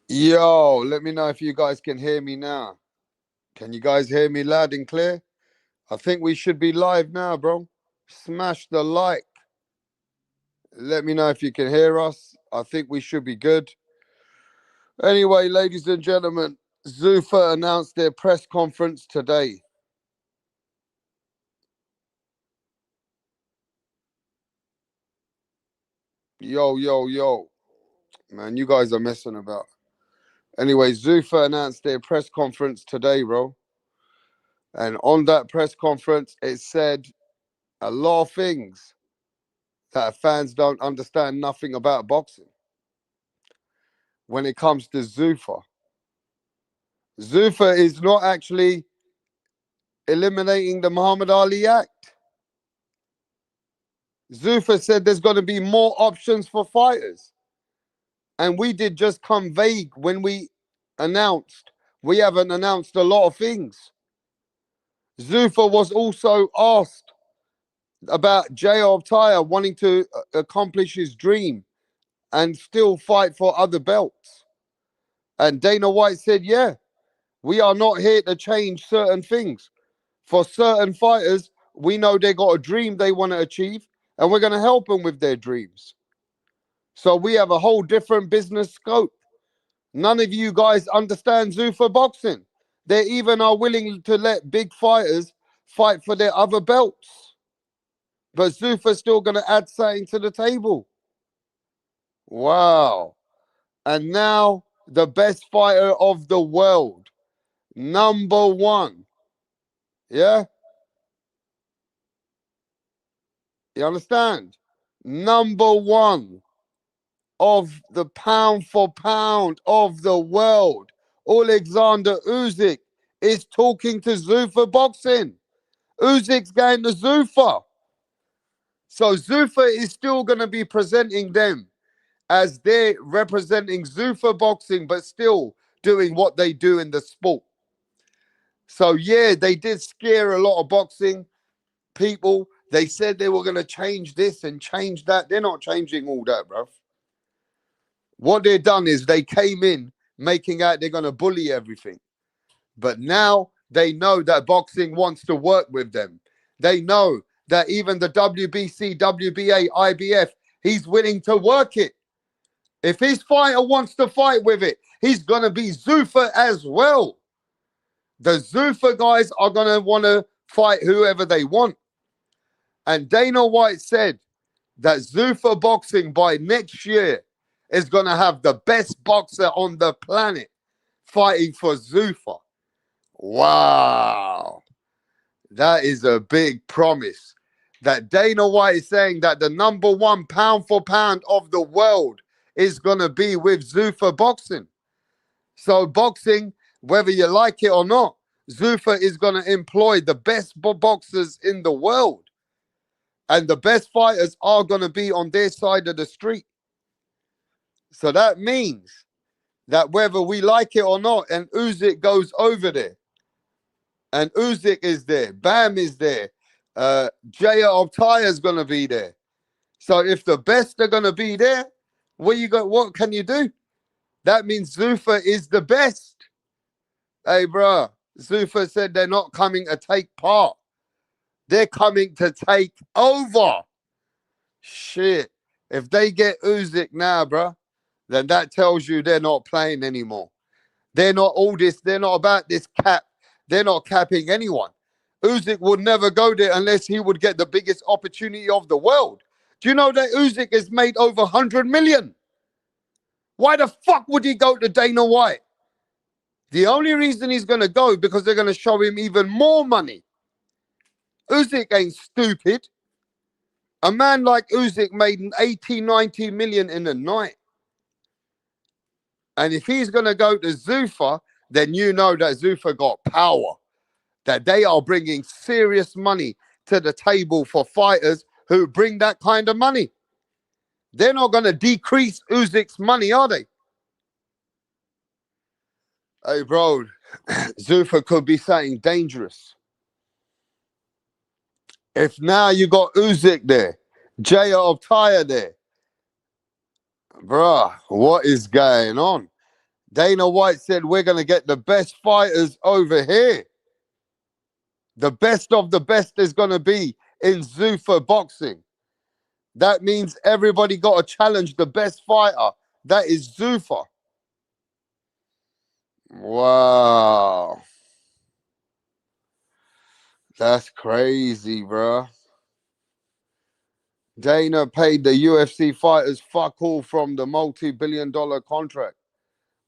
Yo, let me know if you guys can hear me now. Can you guys hear me loud and clear? I think we should be live now, bro. Smash the like. Let me know if you can hear us. I think we should be good. Anyway, ladies and gentlemen, Zuffa announced their press conference today. Yo, yo, yo. Man, you guys are messing about. Anyway, Zuffa announced their press conference today, bro. And on that press conference, it said a lot of things that fans don't understand nothing about boxing when it comes to Zuffa. Zuffa is not actually eliminating the Muhammad Ali Act. Zuffa said there's going to be more options for fighters. And we did just come vague when we announced. We haven't announced a lot of things. Zuffa was also asked about Jay Taya wanting to accomplish his dream and still fight for other belts. And Dana White said, yeah, we are not here to change certain things. For certain fighters, we know they got a dream they want to achieve, and we're going to help them with their dreams. So we have a whole different business scope. None of you guys understand Zuffa boxing. They even are willing to let big fighters fight for their other belts. But Zuffa's still going to add something to the table. Wow. And now the best fighter of the world, number one. Yeah? You understand? Number one of the pound for pound of the world, Alexander Usyk, is talking to Zuffa boxing. Usyk's going to Zuffa. So Zuffa is still going to be presenting them as they're representing Zuffa boxing, but still doing what they do in the sport. So yeah, they did scare a lot of boxing people. They said they were going to change this and change that. They're not changing all that, bruv. What they've done is they came in making out they're going to bully everything. But now they know that boxing wants to work with them. They know that even the WBC, WBA, IBF, he's willing to work it. If his fighter wants to fight with it, he's going to be Zuffa as well. The Zuffa guys are going to want to fight whoever they want. And Dana White said that Zuffa boxing by next year is going to have the best boxer on the planet fighting for Zuffa. Wow. That is a big promise. That Dana White is saying that the number one pound for pound of the world is going to be with Zuffa boxing. So boxing, whether you like it or not, Zuffa is going to employ the best boxers in the world. And the best fighters are going to be on their side of the street. So that means that whether we like it or not, and Usyk goes over there, and Usyk is there, Bam is there, Jaya Optaya is going to be there. So if the best are going to be there, what can you do? That means Zuffa is the best. Hey, bro, Zuffa said they're not coming to take part. They're coming to take over. Shit. If they get Usyk now, bro, then that tells you they're not playing anymore. They're not all this. They're not about this cap. They're not capping anyone. Usyk would never go there unless he would get the biggest opportunity of the world. Do you know that Usyk has made over 100 million? Why the fuck would he go to Dana White? The only reason he's going to go because they're going to show him even more money. Usyk ain't stupid. A man like Usyk made 80, 90 million in a night. And if he's going to go to Zuffa, then you know that Zuffa got power. That they are bringing serious money to the table for fighters who bring that kind of money. They're not going to decrease Usyk's money, are they? Hey, bro, Zuffa could be something dangerous. If now you got Usyk there, Jaya Optaya there, bruh, what is going on? Dana White said we're going to get the best fighters over here. The best of the best is going to be in Zuffa boxing. That means everybody got to challenge the best fighter. That is Zuffa. Wow. That's crazy, bro. Dana paid the UFC fighters fuck all from the multi-billion-dollar contract.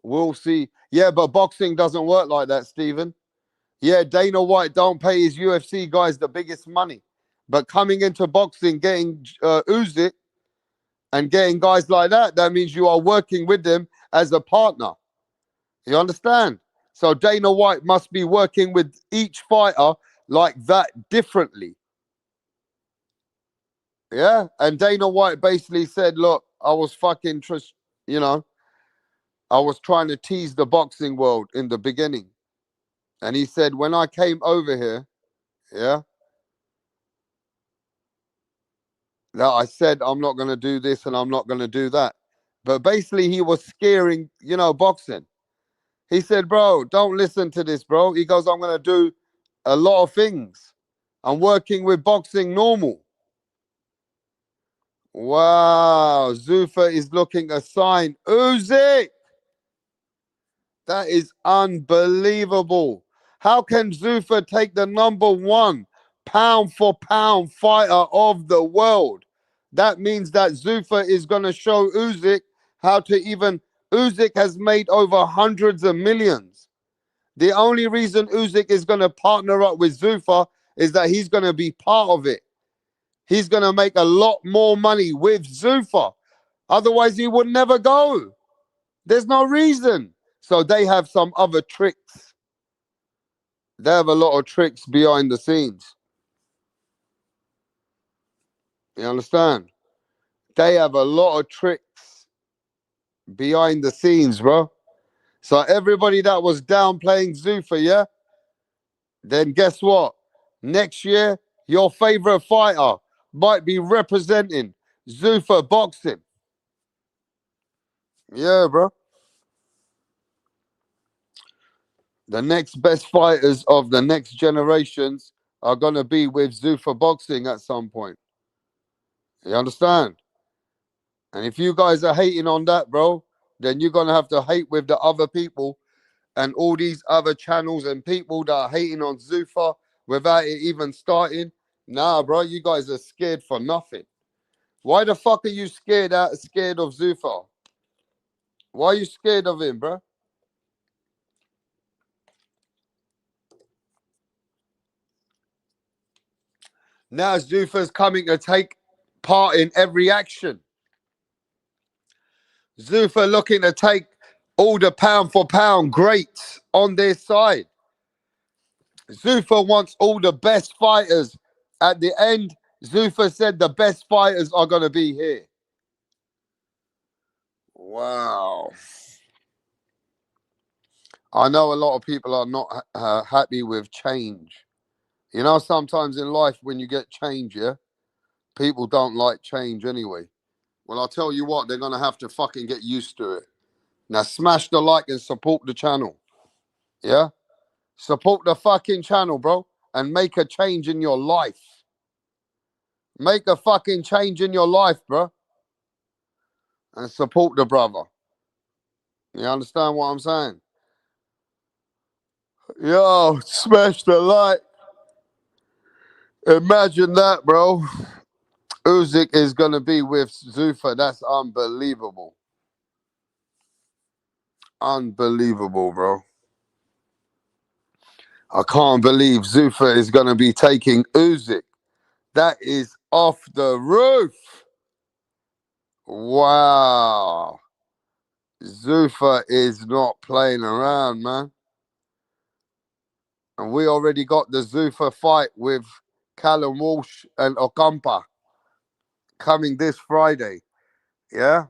We'll see. Yeah, but boxing doesn't work like that, Stephen. Yeah, Dana White don't pay his UFC guys the biggest money. But coming into boxing, getting Usyk and getting guys like that, that means you are working with them as a partner. You understand? So Dana White must be working with each fighter like that differently. Yeah. And Dana White basically said, look, I was fucking, you know, I was trying to tease the boxing world in the beginning. And he said, when I came over here, yeah, that I said, I'm not going to do this and I'm not going to do that. But basically, he was scaring, boxing. He said, bro, don't listen to this, bro. He goes, I'm going to do a lot of things. I'm working with boxing normal. Wow. Zuffa is looking a sign. Usyk. That is unbelievable. How can Zuffa take the number one pound for pound fighter of the world? That means that Zuffa is going to show Usyk how to even. Usyk has made over hundreds of millions. The only reason Usyk is going to partner up with Zuffa is that he's going to be part of it. He's going to make a lot more money with Zuffa. Otherwise, he would never go. There's no reason. So they have some other tricks. They have a lot of tricks behind the scenes. You understand? They have a lot of tricks behind the scenes, bro. So everybody that was downplaying Zuffa, yeah? Then guess what? Next year, your favorite fighter might be representing Zuffa boxing. Yeah, bro. The next best fighters of the next generations are going to be with Zuffa boxing at some point. You understand? And if you guys are hating on that, bro, then you're going to have to hate with the other people and all these other channels and people that are hating on Zuffa without it even starting. Nah, bro, you guys are scared for nothing. Why the fuck are you scared of Zuffa? Why are you scared of him, bro? Now Zuffa's coming to take part in every action. Zuffa looking to take all the pound for pound greats on their side. Zuffa wants all the best fighters. At the end, Zuffa said the best fighters are going to be here. Wow. I know a lot of people are not happy with change. You know, sometimes in life when you get change, yeah, people don't like change anyway. Well, I'll tell you what, they're going to have to fucking get used to it. Now, smash the like and support the channel. Yeah? Support the fucking channel, bro, and make a change in your life. Make a fucking change in your life, bro. And support the brother. You understand what I'm saying? Yo, smash the like. Imagine that, bro. Usyk is going to be with Zuffa. That's unbelievable. Unbelievable, bro. I can't believe Zuffa is going to be taking Usyk. That is off the roof. Wow. Zuffa is not playing around, man. And we already got the Zuffa fight with Callum Walsh and Okampa coming this Friday. Yeah?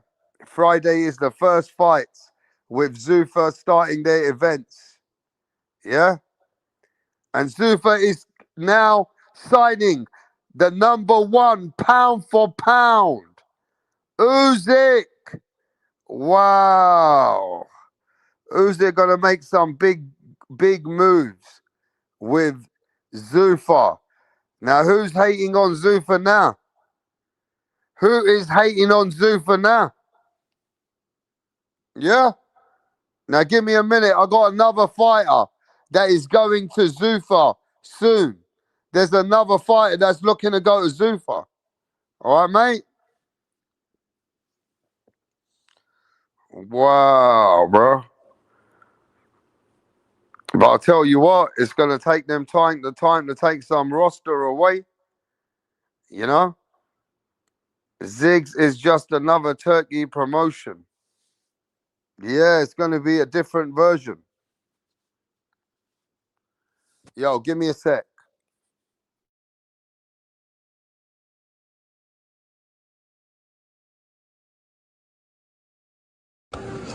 Friday is the first fight with Zuffa starting their events. Yeah? And Zuffa is now signing the number one pound for pound. Usyk. Wow. Usyk gonna make some big moves with Zuffa. Now, who's hating on Zuffa now? Who is hating on Zuffa now? Yeah? Now, give me a minute. I got another fighter that is going to Zuffa soon. There's another fighter that's looking to go to Zuffa. All right, mate? Wow, bro. But I'll tell you what, it's going to take them the time to take some roster away. You know? Ziggs is just another Turkey promotion. Yeah, it's going to be a different version. Yo, give me a sec.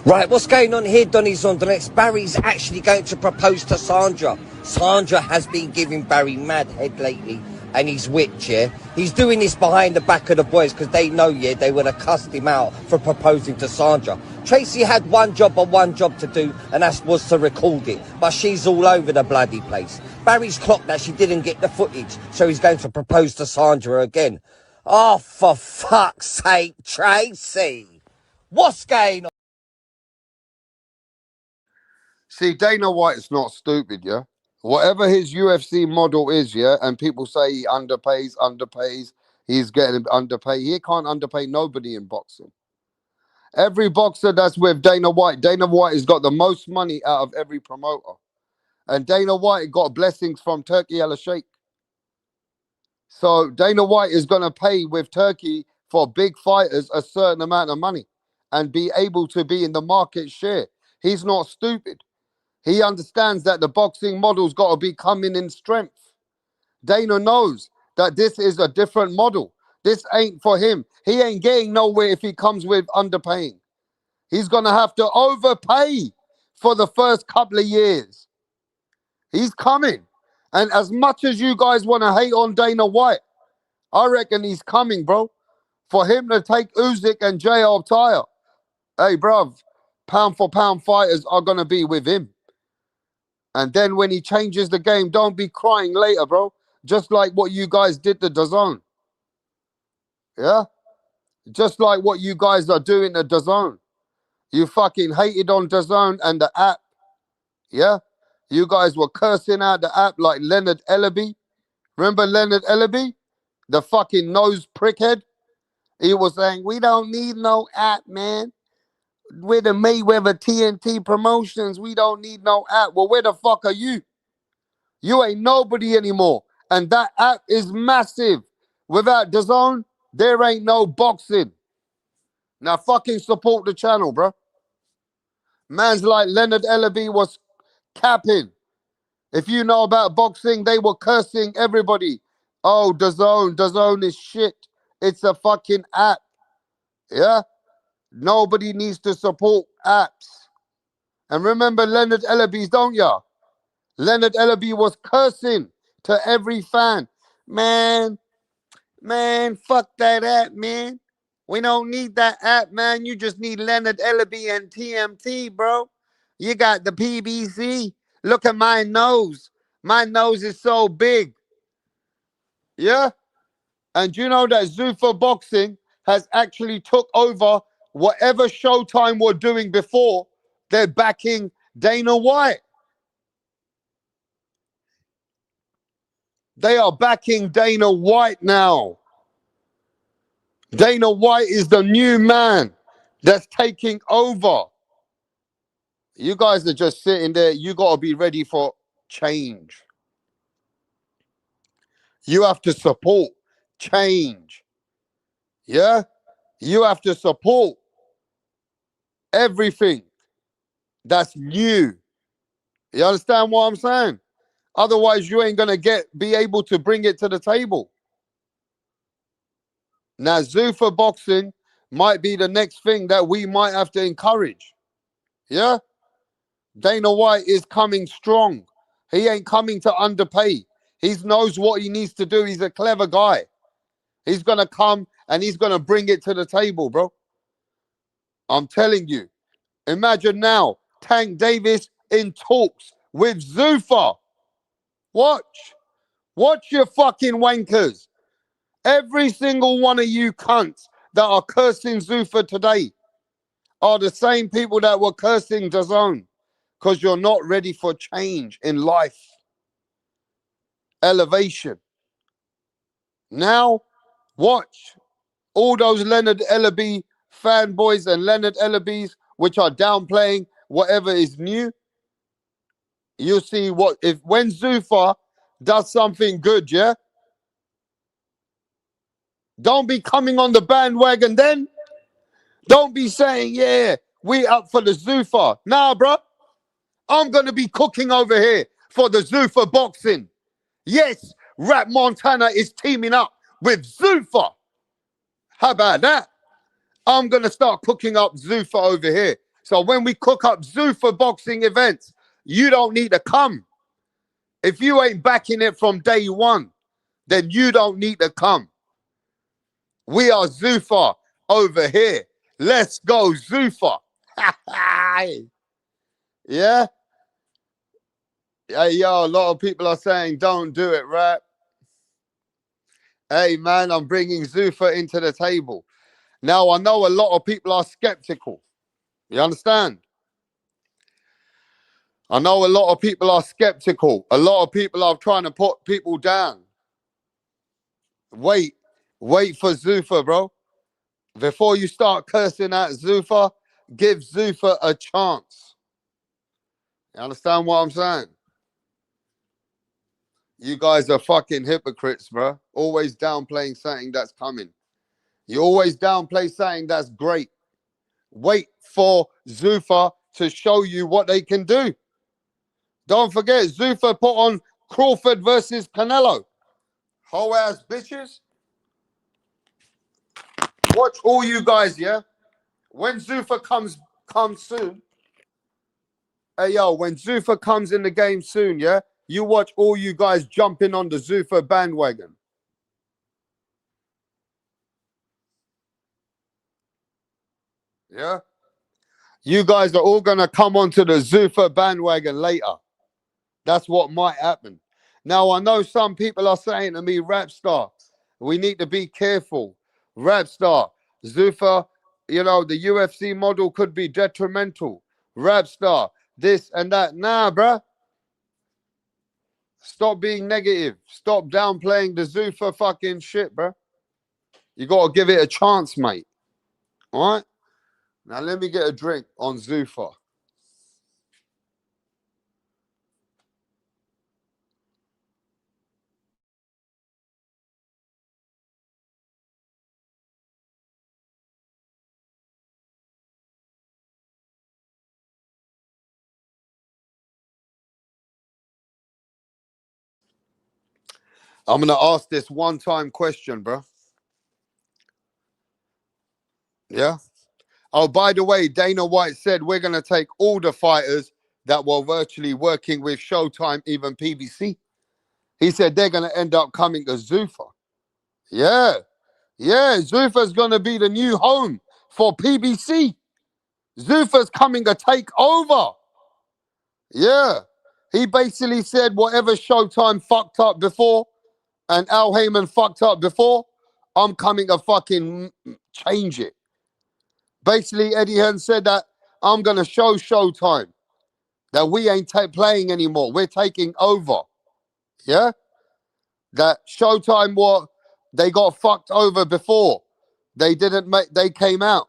Right, what's going on here, Donny Zondernex? Barry's actually going to propose to Sandra. Sandra has been giving Barry mad head lately, and he's whipped, yeah? He's doing this behind the back of the boys, because they know, yeah, they would have cussed him out for proposing to Sandra. Tracy had one job to do, and that was to record it. But she's all over the bloody place. Barry's clocked that she didn't get the footage, so he's going to propose to Sandra again. Oh, for fuck's sake, Tracy! What's going on? See, Dana White's not stupid, yeah? Whatever his UFC model is, yeah, and people say he underpays, he's getting underpaid. He can't underpay nobody in boxing. Every boxer that's with Dana White has got the most money out of every promoter. And Dana White got blessings from Turkey Al Sheikh. So Dana White is going to pay with Turkey for big fighters a certain amount of money and be able to be in the market share. He's not stupid. He understands that the boxing model's got to be coming in strength. Dana knows that this is a different model. This ain't for him. He ain't getting nowhere if he comes with underpaying. He's going to have to overpay for the first couple of years. He's coming. And as much as you guys want to hate on Dana White, I reckon he's coming, bro. For him to take Usyk and JR Tire. Hey, bruv, pound for pound fighters are going to be with him. And then when he changes the game, don't be crying later, bro. Just like what you guys did to DAZN. Yeah? Just like what you guys are doing to DAZN. You fucking hated on DAZN and the app. Yeah? You guys were cursing out the app like Leonard Ellaby. Remember Leonard Ellaby? The fucking nose prickhead? He was saying, we don't need no app, man. We're the Mayweather TNT promotions. We don't need no app. Well, where the fuck are you? You ain't nobody anymore. And that app is massive. Without DAZN, there ain't no boxing. Now fucking support the channel, bro. Man's like Leonard Ellaby was capping. If you know about boxing, they were cursing everybody. Oh, DAZN is shit. It's a fucking app. Yeah? Nobody needs to support apps. And remember Leonard Ellaby's, don't ya? Leonard Ellaby was cursing to every fan. Man, fuck that app, man. We don't need that app, man. You just need Leonard Ellaby and TMT, bro. You got the PBC. Look at my nose. My nose is so big. Yeah? And you know that Zuffa Boxing has actually took over whatever Showtime were doing before. They're backing Dana White. They are backing Dana White now. Dana White is the new man that's taking over. You guys are just sitting there. You got to be ready for change. You have to support change. Yeah? You have to support everything that's new. You understand what I'm saying? Otherwise, you ain't gonna be able to bring it to the table. Now, Zuffa Boxing might be the next thing that we might have to encourage. Yeah? Dana White is coming strong. He ain't coming to underpay. He knows what he needs to do. He's a clever guy. He's gonna come and he's gonna bring it to the table, bro. I'm telling you. Imagine now Tank Davis in talks with Zuffa. Watch. Watch your fucking wankers. Every single one of you cunts that are cursing Zuffa today are the same people that were cursing DAZN because you're not ready for change in life. Elevation. Now, watch all those Leonard Ellaby fanboys and Leonard Ellabys which are downplaying whatever is new. You'll see what if when Zuffa does something good, yeah? Don't be coming on the bandwagon then. Don't be saying, yeah, we up for the Zuffa. Nah, bro. I'm going to be cooking over here for the Zuffa boxing. Yes, Rap Montana is teaming up with Zuffa. How about that? I'm going to start cooking up Zuffa over here. So when we cook up Zuffa boxing events, you don't need to come. If you ain't backing it from day one, then you don't need to come. We are Zuffa over here. Let's go, Zuffa. Yeah? Hey, yo, a lot of people are saying, don't do it, right? Hey, man, I'm bringing Zuffa into the table. Now, I know a lot of people are skeptical. You understand? I know a lot of people are skeptical. A lot of people are trying to put people down. Wait for Zuffa, bro. Before you start cursing at Zuffa, give Zuffa a chance. You understand what I'm saying? You guys are fucking hypocrites, bro. Always downplaying something that's coming. You always downplay something that's great. Wait for Zuffa to show you what they can do. Don't forget, Zuffa put on Crawford versus Canelo. Whole ass bitches. Watch all you guys, yeah? When Zuffa comes soon, hey yo, when Zuffa comes in the game soon, yeah? You watch all you guys jumping on the Zuffa bandwagon. Yeah? You guys are all gonna come onto the Zuffa bandwagon later. That's what might happen. Now I know some people are saying to me, Rapstar, we need to be careful. Rapstar, Zuffa, you know, the UFC model could be detrimental. Rapstar, this and that. Nah, bruh. Stop being negative. Stop downplaying the Zuffa fucking shit, bruh. You gotta give it a chance, mate. All right? Now let me get a drink on Zuffa. I'm gonna ask this one-time question, bro. Yeah. Oh, by the way, Dana White said we're gonna take all the fighters that were virtually working with Showtime, even PBC. He said they're gonna end up coming to Zuffa. Yeah. Yeah, Zuffa's gonna be the new home for PBC. Zuffa's coming to take over. Yeah. He basically said whatever Showtime fucked up before and Al Heyman fucked up before, I'm coming to fucking change it. Basically, Eddie Hearn said that I'm going to show Showtime that we ain't playing anymore. We're taking over. Yeah? That Showtime, what they got fucked over before. They didn't make, they came out.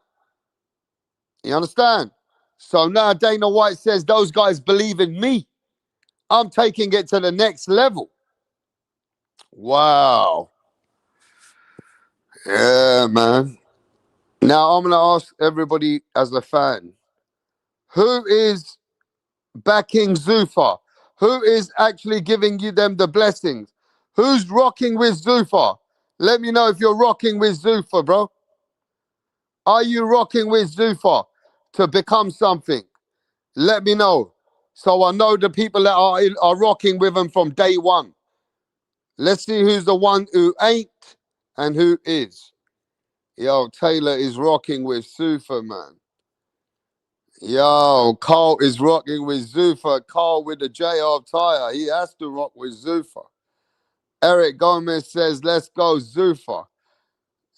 You understand? So now Dana White says those guys believe in me. I'm taking it to the next level. Wow. Yeah, man. Now I'm gonna ask everybody as a fan, who is backing Zuffa? Who is actually giving you them the blessings? Who's rocking with Zuffa? Let me know if you're rocking with Zuffa, bro. Are you rocking with Zuffa to become something? Let me know. So I know the people that are rocking with him from day one. Let's see who's the one who ain't and who is. Yo, Taylor is rocking with Zuffa, man. Yo, Cole is rocking with Zuffa. Cole with the JR tire. He has to rock with Zuffa. Eric Gomez says, let's go, Zuffa.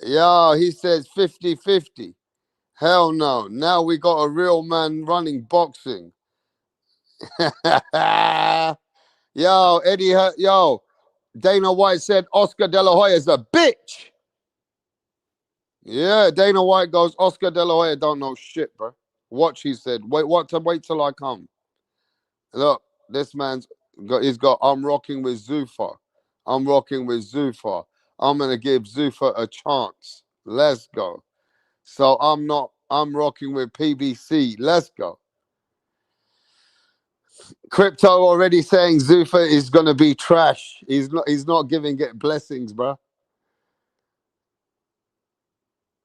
Yo, he says 50-50. Hell no. Now we got a real man running boxing. Yo, yo, Dana White said Oscar De La Hoya is a bitch. Yeah, Dana White goes, Oscar De La Hoya don't know shit, bro. Watch, he said. Wait till I come. Look, this he's got, I'm rocking with Zuffa. I'm rocking with Zuffa. I'm going to give Zuffa a chance. Let's go. So I'm rocking with PBC. Let's go. Crypto already saying Zuffa is going to be trash. He's not giving it blessings, bro.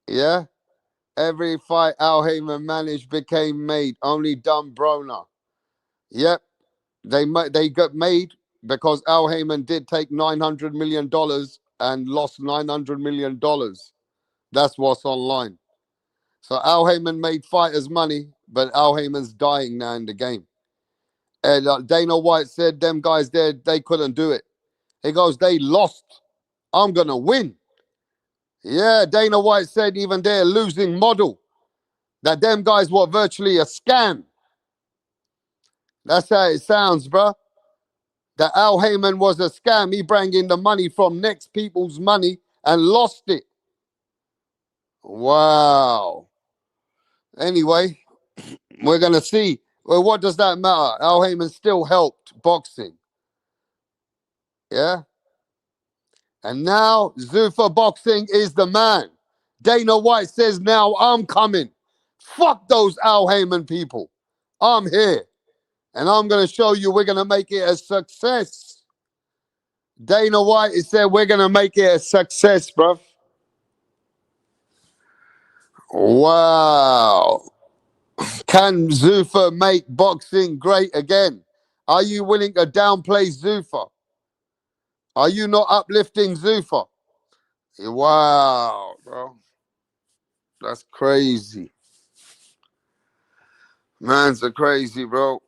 Yeah? Every fight Al Heyman managed became made. Only dumb Broner. Yep. They got made because Al Heyman did take $900 million and lost $900 million. That's what's online. So Al Heyman made fighters money, but Al Heyman's dying now in the game. And Dana White said them guys there, they couldn't do it. He goes, they lost. I'm going to win. Yeah, Dana White said even they're losing model. That them guys were virtually a scam. That's how it sounds, bro. That Al Heyman was a scam. He brought in the money from next people's money and lost it. Wow. Anyway, we're going to see. Well, what does that matter? Al Heyman still helped boxing. Yeah? And now Zuffa Boxing is the man. Dana White says, now I'm coming. Fuck those Al Heyman people. I'm here. And I'm going to show you we're going to make it a success. Dana White said we're going to make it a success, bruv. Wow. Can Zuffa make boxing great again? Are you willing to downplay Zuffa? Are you not uplifting Zuffa? Wow, bro. That's crazy. Man's a crazy, bro.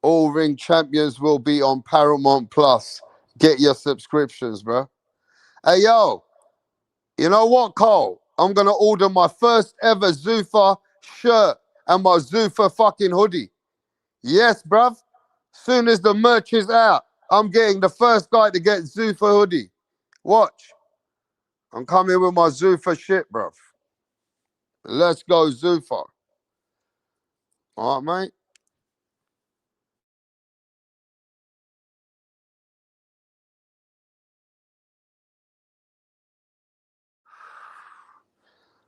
All ring champions will be on Paramount Plus. Get your subscriptions, bro. Hey, yo, you know what, Cole? I'm going to order my first ever Zuffa shirt and my Zuffa fucking hoodie. Yes, bruv. Soon as the merch is out, I'm getting the first guy to get Zuffa hoodie. Watch. I'm coming with my Zuffa shit, bruv. Let's go, Zuffa. All right, mate?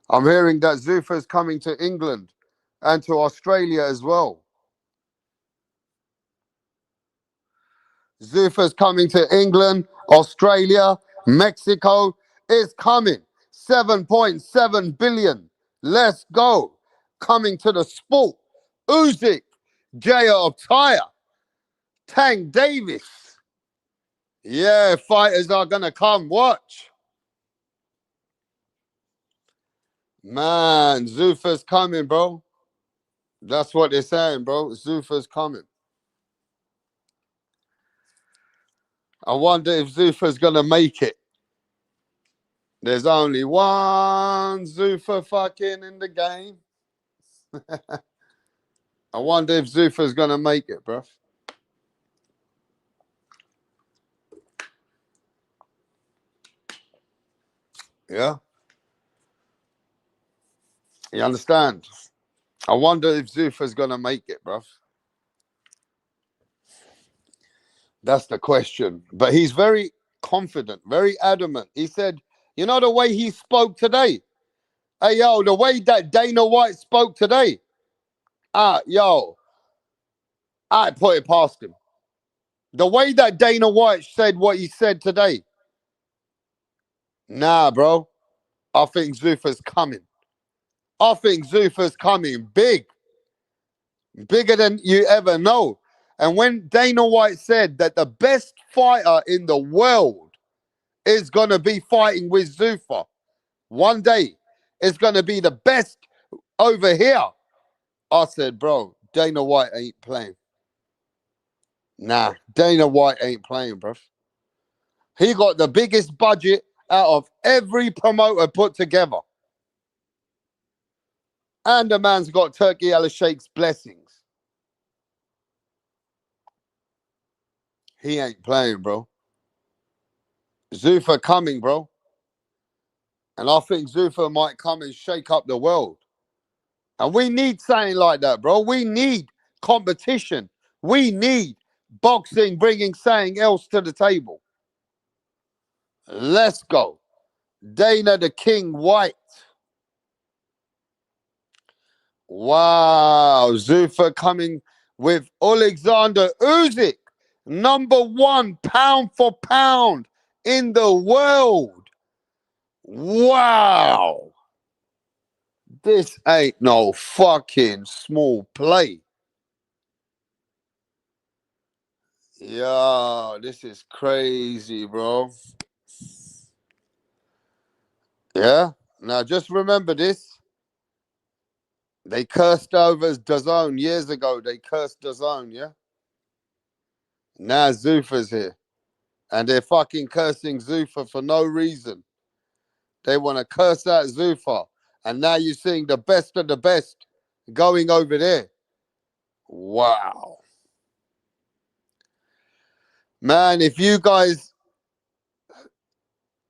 I'm hearing that Zuffa's coming to England and to Australia as well. Zuffa's coming to England, Australia, Mexico. It's coming. 7.7 billion. Let's go. Coming to the sport. USYK, JR Tire, Tank Davis. Yeah, fighters are going to come. Watch. Man, Zuffa's coming, bro. That's what they're saying, bro. Zuffa's coming. I wonder if Zuffa's going to make it. There's only one Zuffa fucking in the game. I wonder if Zuffa's going to make it, bro. Yeah? You understand? I wonder if Zuffa's going to make it, bro. That's the question. But he's very confident, very adamant. He said, you know the way he spoke today? Hey, yo, the way that Dana White spoke today? Yo, I put it past him. The way that Dana White said what he said today. Nah, bro. I think Zuffa's coming. I think Zuffa's coming big. Bigger than you ever know. And when Dana White said that the best fighter in the world is going to be fighting with Zuffa one day, is going to be the best over here. I said, bro, Dana White ain't playing. Nah, Dana White ain't playing, bro. He got the biggest budget out of every promoter put together. And the man's got Turkey Al Sheikh's blessings. He ain't playing, bro. Zuffa coming, bro. And I think Zuffa might come and shake up the world. And we need something like that, bro. We need competition. We need boxing bringing something else to the table. Let's go. Dana the King White. Wow. Zuffa coming with Alexander Usyk. #1 pound for pound in the world. Wow. This ain't no fucking small play. Yo, this is crazy, bro. Yeah. Now just remember this. They cursed over DAZN years ago. They cursed DAZN, yeah? Now Zuffa's here. And they're fucking cursing Zuffa for no reason. They want to curse out Zuffa. And now you're seeing the best of the best going over there. Wow. Man, if you guys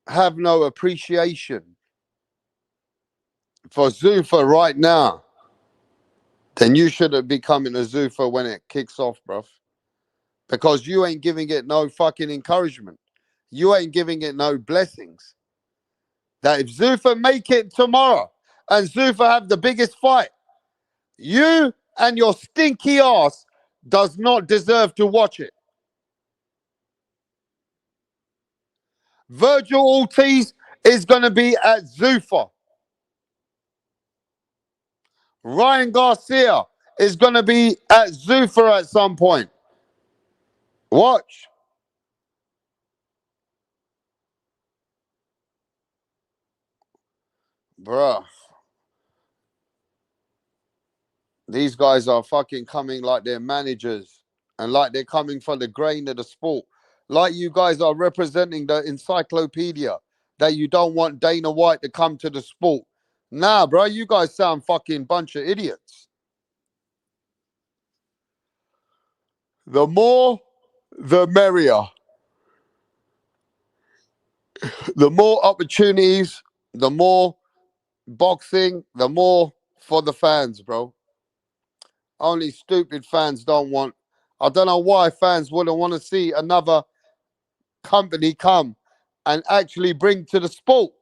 have no appreciation for Zuffa right now, then you should have becoming a Zuffa when it kicks off, bruv. Because you ain't giving it no fucking encouragement. You ain't giving it no blessings. That if Zuffa make it tomorrow and Zuffa have the biggest fight, you and your stinky ass does not deserve to watch it. Virgil Ortiz is going to be at Zuffa. Ryan Garcia is going to be at Zuffa at some point. Watch. Bruh. These guys are fucking coming like they're managers and like they're coming for the grain of the sport. Like you guys are representing the encyclopedia that you don't want Dana White to come to the sport. Nah, bro, you guys sound fucking bunch of idiots. The more, the merrier. The more opportunities, the more boxing, the more for the fans, bro. Only stupid fans don't want. I don't know why fans wouldn't want to see another company come and actually bring to the sport.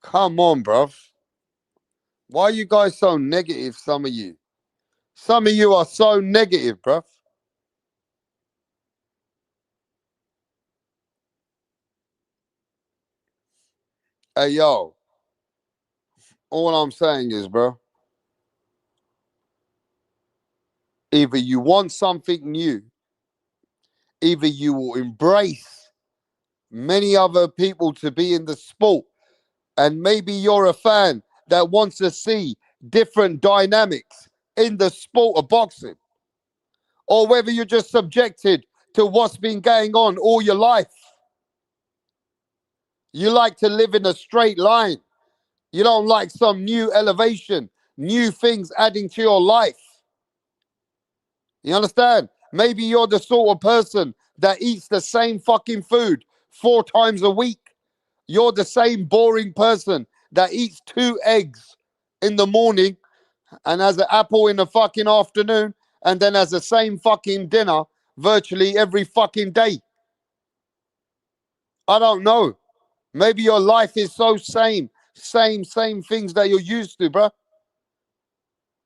Come on, bruv. Why are you guys so negative, some of you? Some of you are so negative, bruv. Hey, yo. All I'm saying is, bro, either you want something new, either you will embrace many other people to be in the sport, and maybe you're a fan that wants to see different dynamics in the sport of boxing, or whether you're just subjected to what's been going on all your life. You like to live in a straight line. You don't like some new elevation, new things adding to your life. You understand? Maybe you're the sort of person that eats the same fucking food 4 times a week. You're the same boring person that eats 2 eggs in the morning and has an apple in the fucking afternoon and then has the same fucking dinner virtually every fucking day. I don't know. Maybe your life is so same things that you're used to, bro.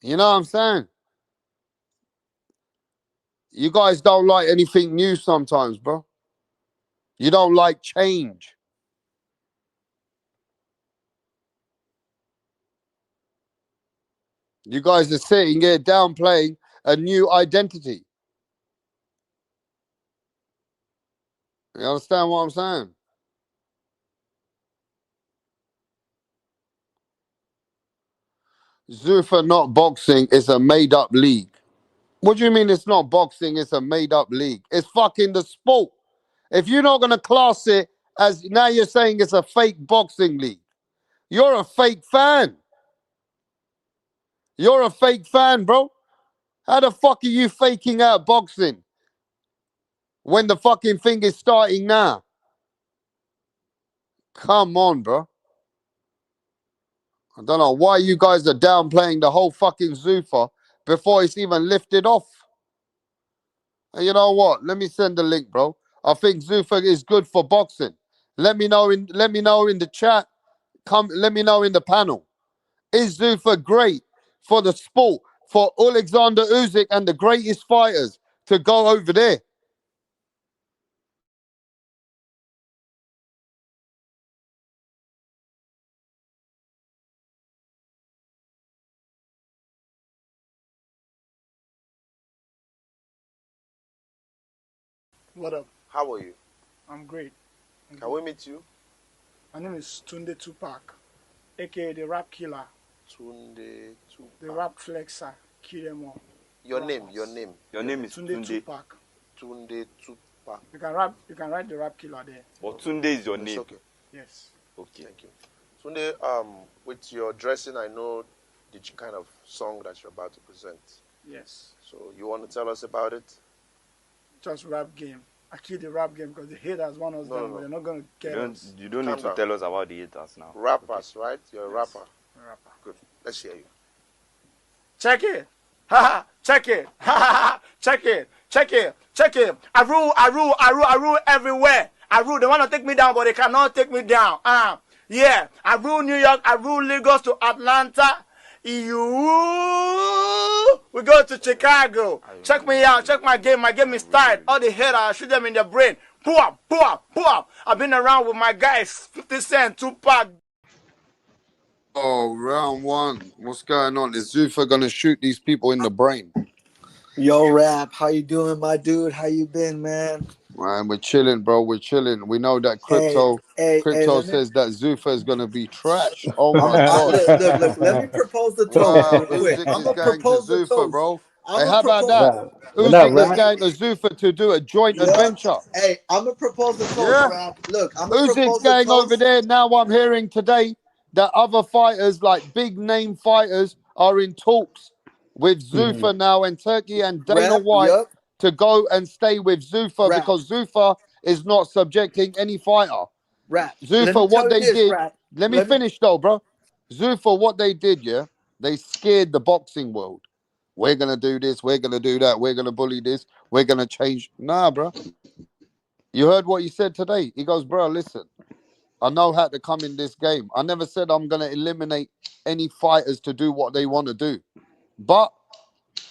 You know what I'm saying? You guys don't like anything new sometimes, bro. You don't like change. You guys are sitting here downplaying a new identity. You understand what I'm saying? Zuffa not boxing is a made up league. What do you mean it's not boxing? It's a made up league. It's fucking the sport. If you're not gonna class it as now, you're saying it's a fake boxing league. You're a fake fan. You're a fake fan, bro. How the fuck are you faking out boxing when the fucking thing is starting now? Come on, bro. I don't know why you guys are downplaying the whole fucking Zuffa before it's even lifted off. And you know what? Let me send the link, bro. I think Zuffa is good for boxing. Let me know in the chat. Let me know in the panel. Is Zuffa great for the sport, for Alexander Usyk and the greatest fighters to go over there? What up? How are you? I'm great. Can we meet you? My name is Tunde Tupac, aka the Rap Killer, Tunde Tupac. the Rap Flexer, kill them all. Your name. Your name is Tunde Tunde. Tupac. Tunde Tupac. You can write the Rap Killer there. But Tunde is your It's name. okay. Yes. Okay. Thank you. Tunde, with your dressing, I know the kind of song that you're about to present. Yes. So you want to tell us about it? Just rap game. I kill the rap game because the haters want us down, but they're not gonna get us. You don't Calm need to down. tell us about the haters now. Rappers, right? You're a Yes. rapper. A rapper. Good. Let's hear you. Check it. Ha check it. Ha check it. Check it. Check it. I rule everywhere. I rule. They want to take me down, but they cannot take me down. Yeah. I rule New York. I rule Lagos to Atlanta. We go to Chicago. Check me out. Check my game. My game is tight. All the haters, I shoot them in the brain. Boom. I've been around with my guys. 50 Cent, Tupac. Oh, round one. What's going on? Is Zuffa gonna shoot these people in the brain? Yo, Rap, how you doing, my dude? How you been, man? Man, we're chilling, bro. We're chilling. We know that Hey, crypto let me. says that Zuffa is gonna be trash. Oh my god. Look. Let me propose the toast Wow, real quick. Usyk I'm is gonna going to propose the Zuffa, toast. bro. I'm Hey, gonna how about propose. that? What up, Usyk is Rap? going to Zuffa to do a joint Yeah. adventure. Hey, I'm gonna propose the toast, Yeah. Rap. Look, I'm gonna Usyk's propose the going over toast. there. Now I'm hearing today that other fighters, like big name fighters, are in talks with Zuffa now and Turkey and Dana Rap, White yup. to go and stay with Zuffa Rap, because Zuffa is not subjecting any fighter. Rap. Let me Zuffa, what tell you they this, did, Rap. let me finish though, bro. Zuffa, what they did, yeah, they scared the boxing world. We're gonna do this, we're gonna do that, we're gonna bully this, we're gonna change. Nah, bro. You heard what he said today. He goes, bro, listen, I know how to come in this game. I never said I'm gonna eliminate any fighters to do what they want to do. But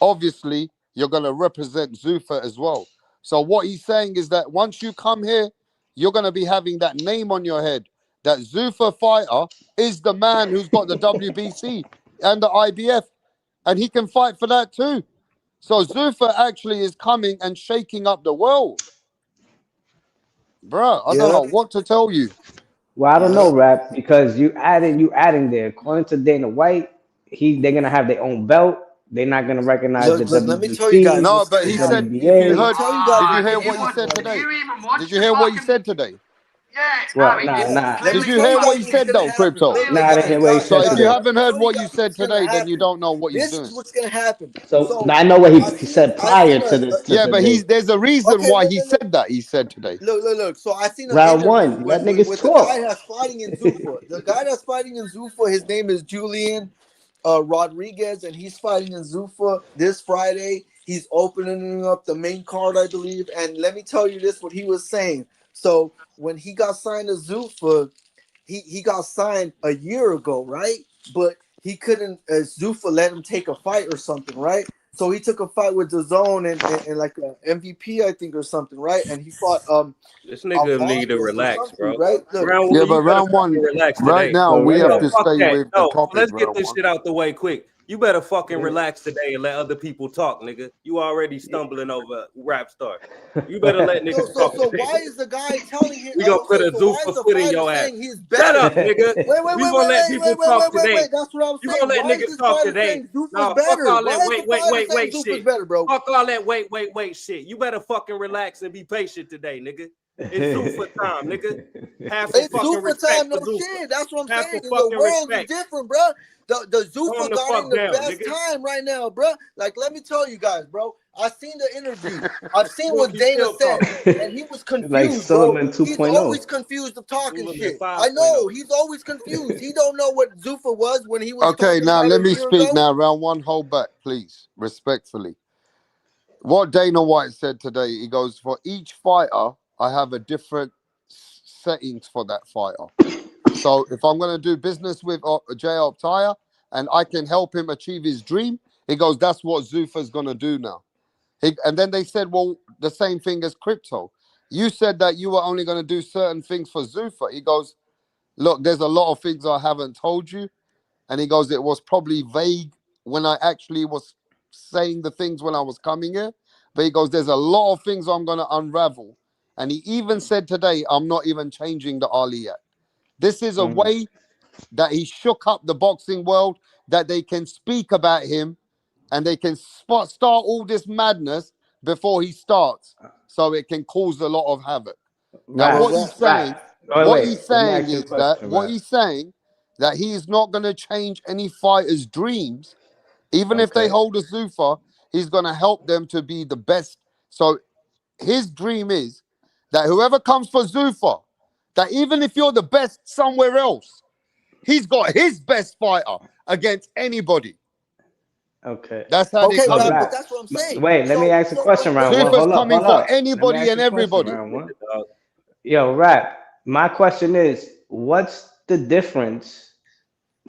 obviously, you're gonna represent Zuffa as well. So what he's saying is that once you come here, you're gonna be having that name on your head. That Zuffa fighter is the man who's got the WBC and the IBF, and he can fight for that too. So Zuffa actually is coming and shaking up the world. Bruh, I don't know Yep. what to tell you. Well, I don't know, Yep. Rap, because you adding there. According to Dana White, they're gonna have their own belt. They're not gonna recognize the Look. Let me tell you guys WBC, No, what's but gonna the he happen. said, if you Let me WBA. heard, tell you guys did you what's hear gonna what he happen, said right? today? You even watch Did you the hear what he fucking said today? What? Tommy, Nah, you nah, Let Did me you tell hear you what guys he what's said gonna though, happen. Crypto? nah. I didn't hear what he So said if you today. haven't heard Tell you what you guys said what's gonna today, then you happen. don't know what he's This is doing. what's gonna happen. So So I know what he I said seen prior a to the to Yeah, but today. there's a reason okay. why he said that. He said today. Look. So I seen an Round interview one, let niggas with the guy talk. that's fighting in Zuffa. The guy that's fighting in Zuffa, his name is Julian Rodriguez, and he's fighting in Zuffa this Friday. He's opening up the main card, I believe. And let me tell you this: what he was saying. So when he got signed to Zuffa, he got signed a year ago, right? But he couldn't. Zuffa let him take a fight or something, right? So he took a fight with the Zone and like a MVP, I think, or something, right? And he fought This nigga need to Alvarez or relax, something, bro. right? Look, Round Yeah, one, but you gotta round fucking one, relax right today. now, For we have real. to Fuck stay that. with the No, topic, let's get round this one. shit out the way quick. You better fucking relax today and let other people talk, nigga. You already stumbling over rap star. You better let niggas talk So today. why is the guy telling him? We gonna put a So why is Zuffa the foot in fighter your ass. saying he's better? Shut up, nigga. Wait. We gonna let people talk today. That's what I'm You saying. gonna let Why is niggas this talk fighter today? saying Zuffa's Nah, fuck better? all Why that is the fighter saying Zuffa's shit. better, bro? Fuck all that wait shit. You better fucking relax and be patient today, nigga. It's Zuffa time, nigga. Have some It's fucking Zuffa respect time, no for Zuffa. shit. That's what I'm Have saying. some The fucking world respect. is different, bro. The Zuffa Calm the got fuck in the down, best nigga. time right now, bro. Like, let me tell you guys, bro. I've seen the interview. I've seen You what be Dana still said, talking. and he was Like confused, bro. Sullivan He's 2.0. always confused of talking Sullivan shit. 5.0. I know he's always confused. He don't know what Zuffa was when he was Okay, talking now about let it a me year speak ago. now. Round one, hold back, please, respectfully. What Dana White said today, he goes, for each fighter, I have a different settings for that fighter. So if I'm going to do business with Jay Optaya and I can help him achieve his dream, he goes, that's what Zuffa's going to do now. And then they said, well, the same thing as crypto. You said that you were only going to do certain things for Zuffa. He goes, look, there's a lot of things I haven't told you. And he goes, it was probably vague when I actually was saying the things when I was coming here. But he goes, there's a lot of things I'm going to unravel. And he even said today, I'm not even changing the Ali yet. This is a way that he shook up the boxing world, that they can speak about him and they can start all this madness before he starts. So it can cause a lot of havoc. Now, what he's saying, Let me ask you a is question, that what Rap. he's saying that he's not going to change any fighter's dreams, even if they Okay. hold a Zuffa, he's going to help them to be the best. So his dream is that whoever comes for Zuffa, that even if you're the best somewhere else, he's got his best fighter against anybody. Okay. That's how they Okay, come in. but that's what I'm saying. Wait, let me ask a question, round one. Zuffa's Hold up, coming hold for up. Let me anybody ask and a question, everybody. round one. Yo, Rap, my question is, what's the difference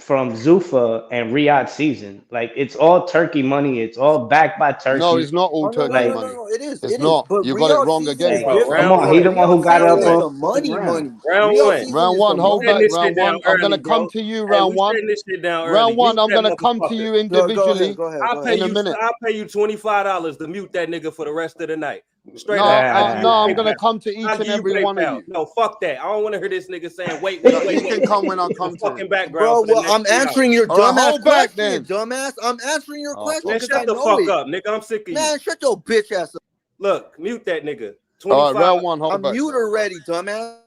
from Zuffa and Riyadh season? Like, it's all Turkey money. It's all backed by No, Turkey. it's not all Oh, no, Turkey Like, money. It is. It's It is. not. But You got it Riyadh wrong season again, is bro. different. come on, he the one who Riyadh got season up is off the the money, ground. money. Round Riyadh one. season Round is one, the hold Setting back. money. this shit Round down one, I'm early, gonna come bro. to you. Hey, Round we one, setting this shit down round early. one. Mute I'm that gonna come to motherfucker. you Go individually ahead. in a minute. I'll pay you $25 to mute that nigga for the rest of the night. Straight No, up. I'll give you no, I'm PayPal. gonna come to each I'll and give you every one of PayPal. you. No, fuck that. I don't want to hear this nigga saying wait. No, he can come when I With come the to him. fucking background Bro, for the well, next I'm 2 hours. answering your All right, dumbass hold back question, then. dumbass. I'm answering your question Man, because shut I the know fuck it. up, nigga. I'm sick of you. Man, shut your bitch ass up. Look, mute that nigga. All right, 25. round one, hold I'm back. mute already, dumbass.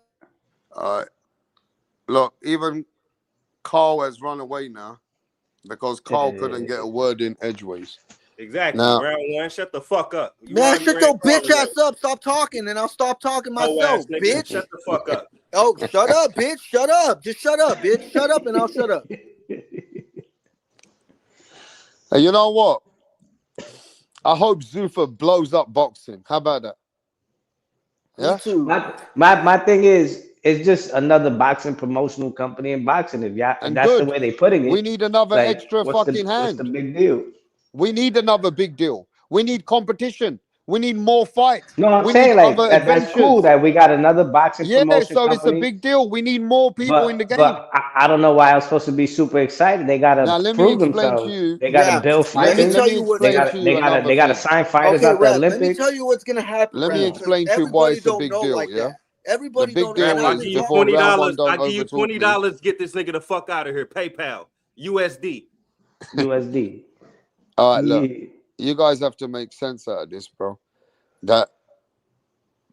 All right, look, even Carl has run away now because Carl couldn't get a word in edgeways. Exactly. Now, Round one. Shut the fuck up. You Man, already shut ran your Carl bitch away. ass up. Stop talking, and I'll stop talking Hoe ass myself, nigga. bitch. Shut the fuck up. Oh, shut up, bitch. Shut up. Just shut up, bitch. Shut up, and I'll shut up. hey, you know what? I hope Zuffa blows up boxing. How about that? Me Yeah. too. My thing is, it's just another boxing promotional company in boxing. If And that's the good. way they putting We it, need another like, extra what's fucking the hand. big deal? We need another big deal. We need competition. We need more fights. No, I'm We need saying like other that's cool adventures. that we got another boxing Yeah, promotion so it's a company. big deal. We need more people in the game. But I don't know why I was supposed to be super excited. They gotta Now let me prove explain to themselves. you. They gotta Rap, build let me fighters. tell Let me you what's They gonna. explain to gotta you another thing. sign fighters Okay, out the Rap, let me Olympics. tell you what's gonna happen, Let me Rap, because explain to you why everybody it's a don't big know deal, like yeah? that. The Everybody big don't know. deal And I'll is, just you talk. before round one, $20. don't I give you overtalk me. $20. Get this nigga the fuck out of here. PayPal. USD. USD. All right, look. Yeah. You guys have to make sense out of this, bro. That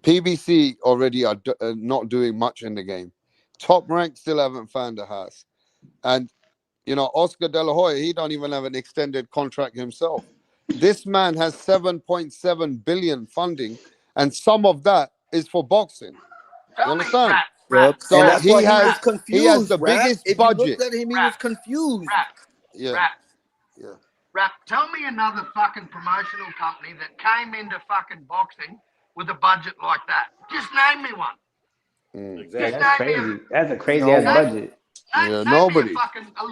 PBC already are not doing much in the game. Top rank still haven't found a house. And, you know, Oscar De La Hoya, he don't even have an extended contract himself. This man has 7.7 billion funding, and some of that is for boxing. You understand? Yep. So And that's why he was he has confused, the Rap. biggest If you budget. looked at him, he was confused. Yeah. Yeah. Rap, tell me another fucking promotional company that came into fucking boxing with a budget like that. Just name me one. Exactly. Just That's name me crazy. That's a crazy No ass one. budget. Yeah, name me nobody. a fucking a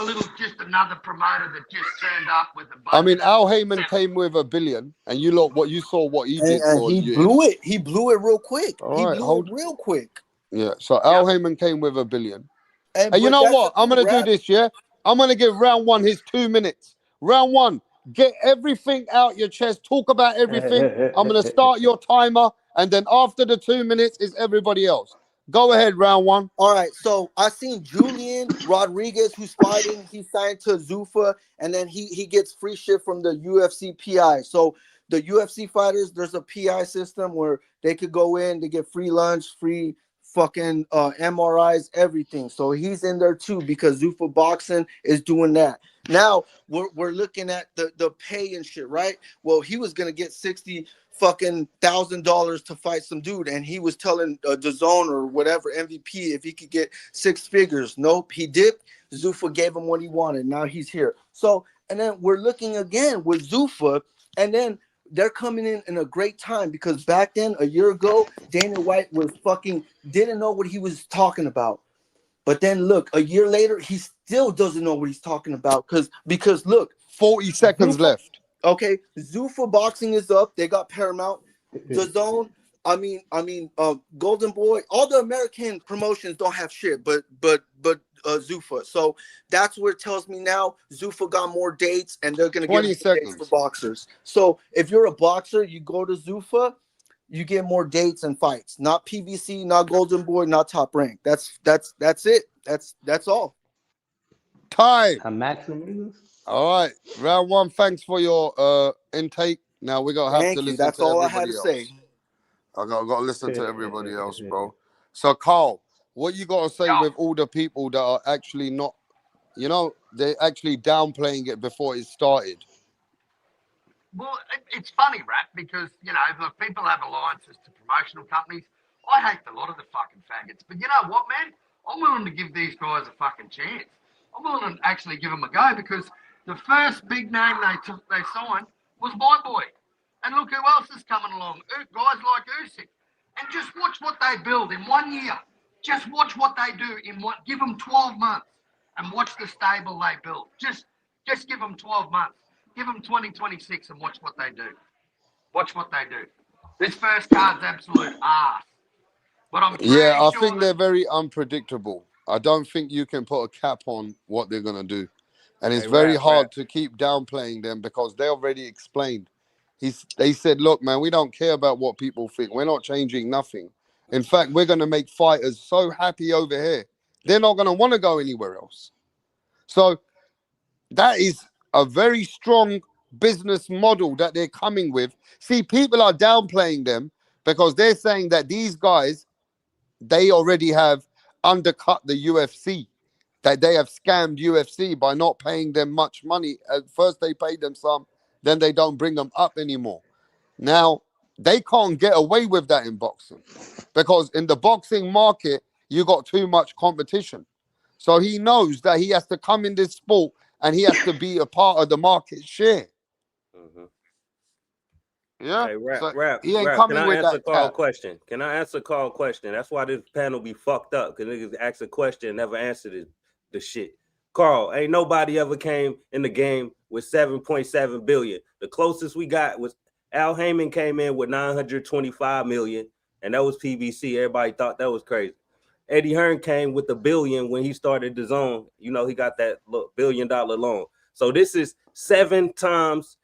little just another promoter that just turned up with a budget. I mean, Al Heyman came with $1 billion, and you look what you saw what he did And for he years. blew it. He blew it real quick. All He right, blew it real quick. Yeah, so Al Heyman came with $1 billion. And And you but know that's what? the I'm thing, gonna do Rap. this, yeah? I'm gonna give round one his 2 minutes Round one, get everything out your chest. Talk about everything. I'm going to start your timer. And then after the 2 minutes is everybody else. Go ahead, round one. All right, so I seen Julian Rodriguez, who's fighting. He signed to Zuffa, and then he gets free shit from the UFC PI. So the UFC fighters, there's a PI system where they could go in, they get free lunch, free fucking MRIs, everything. So he's in there too because Zuffa Boxing is doing that. Now we're looking at the pay and shit, right? Well, he was gonna get $60,000 to fight some dude, and he was telling DAZN or whatever MVP if he could get 6 figures. Nope, he dipped. Zuffa gave him what he wanted. Now he's here. So, and then we're looking again with Zuffa, and then they're coming in a great time because back then, a year ago, Dana White was didn't know what he was talking about. But then look, a year later, he still doesn't know what he's talking about because look, 40 seconds Zuffa, left. Okay, Zuffa Boxing is up. They got Paramount, DAZN. Golden Boy. All the American promotions don't have shit, but Zuffa. So that's where it tells me now Zuffa got more dates, and they're gonna get 20 more seconds dates for boxers. So if you're a boxer, you go to Zuffa, you get more dates and fights. Not PBC, not Golden Boy, not Top Rank. That's it. That's all. Time. A maximum. All right, round one. Thanks for your intake. Now we're gonna have Thank to you. listen That's to all I had everybody to else. say. I gotta listen to everybody else, bro. So Carl, what you gotta say with all the people that are actually not, they're actually downplaying it before it started? Well, it's funny, Rat, because, look, people have alliances to promotional companies. I hate a lot of the fucking faggots. But you know what, man? I'm willing to give these guys a fucking chance. I'm willing to actually give them a go because the first big name they signed was my boy. And look who else is coming along. Guys like USYK. And just watch what they build in 1 year. Just watch what they do give them 12 months and watch the stable they build. Just give them 12 months. Give them 2026 and watch what they do. Watch what they do. This first card's absolute ass. But I'm pretty Yeah, I sure think they're very unpredictable. I don't think you can put a cap on what they're gonna do, and it's very hard to keep downplaying them because they already explained. They said, look, man, we don't care about what people think. We're not changing nothing. In fact, we're gonna make fighters so happy over here, they're not gonna want to go anywhere else. So that is a very strong business model that they're coming with. See, people are downplaying them because they're saying that these guys, they already have undercut the UFC, that they have scammed UFC by not paying them much money. At first they paid them some, then they don't bring them up anymore. Now, they can't get away with that in boxing because in the boxing market, you got too much competition. So he knows that he has to come in this sport and he has to be a part of the market share. Mm-hmm. Yeah. Hey, So rap. he ain't Can coming I with answer that Carl cap. question? Can I answer Carl question? That's why this panel be fucked up because niggas ask a question and never answered the shit. Carl, ain't nobody ever came in the game with 7.7 billion. The closest we got was Al Heyman came in with 925 million, and that was PBC. Everybody thought that was crazy. Eddie Hearn came with $1 billion when he started DAZN. He got that $1 billion loan. So this is 7 times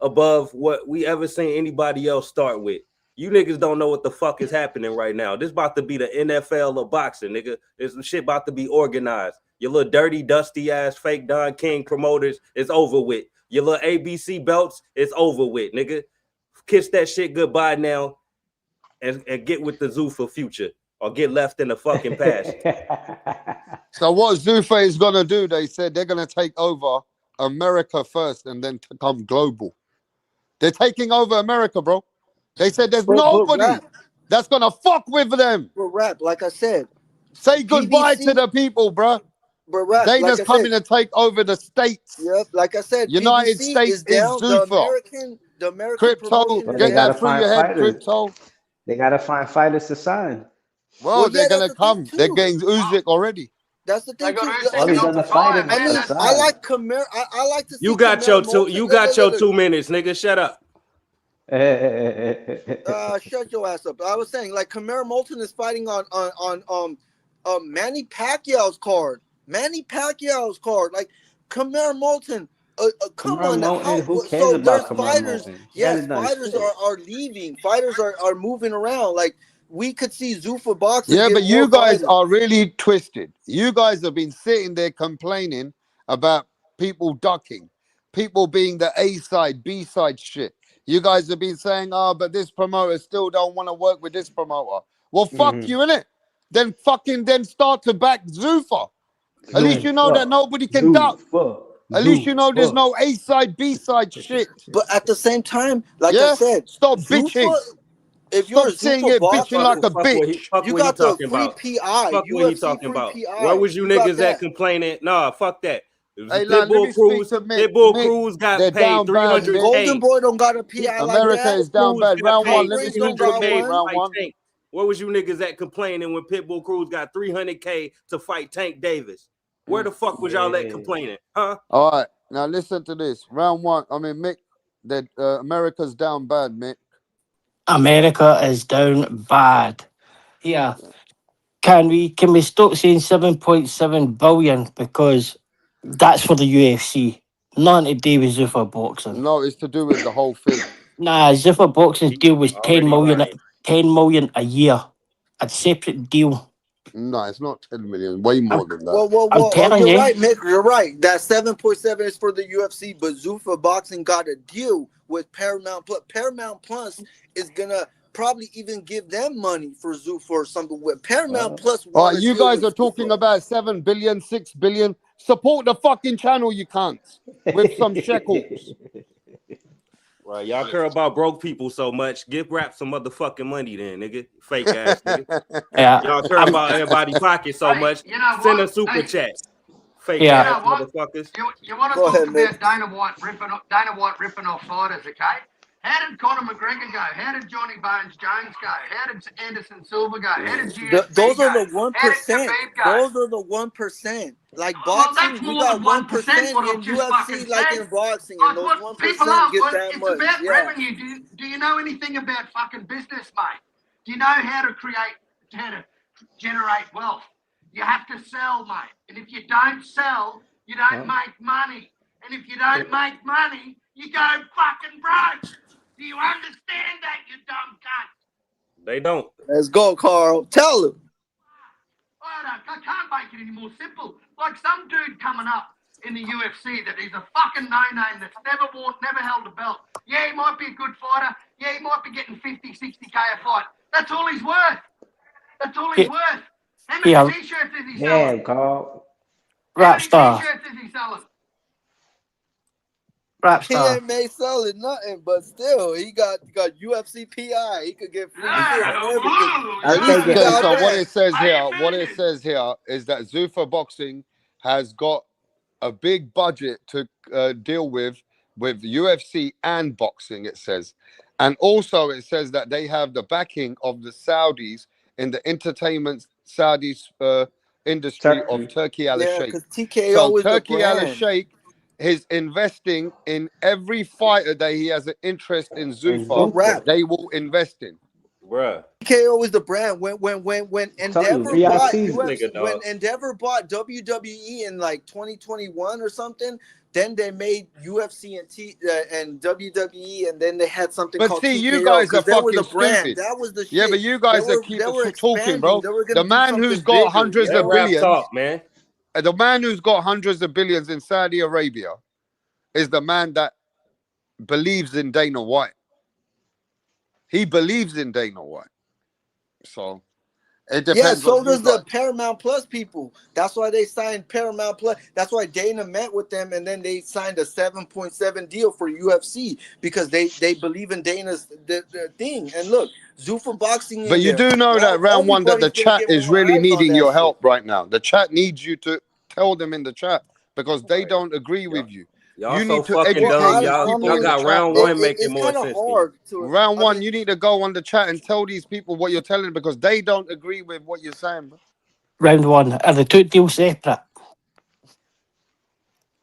above what we ever seen anybody else start with. You niggas don't know what the fuck is happening right now. This about to be the NFL of boxing, nigga. This shit about to be organized. Your little dirty, dusty ass fake Don King promoters is over with. Your little ABC belts is over with, nigga. Kiss that shit goodbye now and get with the Zuffa future or get left in the fucking past. So what Zuffa is gonna do? They said they're gonna take over America first and then come global. They're taking over America, bro. They said there's nobody that's gonna fuck with them. But Rap, like I said, say goodbye to the people, bro. But Rap, Dana's like coming to take over the states. Yep, like I said, United PBC States is down. Zuffa. The American Crypto, promotion is They get down. gotta that through find your head, fighters. Crypto. They gotta find fighters to sign. Well, they're that's gonna the thing come. too. They're getting Usyk already. That's the They thing got too. Usyk All these off the other fire, fighters man. I mean, to That's I sign. like Kamara. I like to see You got your two. You got your 2 minutes, nigga. Shut up. Shut your ass up. I was saying like Kamara Moulton is fighting on Manny Pacquiao's card. Like Kamara Moulton, come Ron on now. Mountain, who cares So there's about Cameron fighters. Mountain? He Yes, hasn't done fighters shit. are leaving. Fighters are moving around. Like we could see Zuffa Boxing Yeah, get but more you guys fighters. are really twisted. You guys have been sitting there complaining about people ducking, people being the A side, B side shit. You guys have been saying, oh, but this promoter still don't want to work with this promoter. Well, fuck you, innit? Then start to back Zuffa. At least you know that nobody can duck. At least you know there's no A side, B side shit. But at the same time, like I Yeah? Said, Stop Zuffa, bitching. if you're a Stop saying Zuffa it bitching boxer, like a Fuck what bitch. you he got the talking free about. PI, Fuck what he UFC talking free about. PI. Where was you got niggas at complaining? Nah, fuck that. It was Hey, let me speak to Mick. Pitbull Mick, Cruz got they're paid down bad, Mick. 300K. Golden Boy don't got a PI like America that. is down Cruz bad. got Round one. paid Let me speak to 300K Mick. to Round fight one. Tank. Where was you niggas at complaining when Pitbull Cruz got 300K to fight Tank Davis? Where the fuck was y'all at complaining? Huh? All right. Now listen to this. Round one. I mean, Mick, that America's down bad, Mick. America is down bad. Yeah. Can we stop saying 7.7 billion because that's for the UFC, nothing to do with Zuffa Boxing. No, it's to do with the whole thing. Nah, Zuffa Boxing's deal was 10 Already million, 10 million a year, a separate deal. No, it's not 10 million. Way more than that. Well, telling you're you. right, Mick. You're right. That 7.7 is for the UFC, but Zuffa Boxing got a deal with Paramount Plus. Paramount Plus is gonna probably even give them money for Zuffa or something. With Paramount Plus, All right, you guys are talking about 7 billion, 6 billion. Support the fucking channel, you can't, with some shekels. Right, y'all care about broke people so much. Give rap some motherfucking money then, nigga. Fake ass nigga. Yeah. Y'all care about everybody's pocket so much. You know Send what? a super Hey, chat. Fake Yeah. ass You know what? motherfuckers. You want to Go talk ahead, about Mick. Dana White ripping off fighters, okay? How did Conor McGregor go? How did Johnny Bones Jones go? How did Anderson Silva go? How did GSP Those go? are the How did 1%. Khabib go? Those are the 1%. Like Well, boxing, that's you more got than 1%. 1% What I've in just fucking UFC, like said. in boxing, Like and those what people 1% are. get Well, that it's much. about Yeah. revenue. Do you know anything about fucking business, mate? Do you know how to generate wealth? You have to sell, mate. And if you don't sell, you don't make money. And if you don't make money, you go fucking broke. Do you understand that, you dumb cunt? They don't. Let's go, Carl. Tell him. I can't make it any more simple. Like some dude coming up in the UFC that is a fucking no-name that's never held a belt. Yeah, he might be a good fighter. Yeah, he might be getting 50, 60K a fight. That's all he's worth. That's all he's worth. How many t-shirts is he selling? Yeah, Carl. How many Rapstar. t-shirts is he selling? He Rapstar. ain't made selling nothing, but still, he got UFC PI. He could get free shit and everything. At least he Okay, got so what that. it says here is that Zuffa Boxing has got a big budget to deal with UFC and boxing, it says. And also it says that they have the backing of the Saudis in the entertainment Saudis industry of Turkey Al Yeah, Sheikh. because TKO So is the Turkey Al brand. Sheikh is investing in every fighter that he has an interest in Zuffa, Rap. they will invest in. Bruh. TKO is the brand. When Endeavor Riyadh bought season. UFC, when Endeavor bought WWE in like 2021 or something, then they made UFC and WWE, and then they had something But called see, TKO. you guys are They were fucking the brand. stupid. That was the shit. Yeah, but you guys they are were, keep they were talking, bro. expanding. They were gonna The do man something who's got bigger. hundreds That of rap billions, talk, man. the man who's got hundreds of billions in Saudi Arabia is the man that believes in Dana White. He believes in Dana White. So it depends. Yeah, so on does you the guys. Paramount Plus people. That's why they signed Paramount Plus. That's why Dana met with them, and then they signed a 7.7 deal for UFC because they believe in Dana's the thing. And look, Zuffa Boxing But in you there. do know Now that round one that the everybody's gonna chat get is more really eyes on needing that your shit. help right now. The chat needs you to tell them in the chat because they don't agree with you. Y'all You so need to fucking educate dumb. the Y'all people in the got chat, round bro. one making It's more kind of sense to you. hard to Round one, you need to go on the chat and tell these people what you're telling because they don't agree with what you're saying, bro. Round one. Are the two deals separate?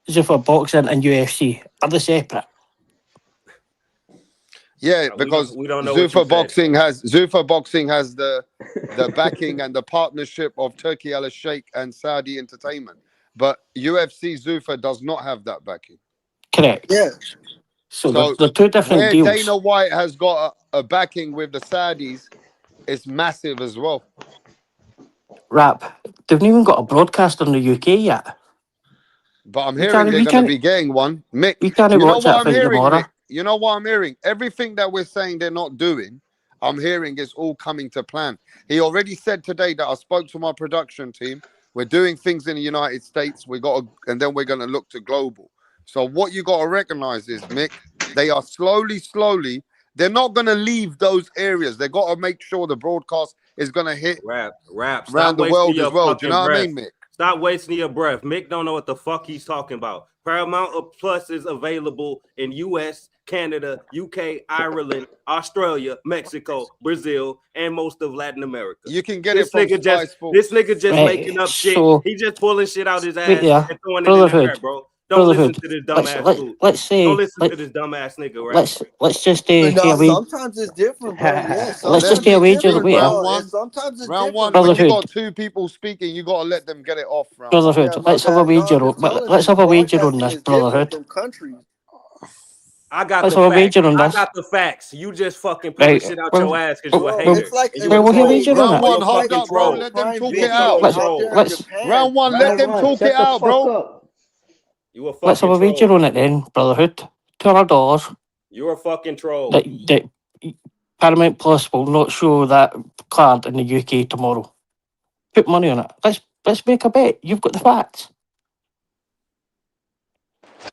Zuffa Boxing and UFC. Are they separate? Yeah, because we don't know what you Zuffa said. Boxing has the backing and the partnership of Turkey Al Sheikh and Saudi Entertainment. But UFC Zuffa does not have that backing. Correct. Yeah. So So they're two different where deals. Dana White has got a backing with the Saudis, it's massive as well. Rap. They've not even got a broadcast in the UK yet. But I'm We hearing can't. they're We going to can't. be getting one. Mick, We can't you know watch what that I'm fight hearing, Mick? tomorrow. You know what I'm hearing? Everything that we're saying they're not doing, I'm hearing is all coming to plan. He already said today that I spoke to my production team. We're doing things in the United States. And then we're going to look to global. So what you got to recognize is, Mick, they are slowly. They're not going to leave those areas. They got to make sure the broadcast is going to hit Rap. around Stop the wasting world as your well. Do you fucking know what I breath. mean, Mick? Stop wasting your breath. Mick don't know what the fuck he's talking about. Paramount Plus is available in US, Canada, UK, Ireland, Australia, Mexico, Brazil, and most of Latin America. You can get it from Sky Sports. This nigga just Right, making up shit. so- He just pulling shit out his Wait ass there. and throwing it in the air, Brotherhood. bro. Don't listen to this Let's dumbass fool. let's say Don't listen to this dumbass nigga, right? let's just No, stay away. sometimes it's different, bro. Yeah, Let's sometimes just stay it's away, different, wait. Round bro. one. Sometimes it's Round different, one, bro. when you Brotherhood. got two people speaking, you got to let them get it off. Round Brotherhood. Yeah, my Let's have a bad. No, wager. I'm just telling Let's you, have the a wager on broadcasting this, is different brotherhood. from countries. I got Let's the have a facts. wager on I this. got the facts. You just fucking pulling Right. shit out Well, your ass because you a well, hater. It's like And in you a we'll hear troll. wager on Round it. one, You a hold fucking up, bro. troll. Let them prime talk You a it video out. fucking Let's out there troll. in let's Japan. Round one, let them talk Shut it the out, fuck bro. up. You a let's have fucking a wager troll. on it then, brotherhood. $200 You're a fucking troll. that Paramount Plus will not show that card in the UK tomorrow. Put money on it. Let's make a bet. You've got the facts.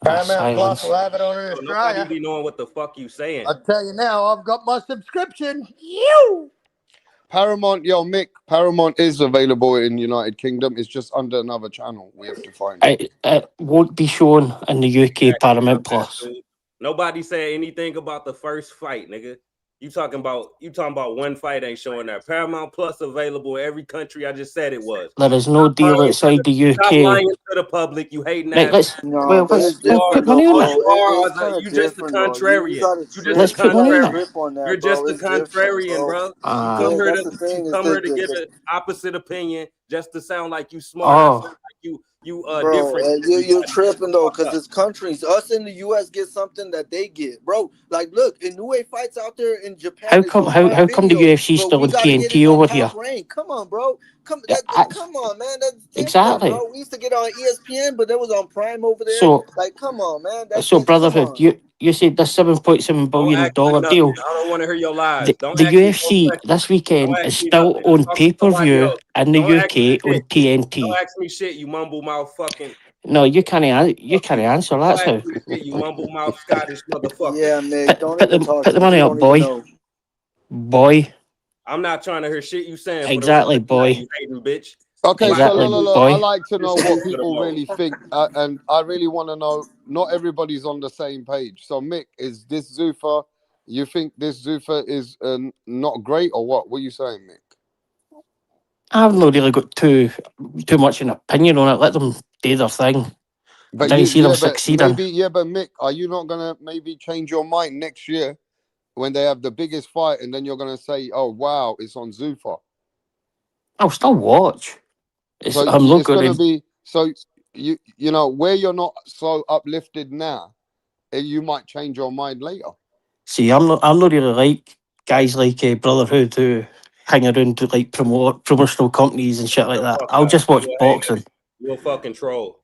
Paramount Plus Silence. will have it on in So nobody Australia. be knowing what the fuck you saying. I tell you now, I've got my subscription. You. Paramount, yo, Mick, Paramount is available in United Kingdom. It's just under another channel. We have to find it. It won't be shown in the UK Paramount Plus. Dude. Nobody said anything about the first fight, nigga. You talking about one fight ain't showing that. Paramount Plus available in every country. I just said it was. There is no deal outside the Stop UK. lying to the public. You hating Right, ass. No, but it's different put though, money on bro. it. It's kind of You just a different though. You contrarian. gotta You trip. just a Let's put money on You it. gotta contrarian. trip on that, You're bro. just a It's different, contrarian, bro. bro. Ah. You Yeah, come here that's to the thing. you Is come here to the, give the, an opposite opinion just to sound like you smart. I Oh, feel like you Bro, different. you're Everybody. tripping though, Fuck because up. it's countries. Us in the US get something that they get, bro. Like, look, Inoue fights out there in Japan. how It's come on Prime how come the Video, UFC but still we on gotta get it TNT on over here? Top Rank. Come on, bro. Come on, man. That's different, Exactly. bro. We used to get on ESPN, but that was on Prime over there. So Like, come on, man. Come brotherhood, on. you said the $7.7 Don't billion ask me deal. nothing. I don't want to hear your lies. The Don't ask me no UFC questions. this weekend Don't is ask me still nothing. I'm on talking to somebody pay-per-view else. in the Don't ask me UK on shit. TNT. Don't ask me shit, you mumble mouth fucking. No, you can't answer. Don't That's ask how. me shit, you mumble mouth Scottish motherfucker. Yeah, Mick. Don't even talk Put to the me. money You up, don't even boy. know. Boy. I'm not trying to hear shit you saying Exactly, for the rest of the night, boy. you hating bitch. Okay, so Exactly, look, I boy. like to know what people Remote. really think, and I really want to know. Not everybody's on the same page. So, Mick, is this Zuffa? You think this Zuffa is not great, or what? What are you saying, Mick? I've not really got too much an opinion on it. Let them do their thing. But Didn't see them succeeding. but Mick, are you not gonna maybe change your mind next year when they have the biggest fight, and then you're gonna say, "Oh wow, it's on Zuffa." I'll still watch. So I'm not it's gonna going to be so you know where you're not so uplifted now, you might change your mind later. see. I'm not really like guys like Brotherhood who hang around to like promotional companies and shit like The that. fuck I'll up. just watch You a hater. boxing. You a fucking troll.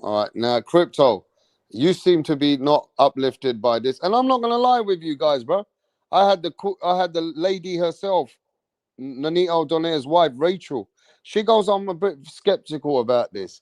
All right, now crypto, you seem to be not uplifted by this, and I'm not gonna lie with you guys, bro. I had the lady herself, Nanito Donaire's wife, Rachel. She goes, I'm a bit skeptical about this,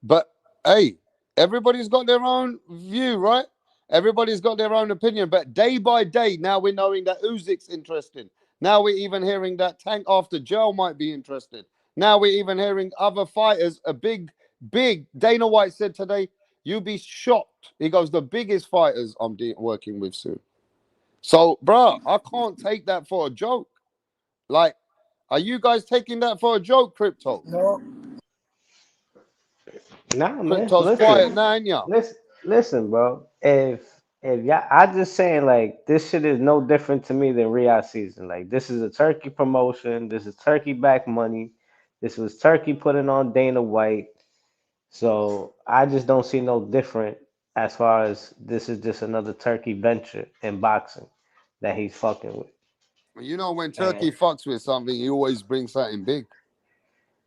but hey, everybody's got their own view, right? Everybody's got their own opinion, but day by day, now we're knowing that Uzyk's interested. Now we're even hearing that Tank after jail might be interested. Now we're even hearing other fighters, a big. Dana White said today, you'll be shocked. He goes, the biggest fighters I'm working with soon. So, bro, I can't take that for a joke. Like, are you guys taking that for a joke, Crypto? No. Nah, man. Crypto's quiet now, ain't ya? Listen, bro. If y'all, I just saying like this shit is no different to me than Riyadh season. Like this is a Turkey promotion. This is Turkey back money. This was Turkey putting on Dana White. So I just don't see no different as far as this is just another turkey venture in boxing that he's fucking with. You know, when And Turkey fucks with something, he always brings something big.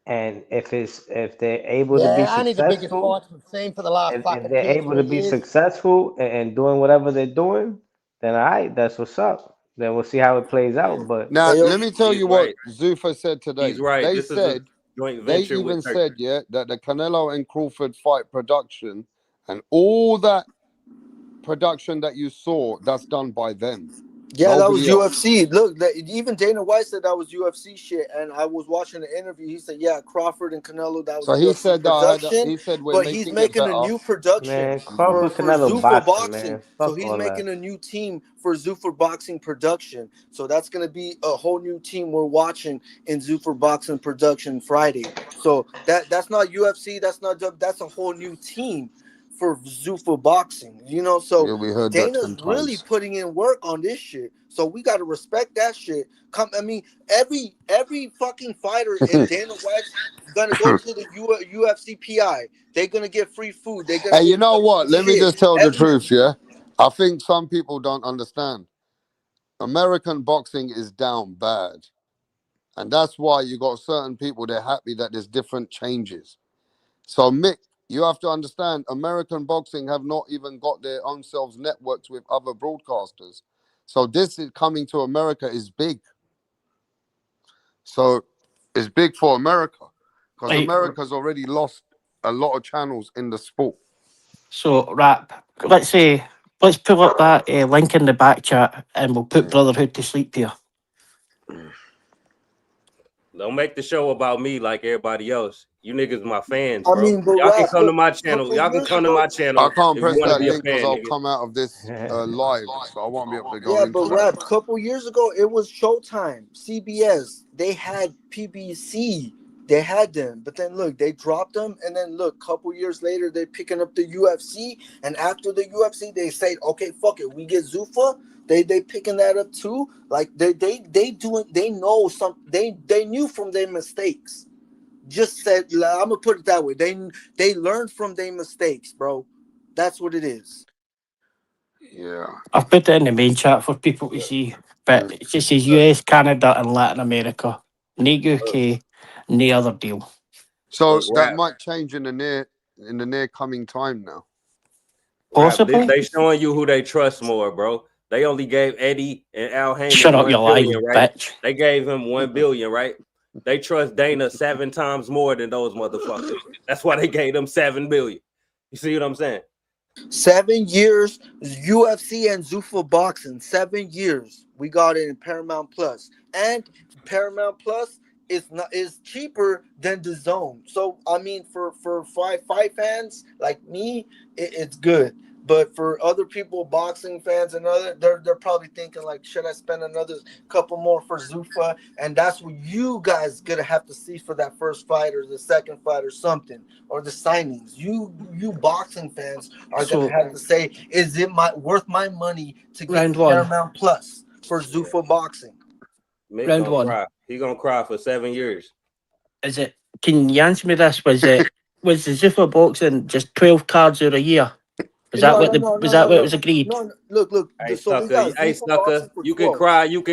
and if they're able to be Yeah, only the biggest successful, fights we've seen for the last if fucking they're two, able to 3 be years. successful and doing whatever they're doing, then all right, that's what's up. Then we'll see how it plays out. But Now, Hey, yo, let me tell He's you what right. Zuffa said He's today. right. They This is a said, joint they venture with even Turkey. said, yeah, that the Canelo and Crawford fight production and all that production that you saw, that's done by them. yeah, that was Nobody else. UFC. Look, even Dana White said that was UFC shit. And I was watching the interview. He said, yeah, Crawford and Canelo, that was So he UFC said that production. he said we're But he's making it making a better. new production man, Crawford for Canelo Zuffa boxing, Boxing. man. So Fuck he's all that. making a new team for Zuffa Boxing production. So that's going to be a whole new team we're watching in Zuffa Boxing production Friday. So that's not UFC. That's a whole new team for Zuffa Boxing. You know, so Yeah, we heard that Dana's 10 really times. putting in work on this shit. So we got to respect that shit. I mean, every fucking fighter in Dana White's gonna go to the UFC PI. They're gonna get free food. They're gonna Hey, you get know what? Let me shit. just tell the Every truth, yeah? I think some people don't understand. American boxing is down bad. And that's why you got certain people, they're happy that there's different changes. So, Mick, you have to understand, American boxing have not even got their own selves networked with other broadcasters. So this is coming to America is big. So it's big for America because Right. America's already lost a lot of channels in the sport. So, Rap, let's pull up that link in the back chat and we'll put Brotherhood to sleep here. Don't make the show about me like everybody else. You niggas my fans, I bro. mean, but Y'all can rap, come to look, my a channel. couple Y'all can years come to ago. my I channel can't if you press want to that be a link because fan, I'll nigga. come out of this live, so I won't be able to go Yeah, but into rap, it. couple years ago, it was Showtime, CBS. They had PBC. They had them, but then look, they dropped them, and then look, couple years later, they're picking up the UFC, and after the UFC, they say, okay, fuck it, we get Zuffa. They picking that up too. Like they doing, they know some, they knew from their mistakes. Just said, I'm gonna put it that way. They learned from their mistakes, bro. That's what it is. Yeah. I've put it in the main chat for people to see, but it just says US, Canada, and Latin America. No UK, no other deal. So Look, that rap, might change in the near coming time now. rap. Possibly? They showing you who they trust more, bro. They only gave Eddie and Al Shut Heyman up, you 1 billion, lying right? bitch. They gave him 1 billion, right? They trust Dana 7 times more than those motherfuckers. That's why they gave them 7 billion. You see what I'm saying? 7 years, UFC and Zuffa Boxing. 7 years. We got it in Paramount Plus, and Paramount Plus is cheaper than the Zone. So I mean, for fight fans like me, it's good. But for other people, boxing fans and other, they're probably thinking like, should I spend another couple more for Zuffa? And that's what you guys gonna have to see for that first fight or the second fight or something, or the signings. You boxing fans are gonna So, have to say, is it worth my money to get round one. Paramount Plus for Yeah. Zuffa Boxing? Mick Round gonna one. cry. He gonna cry for 7 years. Is it? Can you answer me this? Was the Zuffa boxing just 12 cards out a year? Was that No, what no, the no, was no, that no, what no. was agreed? No, look. Hey So we sucker, got hey Zuffa Boxing sucker, for you can 12.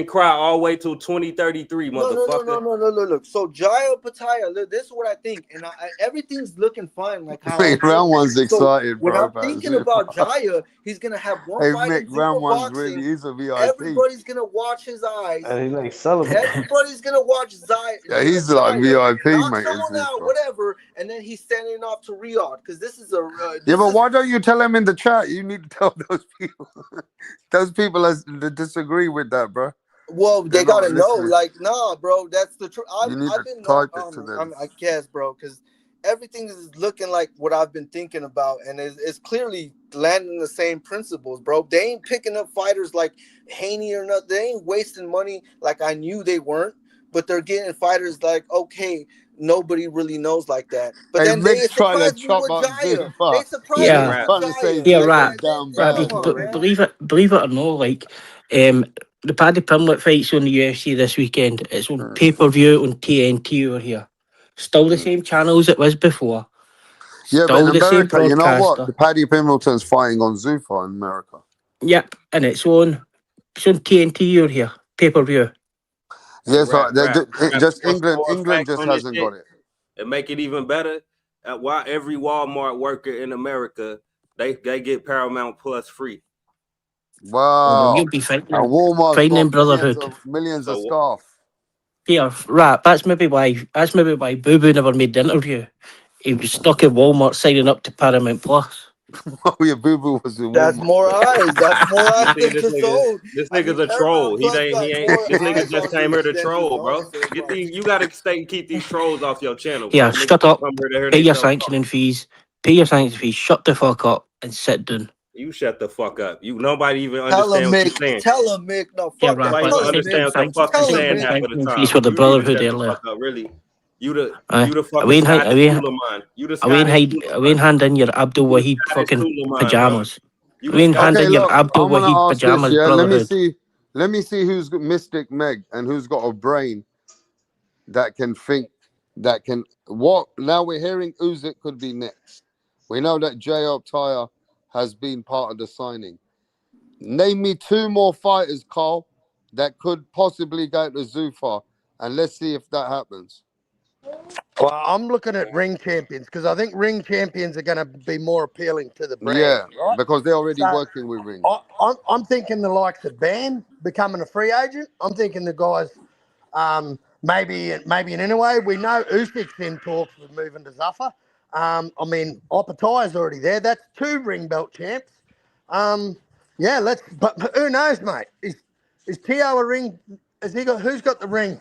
cry all the way till 2033, No, no, no, motherfucker. no, no, no, no, look. So Jaya Pataya, look, this is what I think, and everything's looking fine, like how I Wait, told round you. one's So excited, when bro. I'm About thinking Zuffa. about Jaya, he's gonna have one Hey, fight Mick, in round Zuffa one's really Boxing. is a VIP. Everybody's gonna watch his eyes. And he's like celebrating. Everybody's gonna watch Yeah, he's like Jaya VIP, knock mate. Is someone out, Zuffa. whatever, and then he's sending off to Riyadh because this is Yeah, this but is why don't you tell him in the chat? You need to tell those people. Those people that disagree with that, bro. well, They're they not gotta know, listening. like, nah, bro, that's the truth. You need to I've been type it to them. I guess, bro, because everything is looking like what I've been thinking about, and it's clearly landing the same principles, bro. They ain't picking up fighters like Haney or nothing. They ain't wasting money like I knew they weren't, but they're getting fighters like, okay, nobody really knows like that. But Hey, then they Mick's trying to surprised me chop with up Jaya. They Zuffa. surprised me Hey Yeah, with rap. Trying to say Jaya. his yeah, record's Rap. down Rap, bad, Come on, bro. man. believe it or no, like the Paddy Pimlet fights on the UFC this weekend. It's on pay per view on TNT over here. Still the same channel as it was before. Yeah, but Still in the same America, you know what? broadcaster. The Paddy Pimilton's fighting on Zuffa in America. Yep, and it's on TNT or here pay per view. Hey, Yes, rap. just What's England. more England facts just on this hasn't shit? got it. And make it even better. Why every Walmart worker in America they get Paramount Plus free. Oh, well, Wow. you'll be And fighting Walmart's in got Brotherhood. millions of So staff. Here, rap. That's maybe why Boo Boo never made the interview. He was stuck at Walmart signing up to Paramount Plus. Oh, yeah, Boo Boo was in That's Walmart. more eyes. That's more you eyes see than this DAZN. I mean, nigga's a troll. Paramount He Plus got ain't more this nigga eyes just on came here to than troll, DAZN. bro. So it's like, You gotta keep these trolls off your channel, Yeah, bro. Niggas shut up. come here to hear Pay your themselves talk. sanctioning fees. Pay your sanctioning fees. Shut the fuck up and sit down. You shut the fuck up. Nobody even tell understand him, what you Mick. saying. Tell him, Mick. No, Yeah, fuck that. rap. Nobody Tell even him, understand Mick. what the fuck you Tell him, saying Mick. half of the Fees time. for the You need to Brotherhood shut the earlier. fuck up, really. You the I fucking ain't Scottish Suleiman. You the Scottish Suleiman. hand in your Abdul You the Wahid Scottish fucking Suleiman, bro. pajamas. You I the mean, hand Scottish. Okay, in your look, Abdul I'm gonna Wahid ask this. pajamas, Yeah, Brotherhood. let me see who's got Mystic Meg and who's got a brain that can think. That can what? Now we're hearing USYK could be next. We know that J.Up Tyre has been part of the signing. Name me two more fighters, Carl, that could possibly go to Zuffa, and let's see if that happens. Well, I'm looking at ring champions because I think ring champions are going to be more appealing to the brand, Yeah, right? because they're already So working with Ring. I'm thinking the likes of Ban becoming a free agent. I'm thinking the guys, maybe in any way. We know Usyk's in talks with moving to Zuffa. I mean, Opatai's already there. That's 2 ring belt champs. Yeah, but who knows, mate? Is Tio a ring? Who's got the ring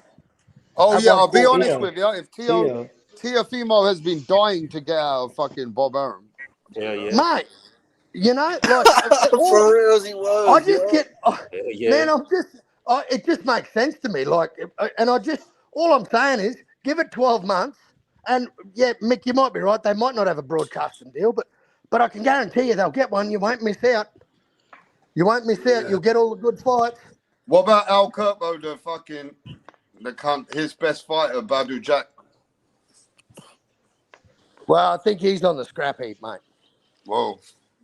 Oh at yeah, I'll be 140? honest with you. If Tiafimo has been dying to get out of fucking Bob Arum, Yeah. Mate, you know, like For real, he I was. just get, Yeah. man, it just makes sense to me. Like, and all I'm saying is, give it 12 months, and yeah, Mick, you might be right. They might not have a broadcasting deal, but I can guarantee you they'll get one. You won't miss out. You won't miss out. You'll get all the good fights. what about Al Kerbo, the cunt, his best fighter, Badu Jack? Well, I think he's on the scrap heap, mate. Whoa.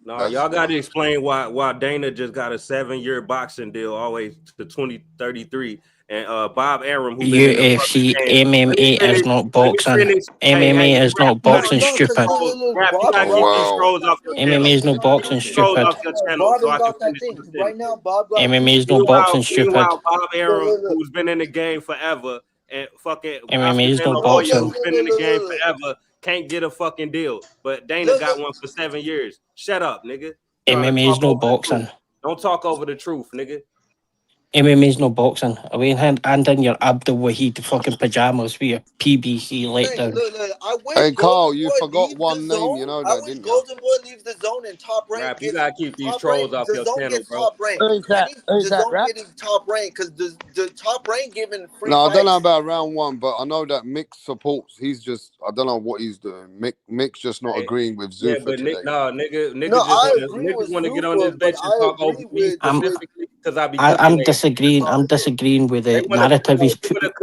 No, y'all got to explain why Dana just got a 7-year boxing deal, always to 2033, and Bob Arum, who been in the UFC, fucking game. MMA is not boxing. MMA is not boxing, No, because stupid. Rap, you Bob's gotta keep these trolls off your channel. MMA is no boxing, Keep these trolls stupid. off your channel Bob so ain't I can got that finish thing. my Right sentence. now, Bob got MMA is no boxing, stupid. Meanwhile, Bob Arum, Look. who's been in the game forever, and fucking MMA is Oscar De no La Hoya, boxing. who's been in the game forever, can't get a fucking deal. But Dana got one for 7 years. Shut up, nigga. Trying to MMA talk is no over the truth. boxing. Don't talk over the truth, nigga. MMA is no boxing. Away hand in your Abdul Wahid fucking pajamas with your PBC letdown. Look. I wish Hey, Carl, Golden you Boy forgot leaves one the name. zone. You know I that, wish didn't you? Golden Boy leaves the zone and Top Rank Rap, you gets gotta keep these Top trolls Rank. off The your zone channel, gets bro. Top Rank. Who's that? The zone getting Top Rank because the Top Rank giving free No, I don't know fights. about round one, but I know that Mick supports. He's just, I don't know what he's doing. Mick's just not agreeing with Yeah, Zuffa but today. No, niggas I just agree with want to get on this Zuffa, but bitch and I talk over agree me with specifically because I be cooking. I'm their ass. disagreeing. That's all I'm it is. disagreeing with They the wanna- narrative he's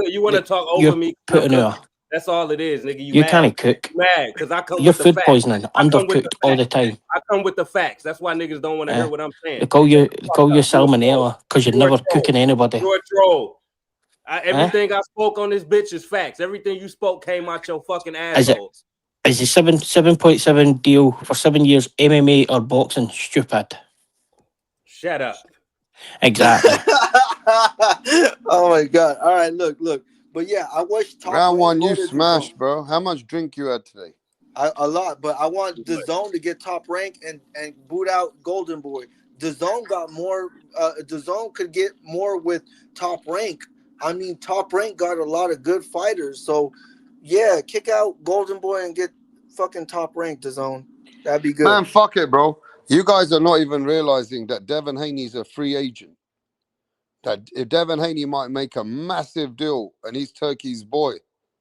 you want to talk over you're me. 'cause I'm putting cooking. out. That's all it is, nigga. You You mad? can't cook. You mad because I come You're with the food facts. poisoning, I come with the undercooked all the facts. time. I come with the facts. That's why niggas don't want to hear what I'm saying. They call you Fuck up. You a troll. salmonella because you're You a never troll. cooking anybody. You're a troll. Everything I spoke on this bitch is facts. Everything you spoke came out your fucking asshole. Is the 7.7 deal for 7 years MMA or boxing? Stupid. Shut up. Exactly. Oh my god! All right, look. But yeah, I wish Top Round Rank one, go you to the smashed, zone. bro. How much drink you had today? A lot, but I want the zone to get Top Rank and boot out Golden Boy. The zone got more. The zone could get more with Top Rank. I mean, Top Rank got a lot of good fighters. So, yeah, kick out Golden Boy and get fucking Top Rank. The zone, that'd be good. Man, fuck it, bro. You guys are not even realizing that Devin Haney's a free agent. That if Devin Haney might make a massive deal, and he's Turkey's boy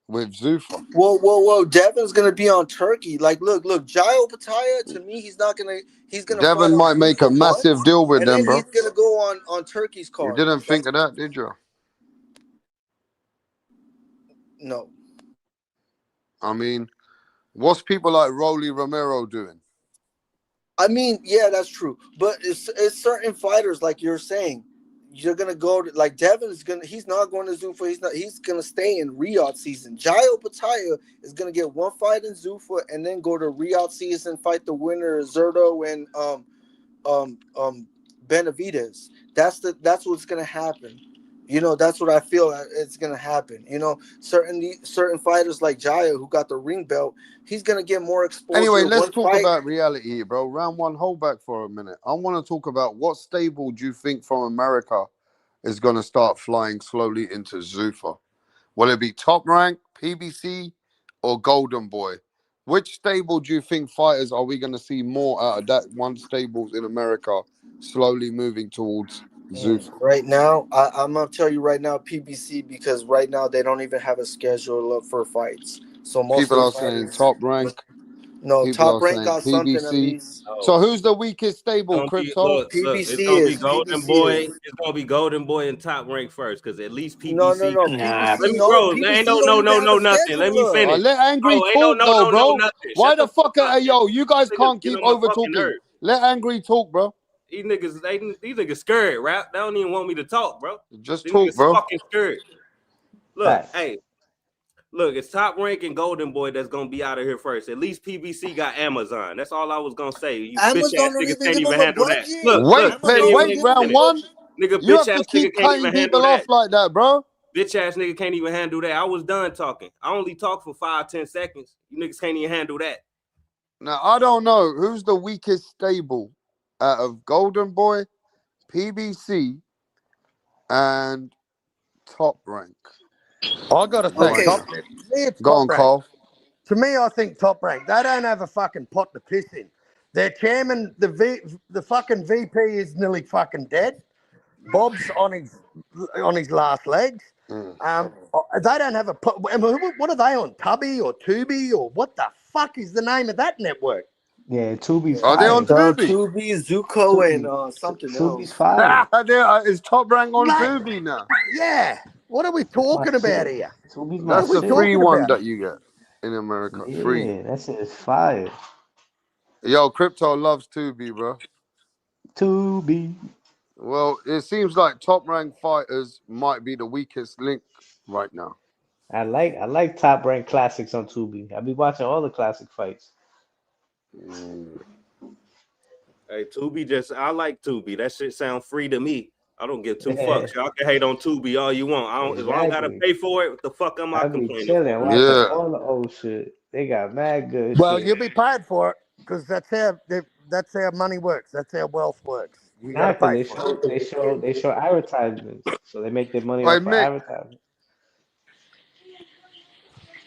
with Zuffa. Whoa! Devin's gonna be on Turkey. Like, look, Jail Pataya. To me, he's not gonna. He's gonna. Devin fight might on make a Zuffa massive once, deal with and them, then bro. he's gonna go on Turkey's You card. didn't think of that, did you? No. I mean, What's people like Rolly Romero doing? I mean, yeah, that's true. But it's certain fighters, like you're saying, you're gonna go to, like Devin is gonna. He's not going to Zuffa. He's not. He's gonna stay in Riyadh season. Jayo Pataya is gonna get one fight in Zuffa and then go to Riyadh season, fight the winner Zerto and Benavides. That's what's gonna happen. You know, that's what I feel it's gonna happen. You know, certain fighters like Jaya who got the ring belt, he's gonna get more exposure. Anyway, let's one talk fight. about reality here, bro. Round one, hold back for a minute. I want to talk about what stable do you think from America is going to start flying slowly into Zuffa? Will it be Top Rank, PBC, or Golden Boy? Which stable do you think fighters are we going to see more out of that one stables in America slowly moving towards Zuffa? Right now, I'm gonna tell you right now, PBC, because right now they don't even have a schedule up for fights. So most People of are the saying fighters, Top Rank. no, People Top are Rank saying got something at PBC. least. So Oh, who's the weakest stable, gonna be Crypto? look, it's PBC gonna be is Golden PBC Boy. is It's gonna be Golden Boy and Top Rank first, because at least no, PBC. Nah, Let PBC me, no, bro. There ain't PBC don't even have a nothing. Let me schedule up. finish. Let Angry Bro, ain't talk though, no bro. nothing. Why Shut the the fuck fuck? up, Yo, you guys niggas. can't Get keep on my over fucking talking. nerves. Let Angry talk, bro. These niggas scared, rap. They don't even want me to talk, bro. Just These talk, niggas bro. fucking scared. Look, Facts. hey, look, it's Top Rank and Golden Boy that's gonna be out of here first. At least PBC got Amazon. That's all I was gonna say. You bitch Amazon ass don't niggas even can't give even them a handle that. budget. Wait, Let Amazon me don't wait, give them round a finish. one. budget. Nigga, You bitch have to ass nigga keep can't cutting even handle people that. off like that, bro. Bitch ass nigga can't even handle that. I was done talking. I only talked for 5-10 seconds. You niggas can't even handle that. Now I don't know who's the weakest stable out of Golden Boy, PBC, and Top Rank. I gotta say, Okay, Right top. now, To me, it's go top on, rank. Cole. To me, I think top rank. They don't have a fucking pot to piss in. Their chairman, the fucking VP is nearly fucking dead. Bob's on his last legs. Mm. They don't have a. What are they on? Tubby or Tubi or what the fuck is the name of that network? Yeah, Tubi's Are they on fire. Tubi? Tubi, Zuko, and Tubi, something Tubi's else. fire. Is Top Rank on Mate, Tubi now? yeah. What are we That's my talking about shit. here? Tubi's What my are That's we the shit. free talking one about that here? you get in America. Free. Yeah, that shit is fire. Yo, Crypto loves Tubi, bro. Tubi. Well, it seems like top rank fighters might be the weakest link right now. I like top rank classics on Tubi. I be watching all the classic fights. Mm. Hey, I like Tubi. That shit sound free to me. I don't give two Yeah, fucks. Y'all can hate on Tubi all you want. If I don't gotta exactly. pay for it, what the fuck am I I be complaining chilling, for? watching Yeah. all the old shit. They got mad good Well, shit. you'll be paid for it because that's how money works. That's how wealth works. You got Nah, to cause pay they for it. show they show they show advertisements, so they make their money Hey, off of Mick, advertising.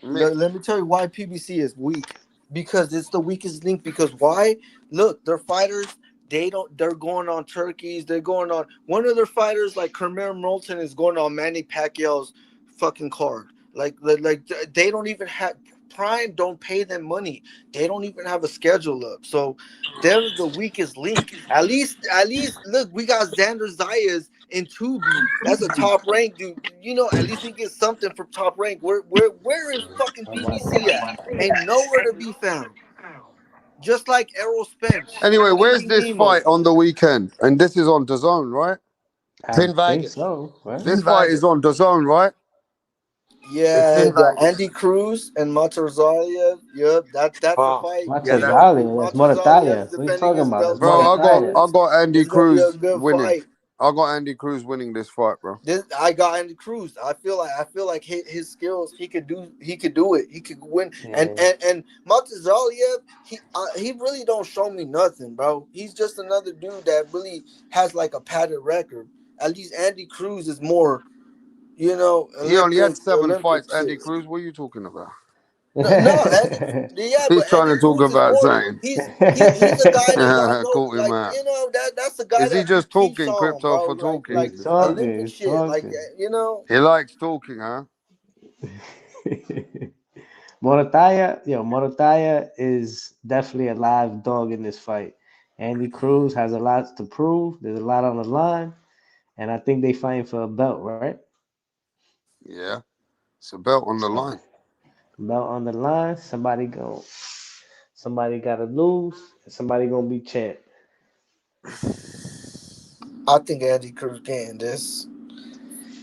Mick. Let me tell you why PBC is weak. Because it's the weakest link. Because why? Look, their fighters, they don't. They're going on turkeys. They're going on. One of their fighters, like Kermere Moulton, is going on Manny Pacquiao's fucking card. Like they don't even have Prime. Don't pay them money. They don't even have a schedule up. So they're the weakest link. At least, look, we got Xander Zayas in Tubi. That's a top rank dude. You know, at least we get something from top rank. Where is fucking I'm watching. PBC at? Ain't nowhere to be found. Just like Errol Spence, Anyway, where's Andy this fight Nemo. on the weekend? And this is on DAZN, right? It's I in think Vegas. so, right? It's This in fight is Vegas. on DAZN, right? It's Yeah, in the Vegas. Andy Cruz and Matarzalia. Yep, that's a Oh, fight. yeah, It's that. gonna be Matazalia, that's Matarzaliev's Morataya. What are you defending talking his about? belt That's to Bro, Tank Morataya. I Davis. got Andy It's gonna be a Cruz good winning. fight. I got Andy Cruz winning this fight, bro. I got Andy Cruz. I feel like his skills. He could do it. He could win. And Yeah, and Matazaliev, he really don't show me nothing, bro. He's just another dude that really has like a padded record. At least Andy Cruz is more, He only had seven Olympic fights, Andy shit. Cruz. What are you talking about? No, no, Andy. Yeah, He's but trying Andy to talk Cruz is about more. saying. He's a guy that got no, Caught him like, out. that's the guy Is he that just keeps talking on, crypto bro. for Like he's talking? talking. Olympic He's shit, like talking. He likes talking, huh? Morataya is definitely a live dog in this fight. Andy Cruz has a lot to prove. There's a lot on the line, and I think they fighting for a belt, right? Yeah. It's a belt on the So line. Belt on the line. Somebody gotta lose. And somebody gonna be champ. I think Andy Cruz getting this.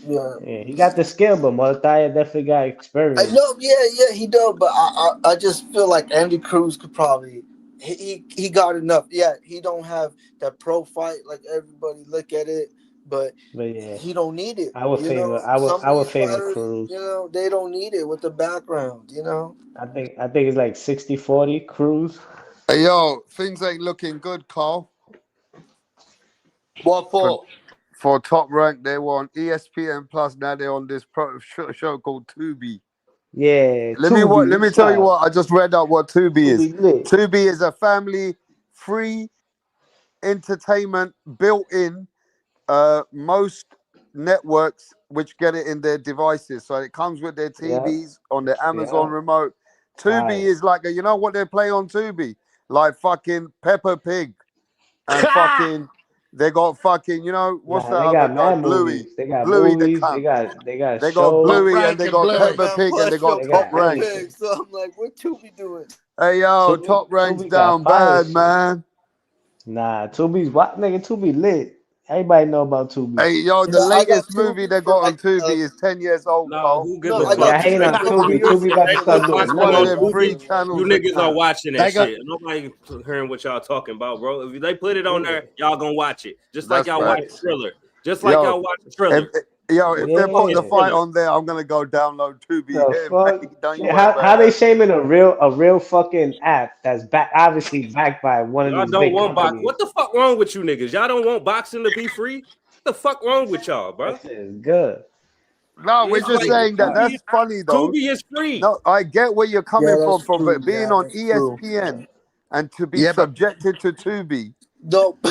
Yeah. Yeah, he got the skill, but Mortaya definitely got I experience. know, yeah, he does, but I just feel like Andy Cruz could probably he got enough. Yeah, he don't have that pro fight like everybody look at it, but But yeah, he don't need it. I would You know, favor. some of I would these favor fighters, Cruz. they don't need it with the background. I think it's like 60-40 Cruz. Hey, yo, things ain't looking good, Carl. What For for? for Top Rank, they were on ESPN Plus. Now they're on this show called Tubi. Yeah, Let Tubi. me What's tell you up? what. I just read out what Tubi is. Tubi lit. Tubi is a family free entertainment built in most networks which get it in their devices. So it comes with their Yeah, TVs on their Amazon yeah. remote. Tubi Fire. is like you know what they play on Tubi? Like fucking Peppa Pig and fucking they got fucking what's Nah, that they other got guy? mad Bluey. movies. They got Bluey the movies. camp. They got They got Top shows. Bluey and rank they and got Bluey. Peppa Man, Pig and they plus your got They got Top Peppa Rank. everything. Pig. So I'm like, what Tubi doing? Hey yo, Top Rank's Tubi got down fire bad, shit. man. Nah, Tubi's what nigga. Tubi lit. Everybody know about Tubi. Hey yo, the Yeah, I got latest movie Tubi they for got on like Tubi is 10 years old, No, Cole. who give no, a I Yeah, fuck? y'all got If hating they Tubi on for put Tubi. years Tubi if about ago. to they So start put doing It's boxing one of on numbers. them free Tubi, you channels they niggas are got. watching They that got shit. Nobody hearing what y'all talking about, bro. If they put it on Yeah, there, y'all gonna watch it. Just like That's y'all watch facts. Thriller. Just like Yo, y'all watch if Thriller. if they Fuck put is the yeah. fight Thriller. on there, I'm gonna go download Tubi. The Here, fuck? mate. Don't you Yeah, worry how about they that. shaming a real fucking app that's obviously backed by one of Y'all these don't big want box. companies? What the fuck wrong with you niggas? Y'all don't want boxing to be free? What the fuck wrong with y'all, That bro? shit is good. No, we're It's just like saying that Tubi. that's funny though. Tubi is free. No, I get where you're Yeah, coming that's from true. it being Yeah, on that's true. ESPN and to be yeah, but subjected to Tubi. Dope.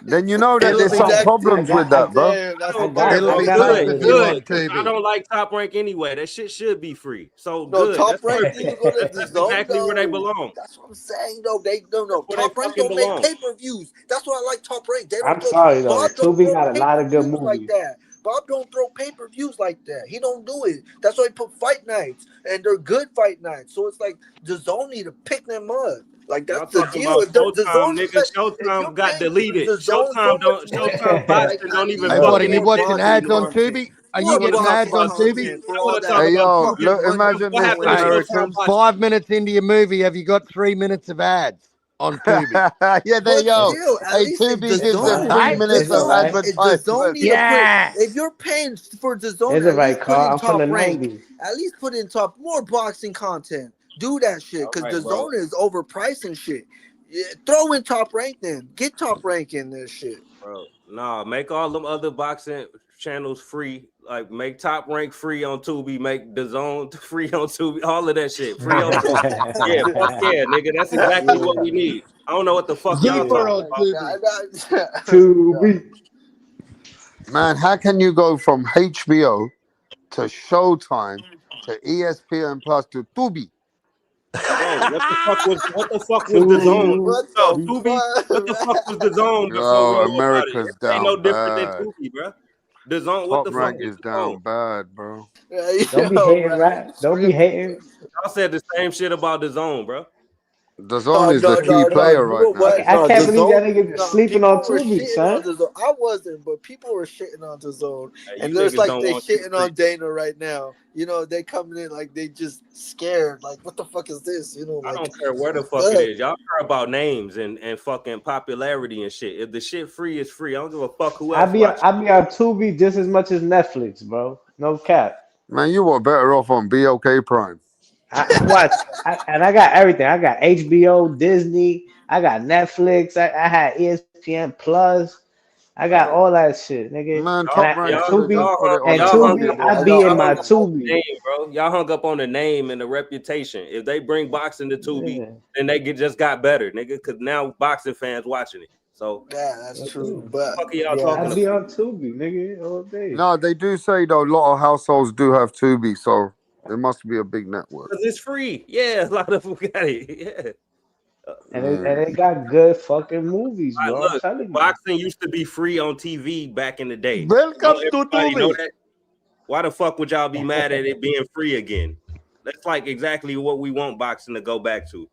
Then you know that It'll there's be some I, that I problems with got I, that, bro. damn. I That's a don't I care, dope it'll bro. be point. better Good, if Yeah. you good. on Because I Tubi. don't like Top Rank anyway. That shit should be free. So No, good. Top That's Rank need to perfect. go to the That's zone exactly where they though. belong. That's what I'm saying though. They That's no where they Top Rank fucking don't make belong. pay-per-views. That's why I like Top Rank. They don't I'm throw sorry though. Bob don't Tubi throw got a lot of good pay-per-views like movies. that. Bob don't throw pay-per-views like that. He don't do it. That's why he put fight nights. And they're good fight nights. So it's like the zone need to pick them up. Like Y'all that's the talking deal. about If the Showtime, zone nigga. if you're Showtime got paying for deleted. the zone so Showtime much don't. money, Showtime like boxing at don't even least Hey, put what are fucking you more exist watching no ads boxing on more. content. Tubi? Are I you More want to getting talk ads boxing on about Tubi? Tubi. content for I all want to talk that Hey about yo, fucking Tubi. look, money imagine What this, happened to Hey, Showtime Americans. boxing? 5 minutes into your movie, have you got 3 minutes of ads on Tubi? Yeah, there But yo. still, at Hey, least if the Tubi It's gives them zone, three alright. Right? the minutes It's of zone, alright. the zone advertisement. need to put. If Yes. you're paying for the zone, It's at alright, least put Carl. in I'm from the top rank. '90s. At least put in top more boxing content. Do that shit All because right, the bro. zone is overpriced and shit. Yeah, throw in top rank then. Get top rank in this shit. Bro, nah, make all them other boxing channels free. Like make Top Rank free on Tubi, make the Zone free on Tubi, all of that shit free on Tubi. Yeah, fuck yeah, nigga. That's exactly what we need. I don't know what the fuck y'all Zuffa talking on about. Tubi. Tubi. Man, how can you go from HBO to Showtime to ESPN Plus to Tubi? Bro, what the fuck was the Zone? Tubi. What Yo, the Tubi, what the fuck was the fuck? Zone before we Yo, knew about it? America's It ain't no down different than bad. Tubi, bro. The Zone, what Top the fuck Rank was is the Zone? down bad, bro. Don't be Yo, hating, man, rap. Don't be tripping. hating. Y'all said the same shit about the Zone, bro. The Zone is the key No. player You know right now. what? I No, can't the believe that zone. nigga just No, sleeping on people were Tubi, shitting on son. the zone. I wasn't, but people were shitting on the zone, Hey, and you there's niggas like don't they want shit shitting free. on Dana right now. They coming in like they just scared. Like, what the fuck is this? I Like, don't care where the fuck it good. is. Y'all care about names and fucking popularity and shit. If the shit free is free, I don't give a fuck who else watch I be on Tubi just as much as Netflix, bro. No cap. Man, you were better off on BOK Prime. I watch, and I got everything. I got HBO, Disney. I got Netflix. I had ESPN Plus. I got it. all that shit, nigga. Man, And Y'all, Top I and Rank y'all, should have Tubi just y'all put it hung, on and the y'all hung Tubi, up, Tubi, I bro. be I in y'all got my hung up on the Tubi. name, bro. Y'all hung up on the name and the reputation. If they bring boxing to Tubi, Yeah, then they just got better, nigga. Because now boxing fans watching it. So yeah, that's that's true. true. But fuck are y'all yeah, I talking be about? on Tubi, nigga, all day. No, they do say though a lot of households do have Tubi, so it must be a big network. Because it's free. Yeah, a lot of them got it. Yeah. And Mm. they got good fucking movies, bro. I'm Look, telling you. boxing used to be free on TV back in the day. Don't Welcome to everybody know Tubi. that? Why the fuck would y'all be mad at it being free again? That's like exactly what we want boxing to go back to.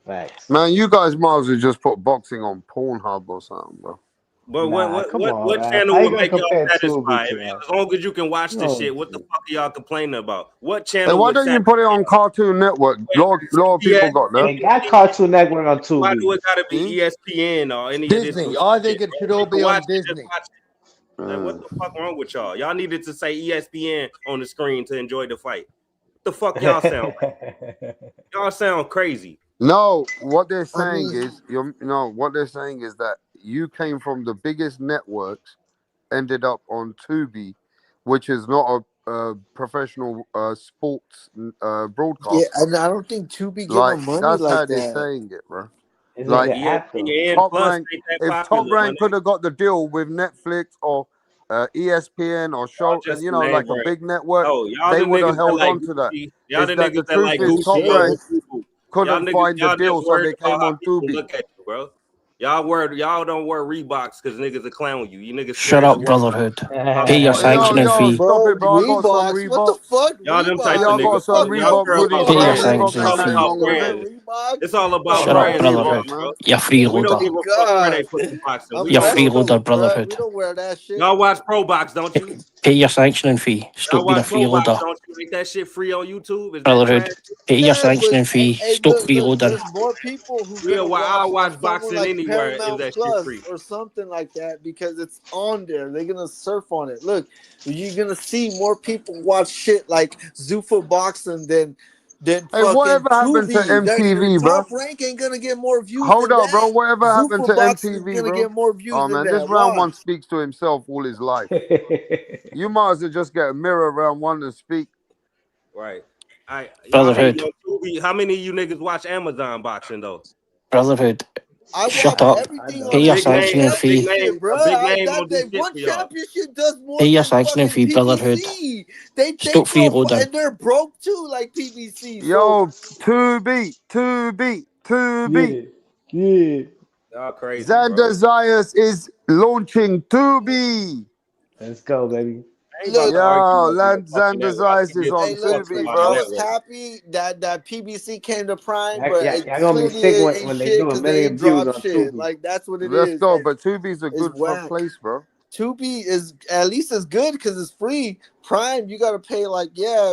Facts. Man, you guys might as well just put boxing on Pornhub or something, bro. But Nah, come on, what Rap. channel How you would gonna make y'all compare satisfied? Tubi to that? As long as you can watch this No, shit, what the shit. fuck are y'all complaining about? What Hey, channel why would don't you satisfy? put it on Cartoon Network? Lot of people CBS, got that. They got Cartoon Network on Why do Tubi. it gotta be Hmm? ESPN or any of this Disney. goofy I shit, think it bro? should You all can be watch on it, just Disney. watch it. Like, what the fuck wrong with y'all? Y'all needed to say ESPN on the screen to enjoy the fight. What the fuck y'all sound like? Y'all sound crazy. No, what they're I saying mean, is what they're saying is that you came from the biggest networks, ended up on Tubi, which is not a professional sports yeah, broadcaster. and I don't think Tubi give Like them money that's how like they're that. saying it, bro. It's a But Like good app though. ESPN Top Plus Rank, ain't that if Top popular, my Rank could nigga. have got the deal with Netflix or ESPN or Y'all show, just you a know, name like a brand. big network, No, y'all they the would have niggas that held like on to that. Gucci. Y'all Is the that niggas the that truth like is Top Gucci on Rank Yeah, YouTube. couldn't find the Y'all deal, just so worried they about came how on people Tubi. look at you, bro. Y'all don't wear Reeboks because niggas are clown you. You niggas Shut scared to up, wear Brotherhood. Talk Pay your about Hey, that. sanctioning yo, fee. stop bro, it, bro. I got some Reeboks. What the Reeboks. fuck, Y'all them Hey, type yo, of I Reeboks? What got the niggas, some fuck bro. Y'all wrong Reebok with worried hoodies, about Pay your bro. Reeboks? brands. Reebok sanctioning It's ain't all nothing fee. about wrong with Fuck it. with brands. It's Reeboks? all about Fuck Shut up, that brands, my Reebok, Brotherhood. nigga, man. bro. You're We don't Oh freeloader. give a fuck where God, they put the boxing. I'm We You're don't give a messing fuck. freeloader, with you, bro. We Brotherhood. don't wear that shit. Y'all watch Pro Box, don't you? Pay your sanctioning fee. Y'all Stop being a watch Pro Box, freeloader. don't you? Ain't that shit free on YouTube? Is that trash? Brotherhood. Pay your Yeah, but sanctioning hey, fee. hey, Stop look, freeloading. there's more people who Yeah, gonna well, watch I'll on watch someone boxing like anywhere if Paramount that shit Plus free. or something like that because it's on there. They're gonna surf on it. Look, you're gonna see more people watch shit like Zuffa boxing than Hey, fucking whatever happened to Tubi. Your MTV, bro? Top Rank ain't gonna get more views Hold than up, bro. that. Whatever happened to Zuffa boxing is MTV, gonna bro? get more views Oh than man, this that. round one Watch. speaks to himself all his life. You might as well just get a mirror round one and speak. Right. Y'all hating Brotherhood. on Tubi. How many of you niggas watch Amazon boxing though? Brotherhood. I Shut watch up. I everything Pay on don't. your Big Amazon name, sanctioning a big fee. name, Championship, bro. a big name That don't do they shit one for y'all. championship does Pay more your than sanctioning fucking fee, Brotherhood. PBC. They Stop go for, freeloading. and they're broke too, like PBC. So Yo, two beat. Yeah. Yeah. Y'all crazy, Xander bro. Zayas is launching Tubi. Let's go, baby. I ain't about look, to argue Yo, with no fucking Xander network. I Zayas don't is give on hey, two fucks Tubi, look. about a I bro. was network. happy that PBC came to Prime, Y'all, but y'all, it y'all gonna be clearly sick ain't when they shit do a because they million ain't views drop on shit. Tubi. Like that's what it Let's is. go. And But Tubi's a it's good for whack. place, bro. Tubi is at least as good because it's free. Prime, you gotta pay like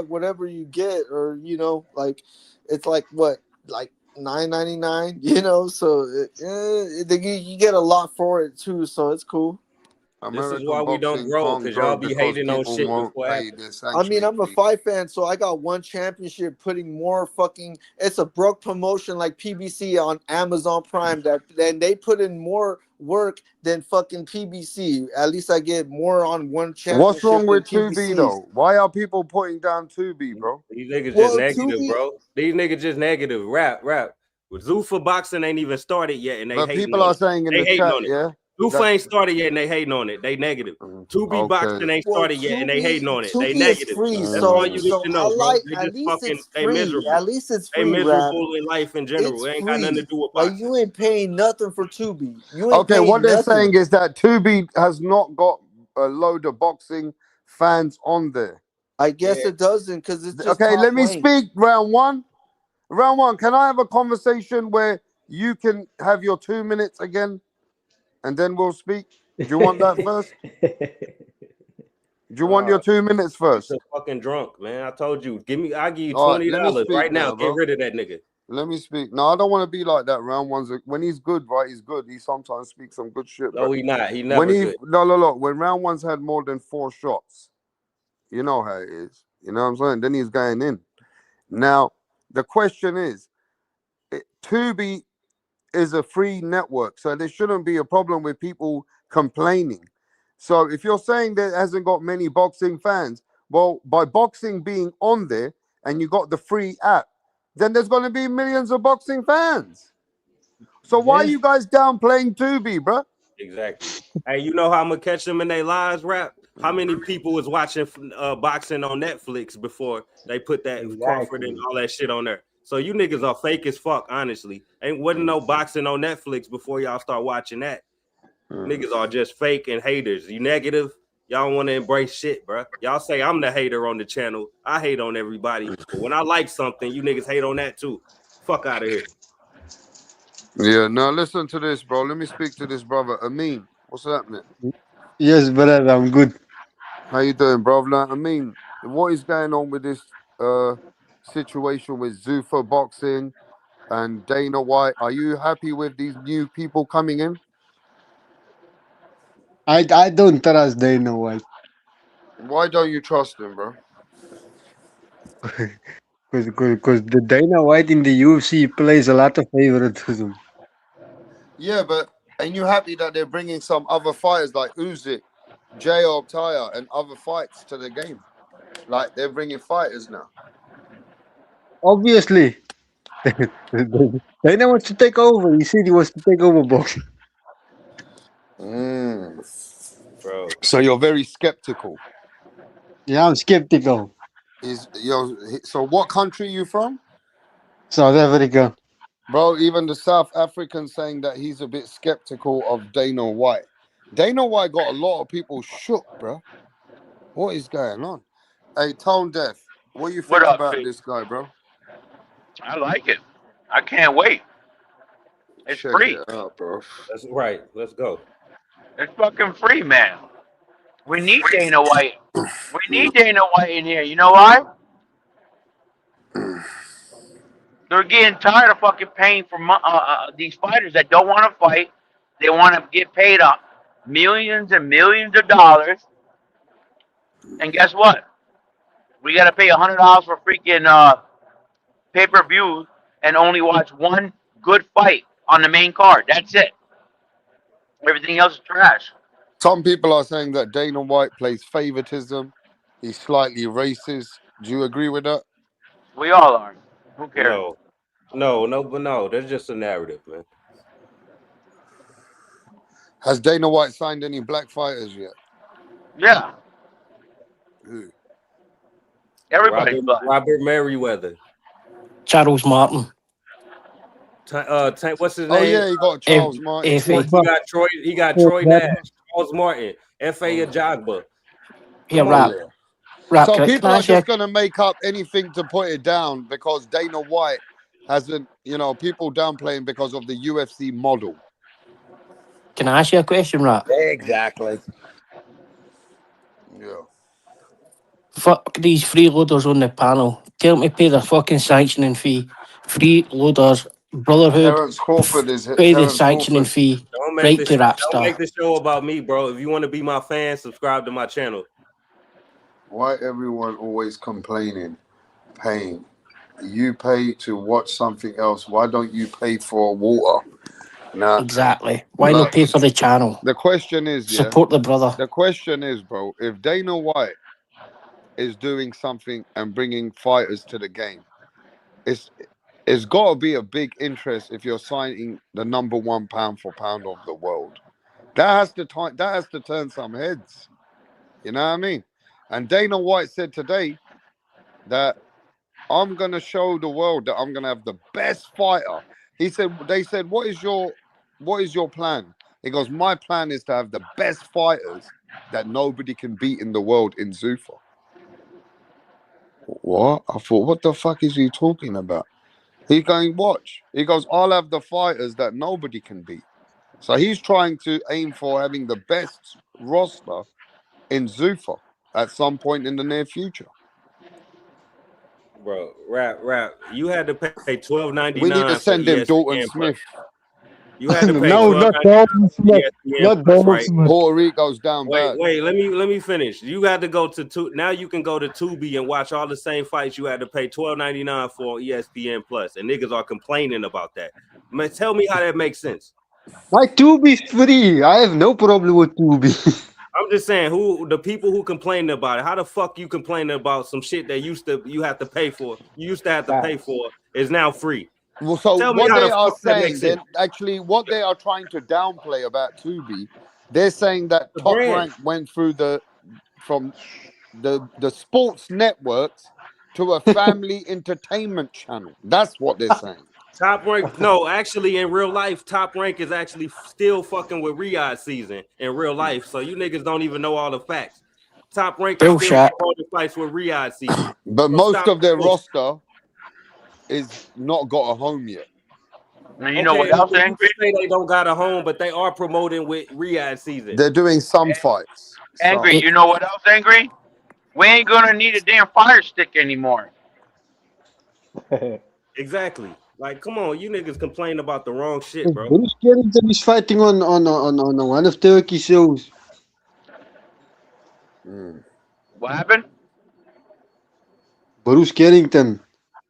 whatever you get, or like it's like what like $9.99, So you get a lot for it too, so it's cool. This is American why we don't boxing grow, can't because y'all grow be because hating on people shit won't before it pay happens. their I mean, sanctioning I'm a fee. fight fan, so I got one championship putting more fucking. It's a broke promotion like PBC on Amazon Prime. Then they put in more work than fucking PBC. At least I get more on one What's wrong championship than with Tubi PBC's. though? Why are people putting down Tubi, bro? These niggas just Well, negative, Tubi. bro. These niggas just negative. Rap. With Zuffa boxing ain't even started yet, and they But hating people on are it. saying in They the hating chat, on it. yeah, that Zuffa ain't started yet, and they hating on it. They negative. Tubi okay. boxing ain't Well, started yet, and they hating on it. They Tubi is negative. free, That's all Mm. you need so to I know, bro. like They at just least fucking, it's they free. miserable. At least it's They free, rap. miserable in life in It's general. It ain't got nothing to free. do with Like boxing. you ain't paying nothing for Tubi. You ain't Okay, what paying they're nothing. saying is that Tubi has not got a load of boxing fans on there. I guess Yeah. it doesn't because it's just Okay, top let me rank. speak round one. Round one, can I have a conversation where you can have your 2 minutes again and then we'll speak? Do you want that first? Do you want your 2 minutes You're first? so fucking drunk, man. I told you. I'll give you All right, $20 let me speak right now. now, Get bro. rid of that nigga. Let me speak. No, I don't want to be like that. Round one's when he's good, right? He's good. He sometimes speaks some good shit, No, but he not. He when never he good. no, when round one's had more than 4 shots, you know how it is. You know what I'm saying? Then he's going in. Now the question is, Tubi is a free network, so there shouldn't be a problem with people complaining. So if you're saying that it hasn't got many boxing fans, well, by boxing being on there and you got the free app, then there's going to be millions of boxing fans. So why are Yeah. you guys downplaying Tubi, bro? Exactly. Hey, you know how I'm gonna catch them in their lives, rap? How many people was watching boxing on Netflix before they put that Crawford and Exactly. all that shit on there? So you niggas are fake as fuck, honestly. Wasn't no boxing on Netflix before y'all start watching that. Niggas are just fake and haters. You negative? Y'all want to embrace shit, bro. Y'all say I'm the hater on the channel. I hate on everybody. But when I like something, you niggas hate on that too. Fuck out of here. Yeah, now listen to this, bro. Let me speak to this brother. Amin, what's happening? Yes, brother, I'm good. How you doing, bro? Like, what is going on with this situation with Zuffa boxing and Dana White? Are you happy with these new people coming in? I don't trust Dana White Why don't you trust him, bro? because the Dana White in the UFC plays a lot of favoritism. Yeah, but ain't you happy that they're bringing some other fighters like Usyk, J.O. Taya, and other fights to the game? Like they're bringing fighters now. Obviously, Dana wants to take over. He said he wants to take over boxing. Mm. Bro. So you're very skeptical. Yeah, I'm skeptical. So what country are you from? South Africa. Bro, even the South African saying that he's a bit skeptical of Dana White. Dana White got a lot of people shook, bro. What is going on? Hey, Tone Deaf, what do you What think up, about Pete? this guy, bro? I like it. I can't wait. It's Check free. it out, bro. That's right. Let's go. It's fucking free, man. We need Dana White. We need Dana White in here. You know why? They're getting tired of fucking paying for these fighters that don't want to fight. They want to get paid up millions and millions of dollars. And guess what? We got to pay $100 for freaking pay-per-view and only watch one good fight on the main card. That's it. Everything else is trash. Some people are saying that Dana White plays favoritism. He's slightly racist. Do you agree with that? We all are. Who cares? No. That's just a narrative, man. Has Dana White signed any black fighters yet? Yeah. Who? Everybody's black. Robert Merriweather. Charles Martin. What's his Oh name? yeah, he got Charles Martin. F.A. He got Troy Nash, Charles Martin, F.A. Ajagba. Yeah, Come on, rap. Yeah. Rap, So can people I are ask you? just gonna make up anything to put it down because Dana White hasn't, people downplaying because of the UFC model. Can I ask you a question, rap? Exactly. Yeah. Fuck these freeloaders on the panel. Tell them to pay their fucking sanctioning fee. Freeloaders, Brotherhood, Terence Crawford is pay the Terence sanctioning Crawford. fee. Don't make Right this. to Don't make Rapstar. the show about me, bro. If you want to be my fan, subscribe to my channel. Why everyone always complaining, paying? You pay to watch something else. Why don't you pay for water? Nah. Exactly. Why not Look, pay for the channel? the question is, Support the brother. The question is, bro, if Dana White is doing something and bringing fighters to the game, it's got to be a big interest if you're signing the number one pound for pound of the world. That has to turn some heads. You know what I mean? And Dana White said today that I'm gonna show the world that I'm gonna have the best fighter. They said, what is your plan? He goes, my plan is to have the best fighters that nobody can beat in the world in Zuffa. What? I thought, what the fuck is he talking about? He's going, watch. He goes, I'll have the fighters that nobody can beat. So he's trying to aim for having the best roster in Zuffa at some point in the near future. Bro, rap. You had to pay $12.99 We need to for send him Dalton ESPN Plus. Smith. You had to pay No, not $12.99 Dalton for Smith. ESPN Not Plus, Dalton right? Smith. Puerto Rico's down bad. Wait. Let me finish. You had to go to now. You can go to Tubi and watch all the same fights you had to pay $12.99 for ESPN Plus, and niggas are complaining about that. Man, tell me how that makes sense. My Tubi's free. I have no problem with Tubi. I'm just saying, who the people who complaining about it? How the fuck you complaining about some shit that you have to pay for? You used to have to pay for is now free. Well, so Tell me what how they the are fuck that makes saying, sense. then actually what they are trying to downplay about Tubi, they're saying that The Top brand. Rank went through from the sports networks to a family entertainment channel. That's what they're saying. Top Rank, no, actually in real life, Top Rank is actually still fucking with Riyadh season in real life. So you niggas don't even know all the facts. Top Rank is still Bullshit. promoting fights with Riyadh season. But So most stop of their the bullshit. roster is not got a home yet. And you know Okay, what else, you can Angry? say they don't got a home, but they are promoting with Riyadh season. They're doing some fights. Some. Angry, you know what else, Angry? We ain't gonna need a damn fire stick anymore. Exactly. Like, come on, you niggas complain about the wrong shit, bro. Bruce Carrington is fighting on one of Turkey's shows. What happened? Bruce Carrington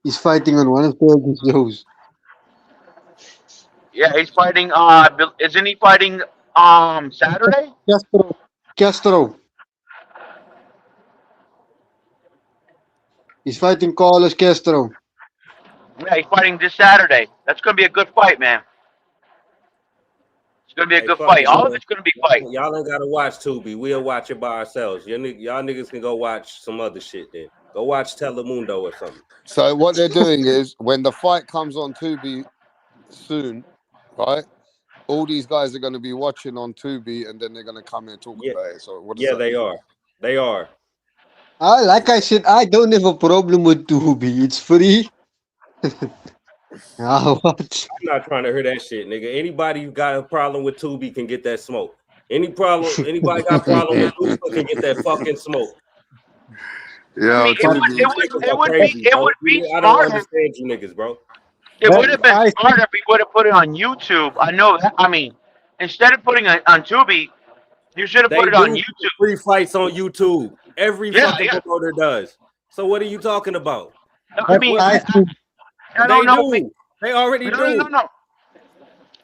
is fighting on one of Turkey's shows. Yeah, he's fighting. Isn't he fighting Saturday? Castro. He's fighting Carlos Castro. Yeah, he's fighting this Saturday. That's gonna be a good fight, man. It's gonna be a Hey, good fuck fight. it, All of man. it's gonna be fight. Y'all ain't gotta watch Tubi. We'll watch it by ourselves. Y'all niggas can go watch some other shit then. Go watch Telemundo or something. So what they're doing is when the fight comes on Tubi soon, right? All these guys are going to be watching on Tubi, and then they're going to come and talk Yeah, about it. So what does yeah, that they mean? are. They are. Like I said, I don't have a problem with Tubi. It's free. I'll watch. I'm not trying to hear that shit, nigga. Anybody who got a problem with Tubi can get that smoke. Anybody got a problem with Zuffa can get that fucking smoke. I Yeah, mean, Tubi. it would be I don't smarter. understand you niggas, bro. It would have been smarter if we would have put it on YouTube. I know that. I mean, instead of putting it on Tubi, you should have They put it on do YouTube. free fights on YouTube. Every Yeah, fucking yeah. promoter does. So what are you talking about? I mean, I They don't know. do. They already do.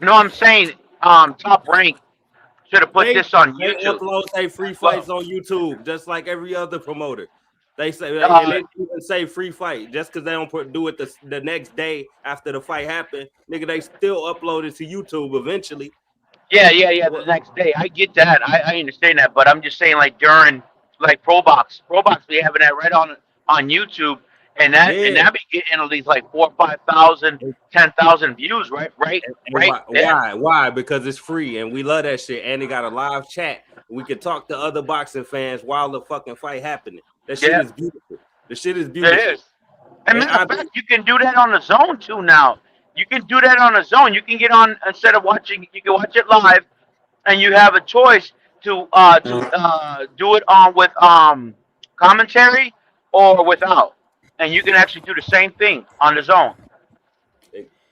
No, I'm saying Top Rank should have put this on They YouTube. upload say free fights on YouTube, just like every other promoter. They say, Uh, and they even say free fight just because they don't do it the next day after the fight happened. Nigga, they still upload it to YouTube eventually. Yeah. The next day, I get that. I understand that, but I'm just saying, like during like Pro Box, we having that right on YouTube, and that be getting at least like 4,000, 5,000, 10,000 views, right there. Why? Because it's free and we love that shit. And they got a live chat. We can talk to other boxing fans while the fucking fight happening. That shit is beautiful. The shit is beautiful. It is. And matter of fact, you can do that on the Zone too now. You can do that on the Zone. You can get on instead of watching. You can watch it live, and you have a choice to do it on with commentary or without, and you can actually do the same thing on the Zone.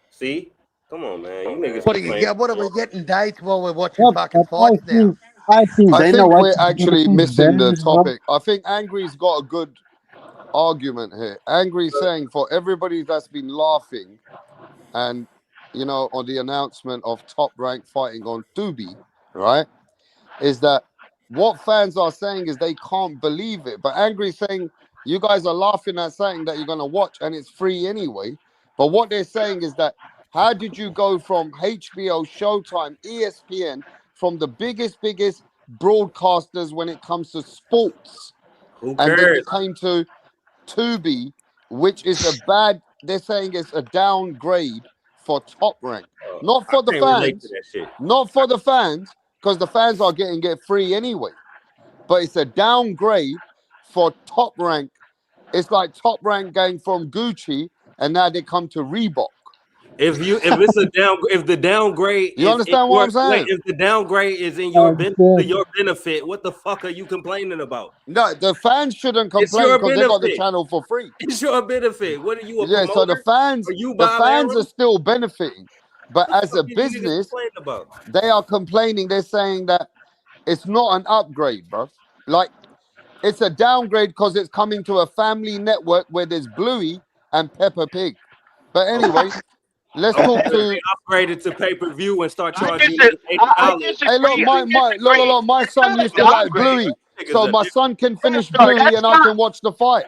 See, come on, man. You niggas. What are we getting dates while we're watching fucking I fights now? think we're actually missing the as well. topic. I think Angry's got a good argument here. Angry saying for everybody that's been laughing and on the announcement of Top Rank fighting on Tubi, right? Is that what fans are saying is they can't believe it. But Angry saying you guys are laughing at something that you're gonna watch and it's free anyway. But what they're saying is that how did you go from HBO, Showtime, ESPN, from the biggest broadcasters when it comes to sports, Who and then you cares? came to Tubi, which is they're saying it's a downgrade for Top Rank. Not for the can't relate to fans. that shit. Not for the fans, because the fans are getting it free anyway. But it's a downgrade for Top Rank. It's like Top Rank going from Gucci and now they come to Reebok. If the downgrade You is understand what I'm saying? if the downgrade is in your benefit, what the fuck are you complaining about? No, the fans shouldn't It's complain your because they got the benefit. channel for free. It's your benefit. What are you, a Yeah, promoter? so the fans are still benefiting. But as a business, they are complaining. They're saying that it's not an upgrade, bro. Like, it's a downgrade because it's coming to a family network where there's Bluey and Peppa Pig. But anyway, let's talk to. They upgraded to pay-per-view and start charging I $80. disagree. Hey, look, my son used to like Bluey, so my son can finish Bluey and I can watch the fight.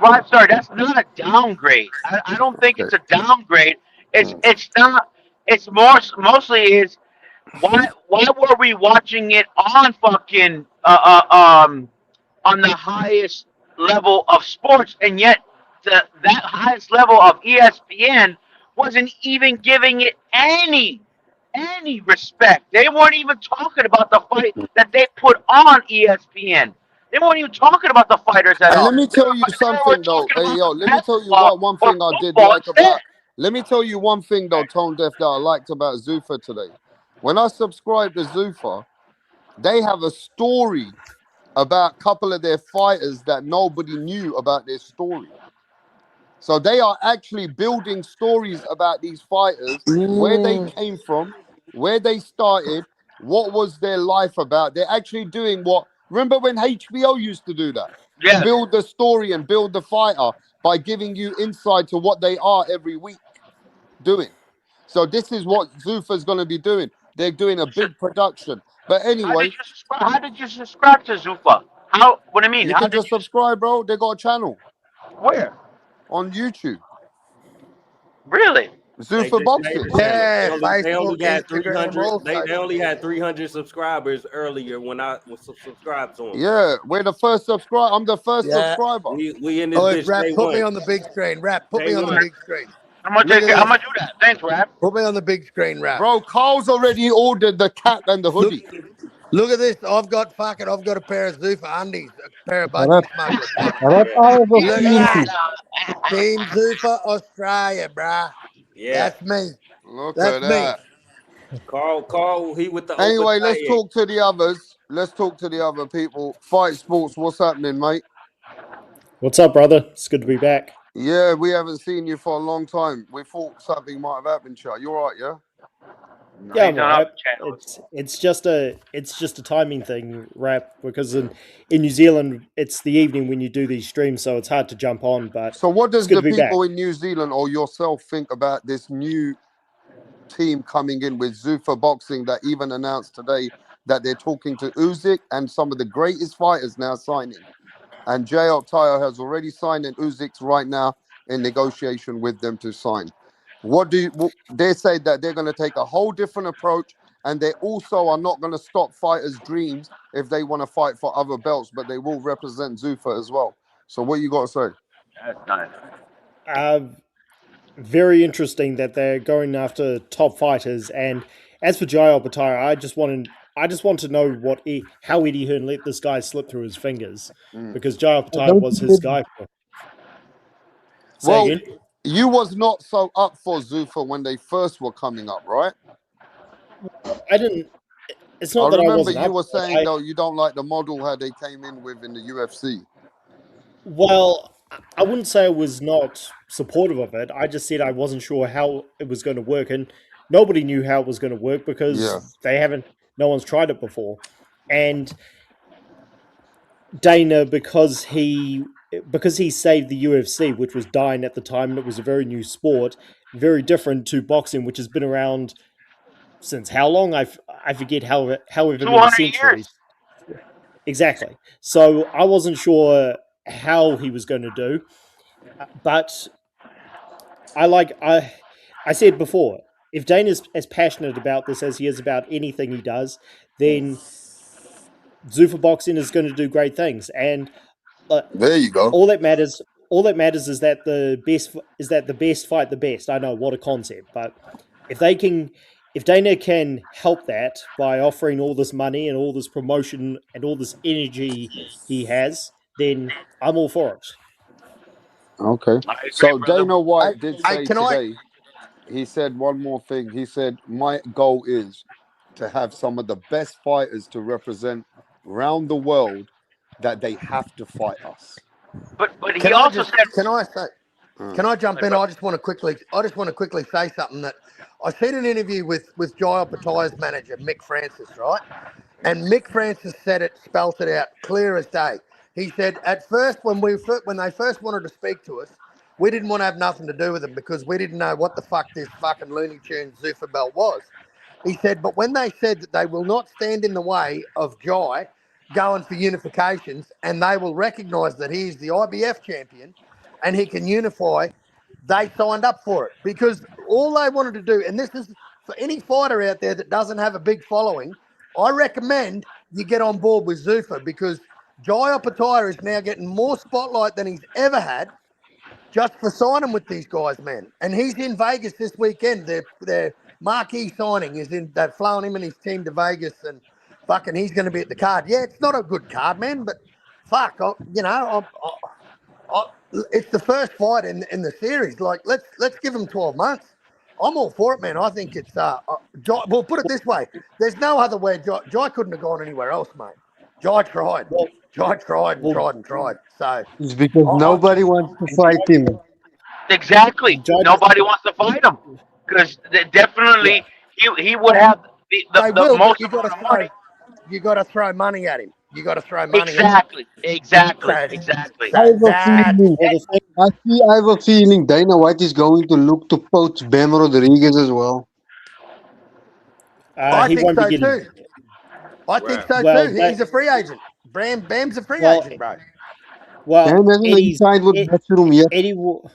Right, sorry, that's not a downgrade. I don't think it's a downgrade. It's not. It's mostly is why were we watching it on fucking on the highest level of sports, and yet that highest level of ESPN wasn't even giving it any respect. They weren't even talking about the fight that they put on ESPN. They weren't even talking about the fighters at And all. let me They tell you were something though. talking Hey about yo, the let me tell you basketball one or thing I did football like instead. about. Let me tell you one thing though, Tone Deaf, that I liked about Zuffa today. When I subscribed to Zuffa, they have a story about a couple of their fighters that nobody knew about their story. So they are actually building stories about these fighters, where they Mm. came from, where they started, what was their life about. They're actually doing what, remember when HBO used to do that? Yes. Build the story and build the fighter by giving you insight to what they are every week doing. So this is what Zuffa's going to be doing. They're doing a So big production. But anyway, how did you subscribe to Zuffa? How? What do you mean? you How can did just subscribe, bro. They got a channel you? Where? on YouTube. Really? They Zuffa just made Boxing. the channel. Yeah, They only Facebook, had Instagram, 300. all They social only media. had 300 subscribers earlier when I was subscribed to them. Yeah, we're the first subscribe. I'm the first Yeah. subscriber. We in this Oh, bitch Rap, day put me one. on the big screen. Rap, put Day me on All the right. one. big screen. I'm gonna Look take at it. I'm this. gonna do that. Thanks, Rap. Put me on the big screen, Rap. Bro, Carl's already ordered the cap and the Look, hoodie. look at this. I've got a pair of Zuffa undies, a pair of Rap, budgie smugglers. Look, rap Yeah. hours of look at that. TNT. Team Zuffa Australia, bruh. Yeah. That's me. Look That's at me. that. Carl, he with the Anyway, let's overtime. talk to the others. Let's talk to the other people. Fight Sports, what's happening, mate? What's up, brother? It's good to be back. Yeah, we haven't seen you for a long time. We thought something might have happened, Chad. You all right, yeah? No, Yeah, he's I'm on other alright. channels. It's just a timing thing, rap, because in New Zealand it's the evening when you do these streams, so it's hard to jump on. But So what it's does good the to be back. people in New Zealand or yourself think about this new team coming in with Zuffa Boxing that even announced today that they're talking to Usyk and some of the greatest fighters now signing? And Jay Optayo has already signed, and Uzyk's right now in negotiation with them to sign. They say that they're going to take a whole different approach, and they also are not going to stop fighters' dreams if they want to fight for other belts, but they will represent Zuffa as well. So what you got to say? That's nice. Uh, Very interesting that they're going after top fighters. And as for Jai Opetaia, I just want to know how Eddie Hearn let this guy slip through his fingers, Mm. because Jai I Opetaia don't was think his that guy. Say Well, again. you was not so up for Zuffa when they first were coming up, right? I didn't. It's I not that I remember wasn't you up were for saying it. though you don't like the model how they came in with in the UFC. Well, I wouldn't say I was not supportive of it. I just said I wasn't sure how it was going to work, and nobody knew how it was going to work Yeah. because no one's tried it before. And Dana, because he saved the UFC, which was dying at the time, and it was a very new sport, very different to boxing, which has been around since how long? I forget however many 200 centuries. years. Exactly. So I wasn't sure how he was going to do, but I said before, if Dana's as passionate about this as he is about anything he does, then Zuffa Boxing is going to do great things. And uh, There you go. all that matters is that the best fight the best. I know, what a concept, but if Dana can help that by offering all this money and all this promotion and all this energy he has, then I'm all for it. Okay. I agree, So brother. Dana Hey, White did hey, say can I? today, he said one more thing. He said, my goal is to have some of the best fighters to represent around the world that they have to fight us. But he Can I also just? said, Can I say? Uh, Can I jump "Hey, in? brother, I just want to quickly say something that I seen an interview with Jai Opetaia's manager Mick Francis, right? And Mick Francis said it, spelt it out clear as day. He said at first when they first wanted to speak to us, we didn't want to have nothing to do with them because we didn't know what the fuck this fucking Looney Tunes Zuffa belt was. He said, but when they said that they will not stand in the way of Jai going for unifications and they will recognise that he is the IBF champion and he can unify, they signed up for it because all they wanted to do, and this is for any fighter out there that doesn't have a big following, I recommend you get on board with Zuffa because Jai Opetaia is now getting more spotlight than he's ever had. just for signing with these guys, man. And he's in Vegas this weekend. Their marquee signing is in. They've flown him and his team to Vegas, and fucking he's going to be at the card. Yeah, it's not a good card, man, but fuck, it's the first fight in the series. Like, let's give him 12 months. I'm all for it, man. I think it's well, put it this way: there's no other way. Jai couldn't have gone anywhere else, mate. Jai tried. Jai tried and tried and tried. So It's because nobody wants to fight him. Exactly. Nobody wants to fight him because definitely he would have they the will, most but amount of money. you got to throw money at him. You got to throw money Exactly. Exactly. at him. Exactly. I have a feeling. Well, I have a feeling Dana White is going to look to poach Bam Rodriguez as well. I he think won't so be getting. too. I think so Well, too. He's a free agent. Bam's a free Well, agent, bro. Well, Bam hasn't even Eddie's, signed with Matchroom yet. Eddie will.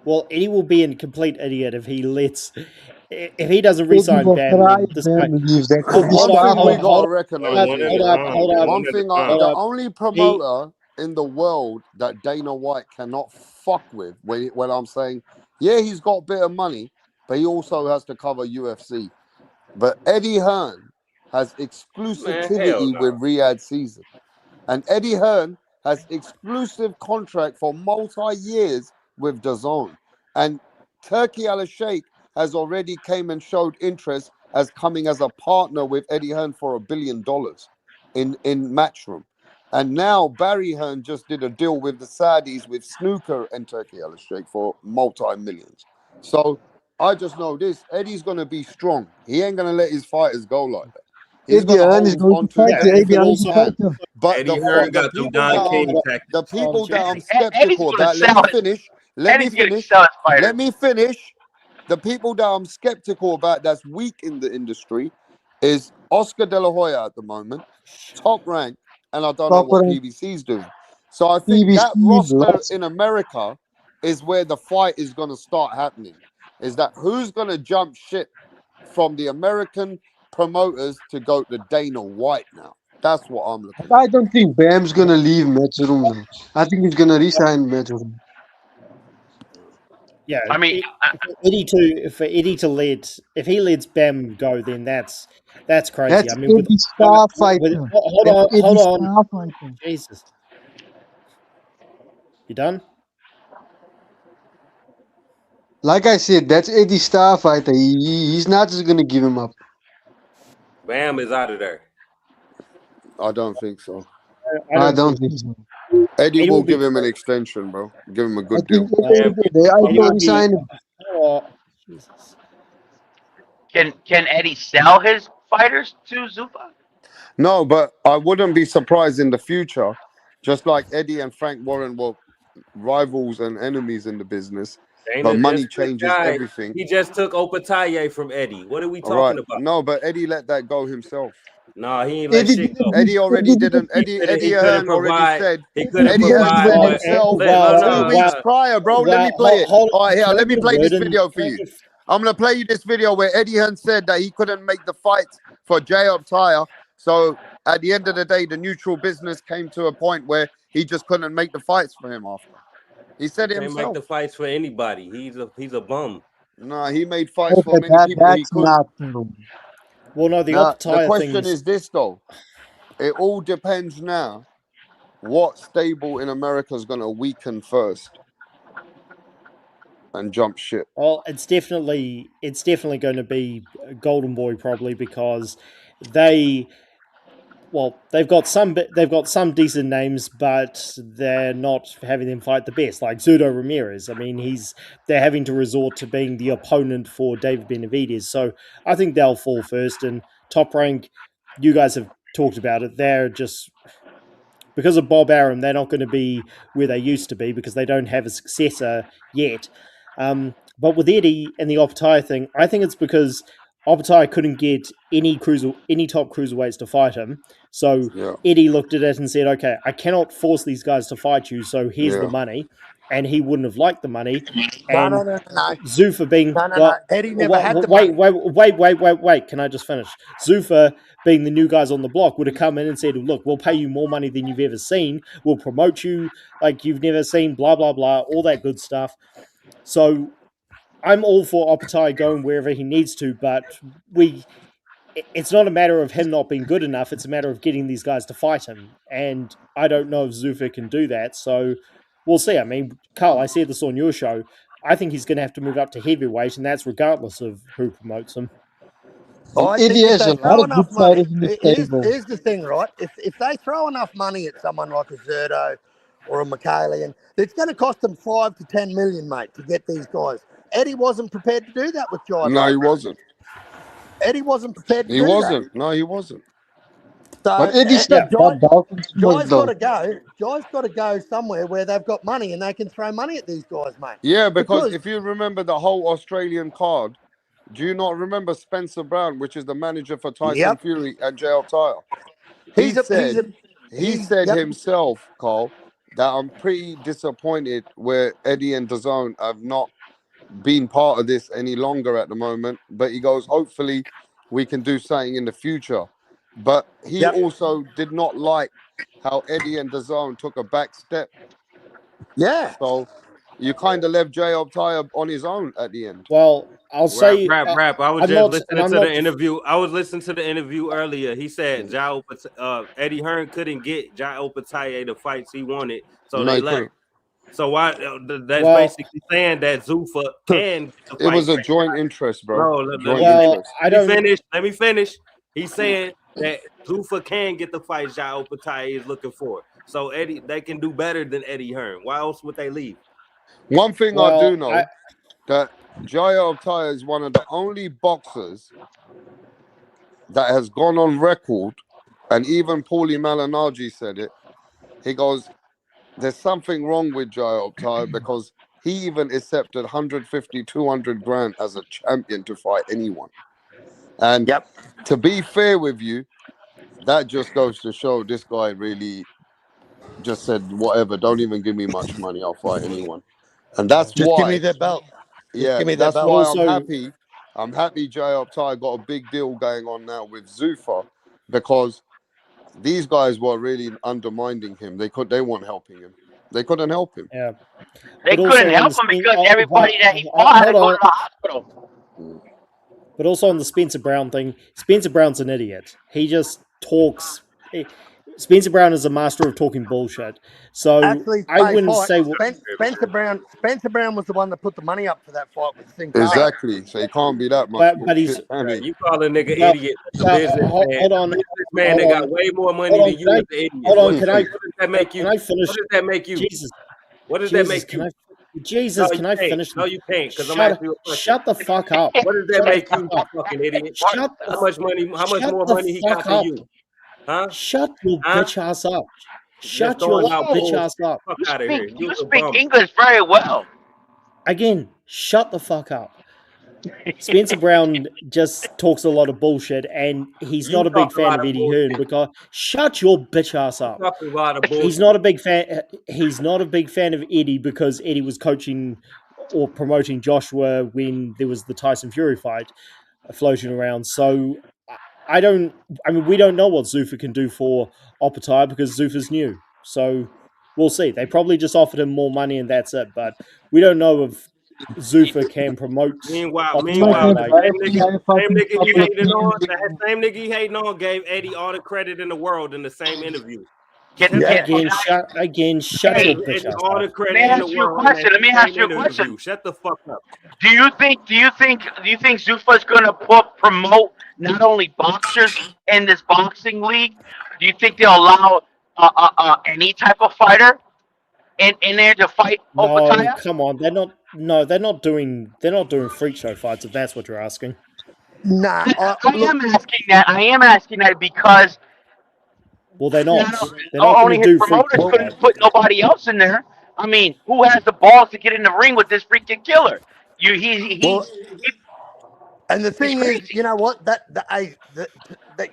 Well, Eddie will be a complete idiot if he doesn't Eddie re-sign will Bam. cry Then if this Bam guy. leaves. That's Hold, Eddie's hold One up, thing hold we up, gotta hold recognize up, here. hold up. One thing, the only promoter in the world that Dana White cannot fuck with, when I'm saying, yeah, he's got a bit of money, but he also has to cover UFC. But Eddie Hearn has exclusivity with Riyadh Season. And Eddie Hearn has exclusive contract for multi-years with DAZN. And Turkey Al-Sheikh has already came and showed interest as coming as a partner with Eddie Hearn for $1 billion in Matchroom. And now Barry Hearn just did a deal with the Saudis with Snooker and Turkey Al-Sheikh for multi-millions. So I just know this: Eddie's gonna be strong. He ain't gonna let his fighters go like that. He's Eddie gonna Hearn is hold going on to to fight you. Eddie everything Hearn he is a can. fighter. But Eddie Hearn got them Don King tactics. the people that I'm Eddie's skeptical gonna about. sell it. Let me Eddie's gonna finish. sell his fighters. Let me finish. The people that I'm skeptical about that's weak in the industry is Oscar De La Hoya at the moment, top rank, and I don't know what Proper PBC's doing. So I think PBC that roster lost. in America is where the fight is going to start happening. Is that who's going to jump ship from the American promoters to go to Dana White now? That's what I'm looking at. I don't think Bam's gonna leave Matchroom though. I think he's gonna resign Matchroom. Yeah, I mean, for Eddie to let if he lets Bam go, then that's crazy. That's I mean, Eddie Starfighter. That's hold Eddie on, Starfighter. Jesus, you done? Like I said, that's Eddie Starfighter. He's not just gonna give him up. Bam is out of there. I don't think so. I don't think so. Eddie Eddie will will be. give him an extension, bro. Give him a I good think deal. Bam, I Eddie will will be. resign him. Oh, Jesus. can Eddie sell his fighters to Zuffa? No, but I wouldn't be surprised in the future, just like Eddie and Frank Warren were rivals and enemies in the business, but Dana money just changes guy. everything. He just took Opataye from Eddie. What are we All right. talking about? No, but Eddie let that go himself. Nah, he ain't let Eddie shit didn't. go. Eddie already didn't. He Eddie couldn't Hearn already provide. said. He couldn't Eddie Hearn provide said what. himself No, no, 2 weeks no. prior, bro. Let me play it. Hold, All right, here. can I Let me get a play word this in? video for you. I'm gonna play you this video where Eddie Hearn said that he couldn't make the fights for J-Up Tire. So at the end of the day, the neutral business came to a point where he just couldn't make the fights for him after. He said it Can't make himself. the fights for anybody. He's a bum. No, he made fights for But many people he that's could. not true. Well, no, the Now the Optaya question things. is this though. It all depends now what stable in America is gonna weaken first and jump ship. Well, it's definitely going to be Golden Boy probably because they've got some decent names, but they're not having them fight the best. Like Zurdo Ramirez, I mean, they're having to resort to being the opponent for David Benavidez. So I think they'll fall first. And Top Rank, you guys have talked about it. They're just because of Bob Arum, they're not going to be where they used to be because they don't have a successor yet. But with Eddie and the Optaya thing, I think it's because Optaya couldn't get any top cruiserweights to fight him. So Yeah. Eddie looked at it and said, okay, I cannot force these guys to fight you, so here's the money. and he wouldn't have liked the money. No, And no, no, no. Zuffa being No, no, no. Eddie never had the wait, money. wait. Can I just finish? Zuffa, being the new guys on the block, would have come in and said, "Look, we'll pay you more money than you've ever seen. We'll promote you like you've never seen. Blah blah blah, all that good stuff." So I'm all for Opatai going wherever he needs to, but it's not a matter of him not being good enough. It's a matter of getting these guys to fight him. And I don't know if Zuffa can do that. So we'll see. I mean, Carl, I said this on your show. I think he's going to have to move up to heavyweight, and that's regardless of who promotes him. I Eddie think if has they a throw lot of good enough money, fighters in the stable. here's the thing, right? If they throw enough money at someone like a Zerto or a Michaelian, it's going to cost them 5 to 10 million, mate, to get these guys. Eddie wasn't prepared to do that with Jai. No, he wasn't. Eddie wasn't prepared to He do wasn't. No, he wasn't. that. But So Eddie's not that Dalton smart, Jai's got though. to go. Jai's got to go somewhere where they've got money and they can throw money at these guys, mate. Yeah, because if you remember the whole Australian card, do you not remember Spencer Brown, which is the manager for Tyson Fury and JL Tire? He said himself, Carl, that I'm pretty disappointed where Eddie and DAZN have not been part of this any longer at the moment. But he goes, hopefully we can do something in the future. But he also did not like how Eddie and DAZN took a back step. Yeah. So you kind of left JL Tire on his own at the end. Well, I'll say rap. I was I'm just not- listening I'm to not the def- interview. I was listening to the interview earlier. He said Eddie Hearn couldn't get Jai Opetaia the fights he wanted, so No, they he left. couldn't. So why? That's basically saying that Zuffa can get the It was fight. a joint interest, bro. No, Joint interest. Let me finish. He's saying that Zuffa can get the fight Jai Opetaia is looking for. So Eddie, they can do better than Eddie Hearn. Why else would they leave? One thing I do know that Jai Opetaia is one of the only boxers that has gone on record, and even Paulie Malignaggi said it. He goes, "There's something wrong with Jai Opetaia because he even accepted 150, 200 grand as a champion to fight anyone." And to be fair with you, that just goes to show this guy really just said, whatever, don't even give me much money, I'll fight anyone. And that's Just why. give me that belt. That's why I'm happy. I'm happy Jai Opetaia got a big deal going on now with Zuffa, because these guys were really undermining him. They weren't helping him. They couldn't help him. Yeah. They couldn't help him because everybody that he fought had to go to the hospital. But also on the Spencer Brown thing, Spencer Brown's an idiot. He just talks. Spencer Brown is a master of talking bullshit. So Actually, I wouldn't say Spencer Brown was the one that put the money up for that fight with Sin. Exactly. So he can't be that much. But he's you call a nigga idiot. Hold on. Man, they got way more money than you as an idiot. Hold on, What does that make you? Can I finish? What does that make you? Jesus. What does that make you? Can I finish? No, you can't, because I'm asking you a question. Shut the fuck up. What does that make you, you fucking idiot? How much more money he got than you? Huh? Shut your bitch ass up. Shut your bitch ass up. Fuck out of here. You speak English very well. Again, shut the fuck up. Spencer Brown just talks a lot of bullshit, and he's not a big fan of Eddie Hearn because shut your bitch ass up. He's not a big fan. He's not a big fan of Eddie because Eddie was coaching or promoting Joshua when there was the Tyson Fury fight floating around. So we don't know what Zuffa can do for Opetaia because Zuffa's new. So we'll see. They probably just offered him more money and that's it. But we don't know if Zuffa can promote. Meanwhile, the same nigga he hating on gave Eddie all the credit in the world in the same interview. Shut your bitch ass all the up. credit Let me in ask the you a world. question. Let me ask you a question. Shut the fuck up. Do you think Zuffa's gonna promote not only boxers in this boxing league? Do you think they'll allow any type of fighter in there to fight Opetaia? No, come on. They're not doing freak show fights if that's what you're asking. Nah, I am asking that because well, they're not. They're not only his promoters couldn't put nobody else in there. I mean, who has the balls to get in the ring with this freaking killer? And the thing is, you know what? That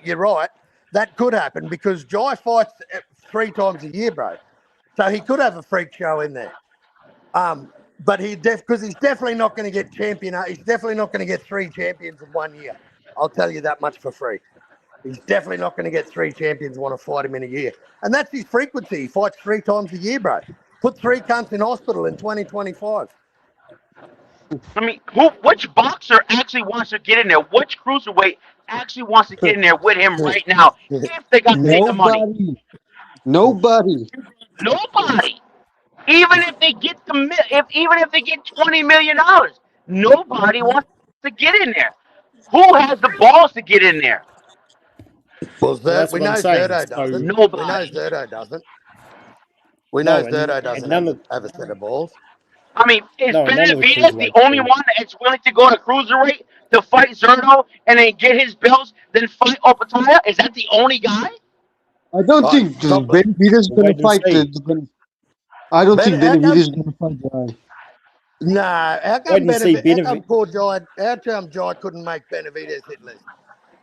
you're right. That could happen because Jai fights 3 times a year, bro. So he could have a freak show in there. But because he's definitely not going to get champion. He's definitely not going to get 3 champions in 1 year. I'll tell you that much for free. He's definitely not going to get 3 champions want to fight him in a year. And that's his frequency. He fights 3 times a year, bro. Put 3 cunts in hospital in 2025. I mean, which boxer actually wants to get in there? Which cruiserweight actually wants to get in there with him right now if they got paid the money? Nobody. Nobody. Even if they get even if they get $20 million, nobody wants to get in there. Who has the balls to get in there? Well, that's we what know I'm saying. Zerto So, doesn't. We know Nobody. Zerto doesn't. We know no, Zerto and doesn't none of have a set of balls. I mean, is no, none of the Benavidez the cruiserweights only do. one that's willing to go to cruiserweight to fight Zerto and then get his belts, then fight Opataya? Is that the only guy? I don't think Probably. Benavidez is We'll going wait to and fight. see. I don't think How Benavidez come? is going to fight Jai. Nah, how Wait and see. come poor Jai? How come Jai couldn't make Benavidez hit list?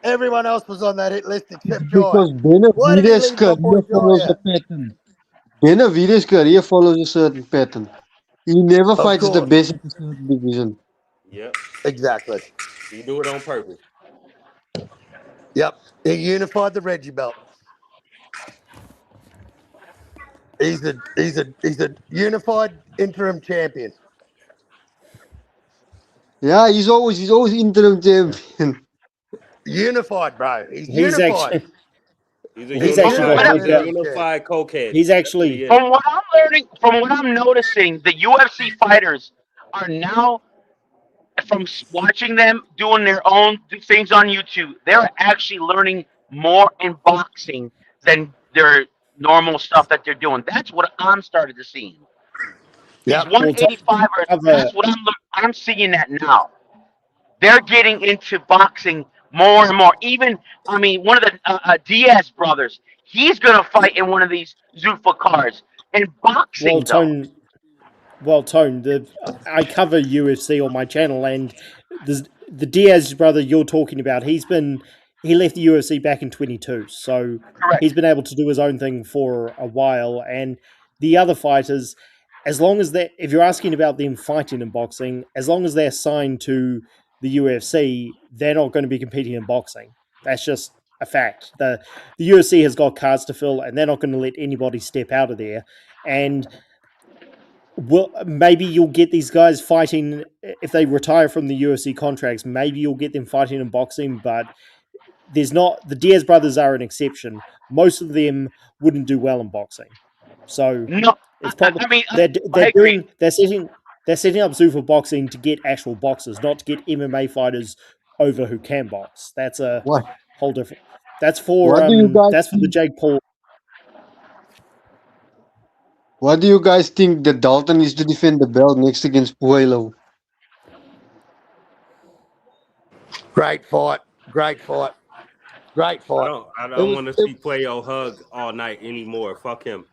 Everyone else was on that hit list except Jai. Because Why did he Benavidez' leave my boy career follows Jai a out? pattern. Benavidez' career follows a certain pattern. He never Of fights the course. best in a certain division. Yep. Exactly. You do it on purpose. Yep. He unified the Reggie belt. He's a unified interim champion. Yeah, he's always interim champion. Unified, bro. He's He's unified. actually He's a he's actually got unified, bigger. unified cokehead. He's That's what actually he is. From what I'm learning, from what I'm noticing, the UFC fighters are now, from watching them doing their own things on YouTube, they're actually learning more in boxing than their normal stuff that they're doing. That's what I'm starting to see. These Yep. well, Tom, 185ers, cover that's what I'm seeing that now. They're getting into boxing more and more. Even, I mean, one of the Diaz brothers, he's going to fight in one of these Zuffa cards. In well, boxing, though. Tone. I cover UFC on my channel, and the Diaz brother you're talking about. He left the UFC back in 22, so Correct. he's been able to do his own thing for a while. And the other fighters, as long as they, if you're asking about them fighting in boxing, as long as they're signed to the UFC, they're not going to be competing in boxing. That's just a fact. The UFC has got cards to fill, and they're not going to let anybody step out of there. And well, maybe you'll get these guys fighting if they retire from the UFC contracts. Maybe you'll get them fighting in boxing, but there's not. The Diaz brothers are an exception. Most of them wouldn't do well in boxing, so No, it's probably I mean, they're I agree. they're setting up Zuffa boxing to get actual boxers, not to get MMA fighters over who can box. That's a What? whole different. That's for What do you guys that's for the think? Jake Paul. What do you guys think that Dalton is to defend the belt next against Puello? Great fight. Great fight. Great fight. I don't want to see Puello hug all night anymore. Fuck him.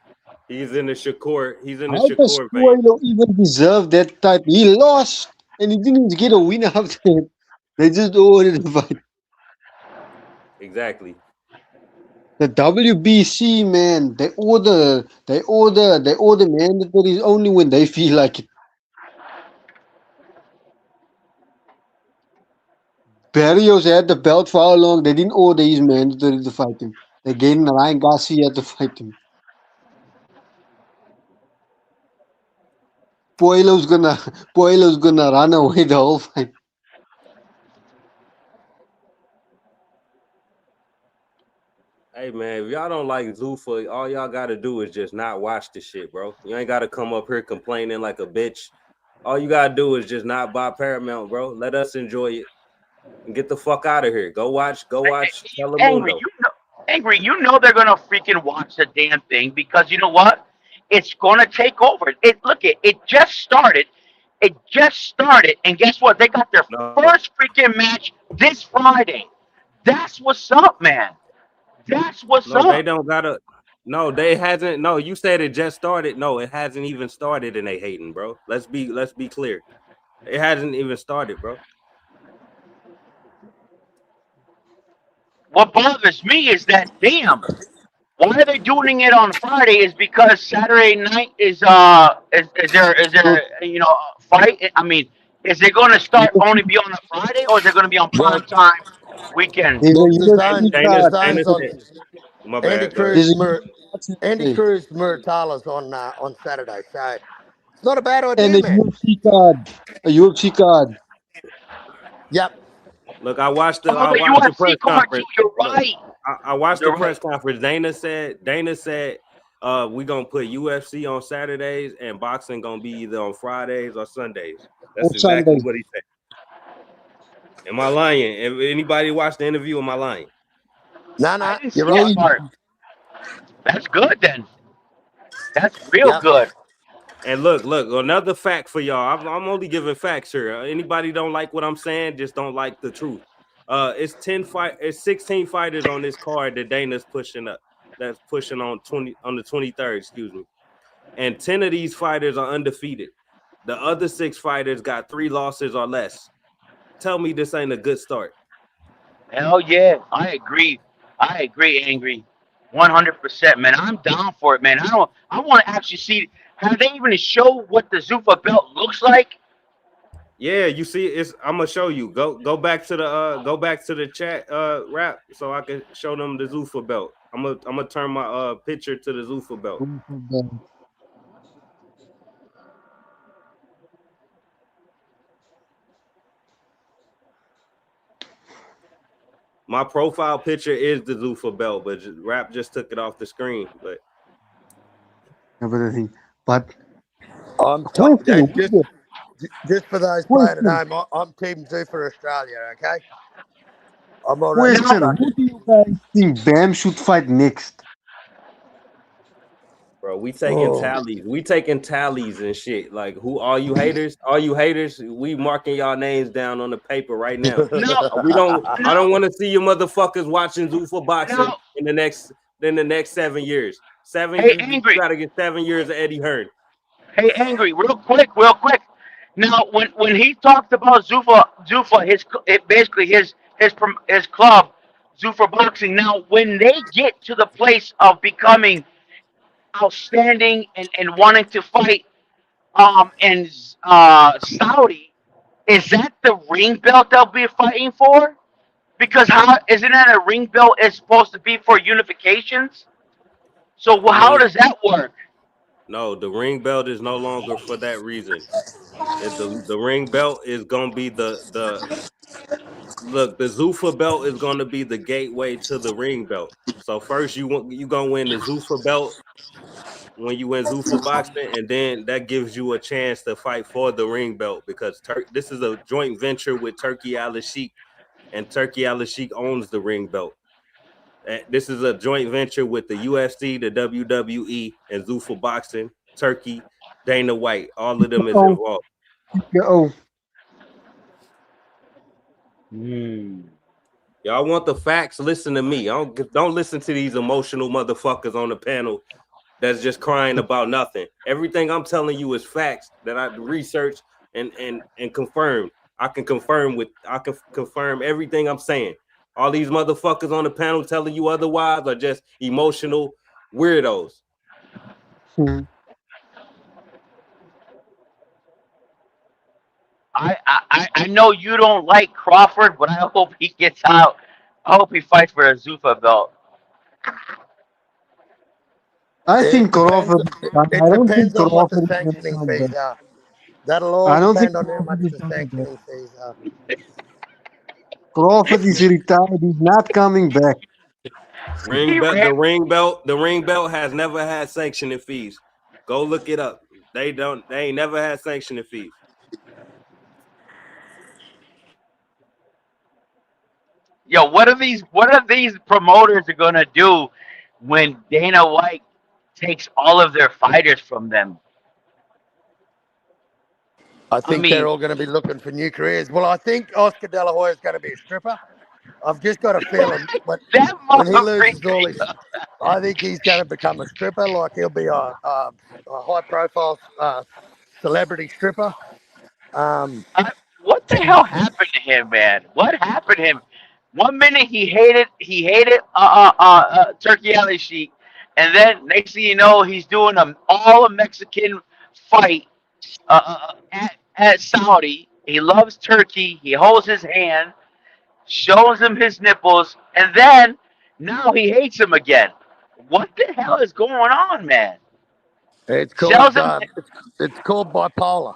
He's in the Shakur. He's in the How does Shakur vein. Puello even deserve that type? He lost, and he didn't get a win after it. They just ordered the fight. Exactly. The WBC, man, they order mandatories only when they feel like it. Barrios had the belt for how long? They didn't order his mandatory to fight him. They gave Ryan Garcia to fight him. Puello's gonna run away the whole fight. Hey man, if y'all don't like Zuffa, all y'all gotta do is just not watch the shit, bro. You ain't gotta come up here complaining like a bitch. All you gotta do is just not buy Paramount, bro. Let us enjoy it and get the fuck out of here. Go watch Telemundo. Angry, you know they're gonna freaking watch the damn thing because you know what? It's gonna take over. It just started. It just started, and guess what? They got their first freaking match this Friday. That's what's up, man. That's what's No, up. they don't gotta. No, they hasn't. No, you said it just started. No, it hasn't even started, and they hating, bro. Let's be clear. It hasn't even started, bro. What bothers me is that damn, Why are they doing it on Friday? Is because Saturday night is there a fight? I mean, is it going to start only be on a Friday, or is it going to be on Well, prime time weekends? There's a the UFC zone, the Dana, card. Dana zone's on. said, my Andy bad. Go ahead. There's Cruz, a UFC card Saturday. Muratala's on Saturday, so it's not a bad And idea, a man. UFC card. A UFC card. Yep. Look, I watched the Oh, I the watched the press UFC card too. conference. You're Look, right. I watched the You're press right. conference. Dana said, we gonna put UFC on Saturdays and boxing gonna be either on Fridays or Sundays. Or That's exactly Sunday. what he said. Am I lying? If anybody watched the interview, am I lying? No, I no, didn't you're see No, that right. part. That's good then. That's real Yep. good. And look, another fact for y'all. I'm only giving facts here. Anybody don't like what I'm saying, just don't like the truth. It's 16 fighters on this card that Dana's pushing up. That's pushing on the 23rd, excuse me. And 10 of these fighters are undefeated. The other 6 fighters got 3 losses or less. Tell me this ain't a good start. Hell yeah, I agree. Angry. 100%, man. I'm down for it, man. I want to actually see. Have they even show what the Zuffa belt looks like? Yeah, you see, I'm gonna show you. Go back to the chat rap so I can show them the Zuffa belt. I'm gonna turn my picture to the Zuffa belt. My profile picture is the Zuffa belt, but rap just took it off the screen. But Everything. But I'm top. question, And just for those playing at home, I'm Team Zoo for Australia. Okay, I'm already Now, question. instructed. Who do you guys think Bam should fight next? bro, we taking Oh. tallies. We taking tallies and shit. Like, who all you haters? All you haters, we marking y'all names down on the paper right now. now, I don't want to see you motherfuckers watching Zuffa boxing now. in the next 7 years. Hey, You angry. gotta get 7 years of Eddie Hearn. Hey, angry. Real quick. Now, when he talked about Zuffa, basically his club, Zuffa Boxing. Now, when they get to the place of becoming outstanding and wanting to fight in Saudi, is that the ring belt they'll be fighting for? Because how isn't that a ring belt is supposed to be for unifications? So I how mean, does that work? no, the ring belt is no longer for that reason. The ring belt is gonna be the look. The Zuffa belt is gonna be the gateway to the ring belt. So first you gonna win the Zuffa belt when you win Zuffa boxing, and then that gives you a chance to fight for the ring belt because this is a joint venture with Turkey Al-Sheikh, and Turkey Al-Sheikh owns the ring belt. This is a joint venture with the UFC, the WWE, and Zuffa Boxing, Turkey, Dana White. All of them is Oh, involved. oh. Y'all want the facts? Listen to me. Don't listen to these emotional motherfuckers on the panel that's just crying about nothing. Everything I'm telling you is facts that I researched and confirmed. I can confirm everything I'm saying. All these motherfuckers on the panel telling you otherwise are just emotional weirdos. I know you don't like Crawford, but I hope he gets out. I hope he fights for a Zuffa belt. I It think depends. Crawford. It I don't think depends on what the Crawford is going to sanctioning come fees back. are. That'll all I don't think depend on how Crawford much is the coming back. sanctioning fees are. Crawford is retired. He's not coming back. The ring belt has never had sanctioning fees. Go look it up. They ain't never had sanctioning fees. Yo, what are these promoters are gonna do when Dana White takes all of their fighters from them? I I think they're mean, all going to be looking for new careers. Well, I think Oscar De La Hoya is going to be a stripper. I've just got a feeling that when he loses all his, motherfucker. I think he's going to become a stripper. Like he'll be a high-profile celebrity stripper. What the hell happened to him, man? What happened to him? One minute he hated Turkey Alley Sheik. And then next thing you know, he's doing a Mexican fight at Saudi. He loves Turkey. He holds his hand, shows him his nipples, and then now he hates him again. What the hell is going on, man? It's Shows called him. it's called bipolar.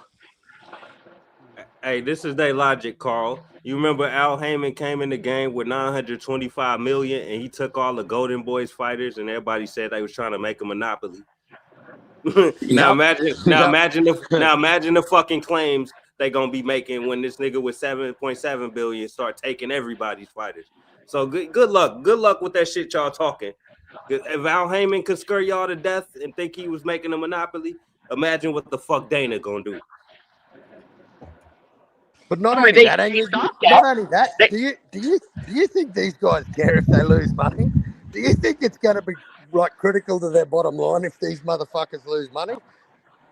Hey, this is their logic, Carl. You remember Al Heyman came in the game with 925 million, and he took all the Golden Boys fighters, and everybody said they was trying to make a monopoly. Now imagine the fucking claims they gonna be making when this nigga with 7.7 billion start taking everybody's fighters. So good luck with that shit y'all talking. If Al Heyman could scare y'all to death and think he was making a monopoly, imagine what the fuck Dana gonna do. But not I mean, only that, they Angus, thought not that. only that, They, do you think these guys care if they lose money? Do you think it's going to be like critical to their bottom line if these motherfuckers lose money?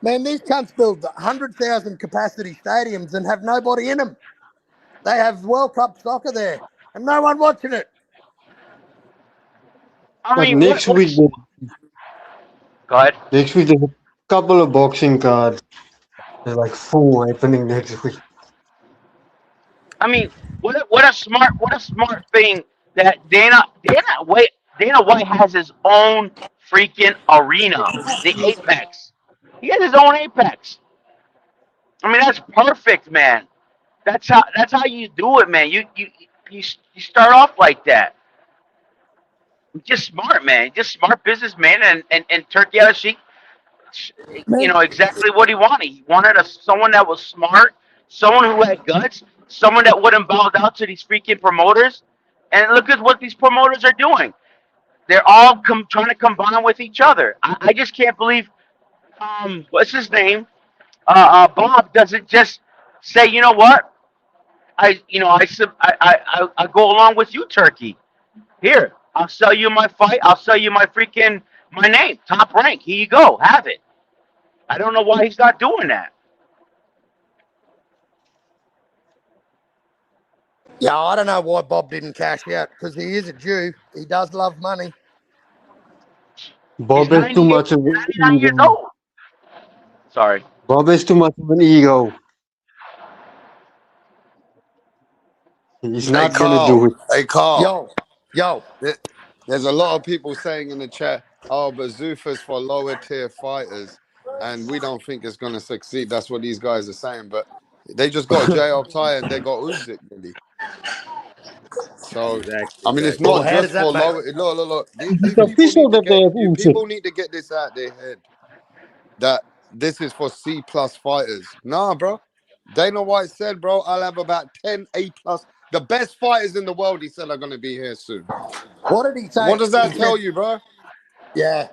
Man, these cunts build 100,000 capacity stadiums and have nobody in them. They have World Cup soccer there and no one watching it. I But mean, next week, go ahead. next week there's a couple of boxing cards. There's like 4 happening next week. I mean, what a smart thing that Dana White has his own freaking arena, the Apex. He has his own Apex. I mean, that's perfect, man. That's how you do it, man. You start off like that. Just smart, man. Just smart businessman, and Turkey Al-Sheikh, Man, exactly what he wanted. He wanted someone that was smart, someone who had guts, someone that wouldn't bow down to these freaking promoters. And look at what these promoters are doing. They're all trying to combine with each other. I just can't believe what's his name? Bob doesn't just say, you know what? I go along with you, Turkey. Here, I'll sell you my fight. I'll sell you my name, top rank. Here you go, have it. I don't know why he's not doing that. yeah, I don't know why Bob didn't cash out because he is a Jew. He does love money. He's Bob has too 98, much of an 99 years ego. old. Sorry. Bob has too much of an ego. He's Hey not gonna Carl, do it. hey Carl. Yo, There's a lot of people saying in the chat, "Oh, but Zuffa's for lower tier fighters, and we don't think it's going to succeed." That's what these guys are saying. But they just got Jay Optai and they got Usyk, really. So I mean, it's Exactly. well, not how does just that for matter? lower. Look. It's official that they have Usyk. People need to get this out their head that this is for C plus fighters. Nah, bro. Dana White said, bro, I'll have about 10 A plus. The best fighters in the world, he said, are going to be here soon. What did he say? What does that He tell said, you, bro? yeah,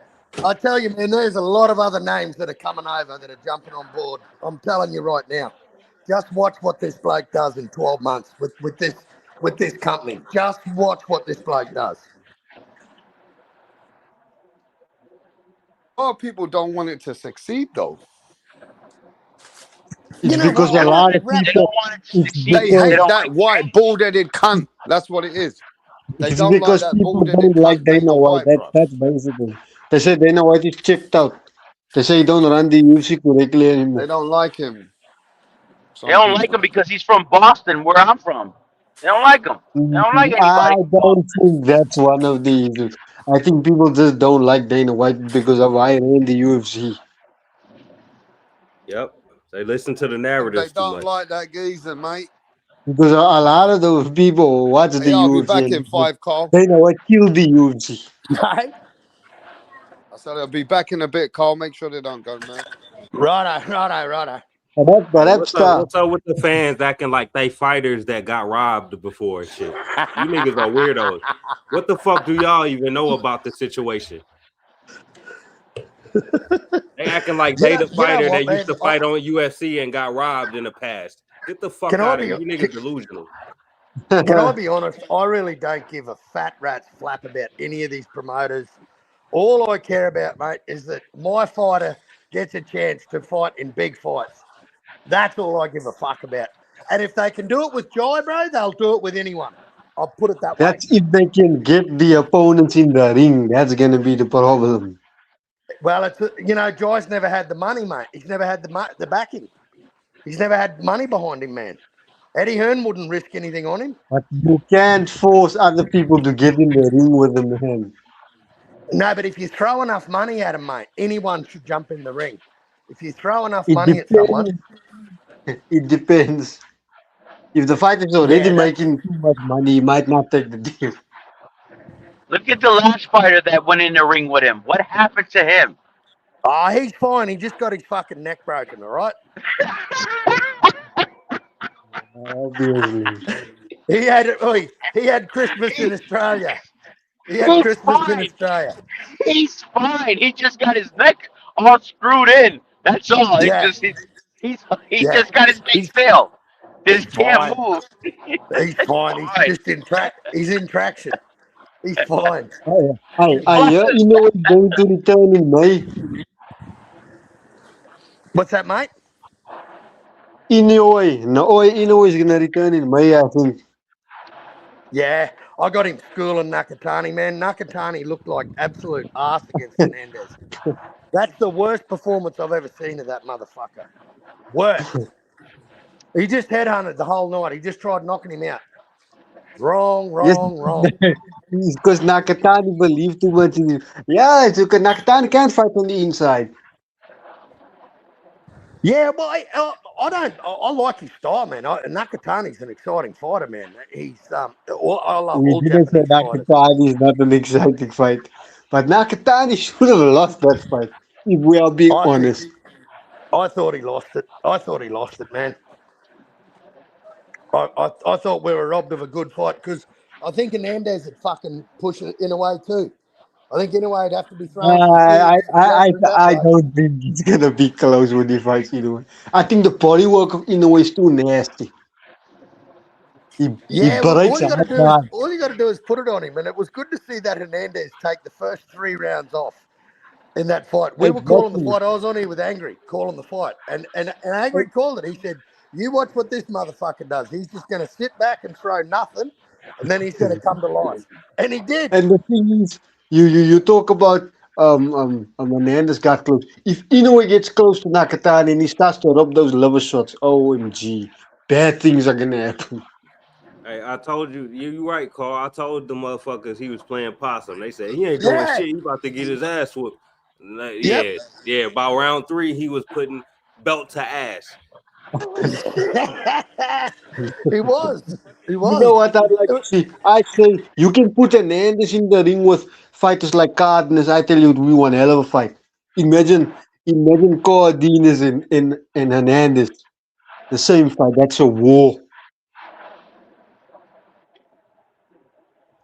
I tell you, man, there's a lot of other names that are coming over that are jumping on board. I'm telling you right now. Just watch what this bloke does in 12 months with this company. Just watch what this bloke does. A lot of people don't want it to succeed, though. You It's know because what? a lot of They don't people. want it to It's succeed They because they because hate don't that like white, Dana. bald-headed cunt. That's what it is. They it's don't like because that people bald-headed don't like cunt Dana Dana White. White, bro. That's basically. They say Dana White is checked out. They say he don't run the UFC correctly They anymore. don't like him. They Some don't like people. him because he's from Boston, where I'm from. They don't like him. They don't like I anybody from don't Boston. think that's one of the issues. I think people just don't like Dana White because of I ran the UFC. Yep. They listen to the They narratives too don't much. like that geezer, mate. Because a lot of those people watch the Hey, I'll be UFC back and in 5, Carl. Dana White killed the UFC. Right? I said I'll be back in a bit, Carl. Make sure they don't go, man. Righto. But Hey, that's tough. what's up with the fans acting like they fighters that got robbed before and shit? You niggas are weirdos. What the fuck do y'all even know about the situation? They acting like they the You know fighter what, that used man? to fight on UFC and got robbed in the past. Get the fuck Can I out of be here. You niggas delusional. can I be honest? I really don't give a fat rat's flap about any of these promoters. All I care about, mate, is that my fighter gets a chance to fight in big fights. That's all I give a fuck about. And if they can do it with Jai, bro, they'll do it with anyone. I'll put it that way. That's if they can get the opponents in the ring. That's gonna be the problem. Well, it's Jai's never had the money, mate. He's never had the backing. He's never had money behind him, man. Eddie Hearn wouldn't risk anything on him. But you can't force other people to get in the ring with them, man. No, but if you throw enough money at him, mate, anyone should jump in the ring. If you throw enough It money at someone, depends. It depends. If the fighter is already making too much money, he might not take the deal. Look at the last fighter that went in the ring with him. What happened to him? oh, he's fine. He just got his fucking neck broken, all right? Obviously. He had Christmas in Australia. He had He's Christmas in fine. Australia. He's fine. He just got his neck all screwed in. That's all. Yeah. He's just got his neck still. Just can't move. He's fine. He's just he's in traction. He's fine. You know what's going to return in May? What's that, mate? Inoue. Inoue is going to return in May, I think. Yeah, I got him schooling Nakatani, man. Nakatani looked like absolute arse against Hernandez. That's the worst performance I've ever seen of that motherfucker. Worst. He just headhunted the whole night. He just tried knocking him out. Wrong. Because Nakatani believed too much in him. Yeah, Nakatani can't fight on the inside. Yeah, well, I like his style, man. Nakatani's an exciting fighter, man. He's I love all didn't say Japanese fighters. Nakatani is not an exciting fight. But Nakatani should have lost that fight, if we are being honest. I thought he lost it, man. I thought we were robbed of a good fight because I think Hernandez would fucking push it in a way too. I think Inoue would have to be thrown. I don't think it's gonna be close when he fights Inoue. I think the body work of Inoue is too nasty. He breaks all you got to do is put it on him, and it was good to see that Hernandez take the first 3 rounds off in that fight. We were calling the fight. I was on here with Angry calling the fight, and Angry called it. He said, "You watch what this motherfucker does. He's just going to sit back and throw nothing, and then he's going to come to life." And he did. And the thing is, you talk about Hernandez got close. If Inoue gets close to Nakatani and he starts to rub those liver shots, OMG, bad things are gonna happen. Hey, I told you, you right, Carl. I told the motherfuckers he was playing possum. They said he ain't doing shit. He about to get his ass whooped. Yeah. By round 3, he was putting belt to ass. He was. You know what I'd like to see? I say you can put Hernandez in the ring with fighters like Cardenas. I tell you, it would be one hell of a fight. Imagine Cardenas and Hernandez. The same fight. That's a war.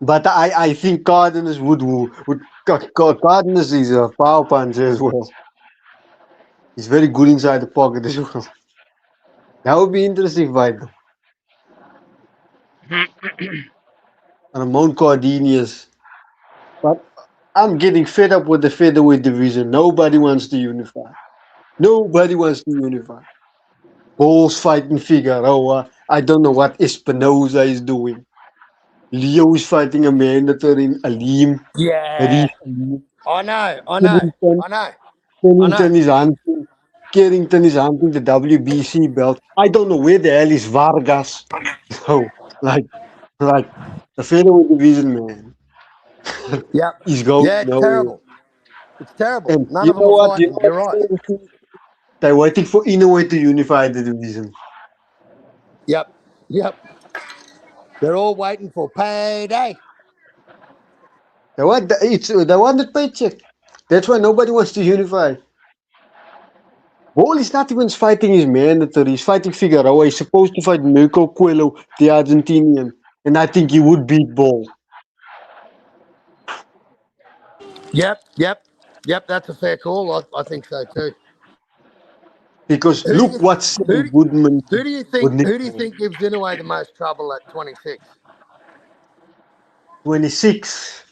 But I think Cardenas would Cardenas is a power puncher as well. He's very good inside the pocket as well. That would be interesting fight. Ramon Cardenas. But I'm getting fed up with the featherweight division. Nobody wants to unify. Ball's fighting Figueroa. I don't know what Espinoza is doing. Leo is fighting a mandatory in Alim. Yeah. I know. Carrington is hunting the WBC belt. I don't know where the hell is Vargas. So, like the featherweight division, man. He's going nowhere. Terrible. It's terrible. And None of them are fighting. You're right. They're waiting for Inoue to unify the division. Yep. They're all waiting for payday. They want the paycheck. That's why nobody wants to unify. Ball is not even fighting his mandatory. He's fighting Figueroa. He's supposed to fight Mirko Coelho, the Argentinian. And I think he would beat Ball. Yep. That's a fair call. I think so too. Because look what Goodman. Who do you think gives Inoue the most trouble at 26? 26.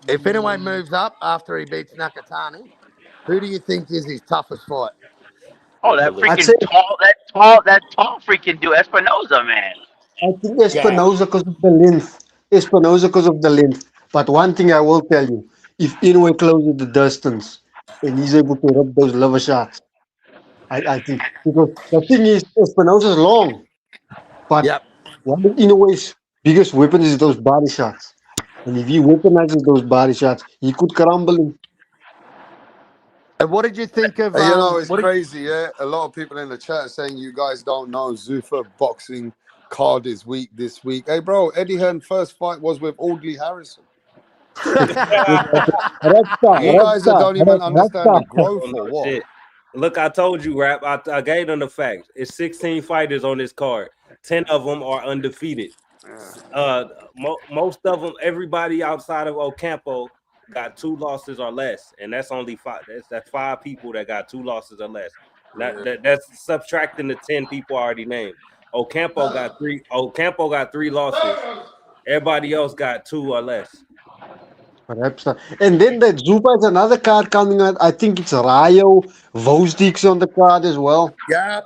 If Inoue moves up after he beats Nakatani, who do you think is his toughest fight? Oh, that freaking tall freak can do Espinoza, man. I think Espinosa because of the length. Espinosa because of the length. But one thing I will tell you, if Inoue closes the distance and he's able to rip those liver shots, I think because the thing is Espinosa's long, but Yep. one of Inoue's biggest weapons is those body shots. And if he weaponizes those body shots, he could crumble him. And what did you think of You know, it's what did, crazy, yeah? A lot of people in the chat are saying you guys don't know Zuffa boxing card is weak this week. Hey, bro, Eddie Hearn's first fight was with Audley Harrison. You guys that don't even understand the growth Oh, no or what? shit. Look, I told you, Rap. I gave them the facts. It's 16 fighters on this card. 10 of them are undefeated. Most of them, everybody outside of Ocampo got 2 losses or less, and that's only 5. That's 5 people that got 2 losses or less. That's subtracting the 10 people I already named. Ocampo got 3. Ocampo got 3 losses. Everybody else got 2 or less. Perhaps not. And then the Zupa is another card coming out. I think it's Rayo, Vosdik's on the card as well. Yep.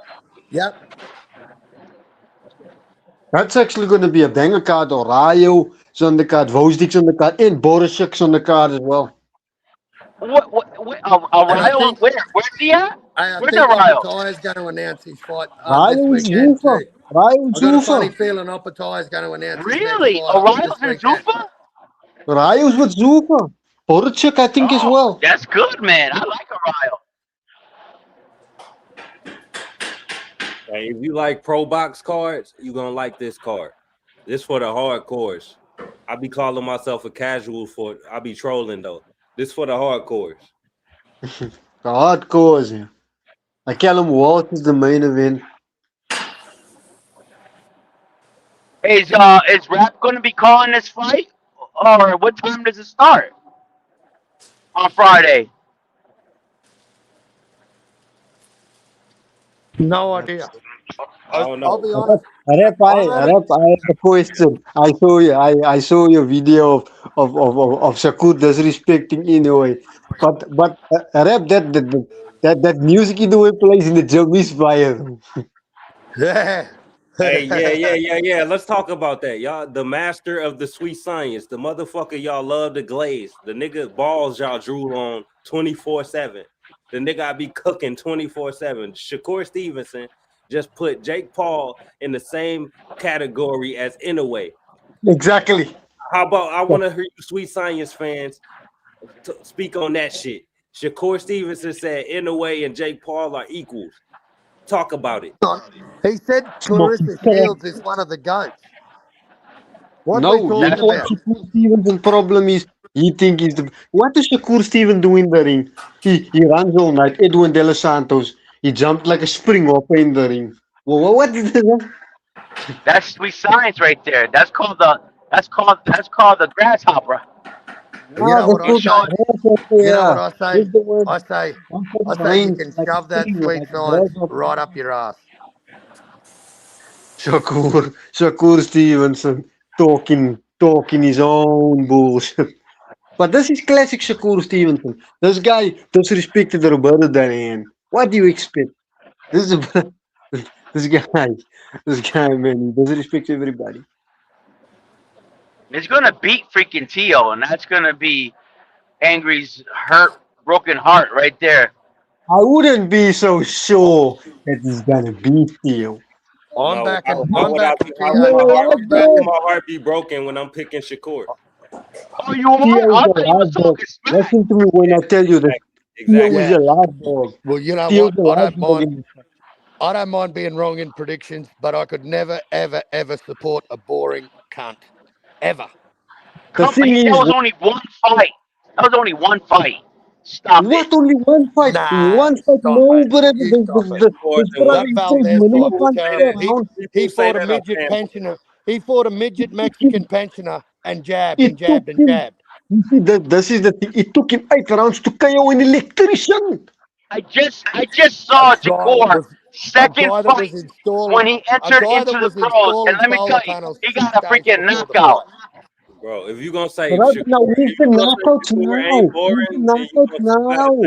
That's actually going to be a banger card. Or Rayo is on the card, Vosdik's on the card, and Borishek's on the card as well. What And I Ryle, think where's he at? I Where's think Ryle? Oppenheimer's going to announce his fight this Rayo is weekend Zufa. too. Rayo I got a funny Zufa. feeling Oppenheimer's going to announce his next Really? fight O'Reilly's this in weekend. Zuffa? Rayo's with Zufa. Borishek, I think, as well. That's good, man. I like O'Reilly. Hey, if you like pro box cards, you're gonna like this card. This for the hardcores. I be calling myself a casual for I be trolling though. This for the hardcores. The hardcores, yeah. Like Callum Walsh is the main event. Is Rap going to be calling this fight, or what time does it start? On Friday. No idea. I'll be honest. Rep, I have a question. I saw your video of Shakur disrespecting Inoue, but Rep, that music Inoue plays in the gym is fire. Yeah. Hey, yeah. Let's talk about that, y'all. The master of the sweet science, the motherfucker y'all love to glaze, the nigga balls y'all drool on 24/7. The nigga I be cooking 24/7. Shakur Stevenson just put Jake Paul in the same category as Inoue. Exactly. How about I want to hear you, sweet science fans, speak on that shit. Shakur Stevenson said Inoue and Jake Paul are equals. Talk about it. He said Clarissa Shields is one of the GOATs. What are we talking about? Shakur Stevenson's problem is he think he's the. What does Shakur Stevenson do in the ring? He runs all night. Edwin De Los Santos. He jumped like a springhopper in the ring. Well, what is that? That's sweet science right there. That's called the grasshopper. You know what I say? You know what I say? I say you can shove that sweet science right up your ass. Shakur Stevenson talking his own bullshit. But this is classic Shakur Stevenson. This guy disrespected Roberto Duran. What do you expect? This guy, man, he disrespects everybody. He's gonna beat freaking Tio, and that's gonna be Angry's broken heart right there. I wouldn't be so sure that he's gonna beat you. I'm backing my heart be broken when I'm picking Shakur. Oh, you are? Listen to me when I tell you that. Exactly. Tio is a lad dog. Well, you know Tio's what? a lad dog. I don't mind being wrong in predictions, but I could never, ever, ever support a boring cunt. Ever. That was only one fight. Stop what it. Only one fight? One fight. No, but he fought a midget pensioner. He fought a midget Mexican pensioner and jabbed and jabbed and jabbed. You see, this is the thing. It took him 8 rounds to KO an electrician. I just saw Shakur second fight when he entered into the pros, and let me tell you, he got a freaking knockout. Bro, if you gonna say right now, where's the knockouts now?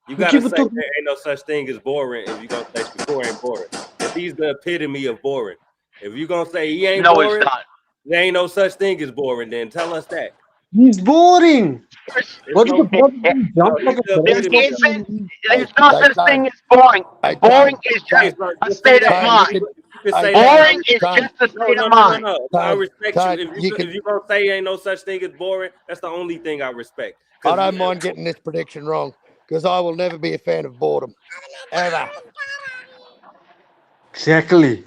You gotta say there ain't no such thing as boring if you gonna say Shakur ain't boring. If he's the epitome of boring. If you gonna say he ain't No, boring, it's not. there ain't no such thing as boring. Then tell us that. He's boring. There's, What is the problem? He No, jumped he like a still there beat grasshopper. himself. isn't. There's no such thing as boring. Boring is Okay, just so a just say state of that. mind. You can say that. Boring is just a state of mind. No. I respect you. If you gonna say ain't no such thing as boring, that's the only thing I respect. I don't mind getting this prediction wrong because I will never be a fan of boredom. Ever. Exactly.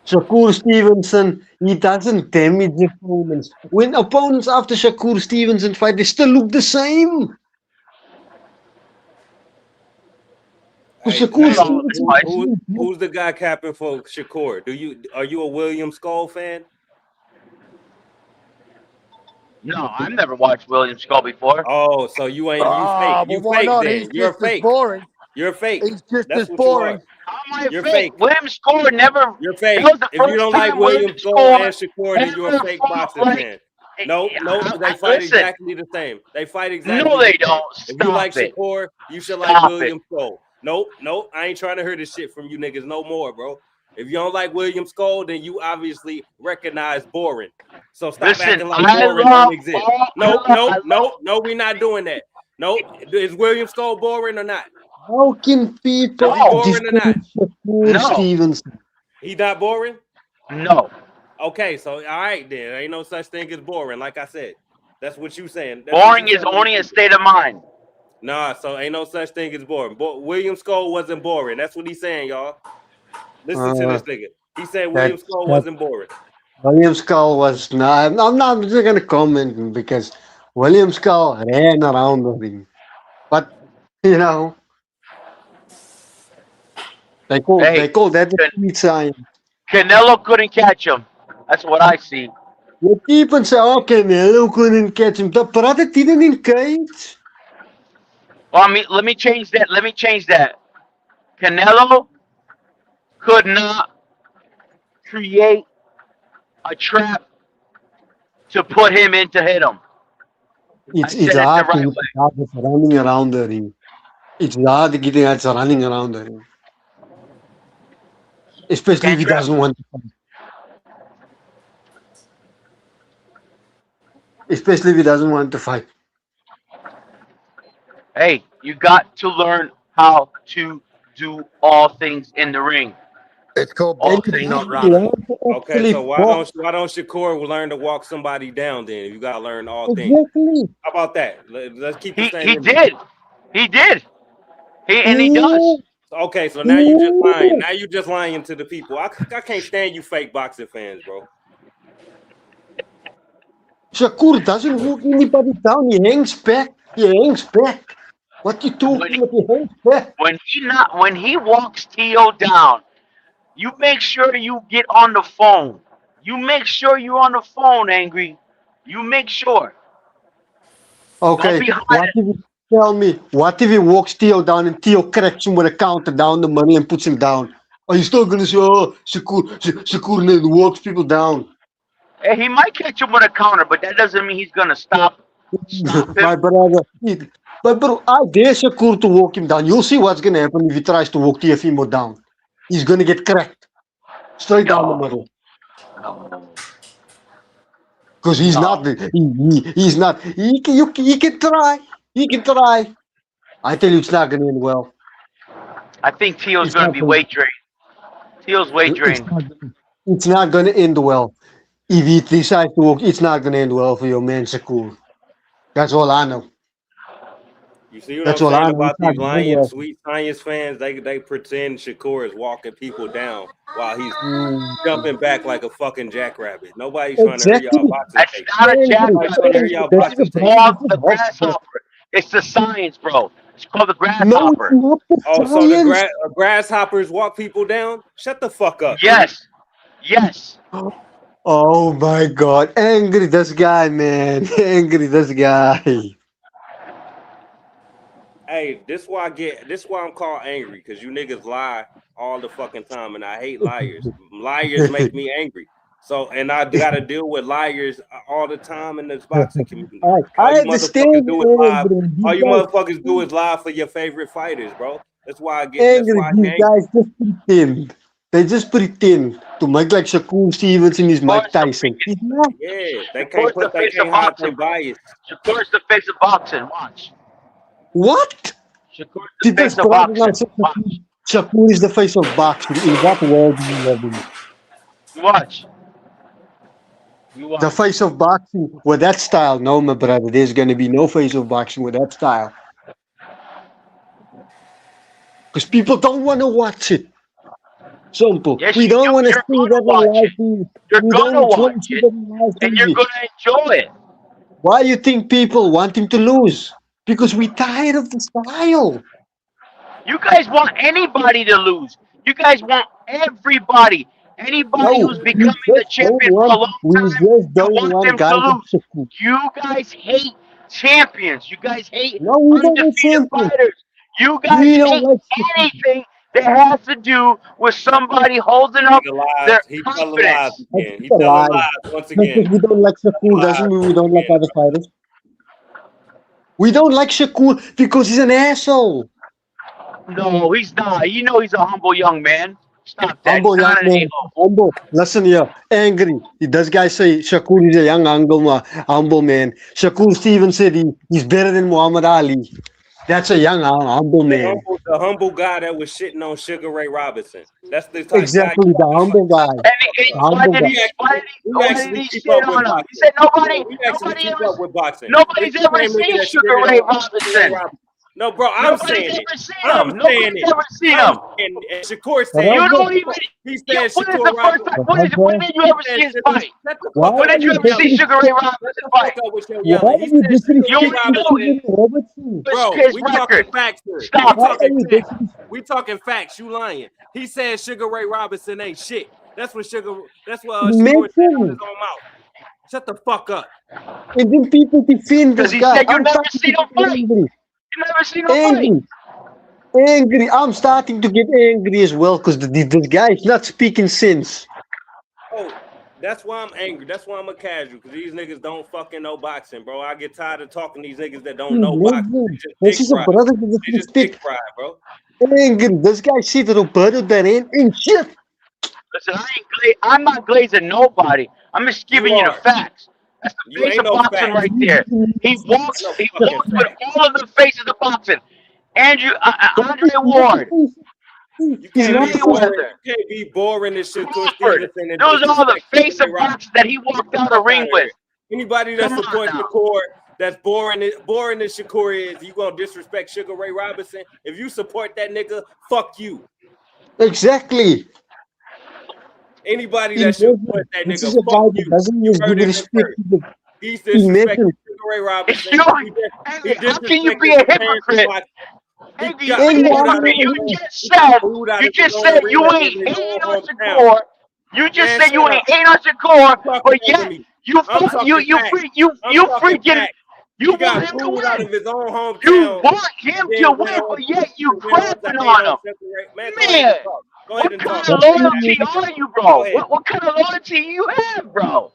Shakur Stevenson, he doesn't damage opponents. When opponents after Shakur Stevenson fight, they still look the same. Hey, Shakur hey, who's the guy capping for Shakur? Are you a William Skull fan? No, I've never watched William Skull before. Oh, so you ain't you fake. Ah, You well, why fake not? then. He's You're just as fake. boring. You're fake. He's just That's as what you boring. are. How am I You're fake? fake. William Skull never. You're fake. That was the If you first don't like time William Skull and Skull Shakur, then you're a ever fake fought boxing like. fan. Nope, they fight Listen. exactly the same. They fight exactly No, they the same. don't. If you like Stop it. Shakur, you should like Stop William Skull. Nope. I ain't trying to hear this shit from you niggas no more, bro. If you don't like William Skull, then you obviously recognize boring. So stop Listen, acting like I boring love don't exist. all- No, we're not doing that. Nope. Is William Skull boring or not? How can people Is he boring or not? Shakur Stevenson? He not boring? No. Okay, so all right then. Ain't no such thing as boring, like I said. That's what you saying. Boring is only a state of mind. Nah, so ain't no such thing as boring. William Skull wasn't boring. That's what he's saying, y'all. Listen to this nigga. He said William Skull wasn't boring. William Skull was not. I'm not just gonna comment because William Skull ran around the ring, but you know they call that the sweet science. Canelo couldn't catch him. That's what I see. You keep and say, "Oh, Canelo couldn't catch him." The brother didn't in cage. Well, I mean, let me change that. Canelo could not create a trap to put him in to hit him. It's hard to get guys running around the ring. It's hard to get guys running around the ring, especially if he doesn't want to fight. Especially if he doesn't want to fight. Hey, you got to learn how to do all things in the ring. It's called all boxing, things. not running. Okay, so why don't Shakur learn to walk somebody down then? If you gotta learn all things. How about that? Let's keep the same. He did. He does. Okay, so now you just lying. Now you just lying to the people. I can't stand you fake boxing fans, bro. Shakur doesn't walk anybody down. He hangs back. What you talking about? He hangs back. When he walks Tio down, you make sure you get on the phone. You make sure you're on the phone, Angry. You make sure. Okay, what if he walks Theo down and Theo cracks him with a counter down the money and puts him down? Are you still going to say, oh, Shakur walks people down? Hey, he might catch him with a counter, but that doesn't mean he's going to stop him. My brother, but bro, I dare Shakur to walk him down. You'll see what's going to happen if he tries to walk Teofimo down. He's going to get cracked. Straight down the middle. Because he's not. He's not. He can try. He can try. I tell you, it's not going to end well. I think Teo's going to be weight drained. Teo's weight drained. It's not going to end well. If he decides to walk, it's not going to end well for your man Shakur. That's all I know. You see what I'm saying about these lying sweet science fans? They pretend Shakur is walking people down while he's jumping back like a fucking jackrabbit. Nobody's trying to hear y'all boxing tape. That's not a jackrabbit. It's called the grasshopper. It's the science, bro. It's called the grasshopper. No, so the grasshoppers walk people down? Shut the fuck up. Yes. Oh my God. Angry this guy, man. Angry this guy. Hey, this why I'm called angry, because you niggas lie all the fucking time, and I hate liars. Liars make me angry. So, and I gotta deal with liars all the time in this boxing community. All you motherfuckers do is lie for your favorite fighters, bro. That's why I get. Angry, these guys just pretend. They just pretend to make like Shakur Stevenson is Mike Tyson. He's not. Yeah, they Shakur's the they face of can't hide their boxing, bro. bias. Shakur's the face of boxing. Watch. What? Shakur's the Dit is face of praat nou boxing. Watch. Shakur is the face of boxing. In what world do you live in? You watch. You The watch. face of boxing with that style. No, my brother, there's going to be no face of boxing with that style. Because people don't want to watch it. Simple. Yes, We don't want to you're see gonna that in watch live it. TV. You're We gonna don't want to watch see it, that in live and you're TV. gonna enjoy it. Why you think people want him to lose? Because we're tired of the style. You guys want anybody to lose. You guys want everybody. Anybody No, who's we becoming the just don't champion for a want. long We time, just you don't want want them to guys like lose. Shakur. You guys hate champions. You guys hate No, we don't want undefeated champions. fighters. You guys We don't hate like Shakur. anything that has to do with somebody holding up He's alive. their He's telling lies confidence. That's again. He's a telling lie. lies once Just because again. we don't like Shakur doesn't Lies mean we once don't like again, other bro. fighters. We don't like Shakur because he's an asshole. No, he's not. You know he's a humble young man. Stop that. Humble He's young not an man. a-hole. Humble. Listen here. Angry. This guy say Shakur is a young humble man. Shakur Stevens said he's better than Muhammad Ali. That's a young humble man. The humble guy that was shitting on Sugar Ray Robinson. That's the type Exactly, the humble guy. And The why humble did guy. he? We Why did actually he keep shit up with on him? boxing. He said nobody, We actually nobody keep ever, up with boxing. nobody's It's the ever same nigga seen that Sugar shitted Ray on Sugar Ray Robinson. Robinson. No, bro, I'm Nobody's saying it. ever seen I'm him. saying Nobody's it. ever seen I'm him. saying it. And Shakur You said don't even. he When said is Shakur the first Robinson. time? When did you ever see his fight? Shut the Why fuck When up did you with ever your see yelling. Sugar Ray Shut Robinson the fight? fuck up with your Why yelling. are He you said Sugar You Ray disrespecting know Robinson. Sugar Robertson? Bro, his we record. talking facts here. Stop We Why it. are talking you facts. disrespecting? We talking facts. You lying. He said Sugar Ray Robinson ain't shit. That's what Shakur said out his own mouth. Shut the fuck up. And then people defend Because this he guy. said you I'm never starting seen to him get fight. angry. You never seen him fight. Angry. Angry. I'm starting to get angry as well because this guy is not speaking sense. Oh, that's why I'm angry. That's why I'm a casual, because these niggas don't fucking know boxing, bro. I get tired of talking to these niggas that don't know boxing. They just This dick is a ride. brother with They just dick respect. ride, bro. Angry. This guy said Roberto Duran and shit. Listen, I'm not glazing nobody. I'm just giving you the facts. That's the You face ain't of no boxing facts. right there. He walks. No He fucking walks with facts. all of the faces of boxing. Andre Ward, You He's can't not be boring. Mayweather, You can't be boring this shit, Shakur Crawford. Stevenson, and Those are all the disrespect face Sugar of Ray Robinson. boxing that he walked out the Fuck ring outta with. here. Anybody that Come on supports now. Shakur, that's boring as Shakur is, you gonna disrespect Sugar Ray Robinson? If you support that nigga, fuck you. Exactly. Anybody that Imagine, support that this nigga, is a guy fuck that you. doesn't You even heard give it here respect first. to the. He's disrespecting Imagine. Sugar Ray If Robinson. you, He hey, how can you disrespected be a the fans of hypocrite? boxing. He Hey, you got be a booed out of hypocrite. You his just booed out you of his just own said you arena in ain't his hating own on hometown. Shakur. You just Man, said you shut ain't up. hating on Shakur, Talking but over yet me. you I'm talking facts. you I'm talking freaking facts. you He got want him to booed out win. of his own You hometown. want him Then to went win, on but yet you to crapping hate on on him. Sugar Ray. Man, go ahead and Man, talk. Go ahead what and kind talk. of The loyalty thing are you, Go bro? ahead. What kind of loyalty you have, bro?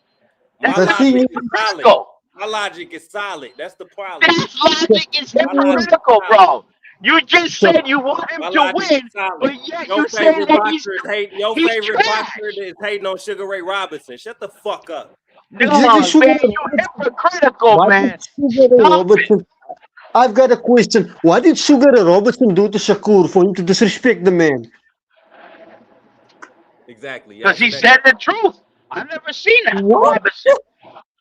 My That's the thing logic is, is solid. hypocritical. My logic is solid. That's the problem. This logic is My logic is hypocritical, solid. bro. You just said you want him My to logic win, is solid. but yet Your you saying favorite that boxer is hating. Your he's favorite trash. boxer is hating on Sugar Ray Robinson. Shut the fuck up. exactly No, Sugar man, Ray you Robertson. hypocritical, What man. did Sugar Ray Stop it. Robertson? I've got a question. What did Sugar Ray Robertson do to Shakur for him to disrespect the man? Exactly. Because he Answer that said the truth. I've never seen that from What? Robinson.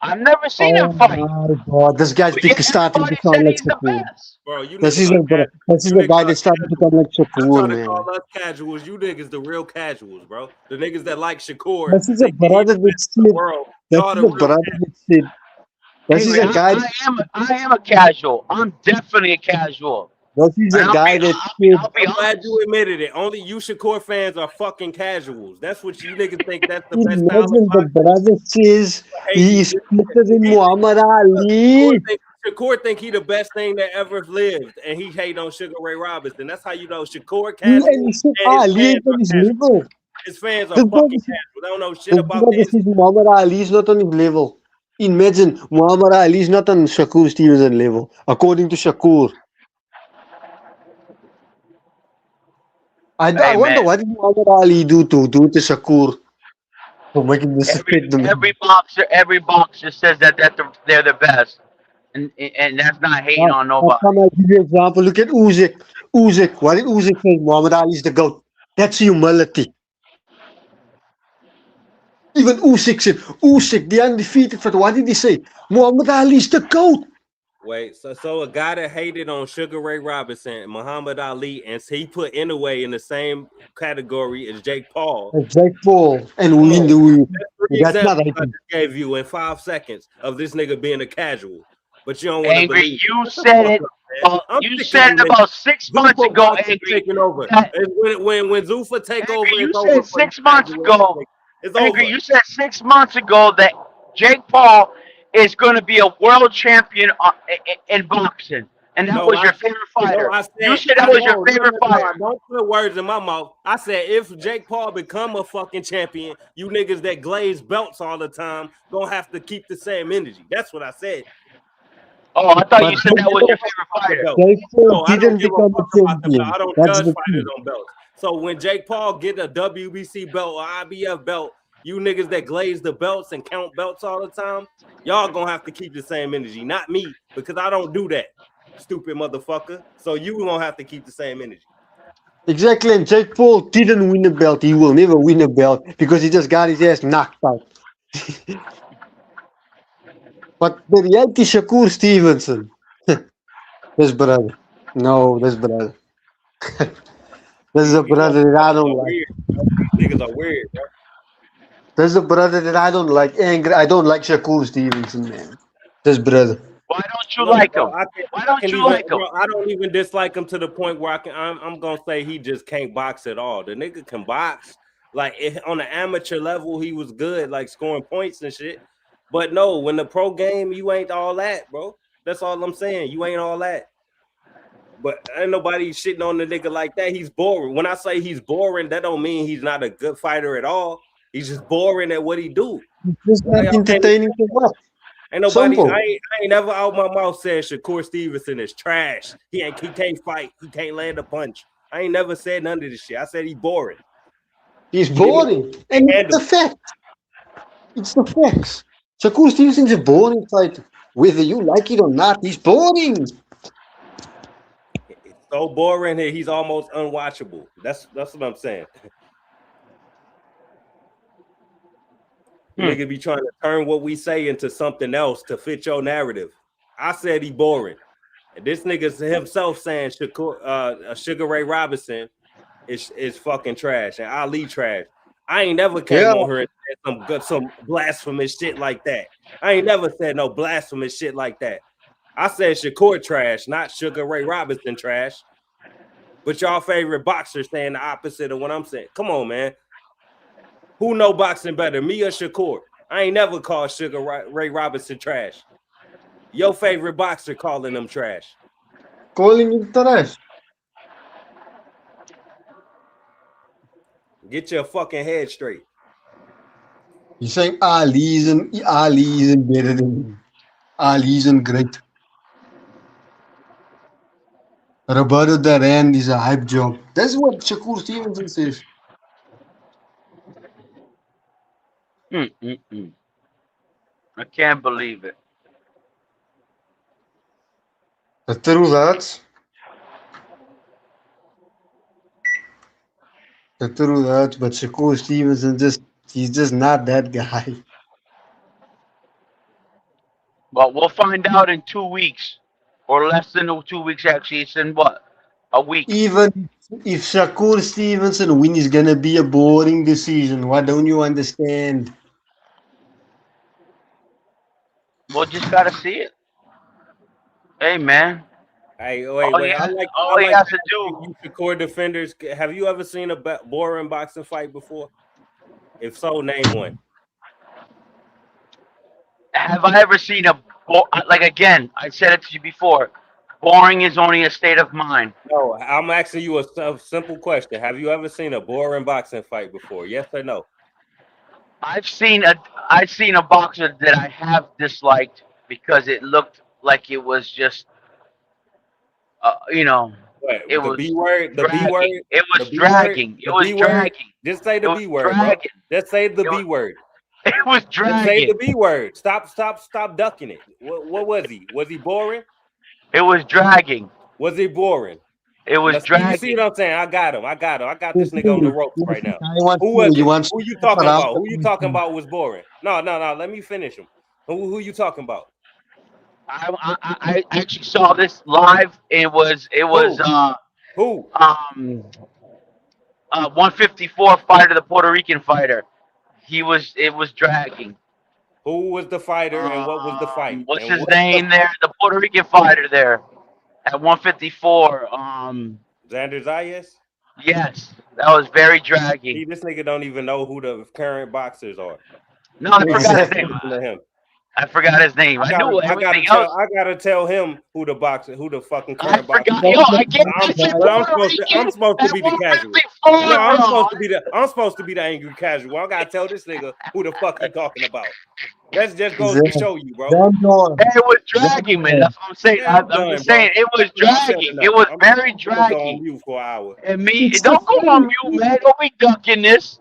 I've never seen him Oh fight. my God! This guy's But yet starting to everybody sound said like he's the Shakur. best. Bro, you This niggas is are a casuals. this is You the niggas guy are that's starting to casuals. sound like Stop Shakur, trying to man. call us casuals. You niggas the real casuals, bro. The niggas that like Shakur, This is a think that he's brother the that best in the said. world. This Y'all is the a real brother casuals. that said. This is Anyway, a guy. I am a casual. I'm definitely a casual. This is And a guy that said. I'll be I'm glad honest. you admitted it. Only you Shakur fans are fucking casuals. That's what you niggas think. That's the best style of Imagine the boxing. brother says he is fitter than Muhammad Ali. Shakur think he the best thing that ever lived, and he hate on Sugar Ray Robinson. That's how you know Shakur And casual, he said and his Ali fans ain't on are his casual. level. His fans are This fucking brother casual. They don't know shit This about brother the says Muhammad Ali is not on his level. Imagine Muhammad Ali is not on Shakur Stevenson level, according to Shakur. I Hey man, wonder what did Muhammad Ali do to Shakur for making this fit them. every boxer says that they're the best, and that's not hating on How nobody. come I give you an example? Look at Usyk. Usyk. What did Usyk say? Muhammad Ali is the GOAT. That's humility. Even Usyk said, Usyk, the undefeated fighter. What did he say? Muhammad Ali is the GOAT. Wait, so a guy that hated on Sugar Ray Robinson, Muhammad Ali, and he put Inouye in the same category as Jake Paul. And Jake Paul. And Come we on. do. That's 3 That's not examples I hating. just gave you in 5 seconds of this nigga being a casual. But you don't want to Angry, believe. you Shut the said fuck it. up, man. I'm You sick of said you it niggas. about 6 months Zuffa ago, boxing Angry. taking over. That, When Zuffa take over, Angry, you it's said over for you 6 months casual ass ago. niggas. It's Angry, over. you said 6 months ago that Jake Paul is going to be a world champion in boxing, and that No, was your favorite fighter. I You said said that was your no, favorite fighter. don't put words in my mouth. I said if Jake Paul become a fucking champion, you niggas that glaze belts all the time gonna have to keep the same energy. That's what I said. Oh, I thought But you said that was your favorite fighter. Jake Paul No, I don't didn't give a become a fuck about the belt. champion. I don't That's judge the fighters key. on belts. So when Jake Paul get a WBC belt or IBF belt, you niggas that glaze the belts and count belts all the time, y'all gonna have to keep the same energy. Not me, because I don't do that, stupid motherfucker. So you gonna have to keep the same energy. Exactly. And Jake Paul didn't win a belt. He will never win a belt because he just got his ass knocked out. But the reality, Shakur Stevenson. This brother. No, this brother. This is a These brother that I motherfuckers don't are like. weird, bro. These niggas are weird, bro. There's a brother that I don't like. Angry. I don't like Shakur Stevenson, man. This brother. Why don't you Look, like bro, him? Why don't you like him? I don't even dislike him to the point where I'm gonna say he just can't box at all. The nigga can box. Like on the amateur level, he was good, like scoring points and shit. But no, when the pro game, you ain't all that, bro. That's all I'm saying. You ain't all that. But ain't nobody shitting on the nigga like that. He's boring. When I say he's boring, that don't mean he's not a good fighter at all. He's just boring at what he do. He's not entertaining to watch. Ain't nobody. Simple. I ain't never out my mouth said Shakur Stevenson is trash. He can't fight. He can't land a punch. I ain't never said none of this shit. I said he's boring. He's boring. And it's the fact. It's the facts. Shakur Stevenson's a boring fighter. Whether you like it or not, he's boring. It's so boring that he's almost unwatchable. That's what I'm saying. The nigga be trying to turn what we say into something else to fit your narrative. I said he boring. And this nigga himself saying Sugar Ray Robinson is fucking trash and Ali trash. I ain't never came on here and said some blasphemous shit like that. I ain't never said no blasphemous shit like that. I said Shakur trash, not Sugar Ray Robinson trash. But y'all favorite boxer saying the opposite of what I'm saying. Come on, man. Who know boxing better, me or Shakur? I ain't never called Sugar Ray Robinson trash. Your favorite boxer calling them trash. Calling him trash. Get your fucking head straight. He's saying Ali isn't better than him. Ali isn't great. Roberto Duran is a hype job. That's what Shakur Stevenson says. I can't believe it. The true that. But Shakur Stevenson he's just not that guy. Well, we'll find out in 2 weeks, or less than 2 weeks. Actually, it's in what, a week. Even if Shakur Stevenson wins, it's gonna be a boring decision. Why don't you understand? We'll just gotta see it. Hey, man. Hey, All wait. I he like has to do. you Shakur defenders. Have you ever seen a boring boxing fight before? If so, name one. Have I ever seen like, again? I said it to you before. Boring is only a state of mind. No, I'm asking you a simple question. Have you ever seen a boring boxing fight before? Yes or no? I've seen a boxer that I have disliked because it looked like it was just, What? It The was B word? The B word? dragging. It was The B word? dragging. It The was B word? dragging. Just say It the was B word, bro. dragging. Just say the It B was, word. it was Just say the dragging. B word. Stop ducking it. What was he? Was he boring? It was dragging. Was he boring? It was Now, you see dragging. what I'm saying? I got him. I got this nigga on the ropes right now. want Who was you it? want Who you to talking around about? the Who you talking about was boring? No. Let me finish him. Who you talking about? I actually saw this live. It was Who? 154 fighter, the Puerto Rican fighter. It was dragging. Who was the fighter and what was the fight? What's And his what name there? The Puerto Rican fighter there at 154. Xander Zayas? Yes, that was very dragging. See, this nigga don't even know who the current boxers are. No, I forgot his name. To him. I forgot his name. I knew everything else. I gotta tell him who the fucking current boxer. Yo, I get that shit. I'm supposed to be the casual. No, I'm supposed to be the angry casual. I gotta tell this nigga who the fuck he talking about. That just goes to show you, bro. It was dragging, man. That's what I'm saying. Yeah, I'm just saying it was dragging. It was very dragging. Go on mute for an hour. And don't go on mute, man. Don't be ducking this.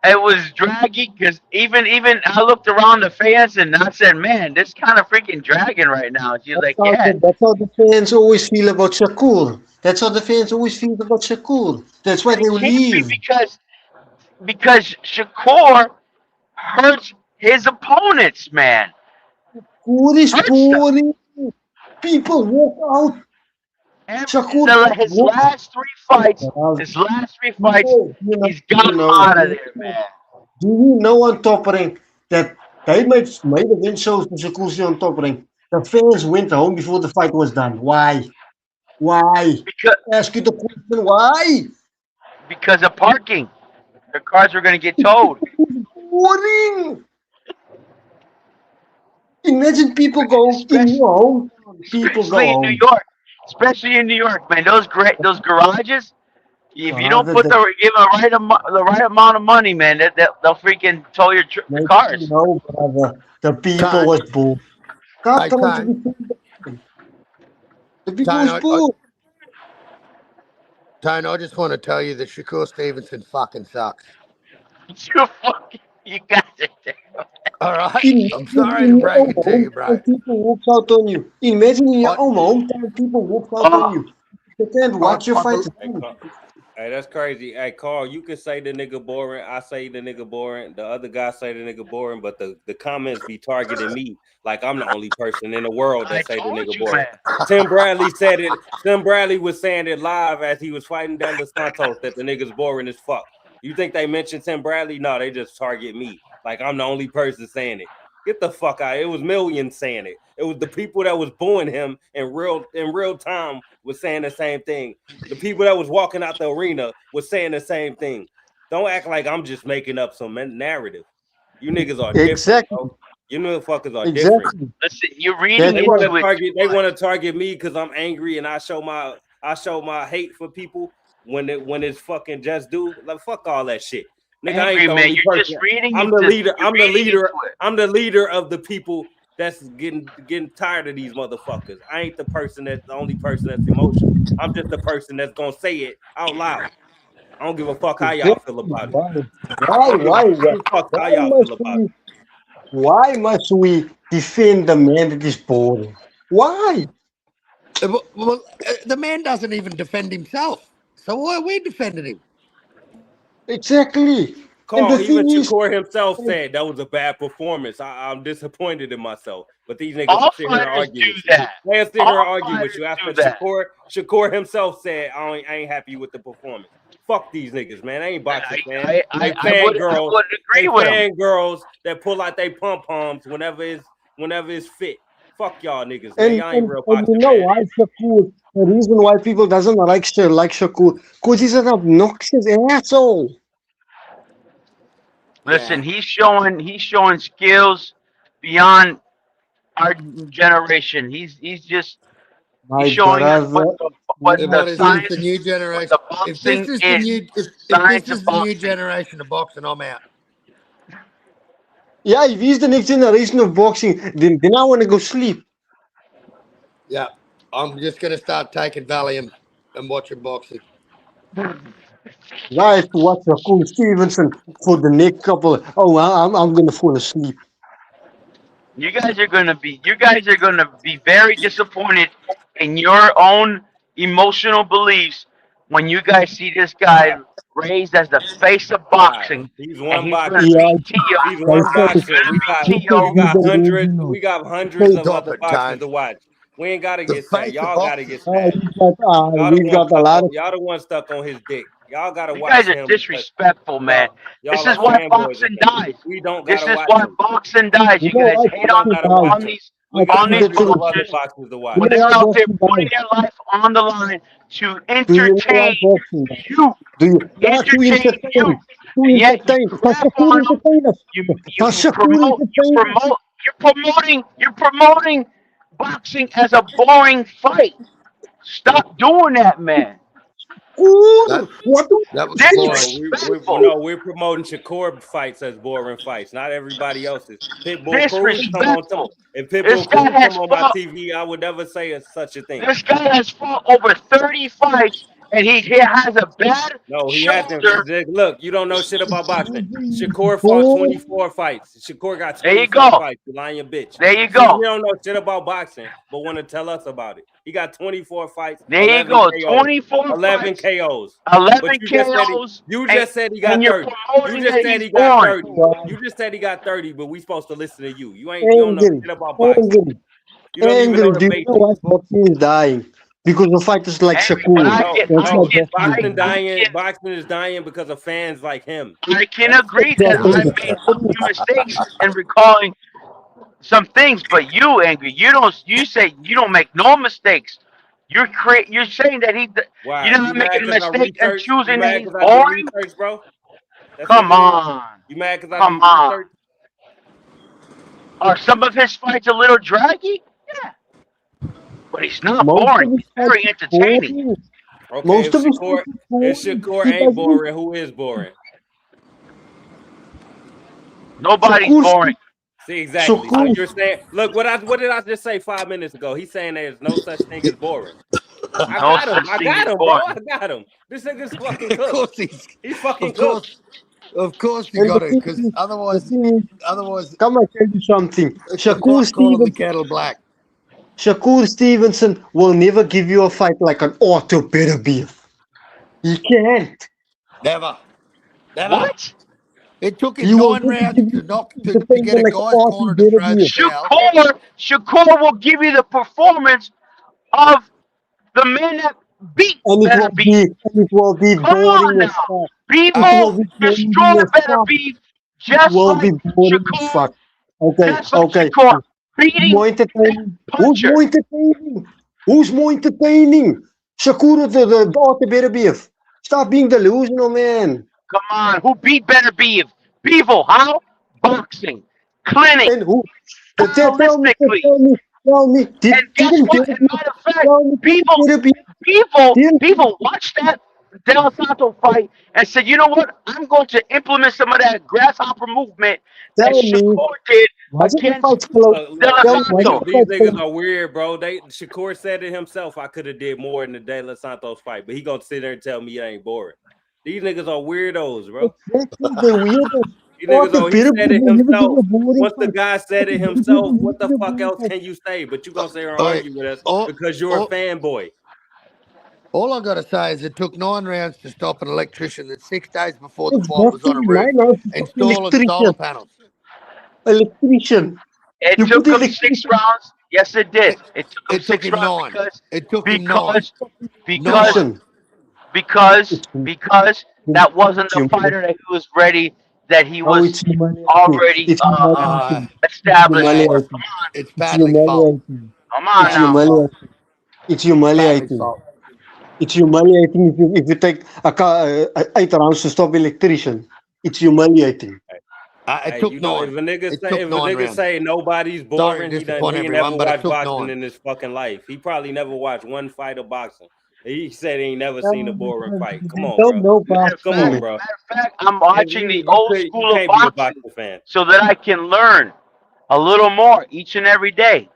It was dragging because even I looked around the fans and I said, "Man, this kind of freaking dragging right now." She's like, "Yeah." That's how the fans always feel about Shakur. That's how the fans always feel about Shakur. That's why they will leave. Because Shakur hurts his opponents, man. Shakur is boring. People walk out. Shakur, his last three fights, he's got him out of there, man. Do you know on top rank that they made event shows for Shakur on top rank? The fans went home before the fight was done. Why? Ask you the question, why? Because of parking. Their cars were going to get towed. Boring. Imagine people go in your home. People go home. Especially in New York, man. Those garages. If you don't give them the right amount of money, man, they'll freaking tow your cars. No, brother. The people was bored. The people was bored. Tone, I just want to tell you that Shakur Stevenson fucking sucks. You got it. All right. I'm sorry to break it to you, bro. People walk out on you. Imagine in your own hometown, people walk out on you. You can't watch your fight. Hey, that's crazy. Hey, Carl, you can say the nigga boring. I say the nigga boring. The other guy say the nigga boring, but the comments be targeting me like I'm the only person in the world that say the nigga boring. Tim Bradley said it. Tim Bradley was saying it live as he was fighting down the Santos that the nigga's boring as fuck. You think they mentioned Tim Bradley? No, they just target me like I'm the only person saying it. Get the fuck out. It was millions saying it. It was the people that was booing him in real time was saying the same thing. The people that was walking out the arena was saying the same thing. Don't act like I'm just making up some narrative. You niggas are different. Bro. You motherfuckers are different. Listen, you're reading They want to target me because I'm angry and I show my hate for people when it's fucking just do. Like fuck all that shit. Nigga, I ain't the only person. Just reading I'm the leader. I'm the leader of the people that's getting tired of these motherfuckers. I ain't the only person that's emotional. I'm just the person that's gonna say it out loud. I don't give a fuck how y'all feel about it. Why must we defend the man that is boring? Why? Well, the man doesn't even defend himself. So why are we defending him? Exactly. Carl, even Shakur himself said that was a bad performance. I'm disappointed in myself. But these niggas are sitting here arguing with you. They're sitting here arguing with you after Shakur himself said, I ain't happy with the performance. Fuck these niggas, man. I ain't boxing fan. They fangirls that pull out they pom-poms whenever it's fit. Fuck y'all niggas, man. Y'all ain't real boxing you know why Shakur? The reason why people doesn't like Shakur, because he's an obnoxious asshole. Listen, he's showing skills beyond our generation. He's showing us what the science, the new generation. If this is the new generation of boxing, I'm out. Yeah, if he's the next generation of boxing, then I want to go sleep. Yeah. I'm just going to start taking Valium and watching boxing. I have to watch Cool Stevenson for the next couple. I'm going to fall asleep. You guys are gonna be very disappointed in your own emotional beliefs when you guys see this guy raised as the face of Right. boxing, He's and one he's boxer. gonna Yeah, beat Tio. He's I one said He's boxer. gonna We beat got Tio. hundreds of Stop other it, boxers Tone. to watch. We ain't gotta The get sad. face of Y'all gotta boxing. get sad. Y'all the we've one got a stuck lot on. of. Y'all the one stuck on his dick. Y'all gotta You watch guys are him because disrespectful, man. y'all This are is why fanboys of boxing him. dies. We don't This gotta is watch why him. boxing dies. You You know guys why We hate don't gotta watch on him. these We I got on think these that's hundreds what of other boxers boxers to watch. you when know they're why out there boxing putting dies. their life on the line to Do you know why entertain boxing dies? you, Do you? Yeah, to you, entertain. To and yet you entertain. Does crap Shakur on them. entertain us? Does Shakur Promote entertain us? you're promoting boxing as a boring fight. Stop doing that, man. That, What the that was boring. No, Disrespectful. we're promoting Shakur fights as boring fights, not everybody else's. Pitbull Cruz come on top. Disrespectful. If This Pitbull guy Cruz come has on my fought. TV, I would never say such a thing. This guy has fought over 30 fights, and he has a bad No, he hasn't. shoulder. Look, you don't know shit about boxing. Shakur fought boy? 24 fights. Shakur got There you 24 go. fights. You lying bitch. There you See, he go. don't know shit about boxing, but want to tell us about it. He got 24 fights, There you 11 go. KOs. 24 11 fights, KOs. But 11 you just said KOs, he and got you're 30. You promoting just that said he's he got boring. 30. You just said he got 30, but we supposed to listen to you. You don't know Angry. shit about boxing. Angry. You don't even know Angry. the Do you know why basics. boxing is dying? Because of fighters like Angry, but Shakur. That's why boxing is dying. Boxing is dying because of fans like him. I can That's agree that Exactly. I made a few mistakes in recalling some things, but you, Angry, you say you don't make no mistakes. You're saying that why. you're You not mad making a because I mistake and researched? You choosing that mad he's because I did boring? research, bro? That's what Come it is. on. You mad because I Come do on. research? Are some of his fights a little draggy? Yeah. But he's not Most boring. of his He's fights very is entertaining. boring. Okay, Most of his fights is if boring. Shakur He ain't doesn't. boring, who is boring? Nobody's Shakur. boring. See, exactly. So Shakur. you're saying, look, what did I just say 5 minutes ago? He's saying there's no such thing as boring. I No got him. such I thing got as him, bro. I boring. got him. This nigga's fucking Of cooked. course He's fucking of cooked. course you And got it. Because the thing is, otherwise, come I tell you something. it's the pot calling the kettle black. Shakur Stevenson will never give you a fight like an Otto Beterbiev. He can't. Never. What? It took He him will 9 never rounds give you to entertainment get a like guy's Otto corner to throw the Beterbiev. towel. Shakur will give you the performance of the man that beat And Better Beef. it will be Come boring on as now. fuck. It Uh, will People be boring destroy as Better fuck. Beef It just will be like boring as Shakur, fuck. Okay, just like okay. Shakur, Who's beating more that entertaining? Who's puncher. more entertaining? Who's more entertaining? Shakur or the Otto Beterbiev? Stop being delusional, man. Come on, who beat Better Beef? People, how? Boxing, clinic, And who? stylistically. Tell me. And guess Didn't what? And Beterbiev? matter of fact, Tell me, people, didn't people watched that Del Santo fight and said, you know what? I'm going to implement some of that grasshopper movement that tell me. Shakur did Was it the against fight close? Look, Del Tell me, was it Santo. the these fight niggas close? are weird, bro. Shakur said it himself. I could have did more in the De Los Santos fight, but he gonna sit there and tell me it ain't boring. These niggas are weirdos, bro. Exactly, the weirdest. These niggas, Otto he said Beterbiev it will never give himself. you a boring Once the fight. guy said it Otto Beterbiev himself, will what never the give you a fuck boring else fight. can you say? But you gonna sit here and all right. argue with us All, because you're a all, fanboy. all I got to say is it took 9 rounds to stop an electrician that 6 days before the fight was Exactly, on a roof 9 hours to stop installing solar electrician. panels. Electrician. It You put took him 6 electrician. rounds. Yes, it did. It took him It took 6 him rounds 9. It took him 9. because 9. because that wasn't It's the fighter that he was ready, that he No, was it's humiliating. already It's humiliating. It's established for. humiliating. It's It's Padley's fault. humiliating. Come on It's now. humiliating. It's Padley's humiliating. fault. It's humiliating if you take a car 8 rounds to stop electrician. It's humiliating. It Hey, took you know, 9. It took 9 rounds. say nobody's Sorry boring, to he disappoint ain't everyone, never but it watched took boxing 9. in his fucking life. He probably never watched one fight of boxing. He said he ain't never seen a boring fight. Come on, Don't bro. know Come on, boxing. bro. I'm watching the old You school of can't be a boxing boxing fan. so that I can learn a little more each and every day.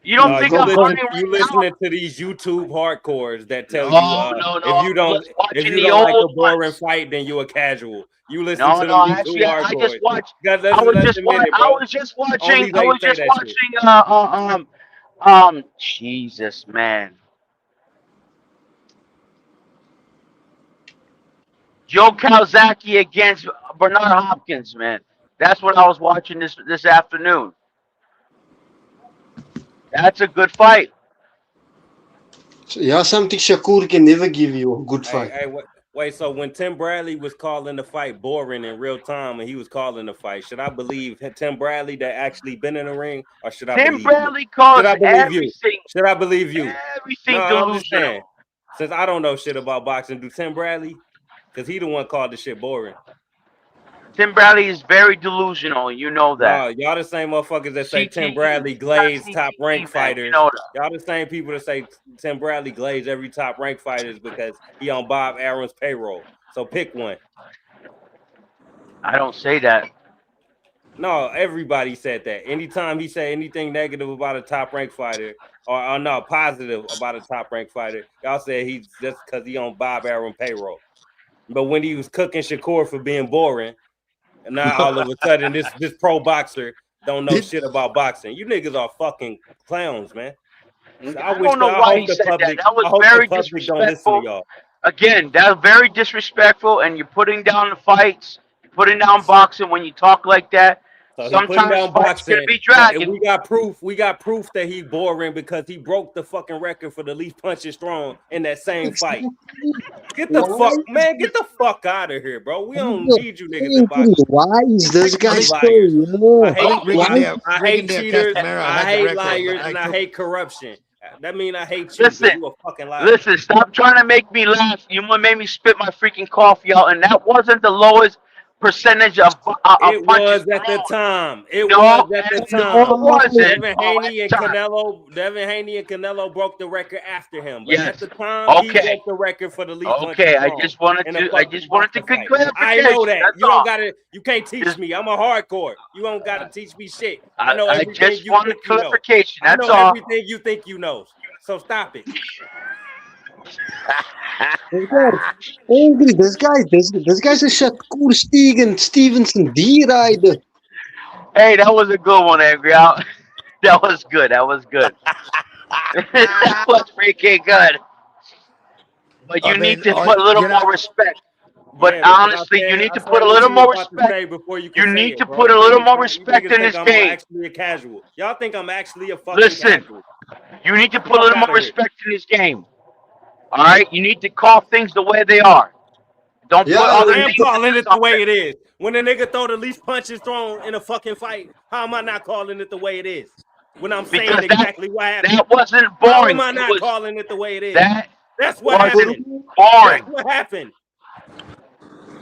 You don't No, think you I'm listen. hunting You right now? listening to these YouTube hardcores that tell you No, no, no. if you I'm don't just watching the like a old boring ones. fight, then you a casual. You listen No, to no. them YouTube Actually, I just hardcores. watched. Let's I admit it, bro. was just watching. Only they say that shit. Jesus, man. Joe Calzaghe against Bernard Hopkins, man. That's what I was watching this afternoon. That's a good fight. Yeah, something Shakur can never give you a good fight. Hey, wait. So when Tim Bradley was calling the fight boring in real time, and he was calling the fight, should I believe Tim Bradley that actually been in the ring, or should I Tim believe you? Bradley calls Should I believe you? everything. Should I believe you? Everything No, I'm just delusional. saying. Since I don't know shit about boxing, do Tim Bradley? Because he the one called the shit boring. Tim Bradley is very delusional, and you know that. No, y'all the same motherfuckers that say Tim CTE, Bradley you got glazed CTE, top ranked man. You fighters. know that. Y'all the same people that say Tim Bradley glazed every top ranked fighters because he on Bob Arum's payroll. So pick one. I don't say that. No, everybody said that. Anytime he said anything negative about a top ranked fighter, or no, positive about a top ranked fighter, y'all said he's just because he on Bob Arum payroll. But when he was cooking Shakur for being boring, and now all of a sudden this pro boxer don't know shit about boxing. You niggas are fucking clowns, man. I don't know why he said that. That was very disrespectful. Again, that's very disrespectful, and you're putting down the fights, you're putting down boxing when you talk like that. So sometimes fights can be dragging. We got proof that he's boring because he broke the fucking record for the least punches thrown in that same fight. Get the fuck out of here, bro. We don't need you niggas in boxing. Why is this guy so I hate cheaters, I hate liars, and I hate corruption. That means I hate you. You a fucking liar. Listen, stop trying to make me laugh. You made me spit my freaking coffee out, and that wasn't the lowest percentage of it was at the time. It was at the time. Devin Haney and Canelo broke the record after him. But at the time, he broke the record for the least. Okay, I just wanted to get clarification. I know that. You don't gotta. You can't teach me. I'm a hardcore. You don't gotta teach me shit. I know everything. I just wanted clarification. That's all. I know everything you think you know. So stop it. Angry, this guy's a Shakur Stevenson D rider. Hey, that was a good one, Angry. That was good. That was good. That was freaking good. But you need to put a little more respect. But honestly, you need to put a little more respect. You need to put a little more respect in this game. Actually a casual. Y'all think I'm actually a fucking Listen, casual. You need to put a little more respect in this game. All right, you need to call things the way they are. Don't put other I am calling it the way it is. When a nigga throw the least punches thrown in a fucking fight, how am I not calling it the way it is? When I'm saying exactly what happened. That wasn't boring. How am I not calling it the way it is? That's what happened. Boring. That's what happened.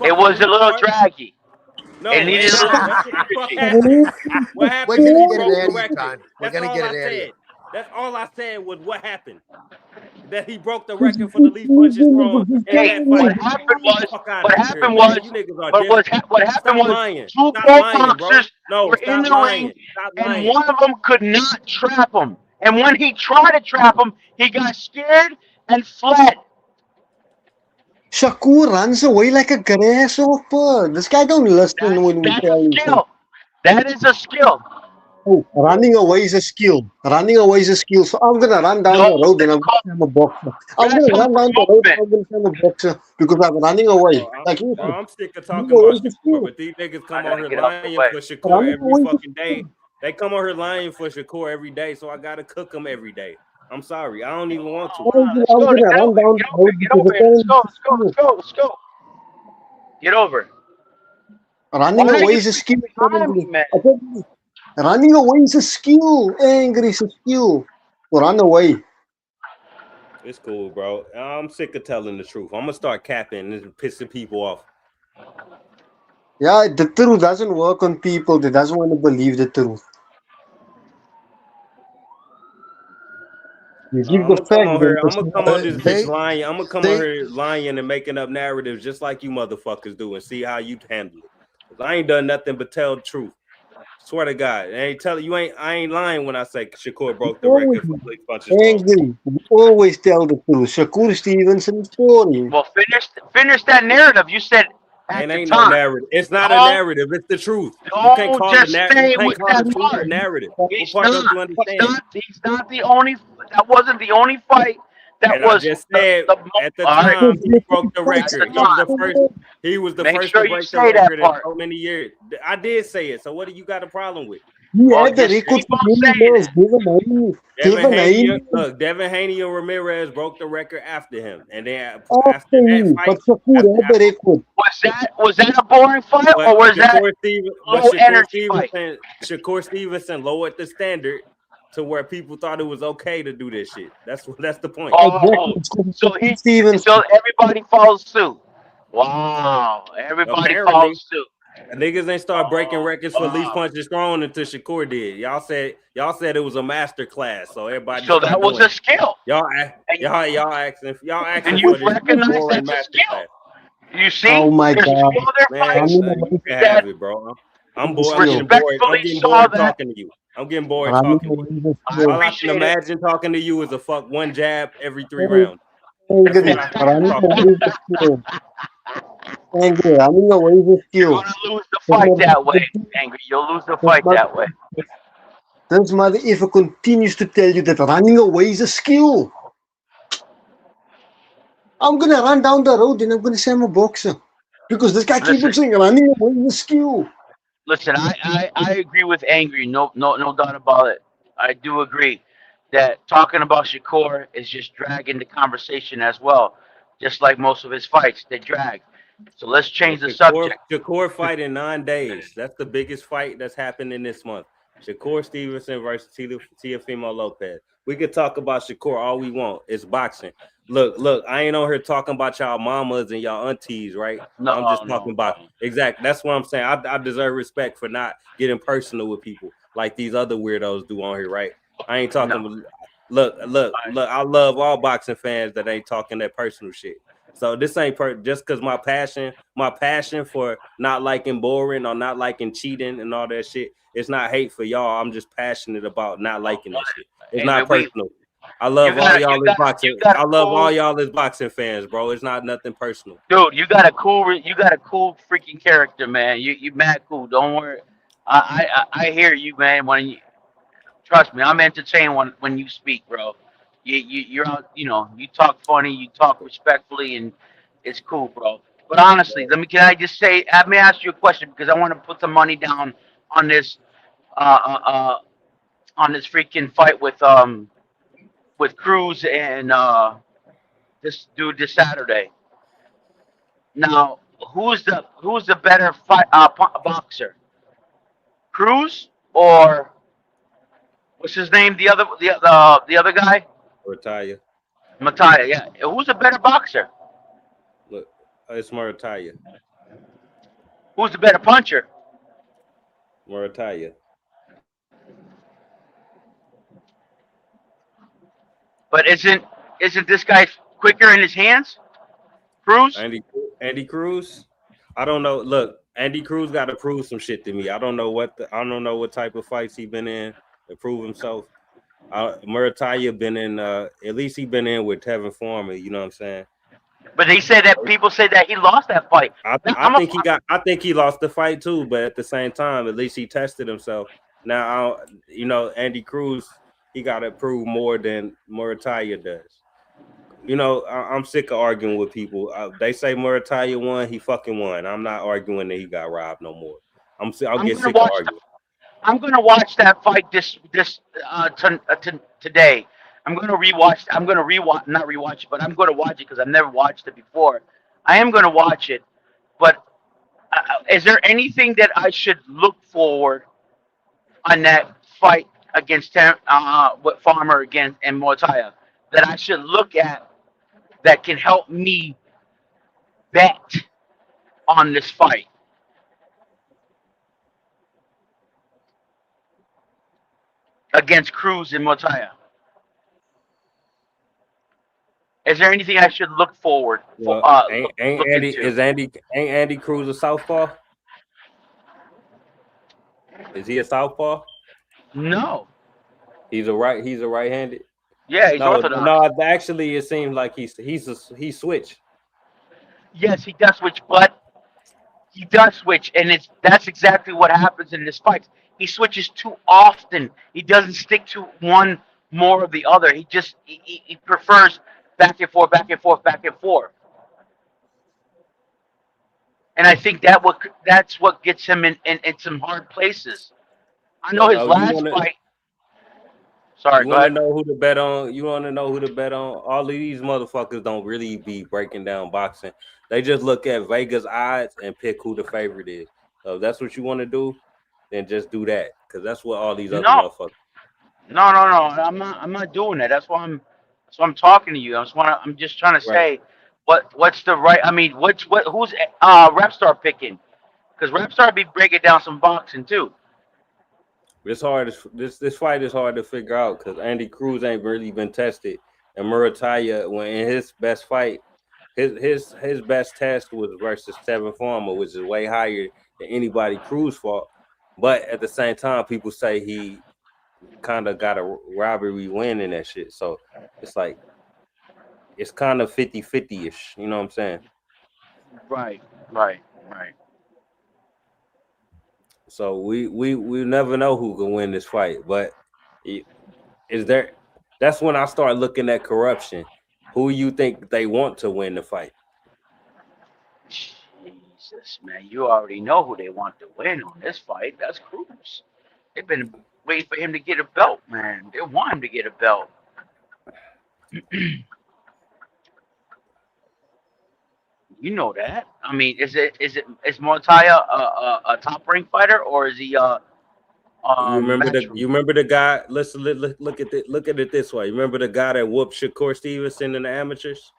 It was a little draggy. No, it needed a little what happened? We're gonna get it Eddie time. We're gonna get it Eddie. That's all I said was what happened. That he broke the record for the least punches thrown in that fight. What happened was two pro boxers were in the ring, and one of them could not trap him. And when he tried to trap him, he got scared and fled. Shakur runs away like a grasshopper. This guy don't listen when we tell him. That is a skill. Oh, running away is a skill. Running away is a skill. So I'm gonna run down the road and I'm gonna become a boxer. I'm gonna run down the road and I'm gonna become a boxer because I'm running away. I'm sick of talking about Shakur, but these niggas come on here lying for Shakur every fucking day. They come on here lying for Shakur every day, so I gotta cook them every day. I'm sorry, I don't even want to. Let's go. Get over. Running away is a skill. Running away is a skill. Angry is a skill. Run away. It's cool, bro. I'm sick of telling the truth. I'm gonna start capping and pissing people off. Yeah, the truth doesn't work on people that doesn't want to believe the truth. You give the fact. I'm gonna come on this bitch lying. I'm gonna come on here lying and making up narratives just like you motherfuckers do and see how you handle it. I ain't done nothing but tell the truth. Swear to God, I ain't telling you. I ain't lying when I say Shakur broke the Always record for least punches thrown. angry. You always tell the truth. Shakur Stevenson story. Well, finish that narrative. You said at And the ain't no time. narrative. It's not a narrative. It's the truth. You can't Don't call just You stay can't with call that the truth a part. narrative. What He's part not. don't you understand? He's not the only. That wasn't the only fight. That And I was just said at the all right. time he broke the At the record. He was the time. first. He was the Make first to sure you break the say that record in part. so many years. I did say it. So what do you got a problem with? He Well, had the just record keep for on many saying years. it. Devin Haney and Ramirez broke the record after him, and then after after that him. fight, But Shakur had the record. Was that a boring fight, or was that low energy fight? Shakur Stevenson lowered the standard to where people thought it was okay to do this shit. That's the point. Oh, so everybody follows suit. Wow, everybody Apparently, follows suit. niggas ain't start breaking records for least punches thrown until Shakur did. Y'all said it was a master class, so everybody. So that was a skill. Y'all asking and you for this recognize boring that's a master skill. class. You see, Oh my there's God. two other Man, fights you can have it, bro. I'm bored. I'm getting bored. I'm getting bored talking to you. I'm getting bored talking to you. All I can imagine talking to you is a one jab every 3 rounds. Angry. Running away is the skill. Angry. Running away is the skill. You're gonna lose the fight that way, Angry. You'll lose the fight that way. This mother if it continues to tell you that running away is a skill. I'm gonna run down the road and I'm gonna say I'm a boxer. Because this guy keeps on saying running away is a skill. Listen, I agree with Angry. No doubt about it. I do agree that talking about Shakur is just dragging the conversation as well. Just like most of his fights, they drag. So let's change the subject. Shakur fight in 9 days. That's the biggest fight that's happening this month. Shakur Stevenson versus Teofimo Lopez. We could talk about Shakur all we want. It's boxing. Look, I ain't on here talking about y'all mamas and y'all aunties, right? No, I'm just talking about exactly. That's what I'm saying. I deserve respect for not getting personal with people like these other weirdos do on here, right? I ain't talking. Look. I love all boxing fans that ain't talking that personal shit. So this ain't just because my passion for not liking boring or not liking cheating and all that shit. It's not hate for y'all. I'm just passionate about not liking that shit. It's not personal. I love all y'all as boxing. I love all y'all as boxing fans, bro. It's not nothing personal. Dude, you got a cool freaking character, man. You mad cool. Don't worry. I hear you, man. Trust me, I'm entertained when you speak, bro. You're out. You talk funny, you talk respectfully, and it's cool, bro. But honestly, let me ask you a question because I want to put some money down on this on this freaking fight with Cruz and this dude this Saturday. Now, who's the better boxer? Cruz or what's his name? The other guy? Murataya. Mataya, yeah. Who's a better boxer? Look, it's Murataya. Who's the better puncher? Murataya. But isn't this guy quicker in his hands? Cruz? Andy Cruz? I don't know. Look, Andy Cruz got to prove some shit to me. I don't know what type of fights he been in to prove himself. Murataya been in at least he been in with Tevin Foreman, you know what I'm saying? But people say that he lost that fight. I think he lost the fight too, but at the same time, at least he tested himself. Now Andy Cruz, he got to prove more than Murataya does. I'm sick of arguing with people. They say Murataya won, he fucking won. I'm not arguing that he got robbed no more. I'll get sick of arguing. I'm gonna watch that fight today. I'm gonna rewatch. Not rewatch it, but I'm gonna watch it because I've never watched it before. I am gonna watch it, but is there anything that I should look forward on that fight against with Farmer against and Mortaya that I should look at that can help me bet on this fight? Against Cruz and Motaya. Is there anything I should look forward for? Ain't Andy Cruz a southpaw? Is he a southpaw? No. He's a right-handed. Yeah, he's orthodox. No. Actually, it seems like he switched. Yes, he does switch, but he does switch, and that's exactly what happens in this fight. He switches too often. He doesn't stick to one more of the other. He prefers back and forth, back and forth, back and forth. And I think that's what gets him in some hard places. I know his So you last want to fight. Sorry, you go want to ahead. know who to bet on? You want to know who to bet on? All of these motherfuckers don't really be breaking down boxing. They just look at Vegas odds and pick who the favorite is. So if that's what you want to do, then just do that, because that's what all these other No, motherfuckers. no, no, no. I'm not doing that. That's why I'm talking to you. I'm just trying to Right. say what's the right. I mean, who's Repstar picking? Because Repstar be breaking down some boxing too. It's hard. This fight is hard to figure out because Andy Cruz ain't really been tested, and Murataya, when in his best fight, his best test was versus Tevin Farmer, which is way higher than anybody Cruz fought. But at the same time, people say he kind of got a robbery win in that shit. So it's like it's kind of 50-50-ish. You know what I'm saying? Right, right, right. So we never know who can win this fight. But is there? That's when I start looking at corruption. Who you think they want to win the fight? Jesus, man, you already know who they want to win on this fight. That's Cruz. They've been waiting for him to get a belt, man. They want him to get a belt. You know that. I mean, is Mortaya a top rank fighter, or is he matchroom? You remember the guy? Listen, look at it this way. You remember the guy that whooped Shakur Stevenson in the amateurs?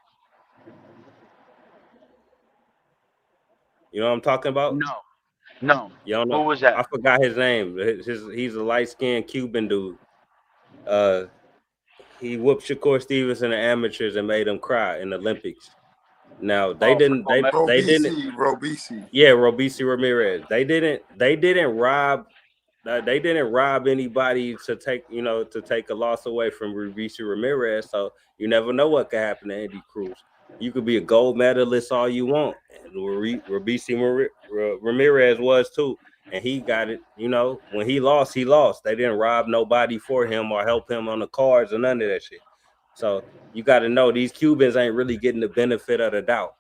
You know what I'm talking about? No, no. You don't Who know? was that? I forgot his name. He's a light skinned Cuban dude. He whooped Shakur Stevenson in the amateurs and made him cry in the Olympics. Now they didn't. They didn't. Robisi. Yeah, Robisi Ramirez. They didn't rob. They didn't rob anybody to take a loss away from Robisi Ramirez. So you never know what could happen to Andy Cruz. You could be a gold medalist all you want, and Robisi Ramirez was too, and he got it. You know, when he lost, he lost. They didn't rob nobody for him or help him on the cards or none of that shit. So you got to know these Cubans ain't really getting the benefit of the doubt.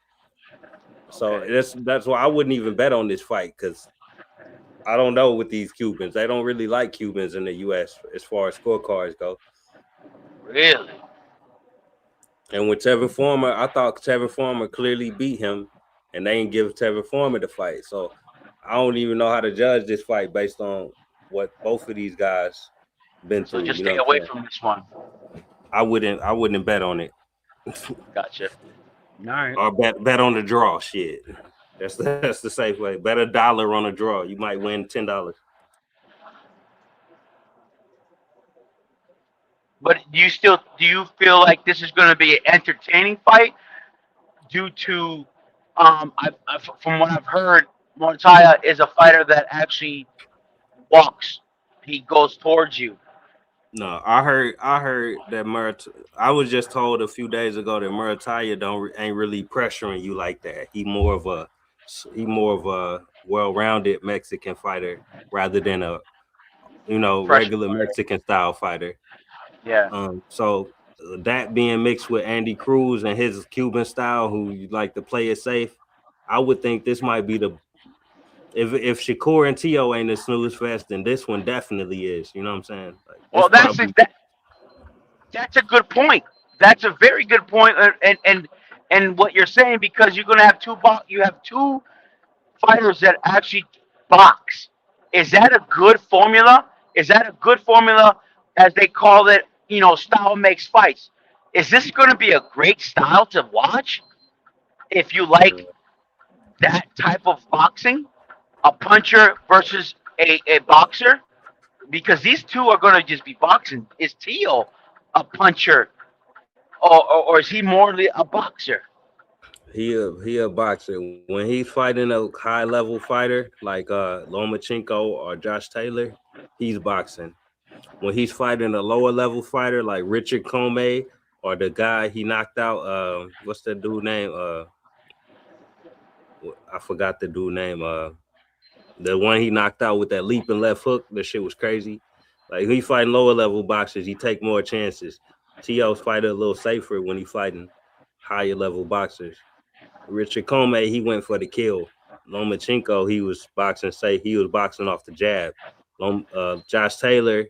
So that's why I wouldn't even bet on this fight, because I don't know with these Cubans. They don't really like Cubans in the U.S. as far as scorecards go. Really? And with Tevin Farmer, I thought Tevin Farmer clearly beat him, and they didn't give Tevin Farmer the fight. So I don't even know how to judge this fight based on what both of these guys been So through. just You know stay what I'm away saying? from this one. I wouldn't bet on it. Gotcha. All right. Or bet on the draw. Shit. That's the safe way. Bet $1 on a draw. You might win $10. But do you feel like this is going to be an entertaining fight due to from what I've heard, Montaya is a fighter that actually walks. He goes towards you. No, I heard that I was just told a few days ago that Murataya ain't really pressuring you like that. He more of a well-rounded Mexican fighter rather than a Pressure regular fighter. Mexican style fighter. Yeah. So that being mixed with Andy Cruz and his Cuban style, who like to play it safe, I would think this might be if Shakur and Tio ain't a snooze fest, then this one definitely is. You know what I'm saying? Like, Well, it's probably that's a good point. That's a very good point, and what you're saying, because you're gonna have you have two fighters that actually box. Is that a good formula? Is that a good formula, as they call it? You know, style makes fights. Is this going to be a great style to watch if you like that type of boxing? A puncher versus a boxer? Because these two are going to just be boxing. Is Tio a puncher, or is he more a boxer? He a boxer. When he's fighting a high level fighter like Lomachenko or Josh Taylor, he's boxing. When he's fighting a lower level fighter like Richard Comey or the guy he knocked out, what's that dude name? I forgot the dude name. The one he knocked out with that leaping left hook, the shit was crazy. Like he fighting lower level boxers, he take more chances. T.O.'s fighting a little safer when he fighting higher level boxers. Richard Comey, he went for the kill. Lomachenko, he was boxing safe. He was boxing off the jab. Josh Taylor,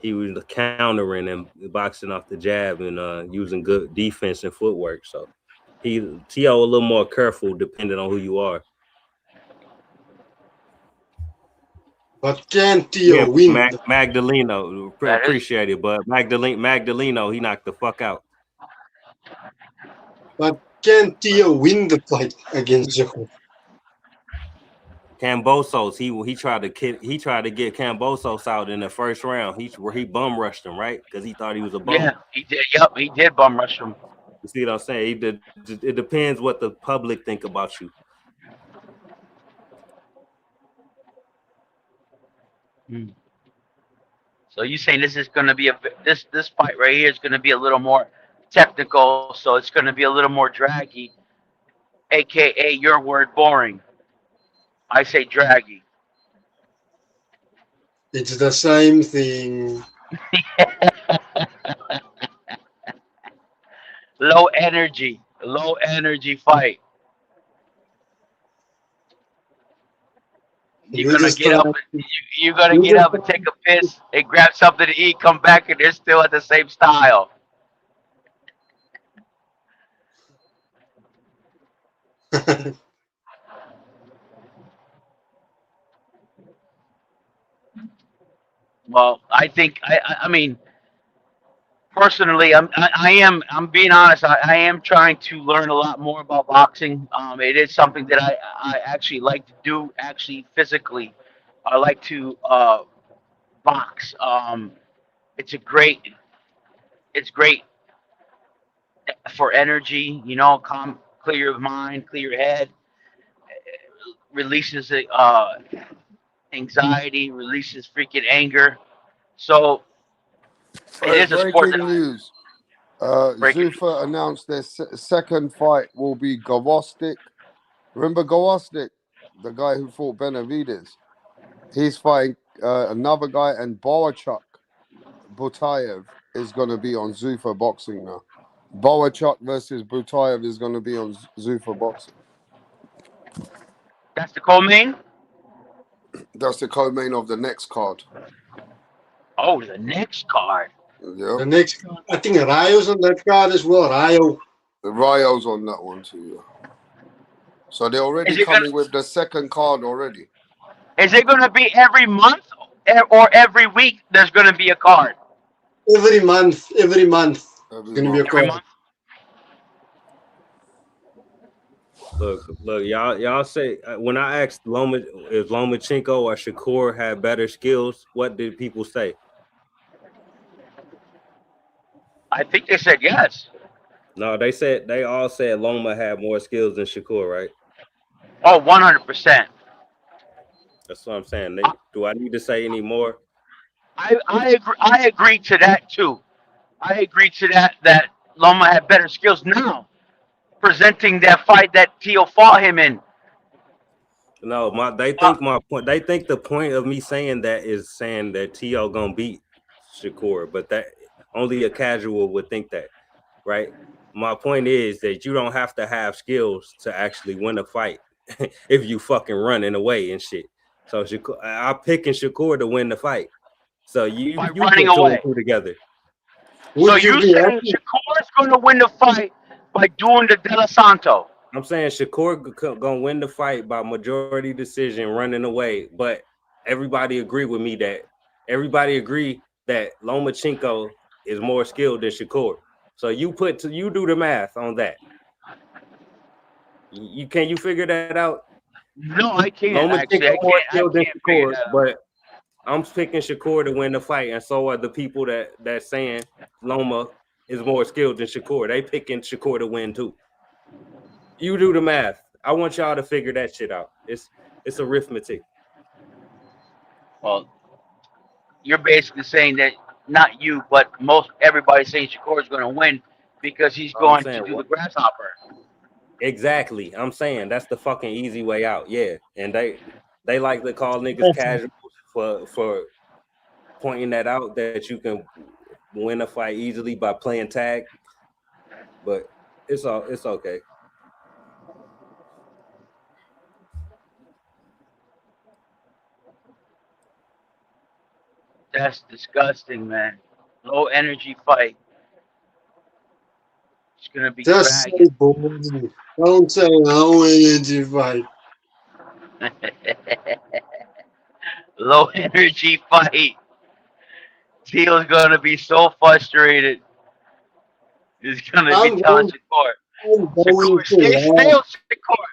he was countering and boxing off the jab and using good defense and footwork. So T.O. a little more careful depending on who you are. But can Theo win? Magdaleno, appreciate it, but Magdaleno, he knocked the fuck out. But can Theo win the fight against Zuffa? Kambosos, he tried to get Kambosos out in the first round. He bum rushed him, right? Because he thought he was a bum. Yeah, he did. Yep, he did bum rush him. You see what I'm saying? It depends what the public think about you. So you saying this is going to be this fight right here is going to be a little more technical, so it's going to be a little more draggy, aka your word boring. I say draggy. It's the same thing. Low energy fight. You're gonna get up. You're gonna get up and take a piss and grab something to eat. Come back and they're still at the same style. Well, I think I mean personally, I'm being honest. I am trying to learn a lot more about boxing. It is something that I actually like to do. Actually, physically, I like to box. It's great for energy. You know, clear your mind, clear your head, releases anxiety, releases freaking anger. So it is a sport that breaking news. breaking. Zuffa announced their second fight will be Gawostik. Remember Gawostik, the guy who fought Benavides? He's fighting another guy, and Boachuk Butayev is going to be on Zuffa Boxing now. Boachuk versus Butayev is going to be on Zuffa Boxing. That's the co-main? That's the co-main of the next card. Oh, the next card. Yeah. The next card, I think Rayo's on that card as well. Rayo's on that one too. Yeah. So they're already coming with the second card already. Is it going to be every month or every week? There's going to be a card. Every month. It's going to be a card. Look, y'all say when I asked if Lomachenko or Shakur had better skills, what did people say? I think they said yes. No, they all said Loma had more skills than Shakur, right? Oh, 100%. That's what I'm saying. Do I need to say any more? I agree to that too. I agree to that Loma had better skills now. Presenting that fight that Tio fought him in. No, they think my point. They think the point of me saying that is saying that T.O. gonna beat Shakur, but that only a casual would think that, right? My point is that you don't have to have skills to actually win a fight if you fucking running away and shit. So I'm picking Shakur to win the fight. So you running put two away and two together. So you saying Shakur's gonna win the fight by doing the De La Santo? I'm saying Shakur gonna win the fight by majority decision, running away. But everybody agree with me that Lomachenko is more skilled than Shakur. So you do the math on that. Can you figure that out? No, I can't. Lomachenko more skilled than figure Shakur, that out. but I'm picking Shakur to win the fight, and so are the people that saying Loma is more skilled than Shakur. They picking Shakur to win too. You do the math. I want y'all to figure that shit out. It's arithmetic. Well, you're basically saying that not you, but most everybody's saying Shakur is going to win because he's I'm going to saying do the what? grasshopper. Exactly. I'm saying that's the fucking easy way out. Yeah, and they like to call niggas casuals for pointing that out, that you can win a fight easily by playing tag. But it's okay. That's disgusting, man. Low energy fight. It's going to be Just say dragging. boring. Don't say low energy fight. Low energy fight. Teal's going to be so frustrated. He's going to be I'm telling going. Shakur, I'm going Shakur, to stay laugh. still, Shakur.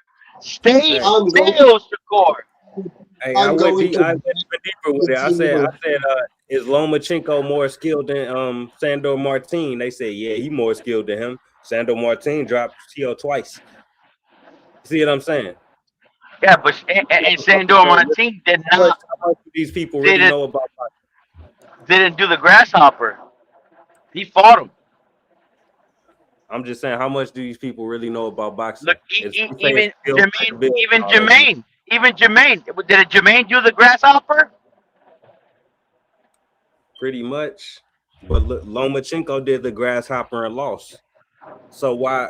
Stay Hey, I'm going. still, Shakur. hey, I'm going to I went even deeper with it. continue. I said, is Lomachenko more skilled than Sandor Martin? They said, yeah, he more skilled than him. Sandor Martin dropped Tio twice. See what I'm saying? Yeah, but and Sandor So Martin did not how much do these people really didn't know about didn't do the grasshopper. He fought him. I'm just saying, how much do these people really know about boxing? Look, It's I'm saying skill, credibility, Even all that shit. Jermaine. Did Jermaine do the grasshopper? Pretty much. But look, Lomachenko did the grasshopper and lost. So why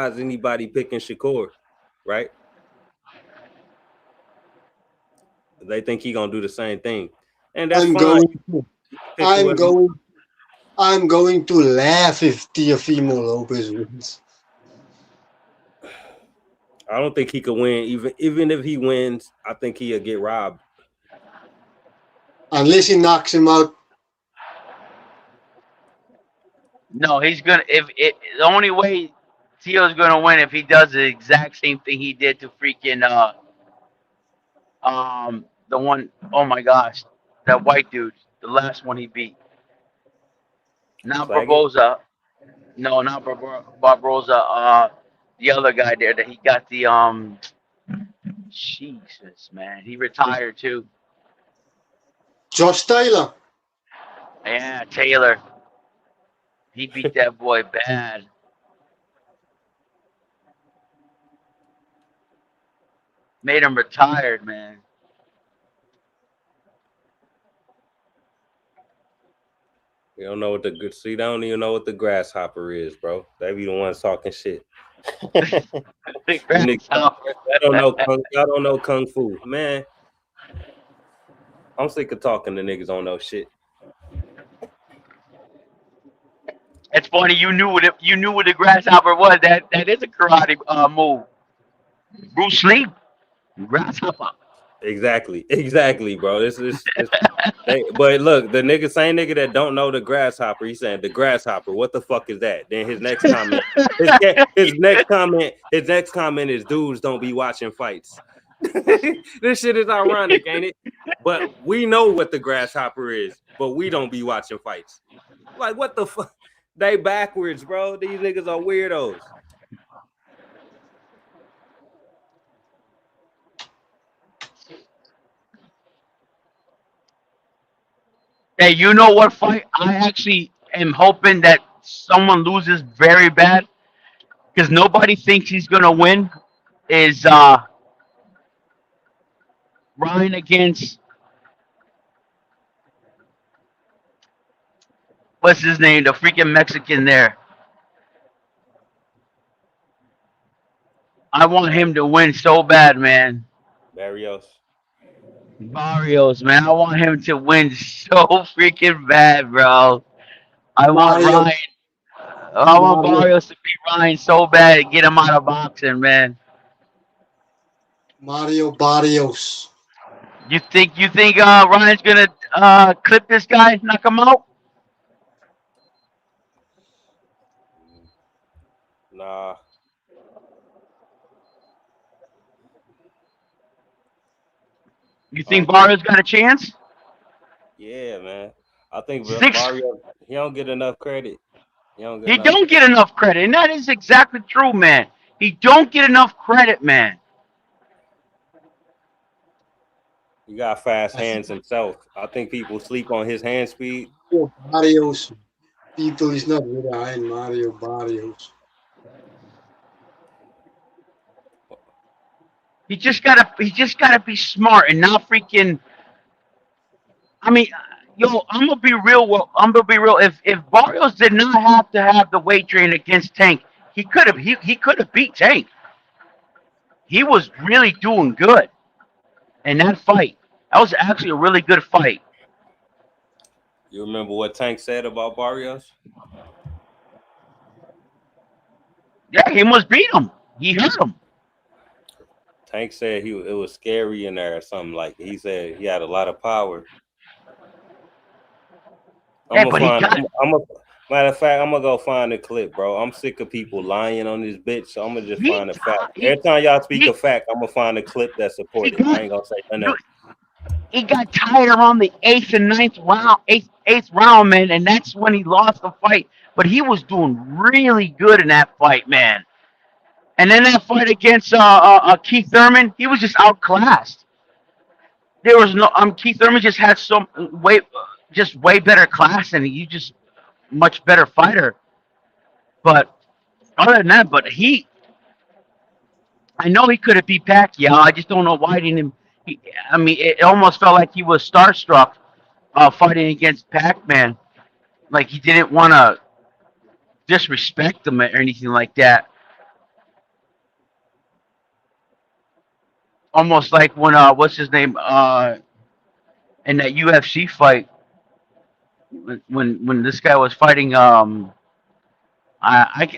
is anybody picking Shakur, right? They think he gonna do the same thing, and that's I'm fine. going to. Pick I'm whoever. going. I'm going to laugh if Teofimo Lopez wins. I don't think he could win. Even if he wins, I think he'll get robbed. Unless he knocks him out. No, he's gonna. If the only way Teal's gonna win if he does the exact same thing he did to freaking the one, oh my gosh, that white dude, the last one he beat, not Flag it. Barboza. No, not Barboza. The other guy there that he got the Jesus, man, he retired too. Josh Taylor. Yeah, Taylor. He beat that boy bad. Made him retired, man. You don't know what the good. See, they don't even know what the grasshopper is, bro. They be the ones talking shit. The Niggas grasshopper. I don't know I don't know kung fu, man. I'm sick of talking to niggas on no shit. It's funny you knew what the grasshopper was. That is a karate move. Bruce Lee, grasshopper. Exactly, bro. But look, the nigga, same nigga that don't know the grasshopper, he's saying the grasshopper. What the fuck is that? Then his next comment, his next comment is dudes don't be watching fights. This shit is ironic, ain't it? But we know what the grasshopper is, but we don't be watching fights. Like what the fuck? They backwards, bro. These niggas are weirdos. Hey, you know what fight? I actually am hoping that someone loses very bad because nobody thinks he's gonna win. Is Ryan against what's his name? The freaking Mexican there. I want him to win so bad, man. Barrios. Barrios, man. I want him to win so freaking bad, bro. I want Mario. Ryan. I want Mario. Barrios to beat Ryan so bad and get him out of boxing, man. Mario Barrios. You think Ryan's gonna clip this guy, knock him out? Nah. You I don't think think. Barrios got a chance? Yeah, man. I think Six. Barrios, he don't get enough credit. He don't get He enough don't credit. get enough credit, and that is exactly true, man. He don't get enough credit, man. He got fast hands himself. I think people sleep on his hand speed. Barrios. People is not behind Mario Barrios. He just gotta be smart and not freaking. I mean, yo, I'm gonna be real. I'm gonna be real. If Barrios did not have to have the weight train against Tank, he could have beat Tank. He was really doing good in that fight. That was actually a really good fight. You remember what Tank said about Barrios? Yeah, he must beat him. He hurt him. Tank said it was scary in there or something. Like he said he had a lot of power. Hey, but he got. Matter of fact, I'm gonna go find the clip, bro. I'm sick of people lying on this bitch, so I'm gonna just find a fact. Every time y'all speak a fact, I'm gonna find a clip that support it. I ain't gonna say nothing else. He got tired around the eighth round, man, and that's when he lost the fight. But he was doing really good in that fight, man. And then that fight against Keith Thurman, he was just outclassed. There was no Keith Thurman just had some way better class, and he just much better fighter. But other than that, I know he could have beat Pacquiao. I just don't know why he didn't. I mean, it almost felt like he was starstruck fighting against Pac-Man. Like he didn't want to disrespect him or anything like that. Almost like when what's his name in that UFC fight when this guy was fighting I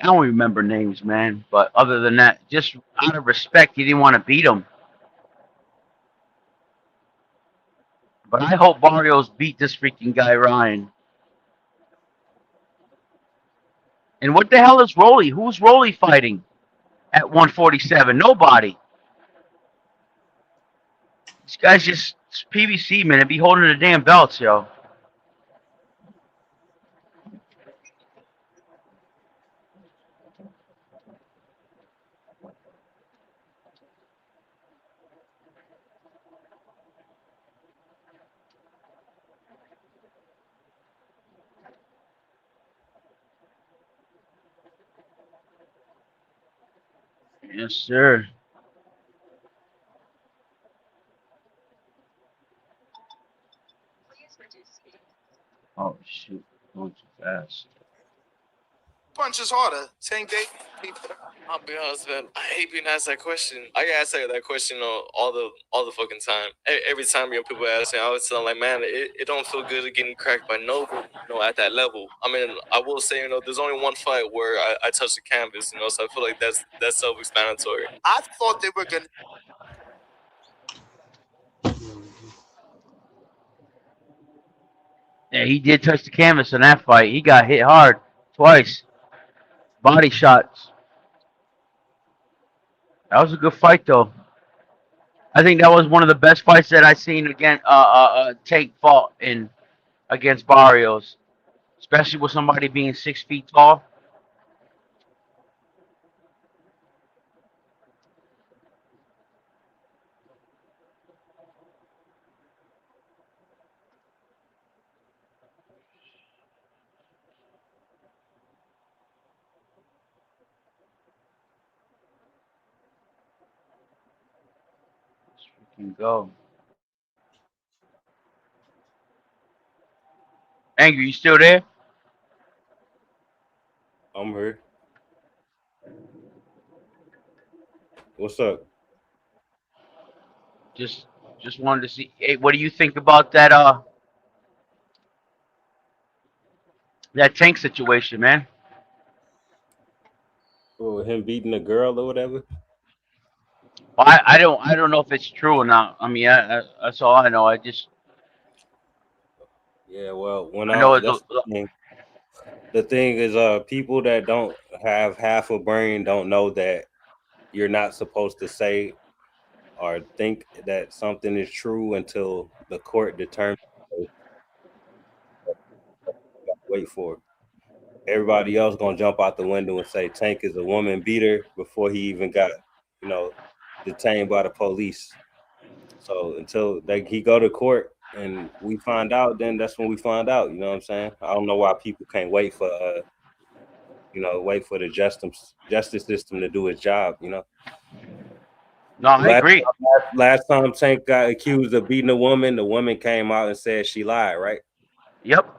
don't remember names, man. But other than that, just out of respect, he didn't want to beat him. But I hope Barrios beat this freaking guy Ryan. And what the hell is Rolly? Who's Rolly fighting at 147? Nobody. This guy's just PVC, man. And be holding the damn belts, yo. Yes, sir. Oh, shoot. Going too fast. Punch is harder. Tank Day. I'll be honest, man. I hate being asked that question. I get asked that question all the fucking time. Every time people ask me, I always tell them like, man, it don't feel good getting cracked by Nova, at that level. I mean, I will say, there's only one fight where I touched the canvas, so I feel like that's self-explanatory. I thought they were gonna. Yeah, he did touch the canvas in that fight. He got hit hard twice. Body shots. That was a good fight, though. I think that was one of the best fights that I've seen against Tank fought in against Barrios, especially with somebody being 6 feet tall. Let's freaking go. Angry, you still there? I'm here. What's up? Just wanted to see. Hey, what do you think about that that Tank situation, man? Oh, him beating a girl or whatever. Well, I don't know if it's true or not. I mean, that's all I know. Yeah, well, when I know it's that's the thing. The thing is, people that don't have half a brain don't know that you're not supposed to say or think that something is true until the court determines. Wait for it. everybody else gonna jump out the window and say Tank is a woman beater before he even got, you know, detained by the police. So until he go to court and we find out, then that's when we find out. You know what I'm saying? I don't know why people can't wait for wait for the justice system to do its job. You know. No, I agree. Last time Tank got accused of beating a woman, the woman came out and said she lied. Right. Yep.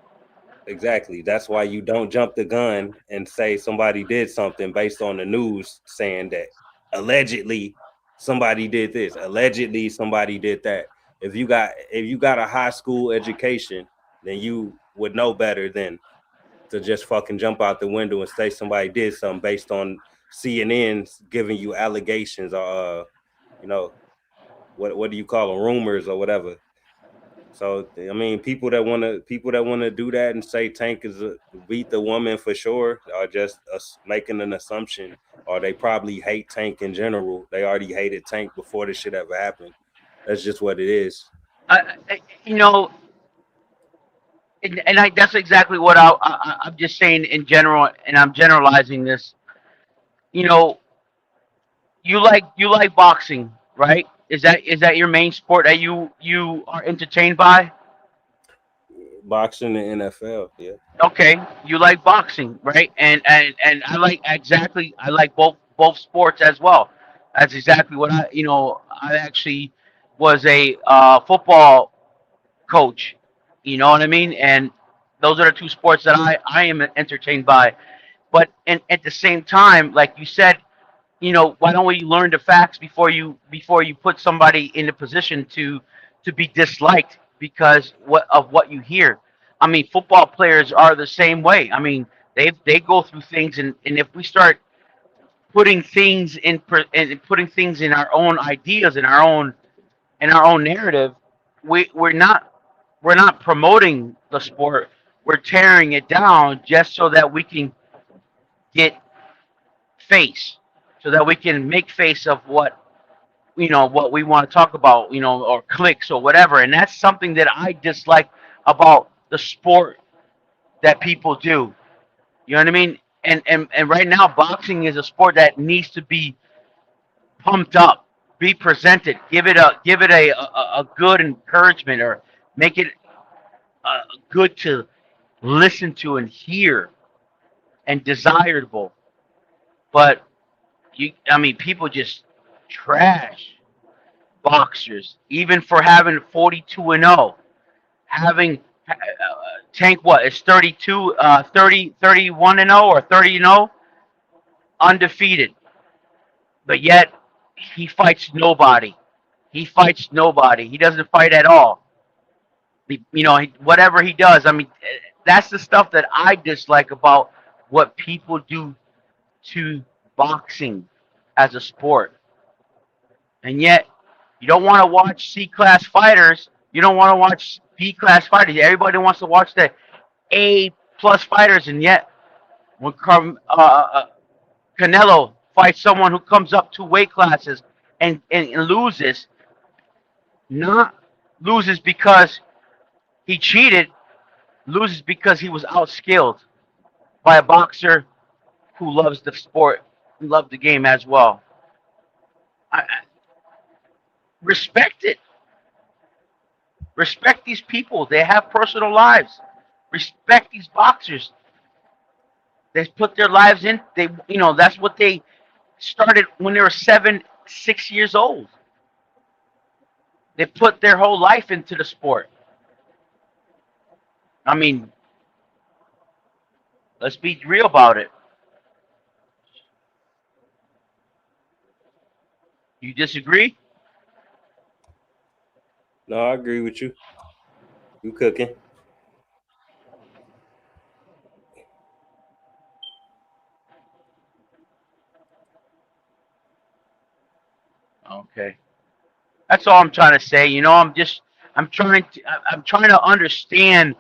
Exactly. That's why you don't jump the gun and say somebody did something based on the news saying that allegedly somebody did this, allegedly somebody did that. If you got a high school education, then you would know better than to just fucking jump out the window and say somebody did something based on CNN giving you allegations or what do you call them, rumors or whatever. So I mean, people that want to do that and say Tank is beat the woman for sure are just making an assumption, or they probably hate Tank in general. They already hated Tank before this shit ever happened. That's just what it is. You know, and that's exactly what I'm just saying in general, and I'm generalizing this. You know, you like boxing, right? Is that your main sport that you are entertained by? Boxing and NFL, yeah. Okay, you like boxing, right? And I like both sports as well. That's exactly what I actually was a football coach. You know what I mean? And those are the two sports that I am entertained by. But at the same time, like you said, why don't we learn the facts before you put somebody in a position to be disliked because what you hear. I mean, football players are the same way. I mean, they go through things, and if we start putting things and putting things in our own ideas in our own narrative, we're not promoting the sport. We're tearing it down just so that we can get face, so that we can make face of what we want to talk about, or clicks or whatever. And that's something that I dislike about the sport that people do. You know what I mean? And right now, boxing is a sport that needs to be pumped up, be presented, give it a good encouragement, or make it good to listen to and hear and desirable. But I mean, people just trash boxers, even for having 42-0, having Tank what is 32, 31-0 or 30-0, undefeated, but yet he fights nobody. He fights nobody. He doesn't fight at all. Whatever he does, I mean, that's the stuff that I dislike about what people do to boxing as a sport. And yet, you don't want to watch C-class fighters. You don't want to watch B-class fighters. Everybody wants to watch the A-plus fighters, and yet when Canelo fights someone who comes up 2 weight classes and loses, not loses because he cheated, loses because he was outskilled by a boxer who loves the sport, who loves the game as well. Respect it. Respect these people. They have personal lives. Respect these boxers. They put their lives in. That's what they started when they were 6 years old. They put their whole life into the sport. I mean, let's be real about it. You disagree? No, I agree with you. You cooking. Okay. That's all I'm trying to say. I'm trying to understand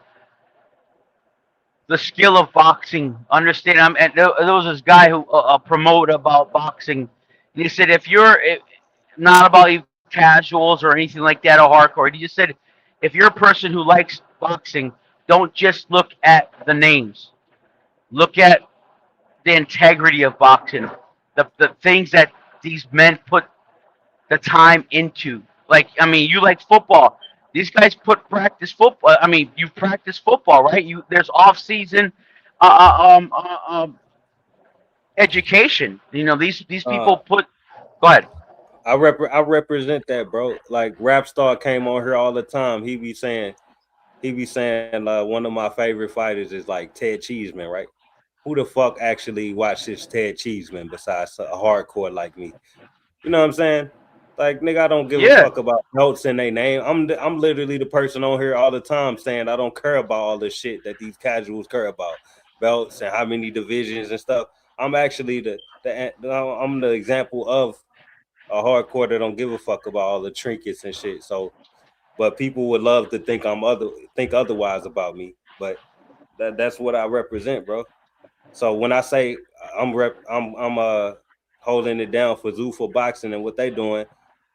the skill of boxing. Understand? There was this guy who promoted about boxing, and he said not about even casuals or anything like that or hardcore. He just said if you're a person who likes boxing, don't just look at the names. Look at the integrity of boxing, the things that these men put the time into. Like, I mean, you like football. These guys put practice football. I mean, you practice football, right? There's off season education. These people Uh, put. Go ahead. I represent that, bro. Like Rap Star came on here all the time. He be saying one of my favorite fighters is like Ted Cheeseman, right? Who the fuck actually watches Ted Cheeseman besides a hardcore like me? You know what I'm saying? Like, nigga, I don't give a Yeah. fuck about notes in their name. I'm literally the person on here all the time saying I don't care about all the shit that these casuals care about, belts and how many divisions and stuff. I'm actually I'm the example of a hardcore that don't give a fuck about all the trinkets and shit. So, but people would love to think otherwise about me. But that's what I represent, bro. So when I say I'm holding it down for Zuffa boxing and what they doing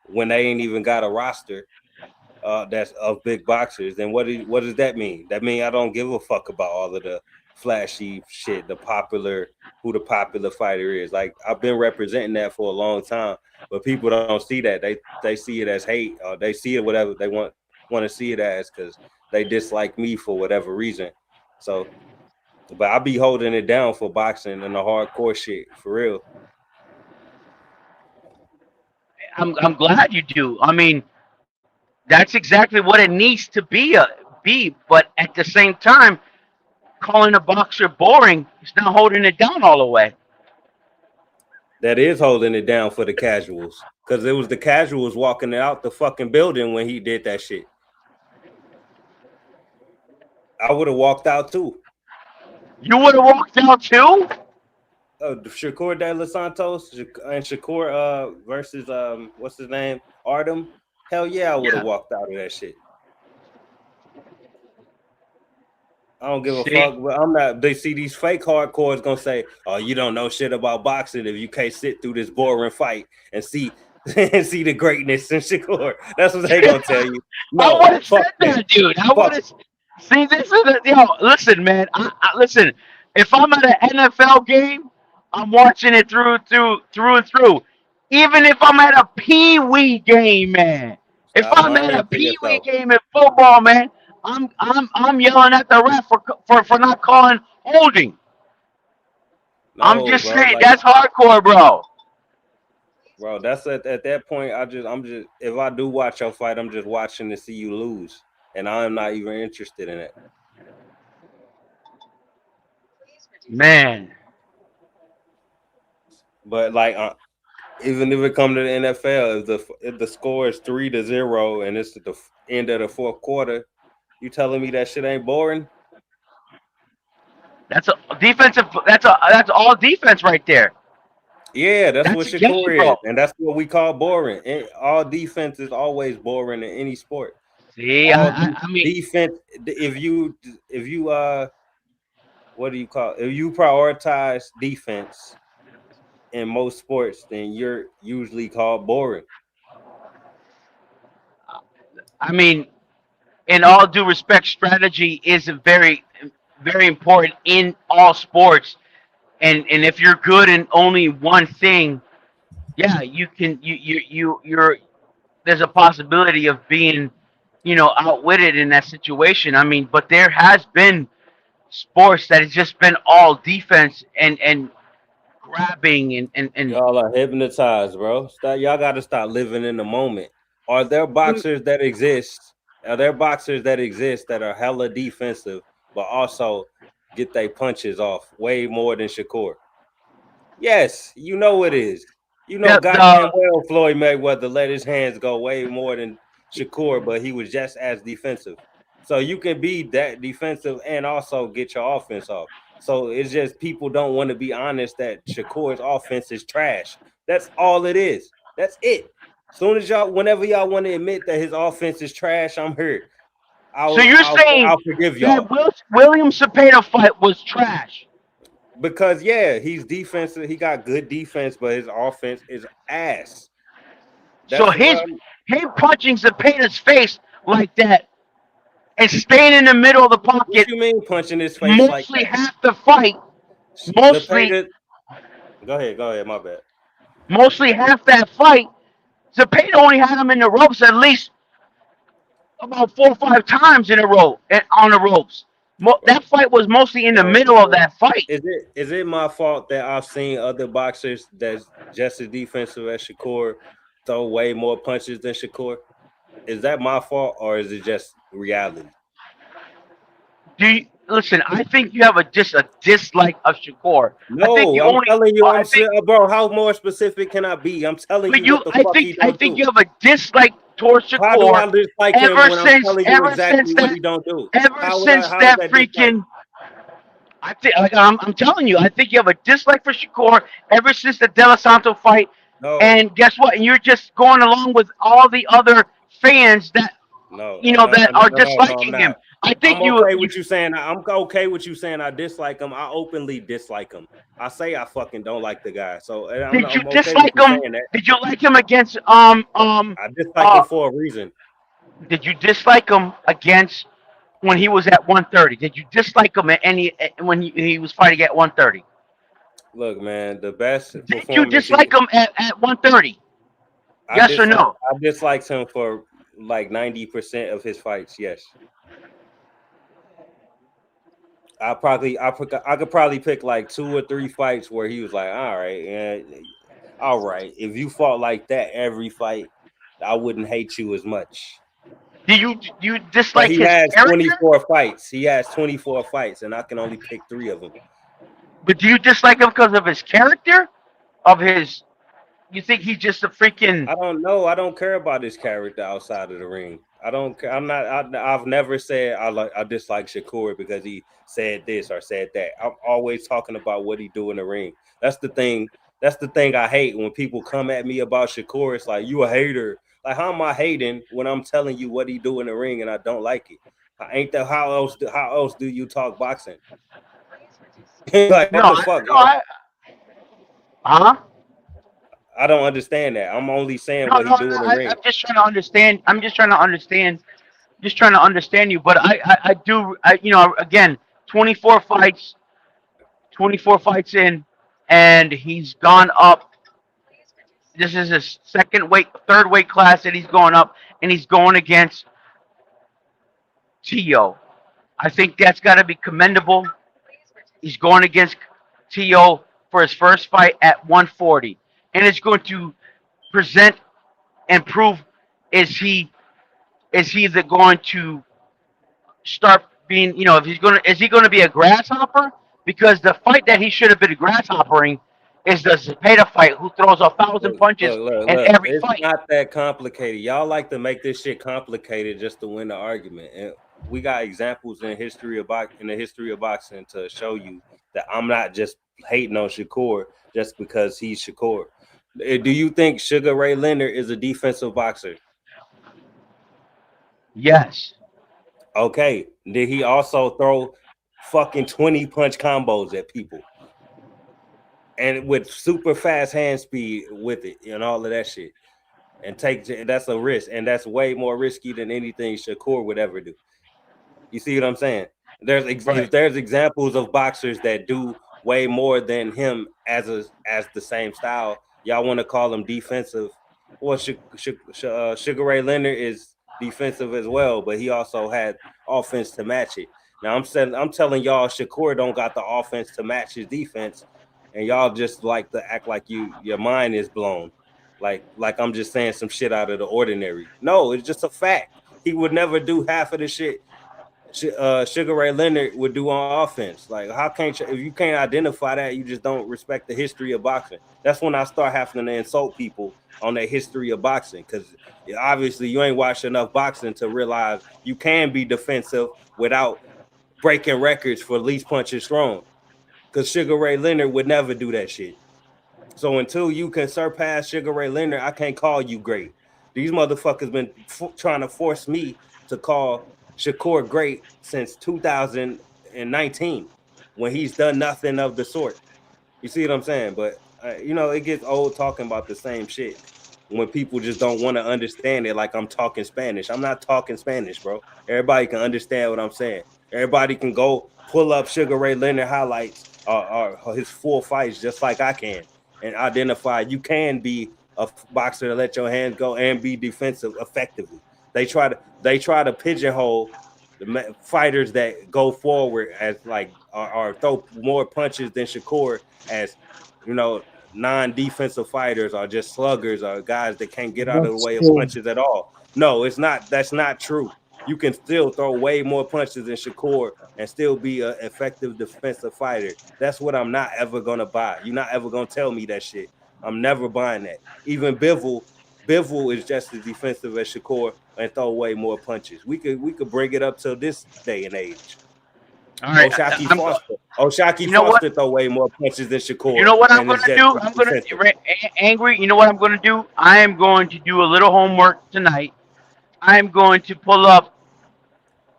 when they ain't even got a roster that's of big boxers, then what does that mean? That mean I don't give a fuck about all of the flashy shit, who the popular fighter is. Like I've been representing that for a long time, but people don't see that. They see it as hate, or they see it whatever they want to see it as because they dislike me for whatever reason. So, but I be holding it down for boxing and the hardcore shit for real. I'm glad you do. I mean, that's exactly what it needs to be. But at the same time, calling a boxer boring is not holding it down all the way. That is holding it down for the casuals because it was the casuals walking out the fucking building when he did that shit. I would have walked out too. You would have walked out too? Shakur De Los Santos and Shakur versus what's his name? Artem. Hell yeah, I would have walked out of that shit. I don't give a fuck, but I'm not. They see these fake hardcores gonna say, "Oh, you don't know shit about boxing if you can't sit through this boring fight and see and see the greatness in Shakur." That's what they gonna tell you. I No, would have fuck said that, dude. I would fuck. have. See, this is listen, man. Listen. If I'm at an NFL game, I'm watching it through and through. Even if I'm at a Pee Wee game, man. If Stop I'm at lying a to Pee Wee yourself. game in football, man, I'm yelling at the ref for not calling holding. I'm No, just bro. saying Like, that's hardcore, bro. bro, that's at that point. I'm just if I do watch your fight, I'm just watching to see you lose, and I'm not even interested in it. Man. But like, even if it come to the NFL, if the score is 3-0 and it's at the end of the fourth quarter, you telling me that shit ain't boring? That's a defensive. That's all defense right there. Yeah, that's That's what a game, Shakur bro. is, and that's what we call boring. And all defense is always boring in any sport. See, All I mean, defense. If you what do you call it? If you prioritize defense in most sports, then you're usually called boring. I mean, in all due respect, strategy is a very important in all sports. And if you're good in only one thing, yeah, you can you're there's a possibility of being, outwitted in that situation. I mean, but there has been sports that has just been all defense and grabbing and Y'all are hypnotized, bro. Y'all got to stop living in the moment. Are there boxers that exist? Are there boxers that exist that are hella defensive, but also get their punches off way more than Shakur? Yes, you know it is. You know goddamn the well Floyd Mayweather let his hands go way more than Shakur, but he was just as defensive. So you can be that defensive and also get your offense off. So it's just people don't want to be honest that Shakur's offense is trash. That's all it is. That's it. Soon as whenever y'all want to admit that his offense is trash, I'm hurt. so you're saying I'll forgive that y'all. William Cepeda fight was trash? Because yeah, he's defensive. He got good defense, but his offense is ass. So That's what him punching Cepeda's face like that and staying in the middle of the What pocket you mean punching his face like mostly that? half the fight. mostly, Go ahead, my bad. mostly half that fight, Zepeda only had him in the ropes at least about 4 or 5 times in a row on the ropes. That fight was mostly in the middle of that fight. Is it my fault that I've seen other boxers that's just as defensive as Shakur throw way more punches than Shakur? Is that my fault or is it just reality? Listen? I think you have a dislike of Shakur. I think No, you I'm only. telling you, I think, bro. How more specific can I be? I'm telling but you what the fuck he I don't think do. you have a dislike towards How do Shakur I dislike him when I'm telling you exactly what he don't do? ever since How is that that dislike? freaking. I think I'm telling you, I think you have a dislike for Shakur ever since the De La Santo fight. No, And guess what? And you're just going along with all the other fans that no, that are no, I'm disliking him. not. I I'm think okay with you saying I'm okay with you saying I dislike him. I openly dislike him. I say I fucking don't like the guy. So did you I'm okay with dislike you him? saying that. Did you like him against I dislike him for a reason. Did you dislike him against when he was at 130? Did you dislike him when he was fighting at 130? Look, man, the best Did you performance dislike him at 130? Yes or no? I disliked him for like 90% of his fights. Yes. I could probably pick like 2 or 3 fights where he was like, all right, yeah, all right. If you fought like that every fight, I wouldn't hate you as much. Do you But dislike he his has character? 24 fights. He has 24 fights, and I can only pick 3 of them. But do you dislike him because of his character? Of his, you think he's just a freaking? I don't know. I don't care about his character outside of the ring. I don't care. I'm not. I've never said I dislike Shakur because he said this or said that. I'm always talking about what he do in the ring. That's the thing. That's the thing I hate when people come at me about Shakur. It's like, you a hater. Like, how am I hating when I'm telling you what he do in the ring and I don't like it? Ain't that how else do you talk boxing? Like, what the fuck? Huh? I don't understand that. I'm only saying No, what he no. do in the ring. I'm just trying to understand. I'm just trying to understand. Just trying to understand you. But I do. Again, 24 fights, 24 fights in, and he's gone up. This is his third weight class that he's going up, and he's going against Tio. I think that's got to be commendable. He's going against Tio for his first fight at 140, and it's going to present and prove is he going to start being, if he's going to is he going to be a grasshopper? Because the fight that he should have been grasshoppering is the Zepeda fight, who throws 1,000 punches in Look. every It's fight. not that complicated. Y'all like to make this shit complicated just to win the argument. And we got examples in the history of boxing to show you that I'm not just hating on Shakur just because he's Shakur. Do you think Sugar Ray Leonard is a defensive boxer? Yes. Okay. Did he also throw fucking 20 punch combos at people? And with super fast hand speed with it and all of that shit. And that's a risk. And that's way more risky than anything Shakur would ever do. You see what I'm saying? There's examples of boxers that do way more than him as the same style. Y'all want to call him defensive? Well, Sugar Ray Leonard is defensive as well, but he also had offense to match it. Now I'm telling y'all, Shakur don't got the offense to match his defense, and y'all just like to act like your mind is blown, like I'm just saying some shit out of the ordinary. No, it's just a fact. He would never do half of the shit Sugar Ray Leonard would do on offense. Like, how can't you, if you can't identify that, you just don't respect the history of boxing. That's when I start having to insult people on the history of boxing, because obviously you ain't watched enough boxing to realize you can be defensive without breaking records for least punches thrown. Because Sugar Ray Leonard would never do that shit. So until you can surpass Sugar Ray Leonard, I can't call you great. These motherfuckers been trying to force me to call Shakur great since 2019, when he's done nothing of the sort. You see what I'm saying? But it gets old talking about the same shit when people just don't want to understand it. Like I'm talking Spanish. I'm not talking Spanish, bro. Everybody can understand what I'm saying. Everybody can go pull up Sugar Ray Leonard highlights his full fights just like I can, and identify you can be a boxer to let your hands go and be defensive effectively. They try to pigeonhole the fighters that go forward as like or throw more punches than Shakur as you know non-defensive fighters or just sluggers or guys that can't get out of the That's way of true. punches at all. No, it's not. That's not true. You can still throw way more punches than Shakur and still be an effective defensive fighter. That's what I'm not ever gonna buy. You're not ever gonna tell me that shit. I'm never buying that. Even Bivol is just as defensive as Shakur and throw way more punches. We could bring it up to this day and age. All right, Oshaki I'm. Foster. Oshaki You know what? Foster throw way more punches than You Shakur know what I'm and is gonna just do? as I'm gonna defensive. angry. You know what I'm gonna do? I am going to do a little homework tonight. I am going to pull up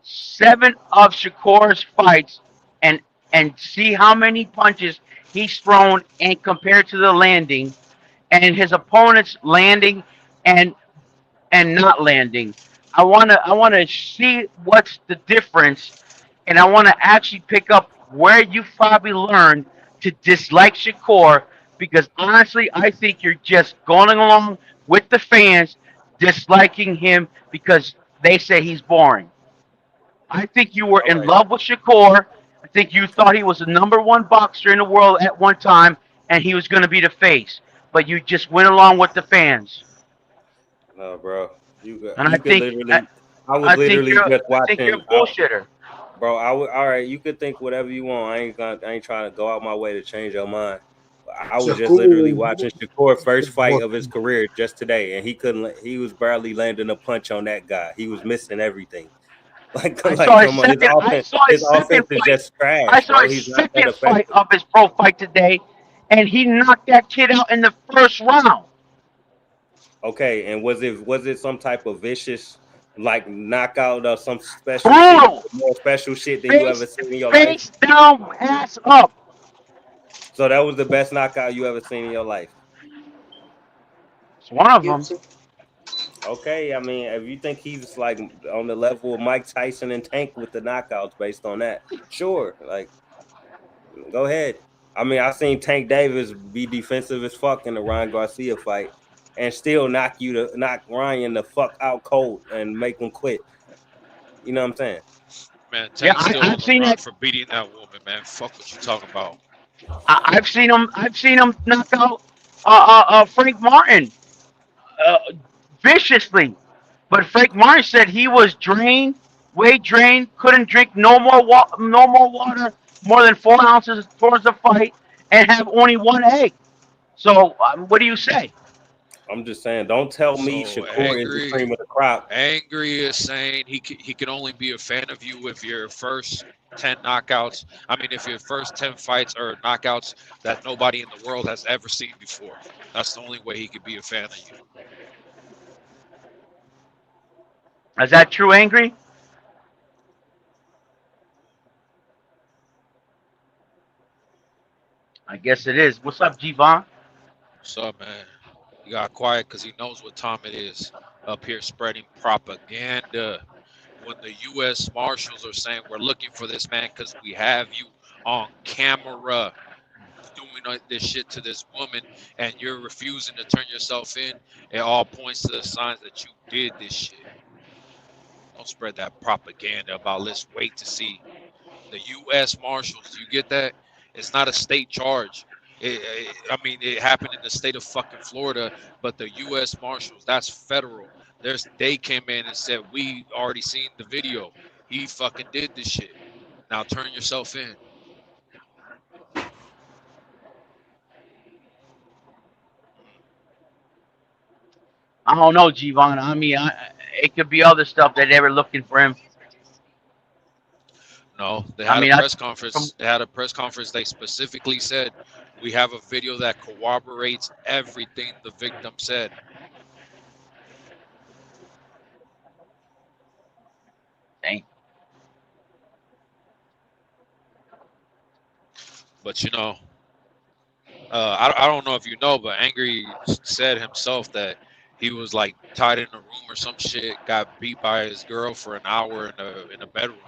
7 of Shakur's fights and see how many punches he's thrown and compared to the landing and his opponent's landing and not landing. I wanna see what's the difference, and I wanna actually pick up where you probably learned to dislike Shakur because honestly, I think you're just going along with the fans disliking him because they say he's boring. I think you were All in right. love with Shakur. I think you thought he was the #1 boxer in the world at one time, and he was going to be the face. But you just went along with the fans. No, bro. And You could literally. I was literally just I think you're a watching. bullshitter. Bro, I would. All right, you could think whatever you want. I ain't trying to go out my way to change your mind. I was just literally Shakur. watching Shakur first fight of his career just today, and he couldn't. He was barely landing a punch on that guy. He was missing everything. I Like saw his come on, his second. I offense. saw His his offense second is fight. just I trash, saw bro. his He's not that second fight effective. of his pro fight today, and he knocked that kid out in the first round. Okay, and was it some type of vicious like knockout or some special shit, Brutal. more special shit than you ever Face seen in your life? face down, ass up. So that was the best knockout you ever seen in your life. It's one of them. Okay, I mean, if you think he's like on the level of Mike Tyson and Tank with the knockouts based on that, sure, like go ahead. I mean, I seen Tank Davis be defensive as fuck in the Ryan Garcia fight and still knock Ryan the fuck out cold and make him quit. You know what I'm saying? Man, Yeah, Tank's still I've on the seen run that. for beating that woman, man. Fuck what you talking about. I've seen him. I've seen him knock out Frank Martin uh, viciously, but Frank Martin said he was drained, weight drained, couldn't drink no more water, more than 4 ounces towards the fight, and have only one egg. So what do you say? I'm just saying, don't tell me So Shakur is the cream of the crop. Angry is saying he can only be a fan of you if your first 10 knockouts. I mean, if your first 10 fights are knockouts that nobody in the world has ever seen before. That's the only way he could be a fan of you. Is that true, Angry? I guess it is. What's up, G-Von? What's up, man? He got quiet because he knows what time it is. Up here spreading propaganda. When the U.S. Marshals are saying we're looking for this man because we have you on camera doing this shit to this woman and you're refusing to turn yourself in, it all points to the signs that you did this shit. Don't spread that propaganda about let's wait to see. The U.S. Marshals, do you get that? It's not a state charge. I mean, it happened in the state of fucking Florida, but the U.S. Marshals, that's federal. They came in and said, we already seen the video. He fucking did this shit. Now turn yourself in. I don't know, G-Von. I mean, it could be other stuff that they were looking for him. No, they I had a mean, press from conference. They had a press conference. They specifically said, we have a video that corroborates everything the victim said. dang. But you know, I don't know if you know, but Angry said himself that he was like tied in a room or some shit, got beat by his girl for an hour in a bedroom.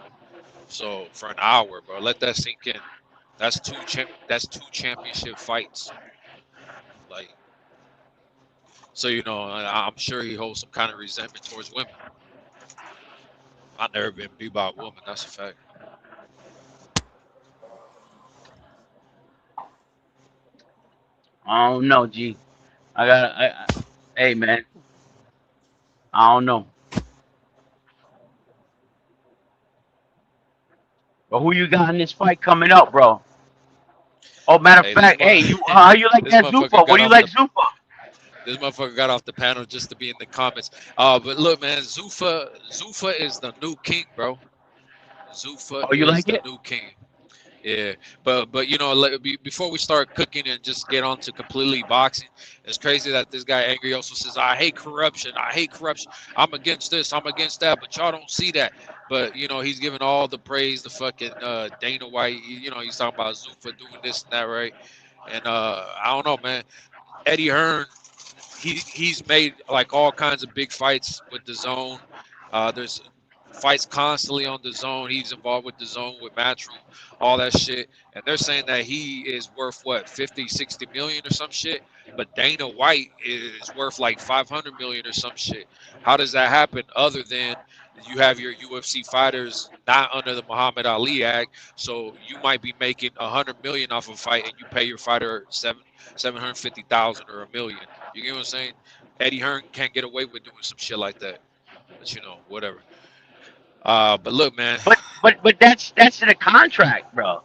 So for an hour, bro, let that sink in. That's two championship fights. Like, so I'm sure he holds some kind of resentment towards women. I've never been beat by a woman. That's a fact. I don't know, G. Hey, man. I don't know. But who you got in this fight coming up, bro? Oh, matter of Hey, this fact, hey, how you like this that motherfucker Zuffa? What got do you off like the Zuffa? this motherfucker got off the panel just to be in the comments. But look, man, Zuffa is the new king, bro. Zuffa Oh, you is like the it? new king. Yeah, but before we start cooking and just get on to completely boxing, it's crazy that this guy Angry also says, "I hate corruption. I hate corruption. I'm against this. I'm against that." But y'all don't see that. But he's giving all the praise to fucking Dana White. He's talking about Zuffa doing this and that, right? And I don't know, man. Eddie Hearn, he's made like all kinds of big fights with the zone. There's fights constantly on the zone. He's involved with the zone with Matchroom, all that shit. And they're saying that he is worth what, 50, 60 million or some shit. But Dana White is worth like 500 million or some shit. How does that happen other than you have your UFC fighters not under the Muhammad Ali Act? So you might be making 100 million off a fight and you pay your fighter 750,000 or a million. You get what I'm saying? Eddie Hearn can't get away with doing some shit like that. But whatever. But look, man. But that's in a contract, bro.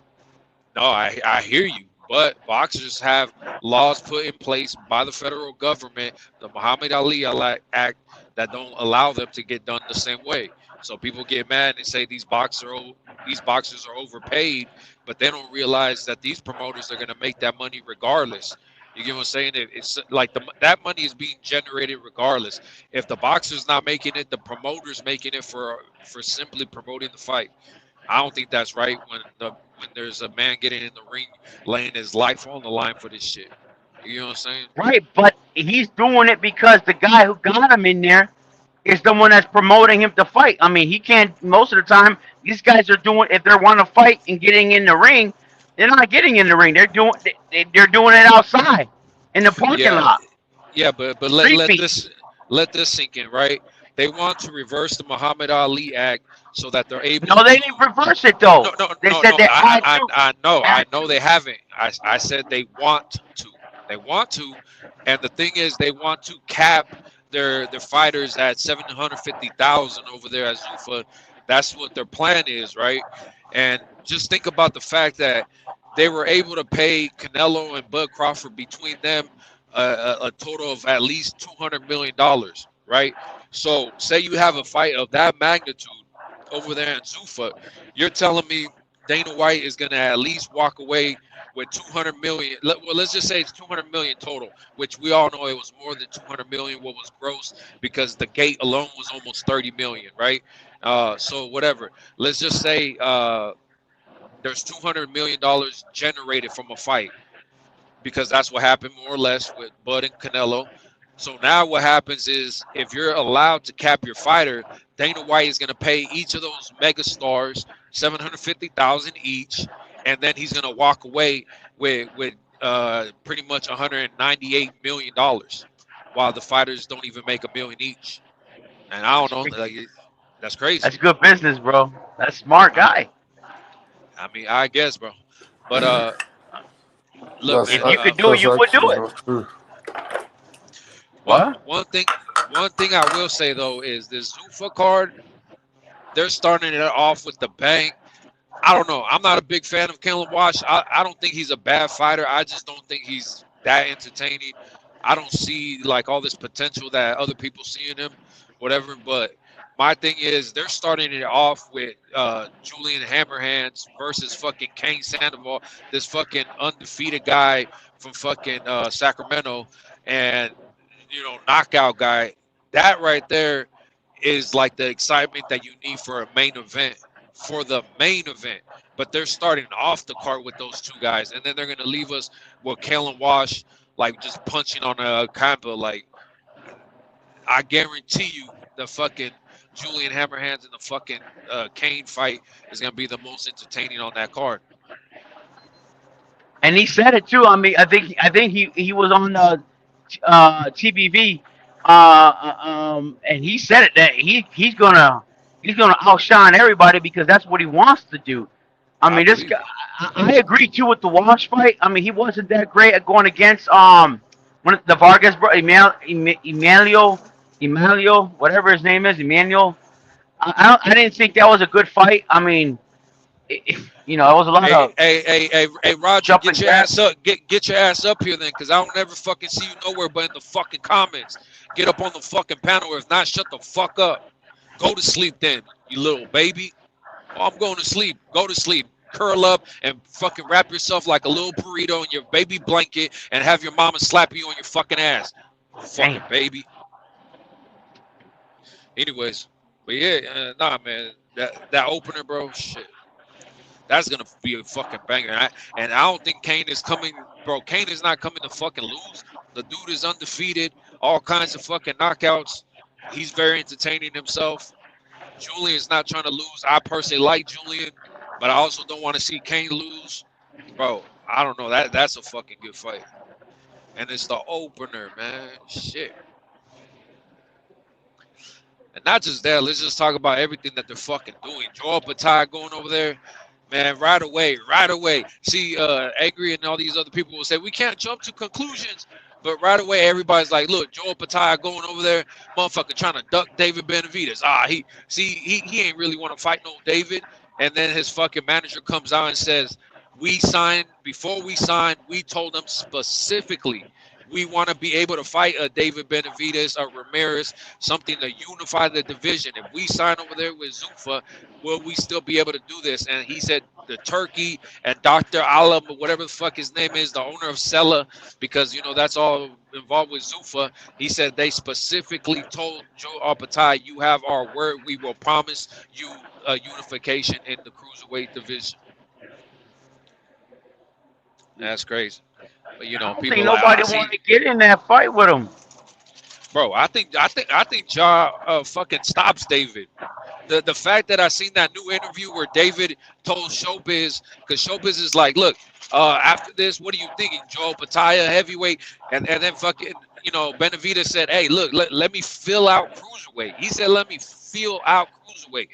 No, I hear you. But boxers have laws put in place by the federal government, the Muhammad Ali Act, that don't allow them to get done the same way. So people get mad and say these boxers are overpaid, but they don't realize that these promoters are going to make that money regardless. You get what I'm saying? It's like that money is being generated regardless. If the boxer's not making it, the promoter's making it for simply promoting the fight. I don't think that's right when there's a man getting in the ring, laying his life on the line for this shit. You know what I'm saying? Right, but he's doing it because the guy who got him in there is the one that's promoting him to fight. I mean, he can't. Most of the time, these guys are doing if they want to fight and getting in the ring, they're not getting in the ring. They're doing it outside in the parking Yeah, lot. yeah, but Street beef. let this sink in, right? They want to reverse the Muhammad Ali Act so that they're able No, to they do. didn't reverse it though. They said No. they had to. I Had know to. they haven't. I said they want to. They want to, and the thing is, they want to cap their fighters at 750,000 over there at Zuffa. That's what their plan is, right? And just think about the fact that they were able to pay Canelo and Bud Crawford between them a total of at least $200 million, right? So, say you have a fight of that magnitude over there in Zuffa, you're telling me Dana White is going to at least walk away with 200 million. Well, let's just say it's 200 million total, which we all know it was more than 200 million. What was gross because the gate alone was almost 30 million, right? So whatever. Let's just say there's 200 million dollars generated from a fight because that's what happened more or less with Bud and Canelo. So now what happens is if you're allowed to cap your fighter, Dana White is going to pay each of those mega stars 750,000 each, and then he's going to walk away with pretty much 198 million dollars, while the fighters don't even make a million each. And I don't That's know, like crazy. that's crazy. That's good business, bro. That's smart I, guy. I mean, I guess, bro. But look, That's man. If you could do it, that's you would do actually it. not true. One What? one thing one thing I will say though is this Zuffa card, they're starting it off with the bang. I don't know. I'm not a big fan of Kellen Wash. I don't think he's a bad fighter. I just don't think he's that entertaining. I don't see like all this potential that other people see in him, whatever. But my thing is they're starting it off with Julian Hammerhands versus fucking Kane Sandoval, this fucking undefeated guy from fucking Sacramento, and knockout guy. That right there is like the excitement that you need for a main event, for the main event. But they're starting off the card with those two guys, and then they're gonna leave us with Kalen Wash like just punching on a combo. Like I guarantee you, the fucking Julian Hammerhands and the fucking Kane fight is gonna be the most entertaining on that card. And he said it too. I mean, I think he was on TBV, and he said it that he's gonna outshine everybody because that's what he wants to do. I I mean, this believe guy. it. I agree too with the Walsh fight. I mean, he wasn't that great at going against one of the Vargas bro, Emilio, whatever his name is, Emmanuel. I didn't think that was a good fight. I mean, it was a lot Hey, of hey, hey, hey, hey, Roger, jump get and your grab. ass up. Get your ass up here then, because I don't ever fucking see you nowhere but in the fucking comments. Get up on the fucking panel, or if not, shut the fuck up. Go to sleep then, you little baby. Oh, I'm going to sleep. Go to sleep. Curl up and fucking wrap yourself like a little burrito in your baby blanket and have your mama slap you on your fucking ass. Damn. Fucking baby. Anyways, but yeah, nah, man. That opener, bro, shit. That's gonna be a fucking banger. And I don't think Kane is coming, bro. Kane is not coming to fucking lose. The dude is undefeated, all kinds of fucking knockouts. He's very entertaining himself. Julian's not trying to lose. I personally like Julian, but I also don't want to see Kane lose. Bro, I don't know. That's a fucking good fight. And it's the opener, man. Shit. And not just that, let's just talk about everything that they're fucking doing. Joel Patai going over there. Man, right away, right away. See, Angry and all these other people will say, we can't jump to conclusions. But right away, everybody's like, look, Joel Patai going over there, motherfucker trying to duck David Benavidez. He ain't really want to fight no David. And then his fucking manager comes out and says, before we signed, we told them specifically, we want to be able to fight a David Benavidez or Ramirez, something to unify the division. If we sign over there with Zuffa, will we still be able to do this? And he said the Turkey and Dr. Alam, or whatever the fuck his name is, the owner of Sella, because, that's all involved with Zuffa. He said they specifically told Joe Arpatai, you have our word. We will promise you a unification in the cruiserweight division. That's crazy. But, I don't people think are like, nobody see, wanted to get in that fight with him. bro, I think Ja fucking stops David. The fact that I seen that new interview where David told Showbiz, because Showbiz is like, look, after this, what are you thinking, Joe Pataya, heavyweight? And then fucking, Benavidez said, hey, look, let me fill out cruiserweight. He said, let me feel out cruiserweight.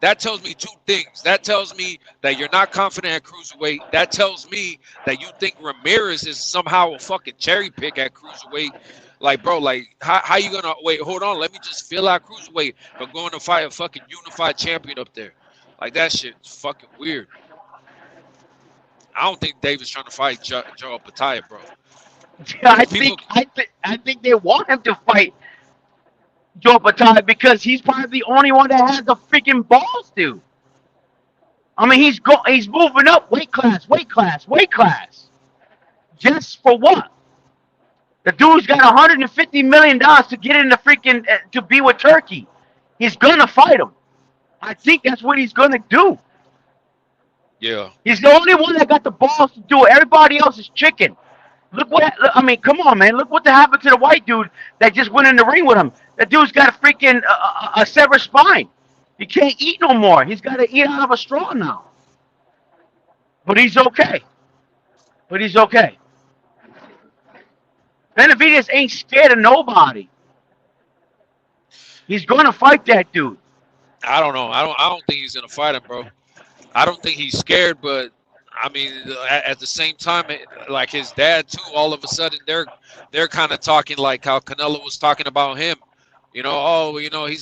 That tells me two things. That tells me that you're not confident at cruiserweight. That tells me that you think Ramirez is somehow a fucking cherry pick at cruiserweight. Like, bro, like, how you gonna wait? Hold on, let me just fill out cruiserweight, but going to fight a fucking unified champion up there. Like, that shit's fucking weird. I don't think David's trying to fight Joe Pataya, bro. I People, think they want him to fight Joe Patai because he's probably the only one that has the freaking balls to. I mean, he's moving up weight class. Just for what? The dude's got $150 million to get in the freaking to be with Turkey. He's gonna fight him. I think that's what he's gonna do. yeah. He's the only one that got the balls to do it. Everybody else is chicken. Look what I mean. Come on, man. Look what happened to the white dude that just went in the ring with him. That dude's got a freaking a severed spine. He can't eat no more. He's got to eat out of a straw now. But he's okay. Benavidez ain't scared of nobody. He's gonna fight that dude. I don't know. I don't think he's gonna fight him, bro. I don't think he's scared, but I mean, at the same time, like his dad too. All of a sudden, they're kind of talking like how Canelo was talking about him. He's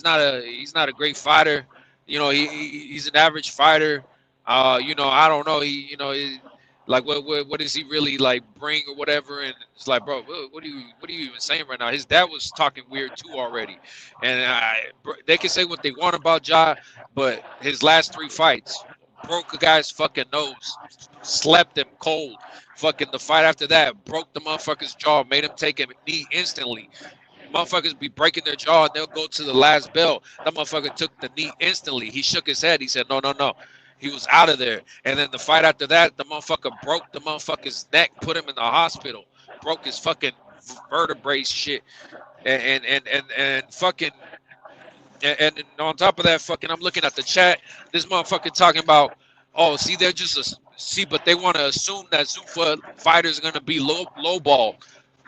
not a great fighter. He's an average fighter. I don't know. Like what does he really like bring or whatever? And it's like, bro, what are you even saying right now? His dad was talking weird too already. And they can say what they want about Ja, but his last 3 fights broke a guy's fucking nose, slept him cold. Fucking the fight after that broke the motherfucker's jaw, made him take a knee instantly. Motherfuckers be breaking their jaw and they'll go to the last bell. That motherfucker took the knee instantly. He shook his head. He said, no. He was out of there. And then the fight after that, the motherfucker broke the motherfucker's neck, put him in the hospital, broke his fucking vertebrae shit. And fucking and on top of that, fucking, I'm looking at the chat. This motherfucker talking about, oh, see, they're just See, but they want to assume that Zuffa fighters are gonna be low ball.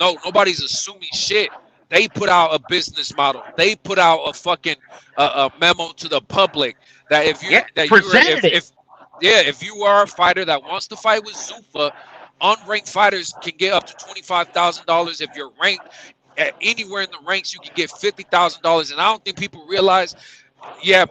No, nobody's assuming shit. They put out a business model. They put out a fucking a memo to the public that Yeah, presented it. if you are a fighter that wants to fight with Zuffa, unranked fighters can get up to $25,000. If you're ranked anywhere in the ranks, you can get $50,000. And I don't think people realize, yeah,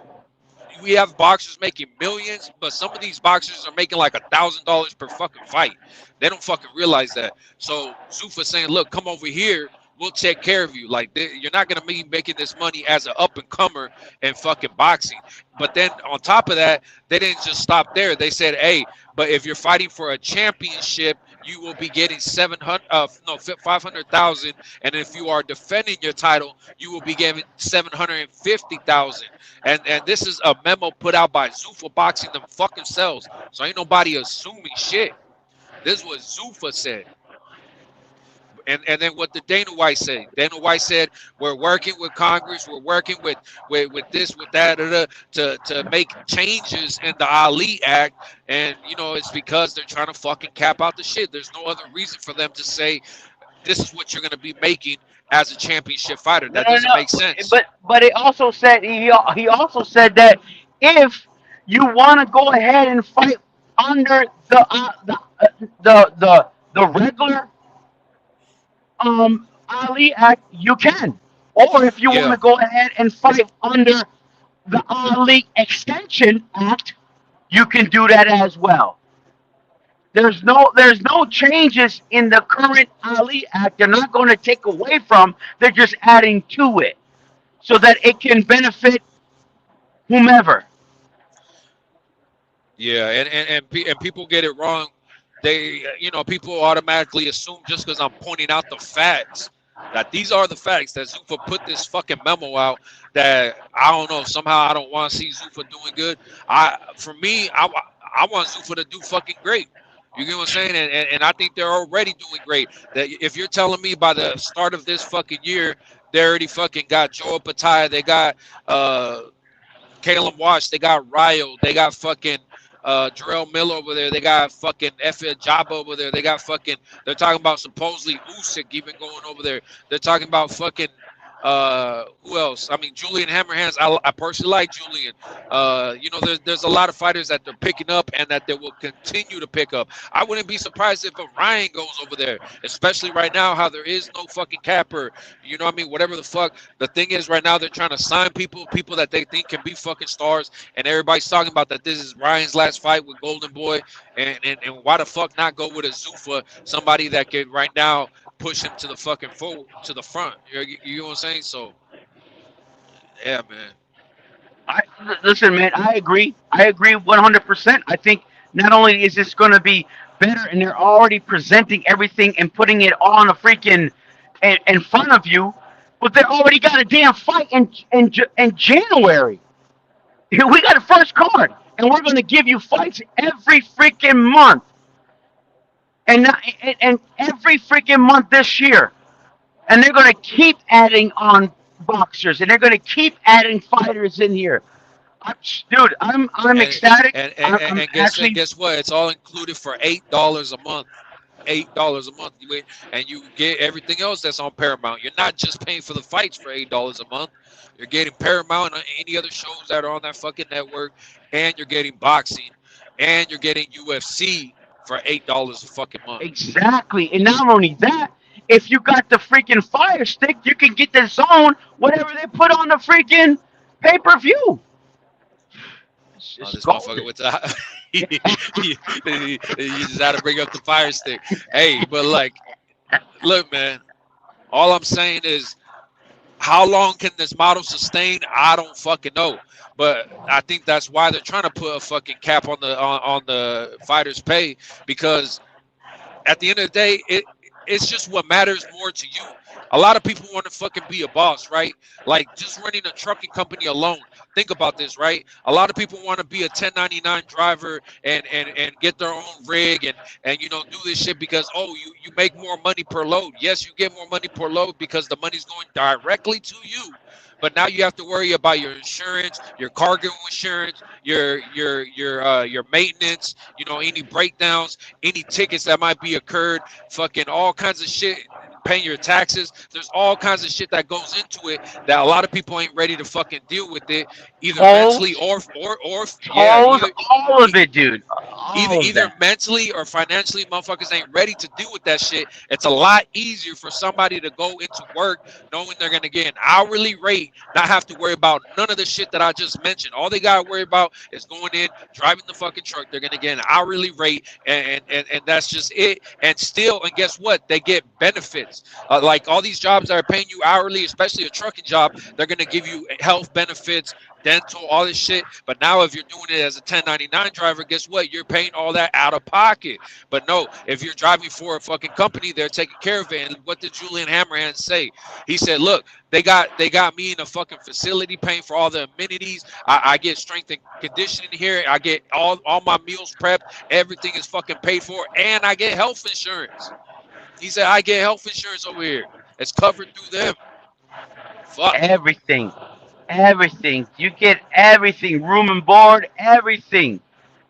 we have boxers making millions, but some of these boxers are making like $1,000 per fucking fight. They don't fucking realize that. So Zuffa saying, "Look, come over here. We'll take care of you. Like you're not gonna be making this money as an up and comer in fucking boxing." But then on top of that, they didn't just stop there. They said, "Hey, but if you're fighting for a championship, you will be getting 500,000, and if you are defending your title, you will be getting 750,000." And this is a memo put out by Zuffa Boxing them fucking selves. So ain't nobody assuming shit. This is what Zuffa said. And then what did Dana White say? Dana White said, "We're working with Congress, we're working with this, with that, to make changes in the Ali Act." And it's because they're trying to fucking cap out the shit. There's no other reason for them to say this is what you're gonna be making as a championship fighter. That doesn't make sense. But it also said he also said that if you want to go ahead and fight under the regular Ali Act, you can. Or if you want to go ahead and fight under the Ali Extension Act, you can do that as well. There's no changes in the current Ali Act. They're not going to take away from. They're just adding to it so that it can benefit whomever. Yeah, and people get it wrong. They, people automatically assume just because I'm pointing out the facts that these are the facts that Zuffa put this fucking memo out that I don't know, somehow I don't want to see Zuffa doing good. For me, I want Zuffa to do fucking great. You get what I'm saying? And I think they're already doing great. That if you're telling me by the start of this fucking year, they already fucking got Joe Pataya, they got Caleb Watts, they got Ryo, they got fucking Jarrell Miller over there, they got fucking Efe Jabba over there, they got fucking, they're talking about supposedly USYK even going over there. They're talking about fucking who else? I mean, Julian Hammerhands. I personally like Julian. There's a lot of fighters that they're picking up and that they will continue to pick up. I wouldn't be surprised if Ryan goes over there, especially right now how there is no fucking capper. You know what I mean? Whatever the fuck. The thing is right now they're trying to sign people that they think can be fucking stars, and everybody's talking about that this is Ryan's last fight with Golden Boy, and why the fuck not go with a Zuffa, somebody that can right now push him to the fucking forward, to the front. You know what I'm saying? So, yeah, man. Listen, man, I agree. I agree 100%. I think not only is this going to be better, and they're already presenting everything and putting it on a freaking in front of you, but they already got a damn fight in January. We got a first card, and we're going to give you fights every freaking month. And every freaking month this year. And they're going to keep adding on boxers, and they're going to keep adding fighters in here. Dude, I'm ecstatic. And guess what? It's all included for $8 a month. $8 a month, and you get everything else that's on Paramount. You're not just paying for the fights for $8 a month. You're getting Paramount and any other shows that are on that fucking network, and you're getting boxing, and you're getting UFC for $8 a fucking month. Exactly, and not only that, if you got the freaking Fire Stick, you can get the zone, whatever they put on the freaking pay-per-view. This motherfucker with the you just had to bring up the Fire Stick. Hey, but like, look, man, all I'm saying is, how long can this model sustain? I don't fucking know. But I think that's why they're trying to put a fucking cap on the fighters' pay, because at the end of the day, it's just what matters more to you. A lot of people want to fucking be a boss, right? Like just running a trucking company alone. Think about this, right? A lot of people want to be a 1099 driver and get their own rig and do this shit because you make more money per load. Yes, you get more money per load because the money's going directly to you. but now you have to worry about your insurance, your cargo insurance, your maintenance, you know, any breakdowns, any tickets that might be occurred, fucking all kinds of shit, paying your taxes. There's all kinds of shit that goes into it that a lot of people ain't ready to fucking deal with it, either mentally Tolls, or yeah, tolls, all of it, dude. All of either that. mentally or financially, motherfuckers ain't ready to deal with that shit. It's a lot easier for somebody to go into work knowing they're gonna get an hourly rate, not have to worry about none of the shit that I just mentioned. All they gotta worry about is going in, driving the fucking truck. They're gonna get an hourly rate, and that's just it. And still, and guess what? They get benefits. Like all these jobs that are paying you hourly, especially a trucking job, they're gonna give you health benefits, dental, all this shit. But now if you're doing it as a 1099 driver, guess what? You're paying all that out of pocket. But no, if you're driving for a fucking company, they're taking care of it. And what did Julian Hammerhand say? He said, look, they got me in a fucking facility paying for all the amenities. I get strength and conditioning here. I get all my meals prepped. Everything is fucking paid for. And I get health insurance. He said, I get health insurance over here. It's covered through them. Fuck. Everything, everything. You get everything, room and board, everything,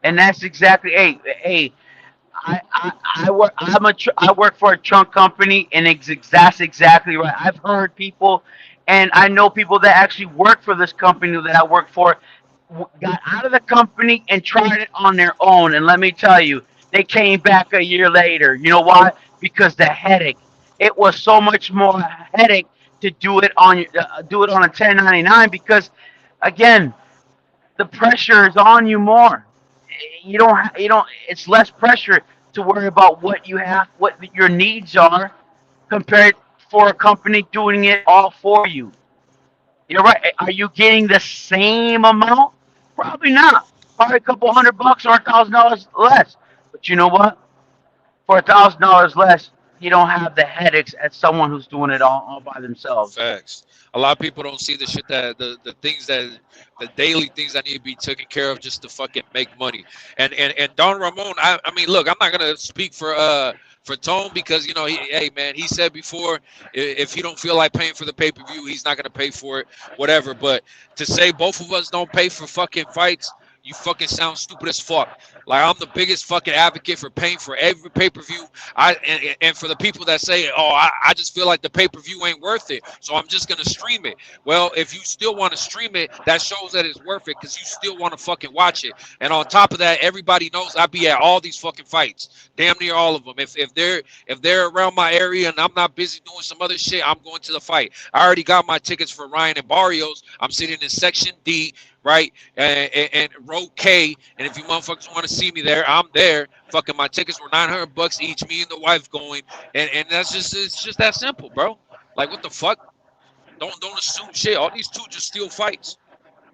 and that's exactly. Hey, I work. I work for a trunk company, and that's exactly right. I've heard people, and I know people that actually work for this company that I work for, got out of the company and tried it on their own. And let me tell you, they came back a year later. You know why? Because the headache. It was so much more headache to do it on a 1099 because, again, the pressure is on you more. You don't. It's less pressure to worry about what you have, what your needs are, compared for a company doing it all for you. You're right. Are you getting the same amount? Probably not. Probably a couple $100 or $1,000 less. But you know what? For $1,000 less, you don't have the headaches as someone who's doing it all by themselves. Facts. A lot of people don't see the shit that the things that the daily things that need to be taken care of just to fucking make money. And Don Ramon, I mean, look, I'm not gonna speak for Tone because you know, hey man, he said before if he don't feel like paying for the pay per view, he's not gonna pay for it, whatever. But to say both of us don't pay for fucking fights, you fucking sound stupid as fuck. Like I'm the biggest fucking advocate for paying for every pay-per-view. And for the people that say, oh, I just feel like the pay-per-view ain't worth it, so I'm just gonna stream it. Well, if you still want to stream it, that shows that it's worth it because you still want to fucking watch it. And on top of that, everybody knows I be at all these fucking fights, damn near all of them. If they're around my area and I'm not busy doing some other shit, I'm going to the fight. I already got my tickets for Ryan and Barrios. I'm sitting in section D, right, and row K, and if you motherfuckers want to see me there, I'm there. Fucking my tickets were $900 each, me and the wife going, and that's just, it's just that simple, bro. Like what the fuck? Don't assume shit. All these two just steal fights.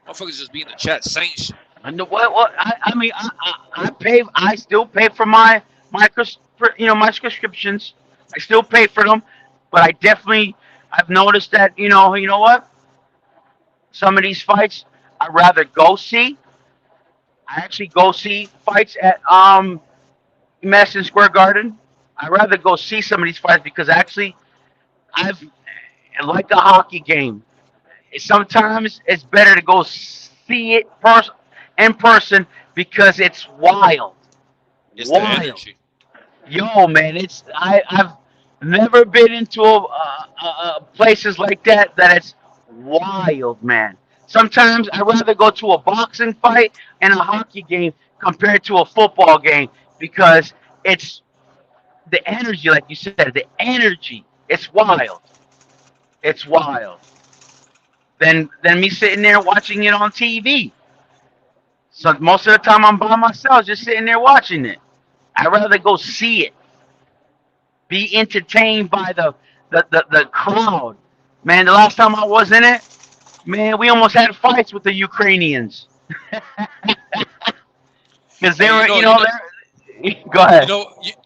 Motherfuckers just be in the chat saying shit. I know what I mean. I pay. I still pay for my subscriptions. I still pay for them, but I've noticed that you know what? Some of these fights I'd rather go see. I actually go see fights at Madison Square Garden. I'd rather go see some of these fights because actually I've like a hockey game. Sometimes it's better to go see it in person because it's wild. It's the Wild. energy. Yo, man, I've never been into places like that it's wild, man. Sometimes I'd rather go to a boxing fight and a hockey game compared to a football game because it's the energy, like you said, the energy. It's wild. It's wild. Than me sitting there watching it on TV. So most of the time I'm by myself, just sitting there watching it. I'd rather go see it, be entertained by the crowd. Man, the last time I was in it, man, we almost had fights with the Ukrainians because they Hey, were, go ahead.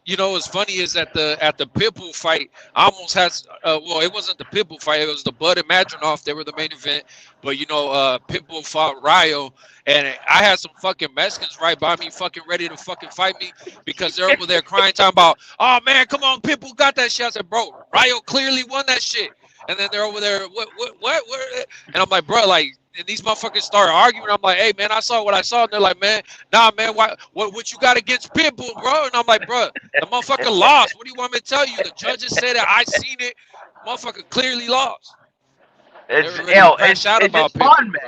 You know what's funny is at the Pitbull fight, I almost had well, it wasn't the Pitbull fight, it was the Bud and Madronoff. They were the main event, but Pitbull fought Rayo, and I had some fucking Mexicans right by me, fucking ready to fucking fight me because they're over there crying, talking about, oh man, come on, Pitbull got that shit. I said, bro, Rayo clearly won that shit. And then they're over there, what? And I'm like, bro, like, and these motherfuckers start arguing. I'm like, hey, man, I saw what I saw. And they're like, man, nah, man, what you got against Pitbull, bro? And I'm like, bro, the motherfucker lost. What do you want me to tell you? The judges said it. I seen it. Motherfucker clearly lost. It's They're ready to crash out it's about just Pitbull, fun, bro. man.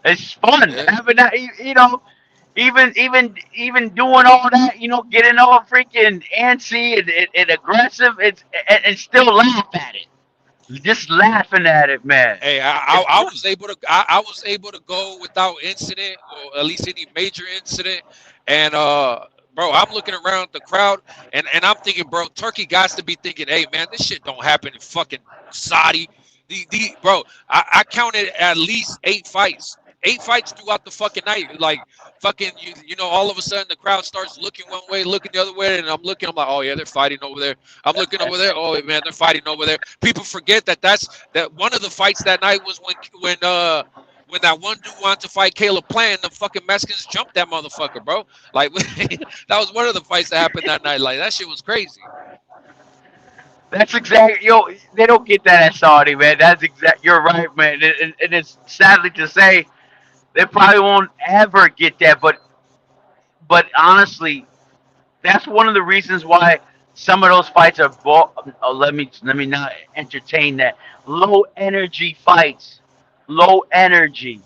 It's fun Yeah. having that. Even doing all that, getting all freaking antsy and aggressive. And still laugh at it. Just laughing at it, man. Hey, It's I fun. was able to I was able to go without incident or at least any major incident. And bro, I'm looking around the crowd and I'm thinking, bro, Turkey got to be thinking, hey man, this shit don't happen in fucking Saudi. Bro, I counted at least 8 fights. 8 fights throughout the fucking night. Like fucking all of a sudden the crowd starts looking one way, looking the other way, and I'm like, oh yeah, they're fighting over there. I'm looking over there. Oh man, they're fighting over there. People forget that one of the fights that night was when that one dude wanted to fight Caleb Plant, the fucking Mexicans jumped that motherfucker, bro. Like that was one of the fights that happened that night. Like that shit was crazy. That's exactly, they don't get that at Saudi, man. That's exact. You're right, man. And it's sadly to say they probably won't ever get that. But honestly, that's one of the reasons why some of those fights are. Let me not entertain that low energy fights, low energy,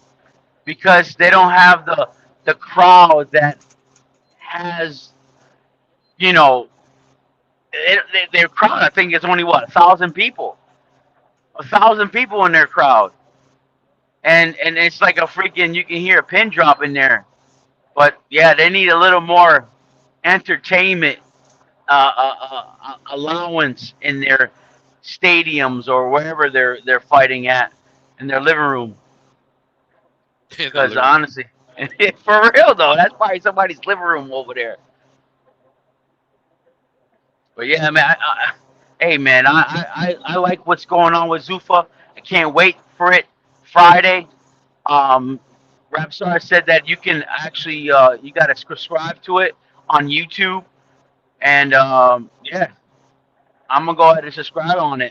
because they don't have the crowd that has, you know, their crowd. I think it's only 1,000 people, 1,000 people in their crowd, and it's like a freaking. You can hear a pin drop in there, but yeah, they need a little more entertainment allowance in their stadiums or wherever they're fighting at in their living room. In the Because living room. honestly, for real though, that's probably somebody's living room over there. But yeah, man, hey man, I like what's going on with Zuffa. I can't wait for it Friday. Um, Rapstar said that you can actually you got to subscribe to it on YouTube, and yeah, I'm gonna go ahead and subscribe on it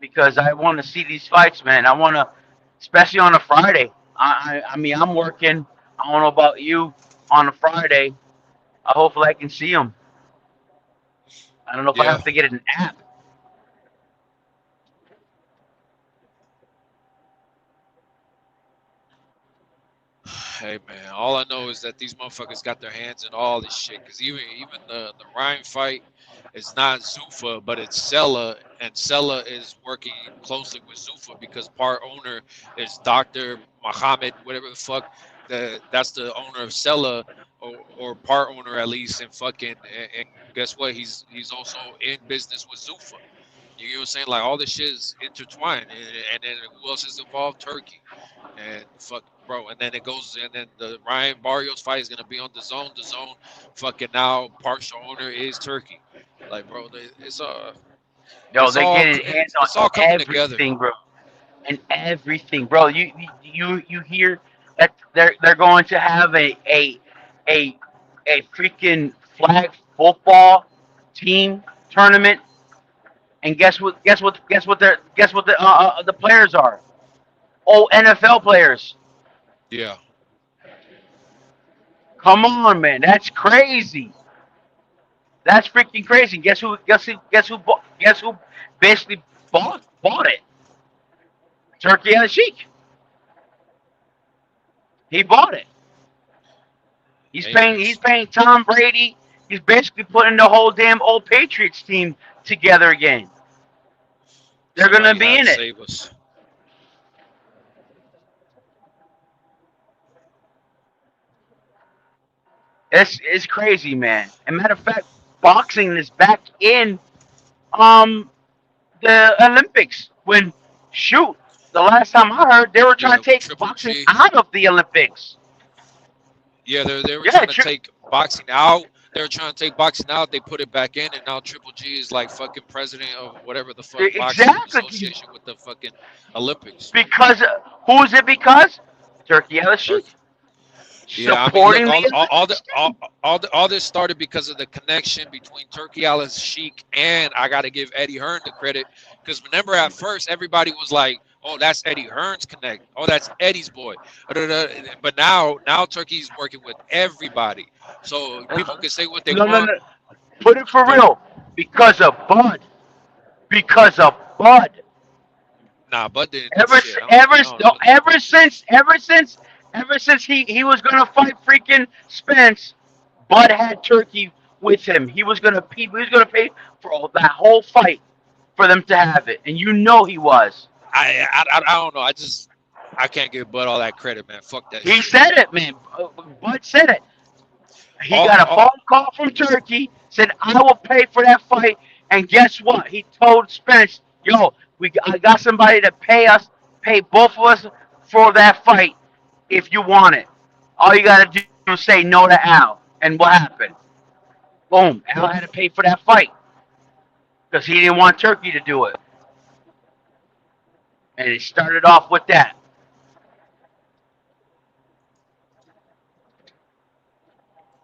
because I want to see these fights, man. I want to, especially on a Friday. I mean, I'm working. I don't know about you on a Friday. Hopefully, I can see them. I don't know if I Yeah. have to get an app. Hey man, all I know is that these motherfuckers got their hands in all this shit. Cause even the Ryan fight is not Zuffa, but it's Sella, and Sella is working closely with Zuffa because part owner is Dr. Muhammad, whatever the fuck. That's the owner of Sella, or part owner at least, and fucking and guess what? He's also in business with Zuffa. You know what I'm saying? Like all this shit is intertwined, and then who else is involved? Turkey. And fuck, bro, and then it goes, and then the Ryan Barrios fight is gonna be on the zone. The zone, fucking now partial owner is Turkey. Like, bro, Yo, they're getting hands on it's all coming together. everything, bro, and everything, bro. You hear that they're going to have a a freaking flag football team tournament, and guess what the players are? Oh, NFL players. Yeah, Come on, man, that's crazy. That's freaking crazy. Guess who basically bought it? Turkey and the Sheik. He bought it. He's hey paying man, he's paying Tom Brady. He's basically putting the whole damn old Patriots team together again. They're gonna somebody be had in to it. save us. It's crazy, man. And matter of fact, boxing is back in um the Olympics. When shoot, the last time I heard, they were trying Yeah, to with take Triple boxing G. out of the Olympics. Yeah, they were Yeah, trying to take boxing out. They were trying to take boxing out. They put it back in, and now Triple G is like fucking president of whatever the fuck boxing exactly. association with the fucking Olympics. Because who is it? Because Turkey El Sheik. Turkey. Yeah, I mean, look, supporting the all this started because of the connection between Turkey Al Sheik and I got to give Eddie Hearn the credit because remember at first everybody was like, "Oh, that's Eddie Hearn's connect. Oh, that's Eddie's boy." But now Turkey's working with everybody, so people can say what they no, no, want. no. Put it for But real. Because of Bud. Because of Bud. nah, Bud didn't do Ever, shit. s- I don't, ever, I s- don't no, know. ever since he was gonna fight freaking Spence, Bud had Turkey with him. He was gonna pay for all that whole fight for them to have it, and you know he was. I don't know. I can't give Bud all that credit, man. Fuck that He shit. said it, man. Bud said it. He All, got a all, phone call from Turkey, said, I will pay for that fight. And guess what? He told Spence, yo, I got somebody to pay both of us for that fight if you want it. All you got to do is say no to Al. And what happened? Boom. Al had to pay for that fight because he didn't want Turkey to do it. And it started off with that.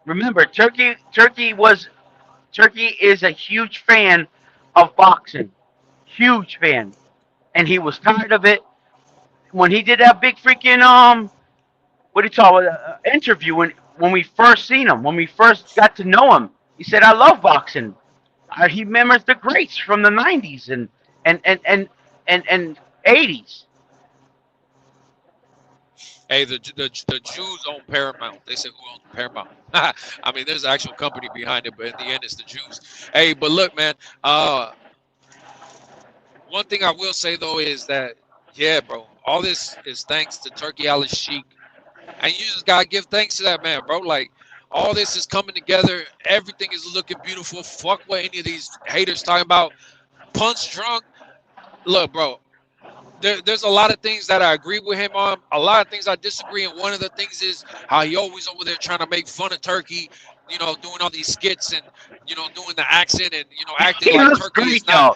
Remember, Turkey is a huge fan of boxing. Huge fan. And he was tired of it when he did that big freaking what do you call it interview when we first seen him, when we first got to know him. He said, "I love boxing." He remembers the greats from the '90s and and and and '80s. hey, the Jews own Paramount. They say who owns Paramount? I mean, there's an actual company behind it, but in the end, it's the Jews. Hey, but look, man. One thing I will say though is that, yeah, bro, all this is thanks to Turkey Al Sheik, and you just gotta give thanks to that man, bro. Like all this is coming together. Everything is looking beautiful. Fuck what any of these haters talking about. Punch drunk. Look, bro. There's a lot of things that I agree with him on. A lot of things I disagree. And one of the things is how he always over there trying to make fun of Turkey. You know, doing all these skits and doing the accent and acting He like looks Turkey is great not. though.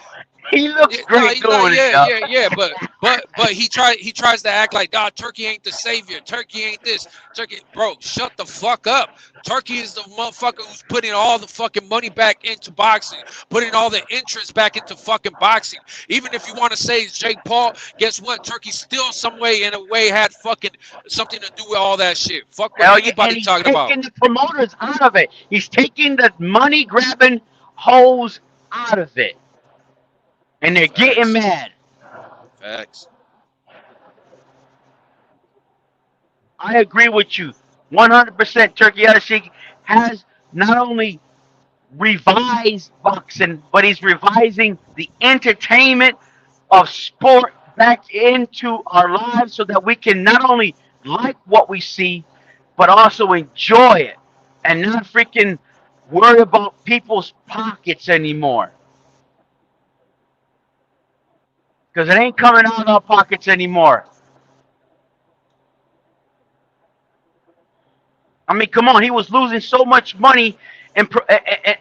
He looks Yeah, no, great doing it, yeah, yo. yeah, yeah. But he tries to act like God. Turkey ain't the savior. Turkey ain't this. Turkey, bro, shut the fuck up. Turkey is the motherfucker who's putting all the fucking money back into boxing, putting all the interest back into fucking boxing. Even if you want to say it's Jake Paul, guess what? Turkey still some way in a way had fucking something to do with all that shit. Fuck what Hell yeah, and anybody he's talking about. taking the promoters out of it. He's taking the money grabbing hoes out of it, and they're getting Facts, mad. facts. I agree with you 100%. Turkey Sheik has not only revised boxing, but he's revising the entertainment of sport back into our lives so that we can not only like what we see, but also enjoy it and not freaking worry about people's pockets anymore. Because it ain't coming out of our pockets anymore. I mean, come on, he was losing so much money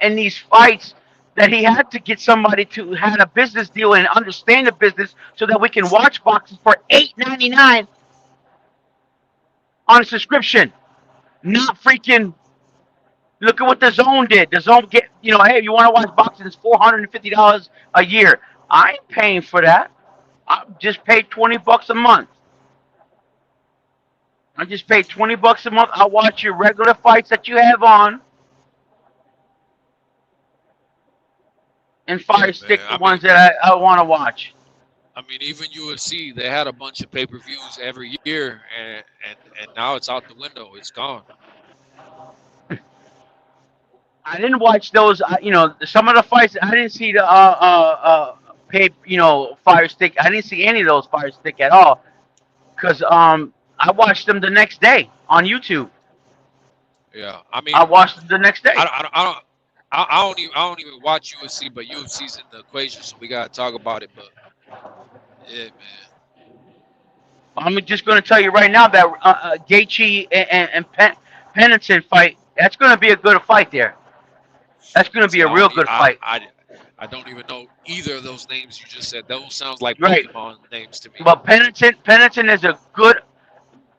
in these fights that he had to get somebody to had a business deal and understand the business so that we can watch boxing for $8.99 on a subscription. Not freaking look at what the Zone did. The Zone get hey, you want to watch boxing? It's $450 a year. I ain't paying for that. I just paid $20 a month. I just paid $20 a month. I watch your regular fights that you have on and Yeah, Fire man. Stick the ones that I want to watch. I mean, even UFC, they had a bunch of pay-per-views every year, and now it's out the window. It's gone. I didn't watch those. Some of the fights. I didn't see the pay. Fire Stick. I didn't see any of those Fire Stick at all because I watched them the next day on YouTube. Yeah, I mean, I watched them the next day. I don't even watch UFC, but UFC's in the equation, so we gotta talk about it. But yeah, man. I'm just going to tell you right now that Gaethje and Pennington fight. That's going to be a good fight there. That's going to be See, a real good fight. I don't even know either of those names you just said. Those sounds like Right. Pokemon names to me. But Pennington is a good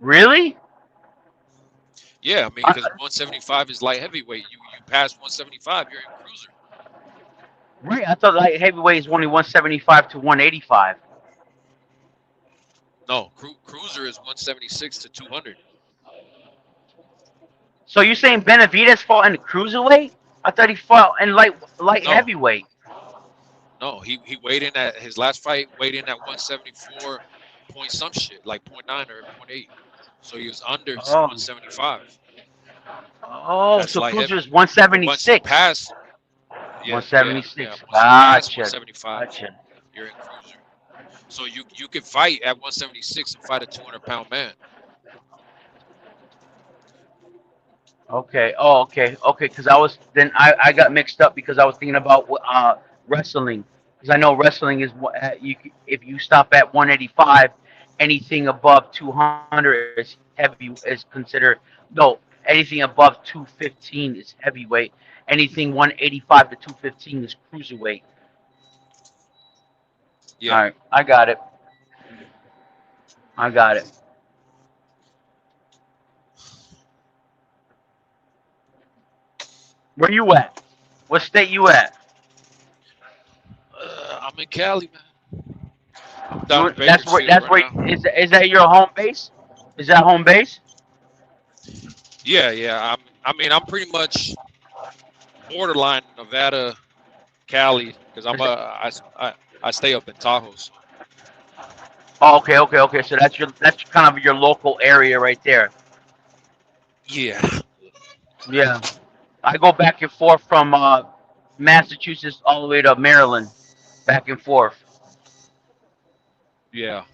Really? Yeah, I mean, I, because 175 is light heavyweight. You pass 175, you're in cruiser. right. I thought light heavyweight is only 175 to 185. No, cruiser is 176 to 200. So you're saying Benavidez fought in the cruiserweight? I thought he fought in light No, heavyweight. no, he weighed in at his last fight, weighed in at 174 point some shit, like point 0.9 or point 0.8. So he was under Oh. 175. Oh, That's so light cruiser heavy. is But once you 176. pass, yeah. 176. Once you pass Gotcha. 175, Gotcha. you're in cruiser. So you could fight at 176 and fight a 200-pound man. Okay. Oh, okay. Okay. Because I got mixed up because I was thinking about wrestling. Because I know wrestling is if you stop at 185, anything above 200 is is considered no. Anything above 215 is heavyweight. Anything 185 to 215 is cruiserweight. All Yeah. right. I got it. I got it. Where you at? What state you at? I'm in Cali, man. I'm down You in that's where Bakersfield right now. is that your home base? Is that home base? Yeah. I mean, I'm pretty much borderline Nevada, Cali, because Is it, I stay up in Tahoe. So oh, okay. So that's kind of your local area right there. yeah, Yeah, I go back and forth from Massachusetts all the way to Maryland, back and forth. yeah.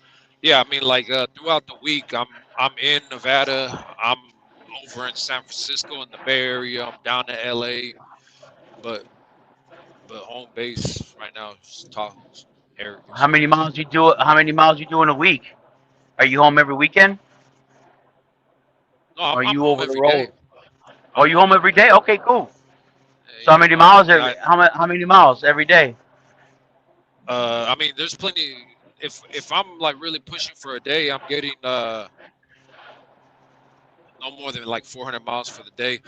I mean, like throughout the week, I'm in Nevada. I'm over in San Francisco in the Bay Area. I'm down to LA, but home base right now is Tahoe area. How So many miles you do? How many miles you do in a week? Are you home every weekend? no, Or are I'm you home over the every day. road? I'm Are you home home every every day? day. Okay, cool. So how You many know, miles every? I How many miles every day? I mean, there's plenty. If I'm like really pushing for a day, I'm getting no more than like 400 miles for the day.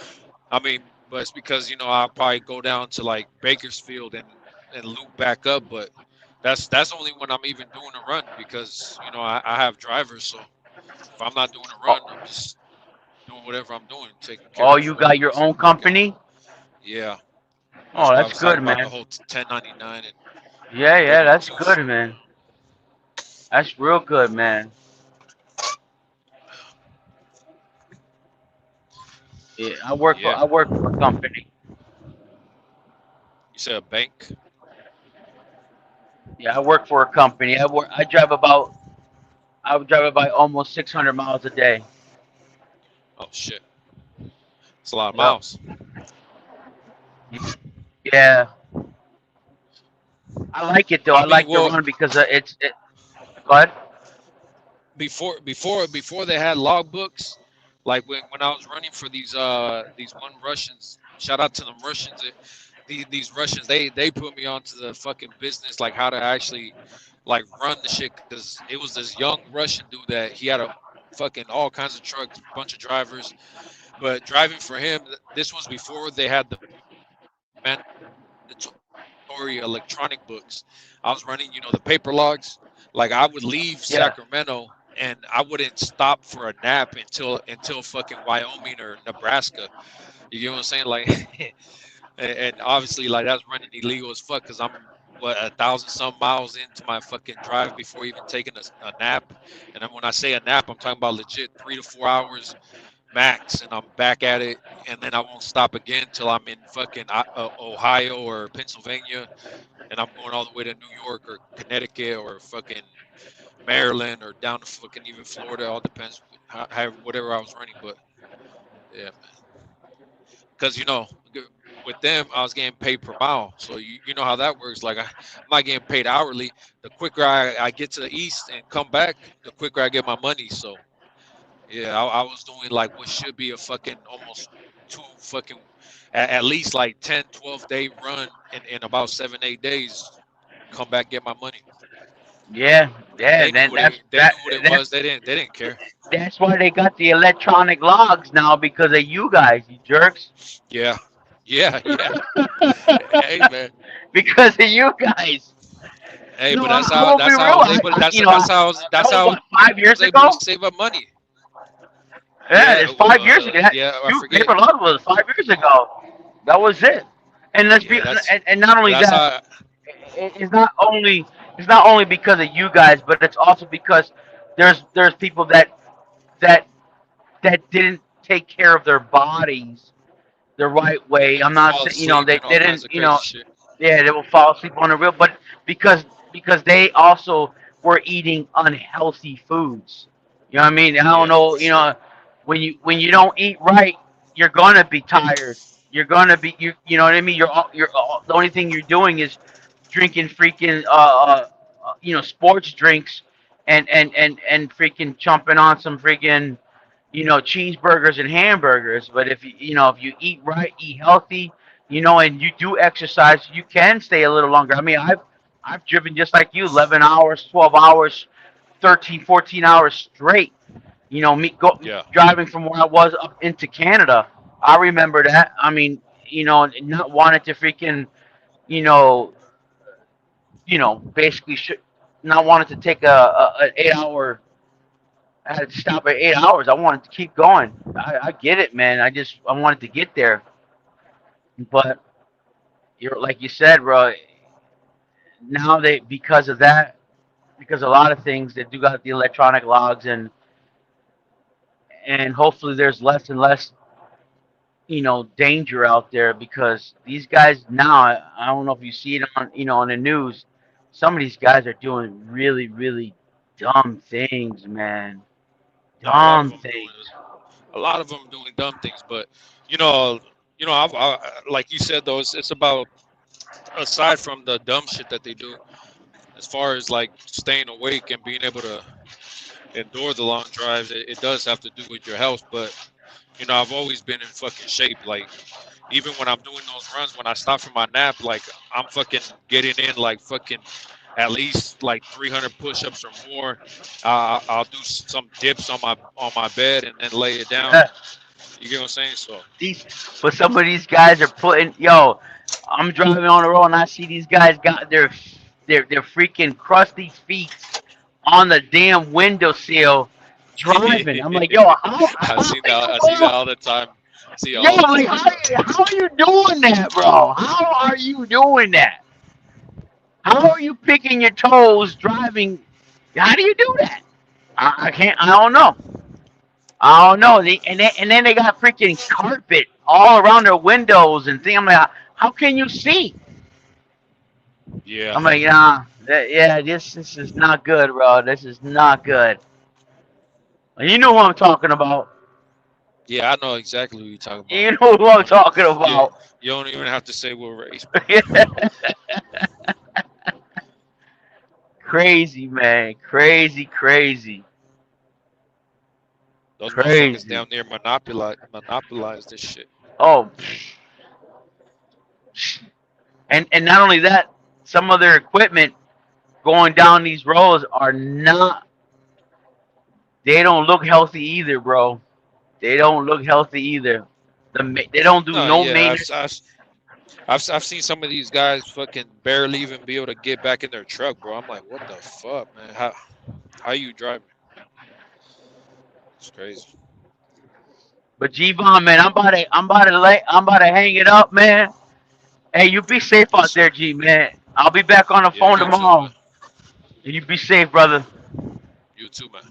I mean, but it's because I'll probably go down to like Bakersfield and loop back up. But that's only when I'm even doing a run because I have drivers. So if I'm not doing a run, Oh, I'm just doing whatever I'm doing, taking care oh, of you got your families and own working. company? Yeah, that's Oh, why I that's was talking good, about the man. whole 1099 and Yeah, that's W-2s. good, man. That's real good, man. Yeah, Yeah, I work for a company. you said a bank. Yeah, I work for a company. I drive about almost 600 miles a day. Oh shit, it's a lot of Yep. miles. Yeah, I like it though. I I mean, like to well, run because Go ahead. before they had logbooks, like when I was running for these one Russians, shout out to them Russians. These Russians, they put me onto the fucking business, like how to actually like run the shit, because it was this young Russian dude that he had a fucking all kinds of trucks, bunch of drivers, but driving for him, this was before they had the mandatory electronic books. I was running, the paper logs. Like I would leave Yeah. Sacramento and I wouldn't stop for a nap until fucking Wyoming or Nebraska. You get what I'm saying? Like, and obviously, like that's running illegal as fuck because I'm what 1,000 some miles into my fucking drive before even taking a nap. And then when I say a nap, I'm talking about legit 3 to 4 hours max, and I'm back at it. And then I won't stop again till I'm in fucking Ohio or Pennsylvania, and I'm going all the way to New York or Connecticut or fucking Maryland or down to fucking even Florida. All depends how whatever I was running, but yeah, because with them I was getting paid per mile, so you know how that works. Like I'm not getting paid hourly. The quicker I get to the east and come back, the quicker I get my money. So yeah, I was doing like what should be a fucking almost two fucking at least like 10, 12 day run in about 7, 8 days. Come back, get my money. Yeah, yeah. They knew Then what they knew what it was. They didn't care. that's why they got the electronic logs now because of you guys, you jerks. Yeah, yeah, yeah. Hey man. Because of you guys. Hey, No, but I'm gonna be that's how I real. was able. That That's was how what I 5 years was able to ago. save up money. Yeah, Yeah, it's 5 years ago. yeah, I Dude, forget. paper log was 5 years ago. That was it. And let's be Yeah, and not only that's that, how. it's not only because of you guys, but it's also because there's people that that didn't take care of their bodies the right way. I'm not Fall saying asleep they and all kinds didn't of crazy shit. yeah, they will fall asleep on the real, but because they also were eating unhealthy foods. You know what I mean? I don't Yeah, know. for sure. When you don't eat right, you're gonna be tired. You're gonna be you know what I mean? The only thing you're doing is drinking freaking sports drinks and freaking jumping on some freaking cheeseburgers and hamburgers. But if you eat right, eat healthy, and you do exercise, you can stay a little longer. I mean, I've driven just like you, 11 hours, 12 hours, 13, 14 hours straight. Me Yeah, driving from where I was up into Canada. I remember that. I mean, not wanting to freaking, you know, basically not wanting to take an 8 hour. I had to stop at 8 hours. I wanted to keep going. I get it, man. I wanted to get there, but you're like you said, bro. Now they because of that, because a lot of things they do got the electronic logs and hopefully there's less and less danger out there because these guys now I don't know if you see it on on the news. Some of these guys are doing really really dumb things, man. a lot of Dumb them things. doing dumb things. But you know, like you said though, it's about aside from the dumb shit that they do, as far as like staying awake and being able to endure the long drives, it does have to do with your health. But I've always been in fucking shape. Like even when I'm doing those runs, when I stop for my nap, like I'm fucking getting in like fucking at least like 300 push-ups or more. I'll do some dips on my bed and then lay it down. You get what I'm saying? So These, but some of these guys are putting yo. I'm driving on the road and I see these guys got their freaking crusty feet on the damn windowsill driving. I'm like, yo, how in I the see that world? all the time. I see it Yo, all the like time. how are you doing that, bro? How are you doing that? How are you picking your toes driving? How do you do that? I can't. I don't know. I don't know. And then they got freaking carpet all around their windows and thing. I'm like, how can you see? Yeah. I'm like, nah, yeah, this is not good, bro. This is not good. You know what I'm talking about. Yeah, I know exactly what you're talking about. You know what I'm You don't, talking yeah, about. you don't even have to say what race, bro. Crazy, man. Crazy, crazy, Those motherfuckers crazy. down there monopolize this shit. Oh, and not only that, some of their equipment going down these roads are not. They don't look healthy either, bro. They don't look healthy either. They don't do No, no yeah, maintenance. I've seen some of these guys fucking barely even be able to get back in their truck, bro. I'm like, what the fuck, man? How you driving? It's crazy. But G-Von, man, I'm about to hang it up, man. Hey, you be safe Yes, out there, sir. G, man. I'll be back on the Yeah, phone you too, man. tomorrow. You be safe, brother. You too, man.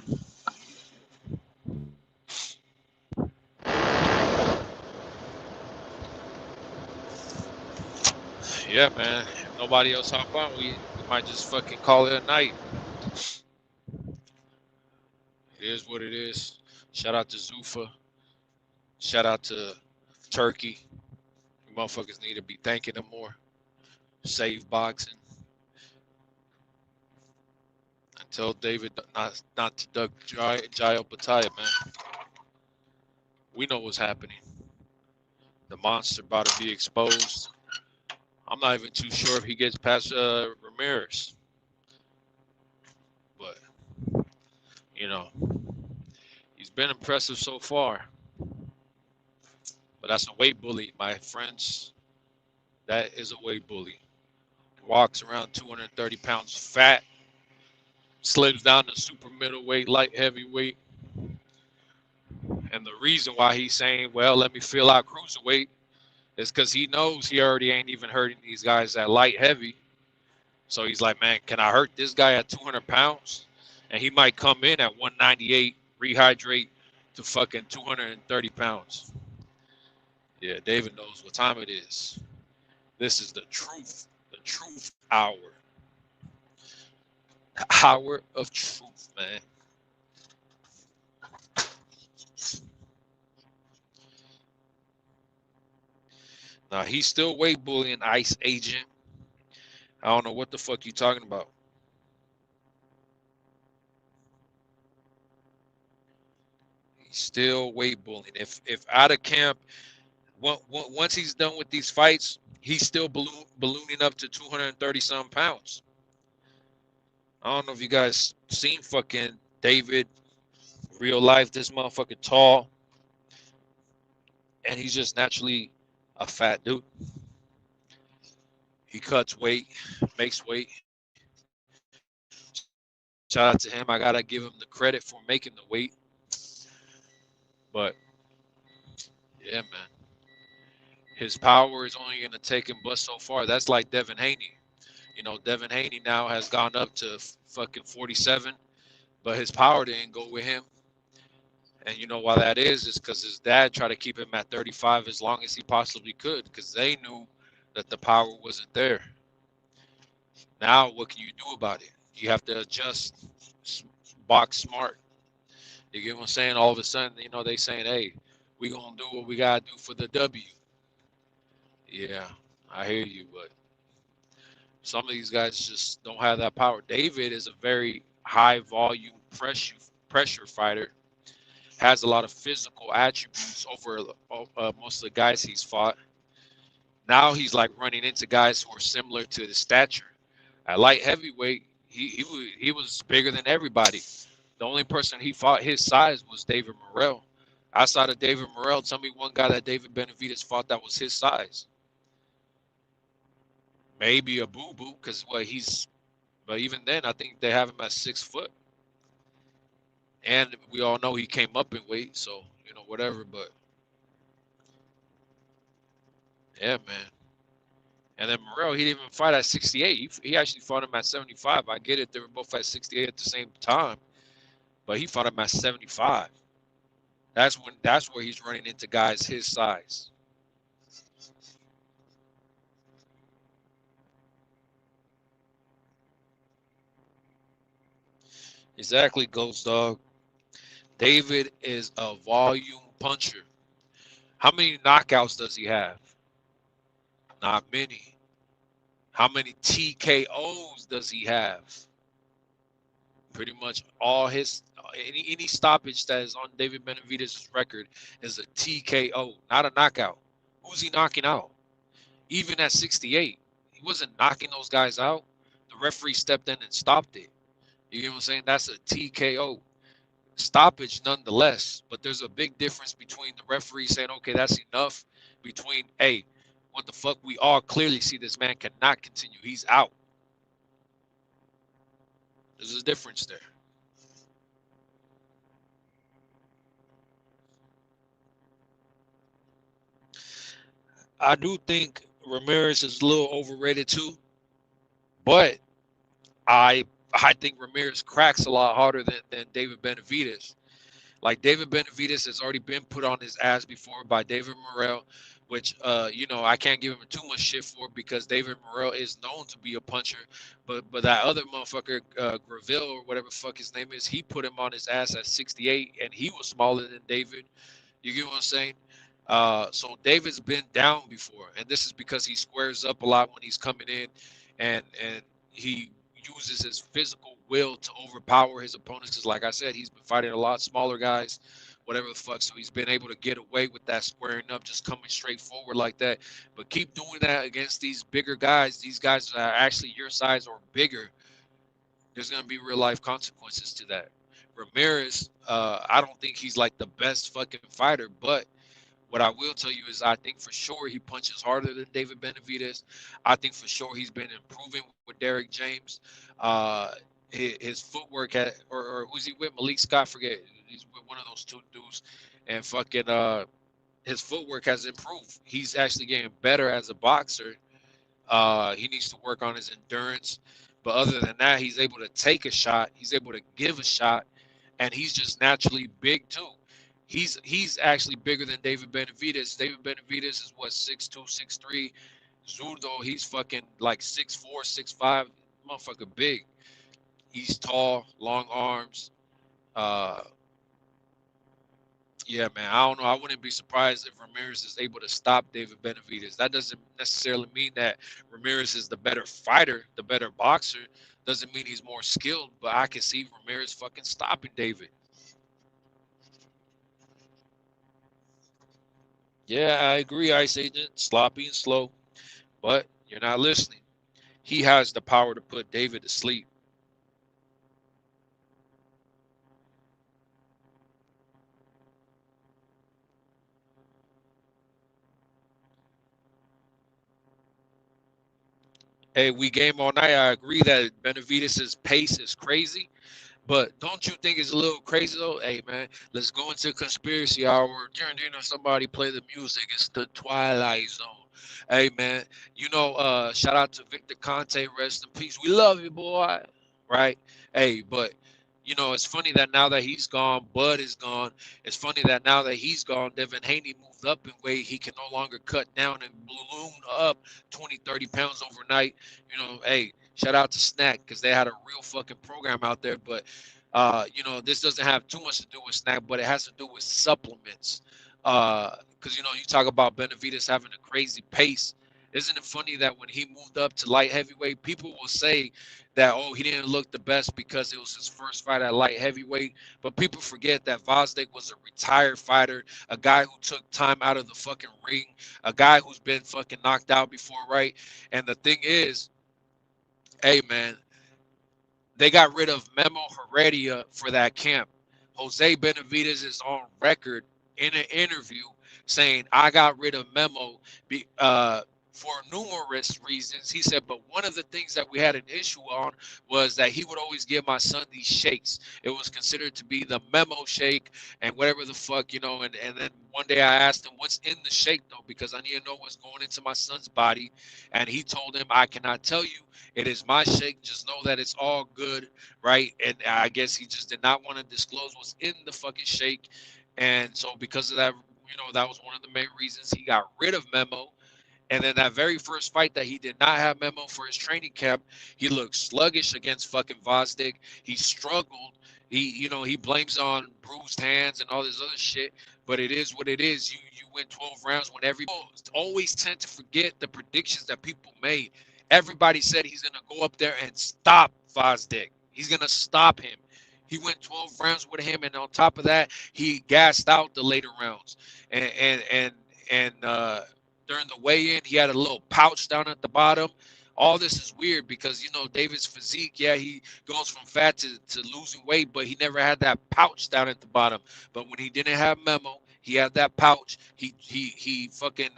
Yeah, man. If nobody else hop on, we might just fucking call it a night. It is what it is. Shout out to Zuffa. Shout out to Turkey. You motherfuckers need to be thanking them more. Save boxing. And tell David not to duck Jai Opataya, man. We know what's happening. The monster about to be exposed. I'm not even too sure if he gets past Ramirez. You know, he's been impressive so far, but that's a weight bully, my friends. That is a weight bully. Walks around 230 pounds fat, slims down to super middleweight, light heavyweight. And the reason why he's saying, well, let me fill out cruiserweight is because he knows he already ain't even hurting these guys at light heavy. So he's like, man, can I hurt this guy at 200 pounds? And he might come in at 198, rehydrate to fucking 230 pounds. Yeah, David knows what time it is. This is the truth hour. The hour of truth, man. Now, he's still weight bullying ICE agent. I don't know what the fuck you talking about. He's still weight bullying. If out of camp, once he's done with these fights, he's still ballooning up to 230 some pounds. I don't know if you guys seen fucking David real life. This motherfucker tall, and he's just naturally a fat dude. He cuts weight, makes weight. Shout out to him. I gotta give him the credit for making the weight. But yeah, man, his power is only gonna take him but so far. That's like Devin Haney. You know, Devin Haney now has gone up to fucking 47, but his power didn't go with him. And you know why that is because his dad tried to keep him at 35 as long as he possibly could because they knew that the power wasn't there. Now, what can you do about it? You have to adjust, box smart. You get what I'm saying? All of a sudden, you know, they saying, hey, we going to do what we got to do for the W. Yeah, I hear you, but some of these guys just don't have that power. David is a very high volume pressure fighter. Has a lot of physical attributes over most of the guys he's fought. Now he's like running into guys who are similar to his stature. At light heavyweight, he was bigger than everybody. The only person he fought his size was David Morrell. Outside of David Morrell, tell me one guy that David Benavidez fought that was his size. Maybe a Boo Boo, because but even then, I think they have him at 6 foot. And we all know he came up in weight, so, you know, whatever, but yeah, man. And then Morrell, he didn't even fight at 68. He actually fought him at 75. I get it. They were both at 68 at the same time. But he fought him at 75. That's where he's running into guys his size. Exactly, Ghost Dog. David is a volume puncher. How many knockouts does he have? Not many. How many TKOs does he have? Pretty much all his any stoppage that is on David Benavidez' record is a TKO, not a knockout. Who's he knocking out? Even at 68, he wasn't knocking those guys out. The referee stepped in and stopped it. You get what I'm saying? That's a TKO. Stoppage nonetheless, but there's a big difference between the referee saying, okay, that's enough, between, hey, what the fuck, we all clearly see this man cannot continue. He's out. There's a difference there. I do think Ramirez is a little overrated too, but I think Ramirez cracks a lot harder than David Benavidez. Like David Benavidez has already been put on his ass before by David Morrell, which you know, I can't give him too much shit for because David Morrell is known to be a puncher, but that other motherfucker Graville or whatever the fuck his name is, he put him on his ass at 68 and he was smaller than David. You get what I'm saying? So David's been down before, and this is because he squares up a lot when he's coming in, and he uses his physical will to overpower his opponents. Because, like I said, he's been fighting a lot smaller guys, whatever the fuck. So he's been able to get away with that squaring up, just coming straight forward like that. But keep doing that against these bigger guys. These guys that are actually your size or bigger. There's gonna be real life consequences to that. Ramirez, I don't think he's like the best fucking fighter, but what I will tell you is I think for sure he punches harder than David Benavidez. I think for sure he's been improving with Derek James. Uh, his footwork or who's he with? Malik Scott, forget. He's with one of those two dudes, and fucking his footwork has improved. He's actually getting better as a boxer. He needs to work on his endurance, but other than that, he's able to take a shot. He's able to give a shot, and he's just naturally big too. He's actually bigger than David Benavidez. David Benavidez is what 6'2", 6'3". Zurdo, he's fucking like 6'4", 6'5". Motherfucker big. He's tall, long arms. Uh, yeah, man. I don't know. I wouldn't be surprised if Ramirez is able to stop David Benavidez. That doesn't necessarily mean that Ramirez is the better fighter, the better boxer. Doesn't mean he's more skilled, but I can see Ramirez fucking stopping David. Yeah, I agree, Ice Agent. Sloppy and slow, but you're not listening. He has the power to put David to sleep. Hey, we game all night. I agree that Benavidez's pace is crazy, but don't you think it's a little crazy though? Hey man, let's go into conspiracy hour. Turn somebody play the music. It's the Twilight Zone. Hey man, shout out to Victor Conte, rest in peace. We love you, boy. Right? Hey, but it's funny that now that he's gone, Bud is gone. It's funny that now that he's gone, Devin Haney moved up in weight. He can no longer cut down and balloon up 20, 30 pounds overnight. Hey, shout out to Snack because they had a real fucking program out there. But, this doesn't have too much to do with Snack, but it has to do with supplements. Because, you talk about Benavidez having a crazy pace. Isn't it funny that when he moved up to light heavyweight, people will say that, oh, he didn't look the best because it was his first fight at light heavyweight. But people forget that Vosdek was a retired fighter, a guy who took time out of the fucking ring, a guy who's been fucking knocked out before, right? And the thing is, hey, man, they got rid of Memo Heredia for that camp. Jose Benavidez is on record in an interview saying, I got rid of Memo for numerous reasons. He said, but one of the things that we had an issue on was that he would always give my son these shakes. It was considered to be the Memo shake and whatever the fuck, and then one day I asked him, what's in the shake though? Because I need to know what's going into my son's body. And he told him, I cannot tell you. It is my shake. Just know that it's all good, right? And I guess he just did not want to disclose what's in the fucking shake. And so because of that, that was one of the main reasons he got rid of Memo. And then that very first fight that he did not have Memo for his training camp, he looked sluggish against fucking Vosdek. He struggled. He blames on bruised hands and all this other shit. But it is what it is. You win 12 rounds when everybody always tend to forget the predictions that people made. Everybody said he's gonna go up there and stop Vosdek. He's gonna stop him. He went 12 rounds with him, and on top of that, he gassed out the later rounds. And during the weigh-in, he had a little pouch down at the bottom. All this is weird because David's physique, yeah, he goes from fat to losing weight, but he never had that pouch down at the bottom. But when he didn't have Memo, he had that pouch. He fucking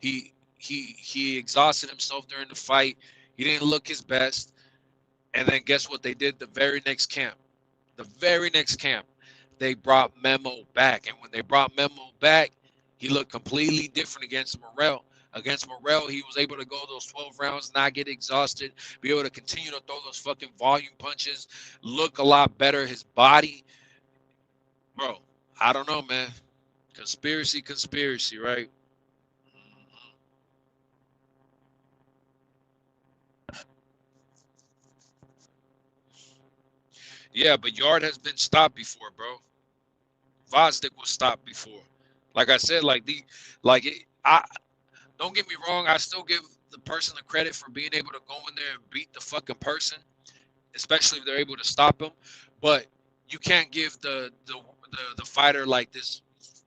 he exhausted himself during the fight. He didn't look his best. And then guess what they did the very next camp? The very next camp, they brought Memo back. And when they brought Memo back, he looked completely different against Morrell. Against Morrell, he was able to go those 12 rounds, not get exhausted, be able to continue to throw those fucking volume punches, look a lot better. His body, bro, I don't know, man. Conspiracy, right? Yeah, but Yard has been stopped before, bro. Vosdek was stopped before. Like I said, I don't get me wrong. I still give the person the credit for being able to go in there and beat the fucking person, especially if they're able to stop him. But you can't give the fighter like this.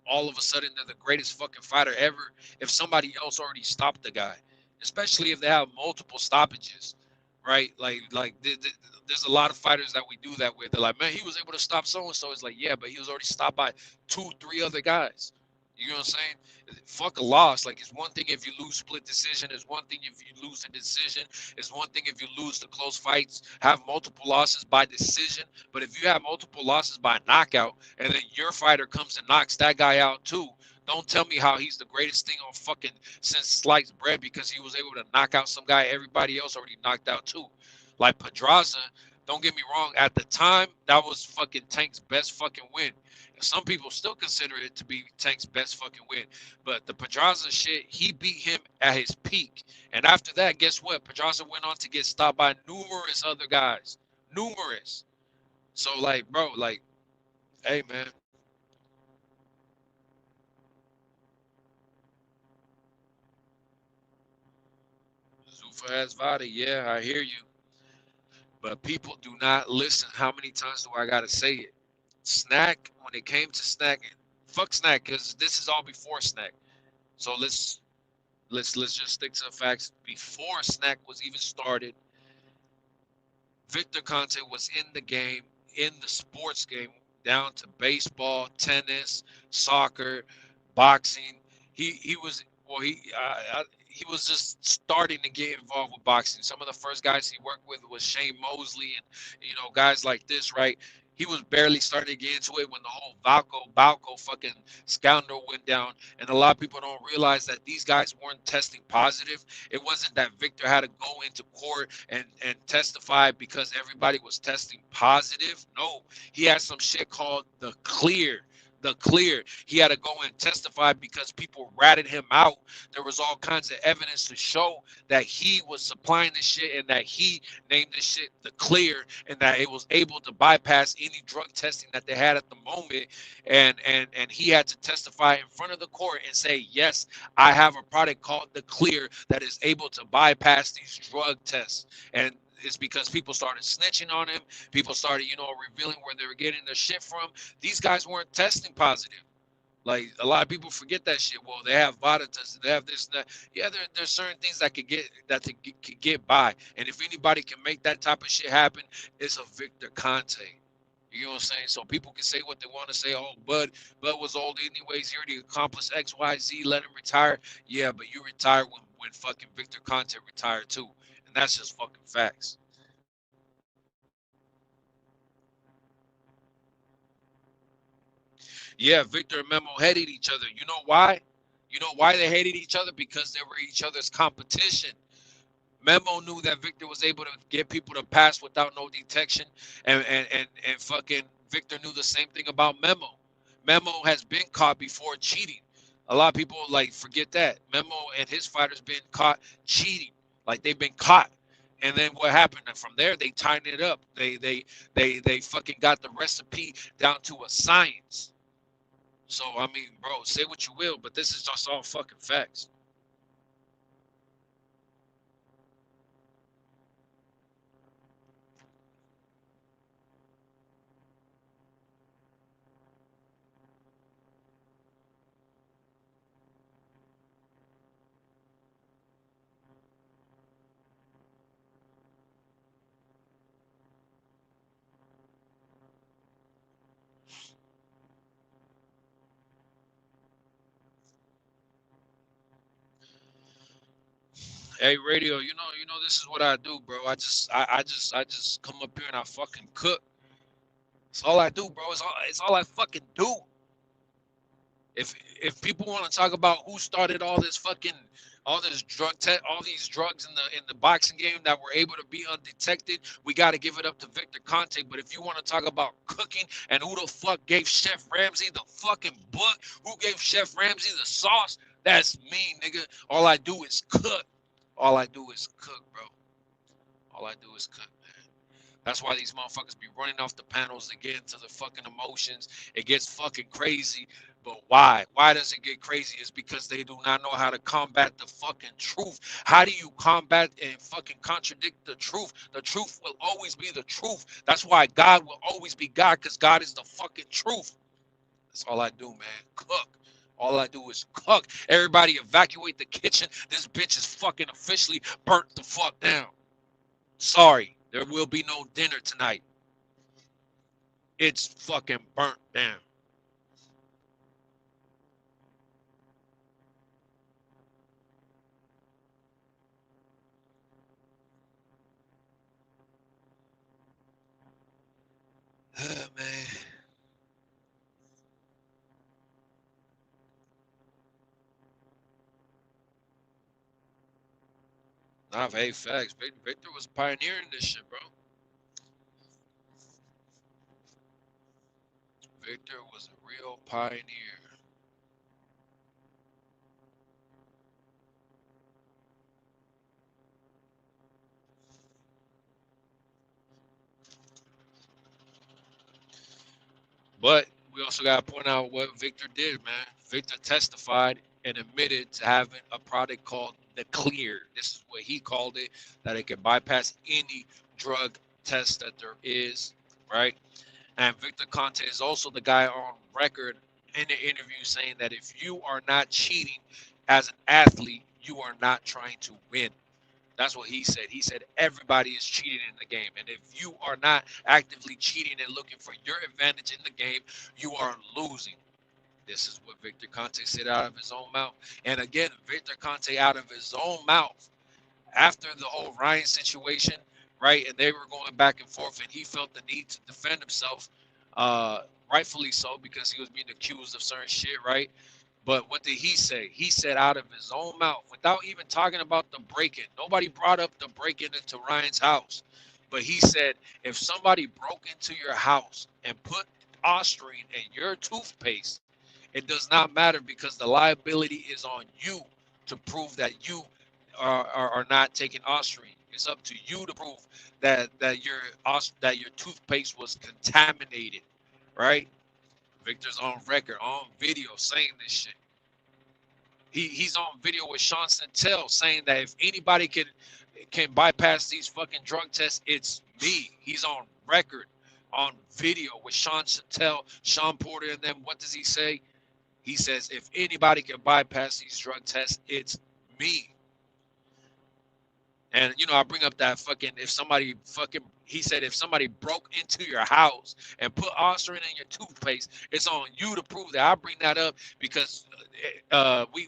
All of a sudden, they're the greatest fucking fighter ever if somebody else already stopped the guy, especially if they have multiple stoppages, right? There's a lot of fighters that we do that with. They're like, man, he was able to stop so and so. It's like, yeah, but he was already stopped by 2, 3 other guys. You know what I'm saying? Fuck a loss. Like, it's one thing if you lose split decision. It's one thing if you lose a decision. It's one thing if you lose the close fights, have multiple losses by decision. But if you have multiple losses by knockout, and then your fighter comes and knocks that guy out too, don't tell me how he's the greatest thing on fucking since sliced bread because he was able to knock out some guy everybody else already knocked out too. Like Pedraza, don't get me wrong, at the time, that was fucking Tank's best fucking win. Some people still consider it to be Tank's best fucking win. But the Pedraza shit, he beat him at his peak. And after that, guess what? Pedraza went on to get stopped by numerous other guys. Numerous. So, like, bro, like, hey, man. Zuffa has Vada. Yeah, I hear you. But people do not listen. How many times do I gotta say it? Snack, when it came to Snack, fuck Snack, because this is all before Snack. So let's just stick to the facts. Before Snack was even started, Victor Conte was in the game, in the sports game, down to baseball, tennis, soccer, boxing. He was well he was just starting to get involved with boxing. Some of the first guys he worked with was Shane Mosley and guys like this, right? He was barely starting to get into it when the whole Balco fucking scandal went down. And a lot of people don't realize that these guys weren't testing positive. It wasn't that Victor had to go into court and testify because everybody was testing positive. No, he had some shit called the clear. The clear. He had to go and testify because people ratted him out. There was all kinds of evidence to show that he was supplying this shit and that he named this shit the clear and that it was able to bypass any drug testing that they had at the moment. And he had to testify in front of the court and say, yes, I have a product called the clear that is able to bypass these drug tests. And it's because people started snitching on him. People started, revealing where they were getting their shit from. These guys weren't testing positive. Like, a lot of people forget that shit. Well, they have VADA tests, they have this and that. Yeah, there's certain things that could get by. And if anybody can make that type of shit happen, it's a Victor Conte. You know what I'm saying? So people can say what they want to say. Oh, Bud was old anyways. He already accomplished X, Y, Z. Let him retire. Yeah, but you retired when fucking Victor Conte retired too. And that's just fucking facts. Yeah, Victor and Memo hated each other. You know why? You know why they hated each other? Because they were each other's competition. Memo knew that Victor was able to get people to pass without no detection, and fucking Victor knew the same thing about Memo. Memo has been caught before cheating. A lot of people like forget that Memo and his fighters been caught cheating. Like, they've been caught. And then what happened? And from there, they tightened it up. They fucking got the recipe down to a science. So I mean, bro, say what you will, but this is just all fucking facts. Hey, radio, this is what I do, bro. I just come up here and I fucking cook. It's all I do, bro. It's all I fucking do. If people want to talk about who started all this all these drugs in the boxing game that were able to be undetected, we got to give it up to Victor Conte. But if you want to talk about cooking and who the fuck gave Chef Ramsay the fucking book, who gave Chef Ramsay the sauce, that's me, nigga. All I do is cook. All I do is cook, bro. All I do is cook, man. That's why these motherfuckers be running off the panels to get into the fucking emotions. It gets fucking crazy. But why? Why does it get crazy? It's because they do not know how to combat the fucking truth. How do you combat and fucking contradict the truth? The truth will always be the truth. That's why God will always be God, because God is the fucking truth. That's all I do, man. Cook. All I do is cook. Everybody evacuate the kitchen. This bitch is fucking officially burnt the fuck down. Sorry, there will be no dinner tonight. It's fucking burnt down. Man. Nah, hey, facts. Victor was pioneering this shit, bro. Victor was a real pioneer. But we also got to point out what Victor did, man. Victor testified and admitted to having a product called the Clear. This is what he called it, that it can bypass any drug test that there is, right? And Victor Conte is also the guy on record in the interview saying that if you are not cheating as an athlete, you are not trying to win. That's what he said. He said everybody is cheating in the game. And if you are not actively cheating and looking for your advantage in the game, you are losing. This is what Victor Conte said out of his own mouth. And again, Victor Conte out of his own mouth after the whole Ryan situation, right? And they were going back and forth, and he felt the need to defend himself, rightfully so, because he was being accused of certain shit, right? But what did he say? He said out of his own mouth, without even talking about the break-in. Nobody brought up the break-in into Ryan's house. But he said, if somebody broke into your house and put Osterine in your toothpaste, it does not matter because the liability is on you to prove that you are not taking Osterine. It's up to you to prove that your toothpaste was contaminated, right? Victor's on record, on video, saying this shit. He's on video with Sean Santel saying that if anybody can bypass these fucking drug tests, it's me. He's on record, on video with Sean Santel, Sean Porter, and them. What does he say? He says, if anybody can bypass these drug tests, it's me. And, you know, I bring up that fucking, he said, if somebody broke into your house and put Osterine in your toothpaste, it's on you to prove that. I bring that up because we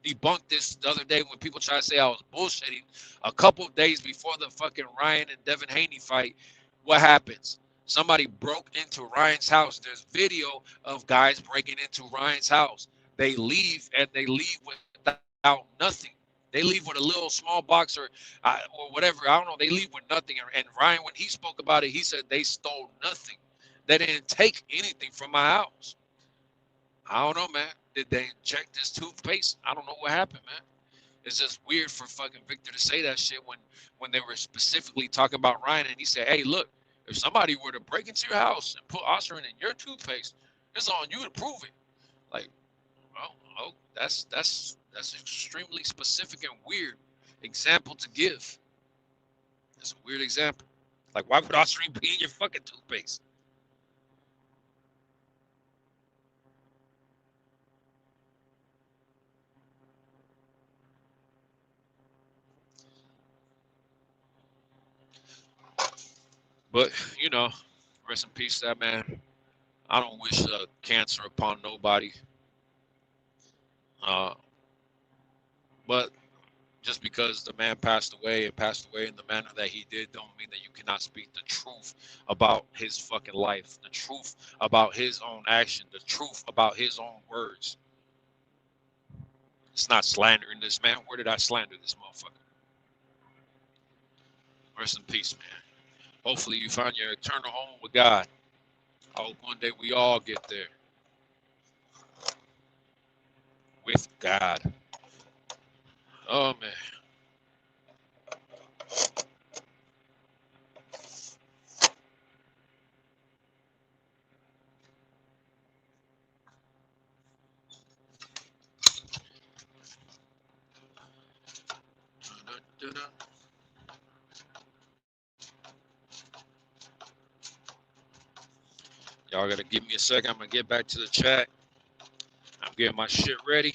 debunked this the other day when people try to say I was bullshitting. A couple of days before the fucking Ryan and Devin Haney fight, what happens? Somebody broke into Ryan's house. There's video of guys breaking into Ryan's house. They leave, and they leave without nothing. They leave with a little small box or whatever. I don't know. They leave with nothing. And Ryan, when he spoke about it, he said they stole nothing. They didn't take anything from my house. I don't know, man. Did they inject this toothpaste? I don't know what happened, man. It's just weird for fucking Victor to say that shit when they were specifically talking about Ryan, and he said, hey, look, if somebody were to break into your house and put Osterine in your toothpaste, it's on you to prove it. Like, oh, that's extremely specific and weird example to give. It's a weird example. Like, why would Osterine be in your fucking toothpaste? But, you know, rest in peace to that man. I don't wish cancer upon nobody. But just because the man passed away and passed away in the manner that he did, don't mean that you cannot speak the truth about his fucking life, the truth about his own action, the truth about his own words. It's not slandering this man. Where did I slander this motherfucker? Rest in peace, man. Hopefully you find your eternal home with God. I hope one day we all get there. With God. Oh, man. Y'all gotta give me a second. I'm gonna get back to the chat. I'm getting my shit ready.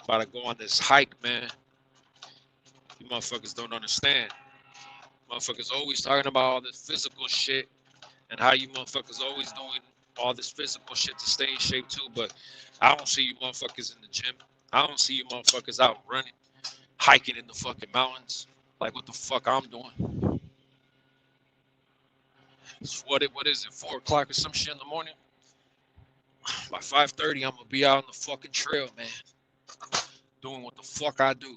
About to go on this hike, man. You motherfuckers don't understand. Motherfuckers always talking about all this physical shit and how you motherfuckers always doing all this physical shit to stay in shape too, but I don't see you motherfuckers in the gym. I don't see you motherfuckers out running, hiking in the fucking mountains like what the fuck I'm doing. What is it, 4 o'clock or some shit in the morning? By 5:30, I'm gonna be out on the fucking trail, man, doing what the fuck I do.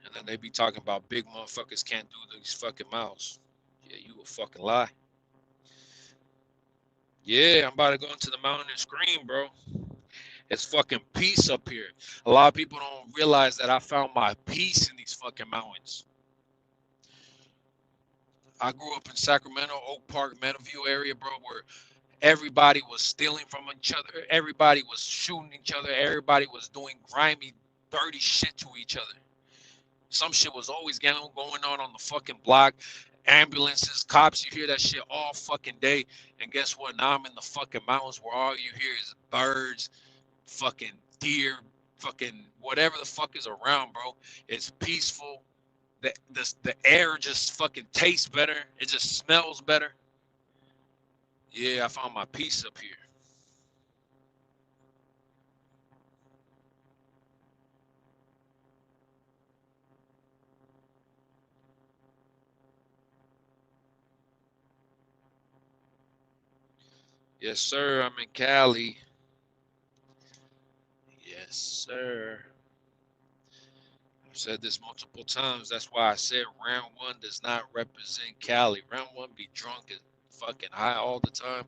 And then they be talking about big motherfuckers can't do these fucking miles. Yeah, you a fucking lie. Yeah, I'm about to go into the mountain and scream, bro. It's fucking peace up here. A lot of people don't realize that I found my peace in these fucking mountains. I grew up in Sacramento, Oak Park, Meadowview area, bro, where everybody was stealing from each other. Everybody was shooting each other. Everybody was doing grimy, dirty shit to each other. Some shit was always going on the fucking block. Ambulances, cops, you hear that shit all fucking day. And guess what? Now I'm in the fucking mountains where all you hear is birds, fucking deer, fucking whatever the fuck is around, bro. It's peaceful. The air just fucking tastes better. It just smells better. Yeah, I found my peace up here. Yes, sir. I'm in Cali. Yes, sir. I've said this multiple times. That's why I said round one does not represent Cali. Round one be drunk and fucking high all the time.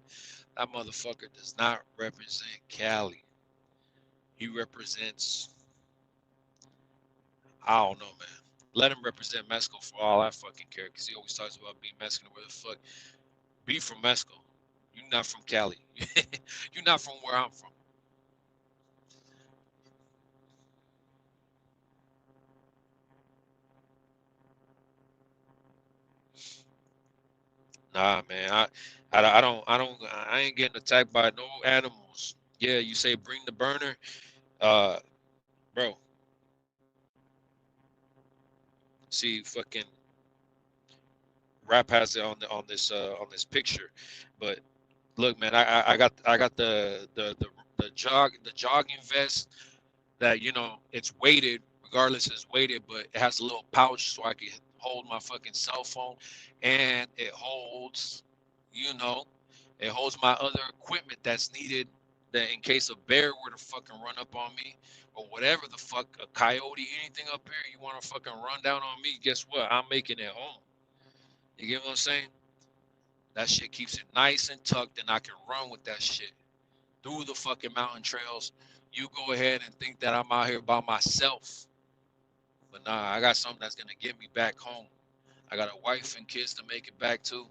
That motherfucker does not represent Cali. He represents, I don't know, man. Let him represent Mexico for all I fucking care, because he always talks about being Mexican or where the fuck. Be from Mexico. You're not from Cali. You're not from where I'm from. Nah, man. I ain't getting attacked by no animals. Yeah, you say bring the burner, uh, bro. See, fucking rap has it on this picture, but look, man, I got the jogging vest that it's weighted, regardless it's weighted, but it has a little pouch so I can hold my fucking cell phone, and you know, it holds my other equipment that's needed that in case a bear were to fucking run up on me or whatever the fuck, a coyote, anything up here, you want to fucking run down on me, guess what? I'm making it home. You get what I'm saying? That shit keeps it nice and tucked, and I can run with that shit through the fucking mountain trails. You go ahead and think that I'm out here by myself. But nah, I got something that's gonna get me back home. I got a wife and kids to make it back to.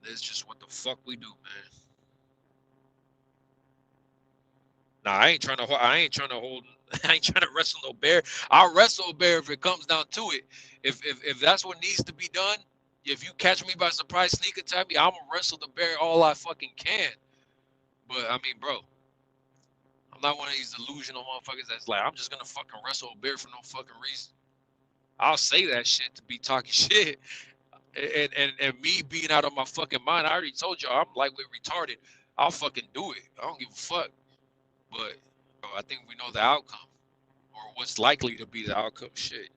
This is just what the fuck we do, man. Nah, I ain't trying to hold I ain't trying to wrestle no bear. I'll wrestle a bear if it comes down to it. If that's what needs to be done, if you catch me by surprise, sneak attack me, I'm gonna wrestle the bear all I fucking can. But I mean, bro, I'm not one of these delusional motherfuckers that's like, I'm just gonna fucking wrestle a bear for no fucking reason. I'll say that shit to be talking shit. And me being out of my fucking mind, I already told y'all I'm lightweight retarded. I'll fucking do it. I don't give a fuck. But bro, I think we know the outcome. Or what's likely to be the outcome. Shit.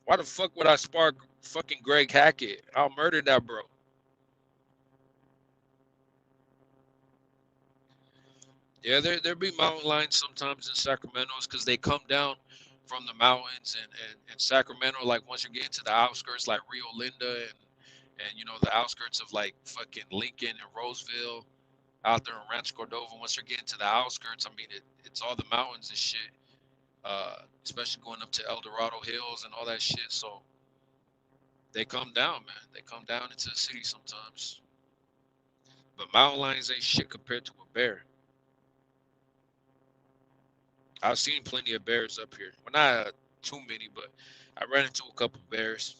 Why the fuck would I spark fucking Greg Hackett? I'll murder that bro. Yeah, there be mountain lions sometimes in Sacramento because they come down from the mountains and Sacramento, like once you get into the outskirts like Rio Linda and the outskirts of like fucking Lincoln and Roseville out there in Rancho Cordova, once you're getting to the outskirts, I mean it's all the mountains and shit. Especially going up to El Dorado Hills and all that shit. So they come down, man. They come down into the city sometimes. But mountain lions ain't shit compared to a bear. I've seen plenty of bears up here. Well, not too many, but I ran into a couple bears.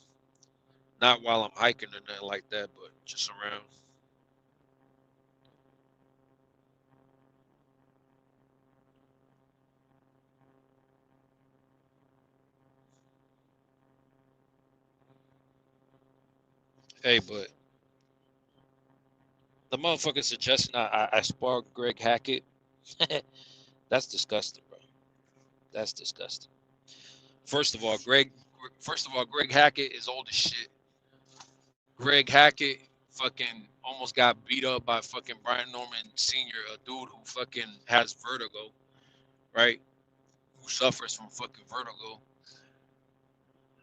Not while I'm hiking or nothing like that, but just around. Hey, but the motherfucker suggesting I spar Greg Hackett, that's disgusting, bro. That's disgusting. First of all, Greg Hackett is old as shit. Greg Hackett fucking almost got beat up by fucking Brian Norman Sr., a dude who fucking has vertigo, right? Who suffers from fucking vertigo.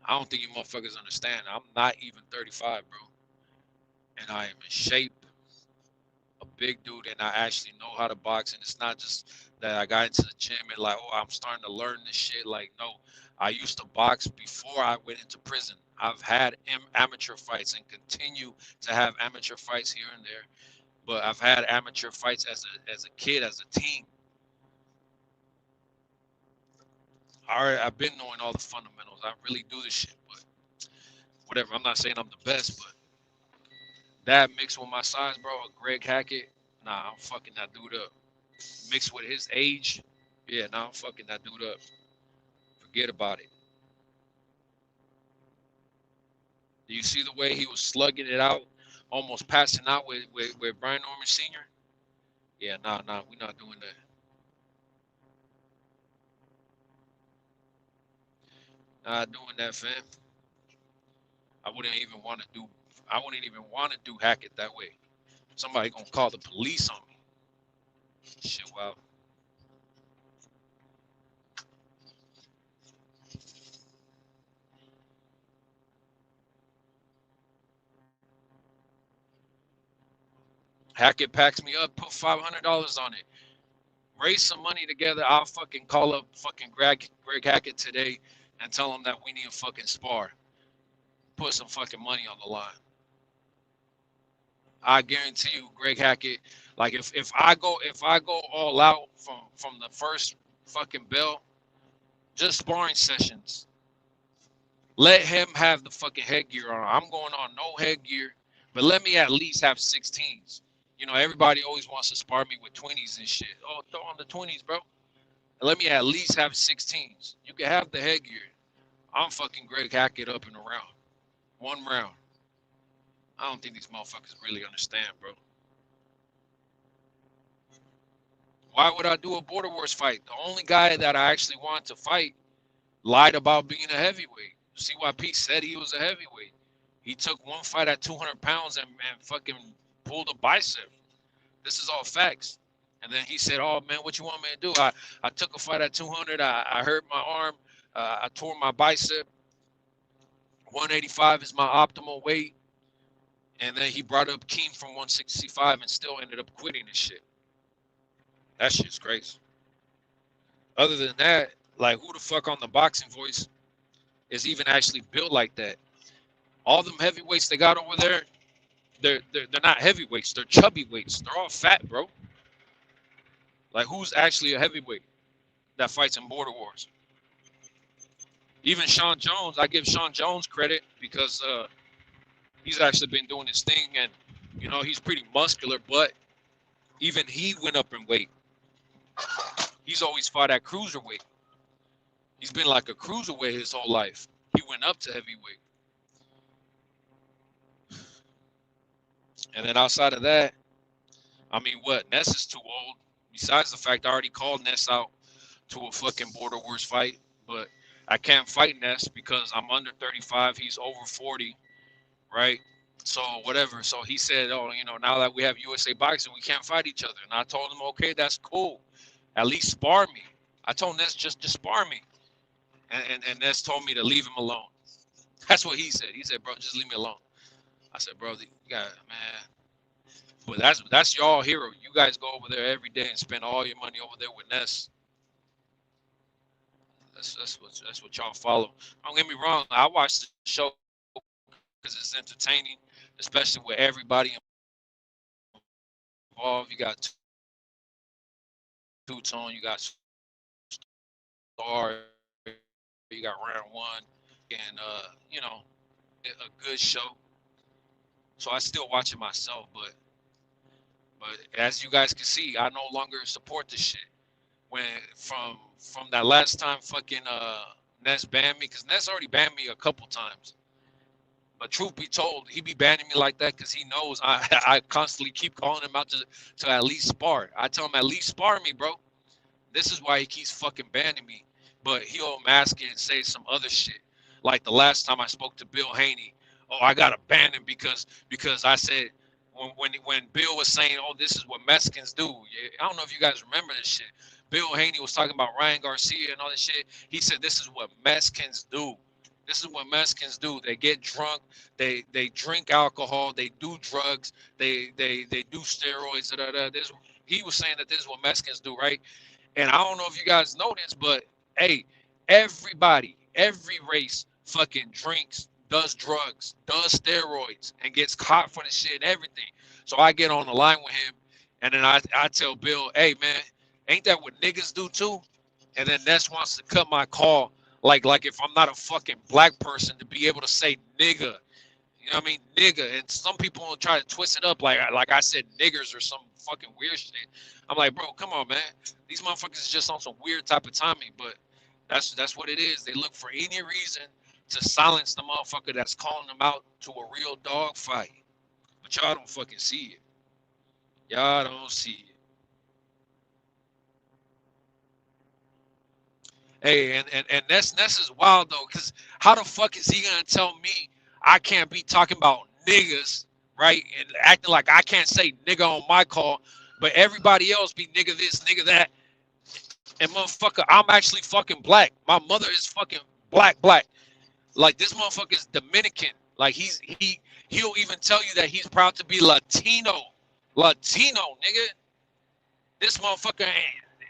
I don't think you motherfuckers understand. I'm not even 35, bro. And I am in shape, a big dude, and I actually know how to box. And it's not just that I got into the gym and like, oh, I'm starting to learn this shit. Like, no, I used to box before I went into prison. I've had amateur fights and continue to have amateur fights here and there. But I've had amateur fights as a kid, as a teen. I've been knowing all the fundamentals. I really do this shit, but whatever. I'm not saying I'm the best, but that mixed with my size, bro, Greg Hackett, nah, I'm fucking that dude up. Mixed with his age, yeah, nah, I'm fucking that dude up. Forget about it. Do you see the way he was slugging it out, almost passing out with Brian Norman Sr.? Yeah, nah, we're not doing that. Not doing that, fam. I wouldn't even want to do Hackett that way. Somebody gonna call the police on me. Shit, wow. Hackett packs me up, put $500 on it. Raise some money together. I'll fucking call up fucking Greg Hackett today and tell him that we need a fucking spar. Put some fucking money on the line. I guarantee you, Greg Hackett, like if I go all out from the first fucking bell, just sparring sessions. Let him have the fucking headgear on. I'm going on no headgear, but let me at least have 16s. You know, everybody always wants to spar me with 20s and shit. Oh, throw on the 20s, bro. Let me at least have 16s. You can have the headgear. I'm fucking Greg Hackett up in a round. One round. I don't think these motherfuckers really understand, bro. Why would I do a Border Wars fight? The only guy that I actually wanted to fight lied about being a heavyweight. CYP said he was a heavyweight. He took one fight at 200 pounds and fucking pulled a bicep. This is all facts. And then he said, oh, man, what you want me to do? I took a fight at 200. I hurt my arm. I tore my bicep. 185 is my optimal weight. And then he brought up Keem from 165 and still ended up quitting this shit. That shit's crazy. Other than that, like, who the fuck on the Boxing Voice is even actually built like that? All them heavyweights they got over there, they're not heavyweights. They're chubby weights. They're all fat, bro. Like, who's actually a heavyweight that fights in Border Wars? Even Sean Jones, I give Sean Jones credit because he's actually been doing his thing, and you know he's pretty muscular, but even he went up in weight. He's always fought at cruiserweight. He's been like a cruiserweight his whole life. He went up to heavyweight. And then outside of that, I mean, what? Ness is too old. Besides the fact I already called Ness out to a fucking Border Wars fight, but I can't fight Ness because I'm under 35. He's over 40, right? So whatever. So he said, oh, you know, now that we have USA Boxing, we can't fight each other. And I told him, okay, that's cool. At least spar me. I told Ness just spar me. And Ness told me to leave him alone. That's what he said. He said, bro, just leave me alone. I said, bro, you got, man. But that's y'all hero. You guys go over there every day and spend all your money over there with Ness. That's what y'all follow. Don't get me wrong. I watch the show because it's entertaining, especially with everybody involved. You got Two-Tone, you got Star, you got Round One, and you know, a good show. So I still watch it myself, but as you guys can see, I no longer support this shit. When from that last time fucking Ness banned me, because Ness already banned me a couple times. But truth be told, he be banning me like that because he knows I constantly keep calling him out to at least spar. I tell him at least spar me, bro. This is why he keeps fucking banning me. But he'll mask it and say some other shit. Like the last time I spoke to Bill Haney, oh, I got to ban him because I said when Bill was saying, oh, this is what Mexicans do. Yeah, I don't know if you guys remember this shit. Bill Haney was talking about Ryan Garcia and all this shit. He said this is what Mexicans do. This is what Mexicans do. They get drunk. They drink alcohol. They do drugs. They do steroids. Da, da, da. He was saying that this is what Mexicans do, right? And I don't know if you guys know this, but hey, everybody, every race fucking drinks, does drugs, does steroids, and gets caught for the shit and everything. So I get on the line with him, and then I tell Bill, hey man, ain't that what niggas do too? And then Ness wants to cut my call, like if I'm not a fucking black person to be able to say nigga. You know what I mean? Nigga. And some people will try to twist it up like I said niggers or some fucking weird shit. I'm like, bro, come on, man. These motherfuckers is just on some weird type of timing, but that's what it is. They look for any reason to silence the motherfucker that's calling them out to a real dog fight. But y'all don't fucking see it. Y'all don't see it. Hey, and Ness is wild though, because how the fuck is he gonna tell me I can't be talking about niggas, right? And acting like I can't say nigga on my call, but everybody else be nigga this, nigga that. And motherfucker, I'm actually fucking black. My mother is fucking black. Like this motherfucker is Dominican. Like he'll even tell you that he's proud to be Latino, nigga. This motherfucker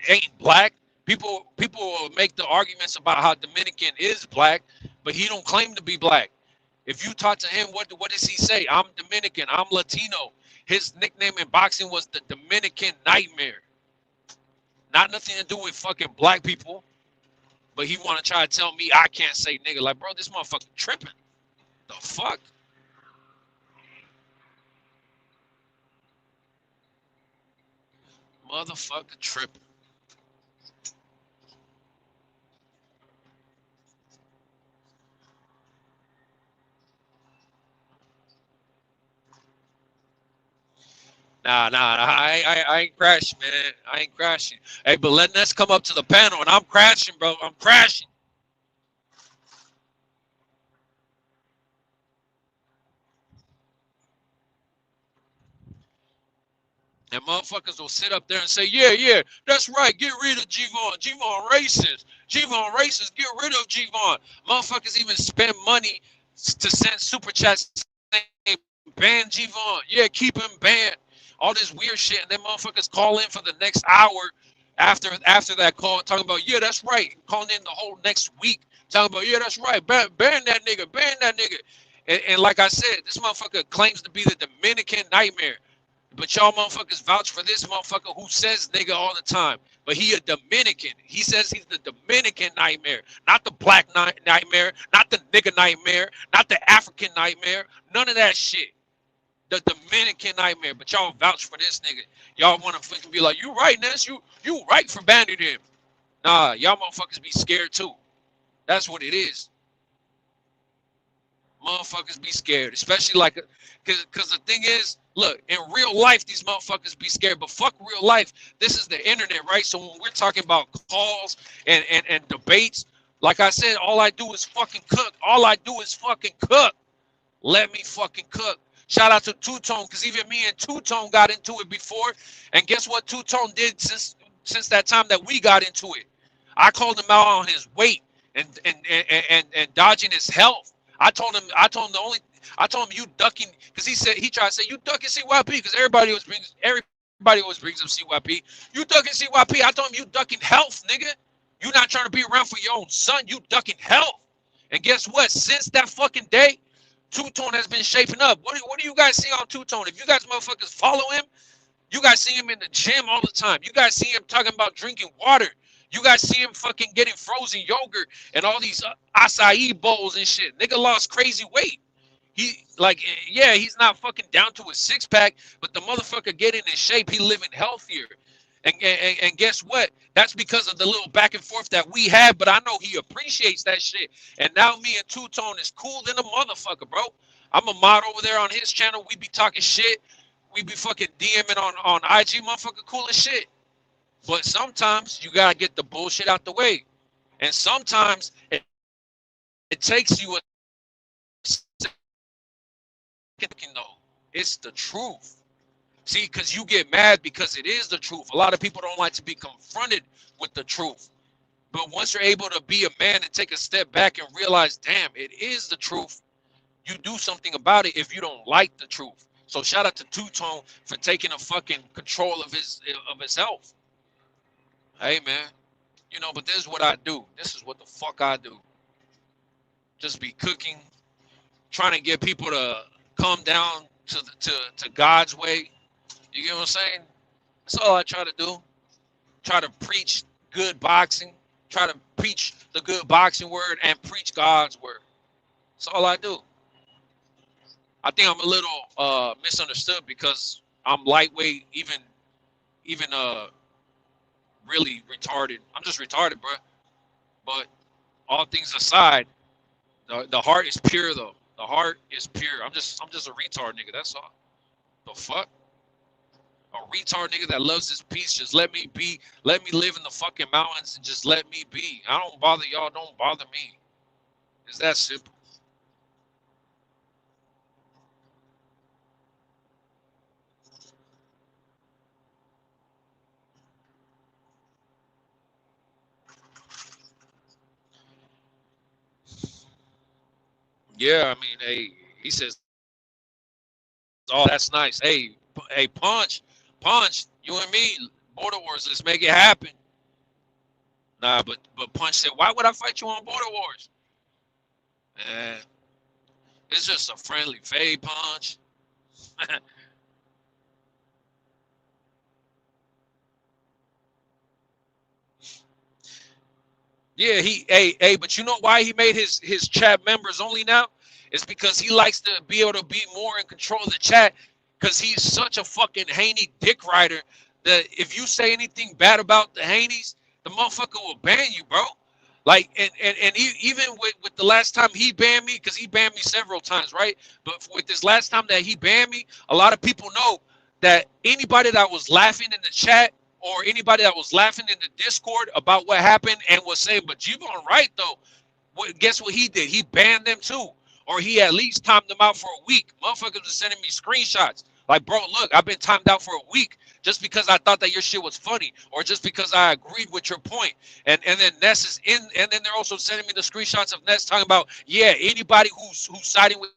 ain't black. People will make the arguments about how Dominican is black, but he don't claim to be black. If you talk to him, what does he say? I'm Dominican. I'm Latino. His nickname in boxing was the Dominican Nightmare. Not nothing to do with fucking black people, but he want to try to tell me I can't say nigga. Like, bro, this motherfucker tripping. The fuck? Motherfucker tripping. Nah, I ain't crashing, man. I ain't crashing. Hey, but let Ness come up to the panel, and I'm crashing, bro. I'm crashing. And motherfuckers will sit up there and say, yeah, that's right. Get rid of G-Von. G-Von racist. G-Von racist. Get rid of G-Von. Motherfuckers even spend money to send super chats saying, ban G-Von. Yeah, keep him banned. All this weird shit, and then motherfuckers call in for the next hour after that call, talking about, yeah, that's right. Calling in the whole next week, talking about, yeah, that's right. Ban that nigga, ban that nigga. And like I said, this motherfucker claims to be the Dominican Nightmare. But y'all motherfuckers vouch for this motherfucker who says nigga all the time. But he a Dominican. He says he's the Dominican Nightmare, not the black nightmare, not the nigga nightmare, not the African nightmare, none of that shit. The Dominican Nightmare, but y'all vouch for this nigga. Y'all want to fucking be like, you right, Ness, you right for banning him. Nah, y'all motherfuckers be scared too. That's what it is. Motherfuckers be scared, especially like, cause the thing is, look, in real life, these motherfuckers be scared, but fuck real life. This is the internet, right? So when we're talking about calls and debates, like I said, all I do is fucking cook. All I do is fucking cook. Let me fucking cook. Shout out to Two-Tone, because even me and Two-Tone got into it before. And guess what Two-Tone did since that time that we got into it? I called him out on his weight and dodging his health. I told him you ducking, because he tried to say you ducking CYP because everybody always brings up CYP. You ducking CYP. I told him you ducking health, nigga. You not trying to be around for your own son. You ducking health. And guess what? Since that fucking day, Two-Tone has been shaping up. What do you guys see on Two-Tone? If you guys motherfuckers follow him, you guys see him in the gym all the time. You guys see him talking about drinking water. You guys see him fucking getting frozen yogurt and all these acai bowls and shit. Nigga lost crazy weight. He's not fucking down to a six-pack, but the motherfucker getting in shape. He living healthier. And guess what? That's because of the little back and forth that we had, but I know he appreciates that shit. And now me and Two-Tone is cool than a motherfucker, bro. I'm a mod over there on his channel. We be talking shit. We be fucking DMing on IG, motherfucker, cool as shit. But sometimes you gotta get the bullshit out the way. And sometimes it takes you a second, though. It's the truth. See, because you get mad because it is the truth. A lot of people don't like to be confronted with the truth. But once you're able to be a man and take a step back and realize, damn, it is the truth, you do something about it if you don't like the truth. So shout out to Two-Tone for taking a fucking control of his health. Hey, man. You know, but this is what I do. This is what the fuck I do. Just be cooking, trying to get people to come down to God's way. You get what I'm saying? That's all I try to do. Try to preach good boxing. Try to preach the good boxing word and preach God's word. That's all I do. I think I'm a little misunderstood because I'm lightweight, even really retarded. I'm just retarded, bro. But all things aside, the heart is pure though. The heart is pure. I'm just a retard nigga. That's all. The fuck? A retard nigga that loves his peace. Just let me be. Let me live in the fucking mountains and just let me be. I don't bother y'all. Don't bother me. It's that simple. Yeah, I mean, hey, he says, oh, that's nice. Hey, Punch, you and me, Border Wars, let's make it happen. Nah, but Punch said, why would I fight you on Border Wars? Man, it's just a friendly fade, Punch. Yeah, but you know why he made his chat members only now? It's because he likes to be able to be more in control of the chat because he's such a fucking Haney dick rider that if you say anything bad about the Haneys, the motherfucker will ban you, bro. Like, and even with the last time he banned me, because he banned me several times, right? But with this last time that he banned me, a lot of people know that anybody that was laughing in the chat or anybody that was laughing in the Discord about what happened and was saying, but Javon right though, guess what he did? He banned them too. Or he at least timed them out for a week. Motherfuckers were sending me screenshots. Like, bro, look, I've been timed out for a week just because I thought that your shit was funny or just because I agreed with your point. And then Ness is in, and then they're also sending me the screenshots of Ness talking about, yeah, anybody who's siding with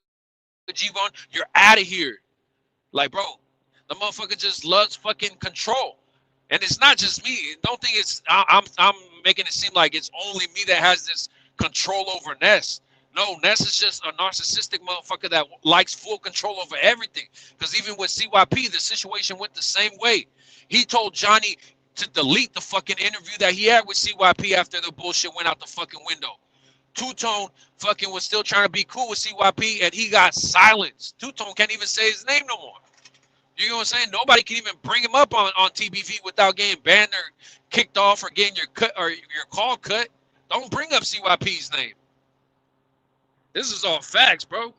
Javon, you're out of here. Like, bro, the motherfucker just loves fucking control. And it's not just me. Don't think it's I'm making it seem like it's only me that has this control over Ness. No, Ness is just a narcissistic motherfucker that likes full control over everything. Because even with CYP, the situation went the same way. He told Johnny to delete the fucking interview that he had with CYP after the bullshit went out the fucking window. Two-Tone fucking was still trying to be cool with CYP and he got silenced. Two-Tone can't even say his name no more. You know what I'm saying? Nobody can even bring him up on TBV without getting banned or kicked off or getting your cut or your call cut. Don't bring up CYP's name. This is all facts, bro.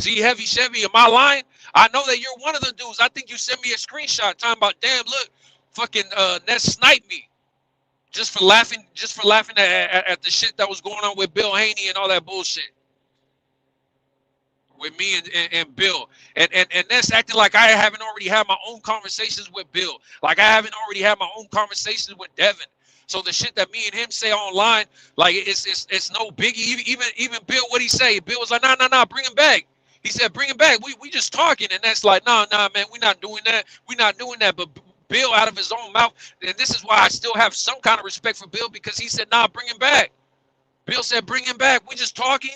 See, Heavy Chevy, am I lying? I know that you're one of the dudes. I think you sent me a screenshot talking about, damn, look, fucking Ness sniped me just for laughing at the shit that was going on with Bill Haney and all that bullshit. With me and Bill. And that's acting like I haven't already had my own conversations with Bill. Like I haven't already had my own conversations with Devin. So the shit that me and him say online, like it's no biggie. Even Bill, what he say? Bill was like, nah, bring him back. He said, bring him back. We just talking. And that's like, nah, man, we're not doing that. We're not doing that. But Bill out of his own mouth, and this is why I still have some kind of respect for Bill, because he said, nah, bring him back. Bill said, bring him back. We just talking.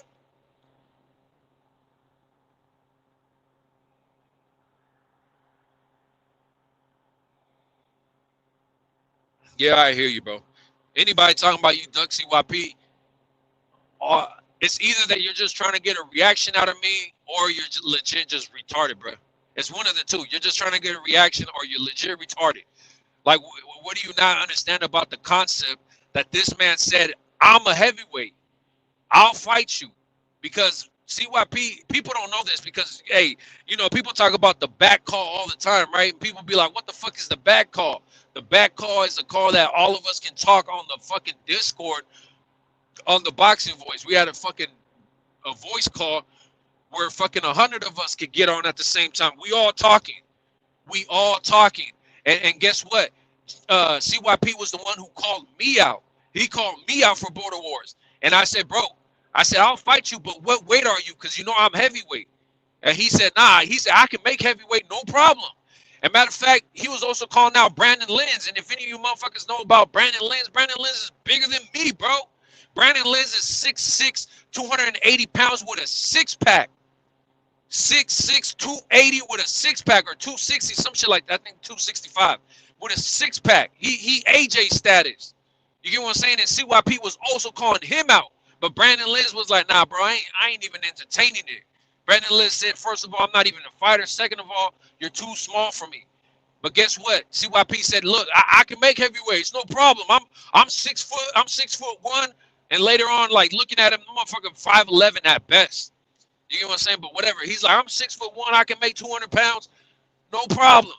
Yeah, I hear you, bro. Anybody talking about you duck CYP, it's either that you're just trying to get a reaction out of me or you're legit just retarded, bro. It's one of the two. You're just trying to get a reaction or you're legit retarded. Like, what do you not understand about the concept that this man said, I'm a heavyweight? I'll fight you because CYP, people don't know this because, hey, you know, people talk about the back call all the time, right? And people be like, what the fuck is the back call? The back call is a call that all of us can talk on the fucking Discord on the boxing voice. We had a voice call where fucking 100 of us could get on at the same time. We all talking. We all talking. And guess what? CYP was the one who called me out. He called me out for Border Wars. And I said, bro, I said, I'll fight you, but what weight are you? Because you know I'm heavyweight. And he said, nah. He said, I can make heavyweight, no problem. And matter of fact, he was also calling out Brandon Lenz. And if any of you motherfuckers know about Brandon Lenz is bigger than me, bro. Brandon Lenz is 6'6", 280 pounds with a six-pack. 6'6", 280 with a six-pack, or 260, some shit like that. I think 265 with a six-pack. He AJ status. You get what I'm saying? And CYP was also calling him out. But Brandon Lenz was like, nah, bro, I ain't even entertaining it. Brandon Lenz said, first of all, I'm not even a fighter. Second of all, you're too small for me. But guess what? CYP said, look, I can make heavyweights, no problem. I'm 6 foot, I'm 6'1", and later on, like looking at him, motherfucker 5'11" at best. You get what I'm saying? But whatever. He's like, I'm 6'1", I can make 200 pounds, no problem.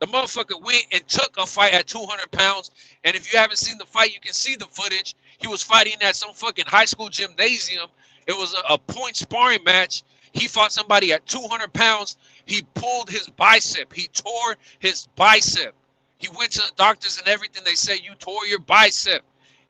The motherfucker went and took a fight at 200 pounds. And if you haven't seen the fight, you can see the footage. He was fighting at some fucking high school gymnasium. It was a point sparring match. He fought somebody at 200 pounds. He pulled his bicep. He tore his bicep. He went to the doctors and everything. They said, you tore your bicep.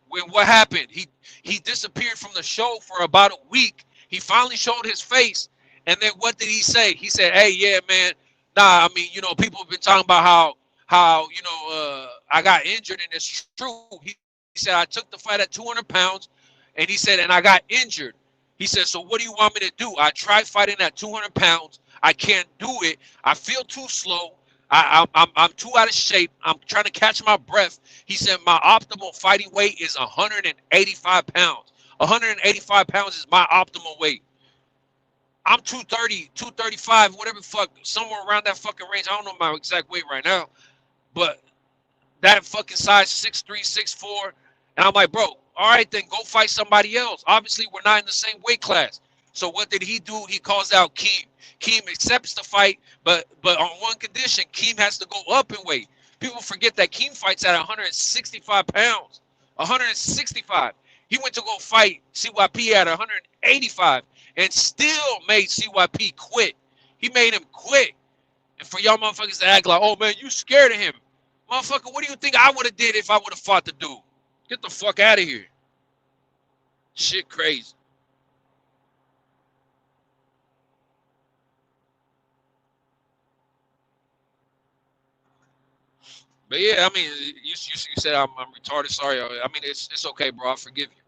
When what happened? He disappeared from the show for about a week. He finally showed his face. And then what did he say? He said, hey, yeah, man. Nah, I mean, you know, people have been talking about how you know, I got injured, and it's true. He said, I took the fight at 200 pounds, and he said, and I got injured. He said, so what do you want me to do? I tried fighting at 200 pounds. I can't do it. I feel too slow. I'm too out of shape. I'm trying to catch my breath. He said, my optimal fighting weight is 185 pounds. 185 pounds is my optimal weight. I'm 230, 235, whatever the fuck, somewhere around that fucking range. I don't know my exact weight right now, but that fucking size, 6'3", 6'4", and I'm like, bro, all right, then go fight somebody else. Obviously, we're not in the same weight class. So what did he do? He calls out Keem. Keem accepts the fight, but on one condition, Keem has to go up in weight. People forget that Keem fights at 165 pounds. 165. He went to go fight CYP at 185 and still made CYP quit. He made him quit. And for y'all motherfuckers to act like, oh man, you scared of him. Motherfucker, what do you think I would have did if I would have fought the dude? Get the fuck out of here. Shit crazy. But yeah, I mean, you said I'm retarded. Sorry. I mean, it's okay, bro. I forgive you.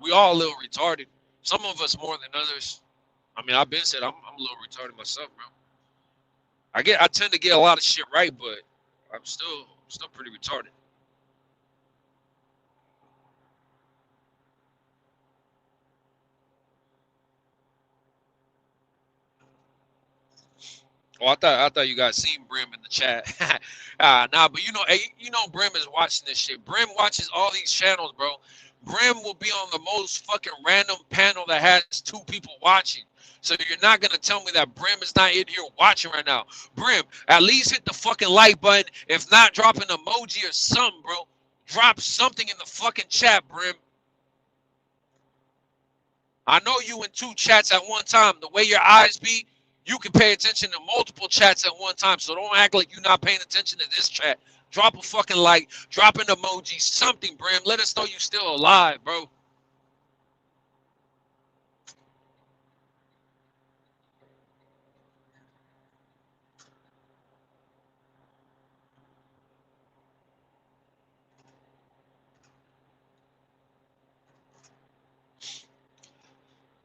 We all a little retarded. Some of us more than others. I mean, I've been said I'm a little retarded myself, bro. I tend to get a lot of shit right, but I'm still pretty retarded. Oh, I thought you guys seen Brim in the chat. Nah, but you know Brim is watching this shit. Brim watches all these channels, bro. Brim will be on the most fucking random panel that has 2 people watching. So you're not gonna tell me that Brim is not in here watching right now. Brim, at least hit the fucking like button. If not, drop an emoji or something, bro. Drop something in the fucking chat, Brim. I know you in 2 chats at one time. The way your eyes be, you can pay attention to multiple chats at one time. So don't act like you're not paying attention to this chat. Drop a fucking like, drop an emoji, something, Brim. Let us know you still alive, bro.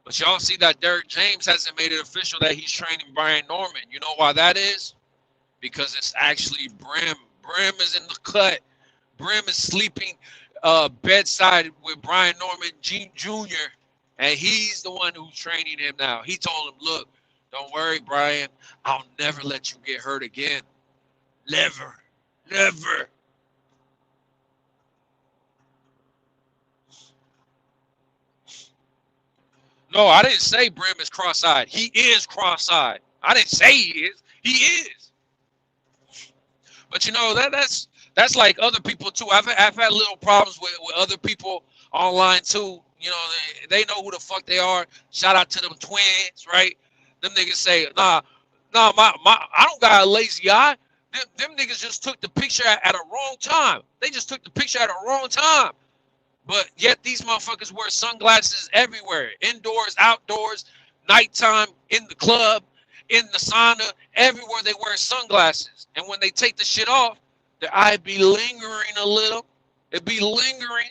But y'all see that Derek James hasn't made it official that he's training Brian Norman. You know why that is? Because it's actually Brim. Brim is in the cut. Brim is sleeping bedside with Brian Norman Jr., and he's the one who's training him now. He told him, look, don't worry, Brian. I'll never let you get hurt again. Never. Never. No, I didn't say Brim is cross-eyed. He is cross-eyed. I didn't say he is. He is. But you know that's like other people too. I've had little problems with other people online too. You know, they know who the fuck they are. Shout out to them twins, right? Them niggas say, nah, I don't got a lazy eye. Them niggas just took the picture at a wrong time. They just took the picture at a wrong time. But yet these motherfuckers wear sunglasses everywhere. Indoors, outdoors, nighttime, in the club, in the sauna, everywhere they wear sunglasses. And when they take the shit off, their eye be lingering a little. It be lingering.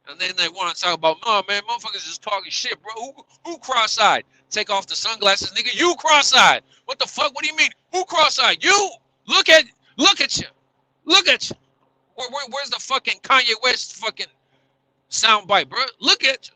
And then they want to talk about, oh man, motherfuckers just talking shit, bro. Who cross-eyed? Take off the sunglasses, nigga. You cross-eyed. What the fuck? What do you mean? Who cross-eyed? You. Look at you. Look at you. Where's the fucking Kanye West fucking soundbite, bro? Look at you.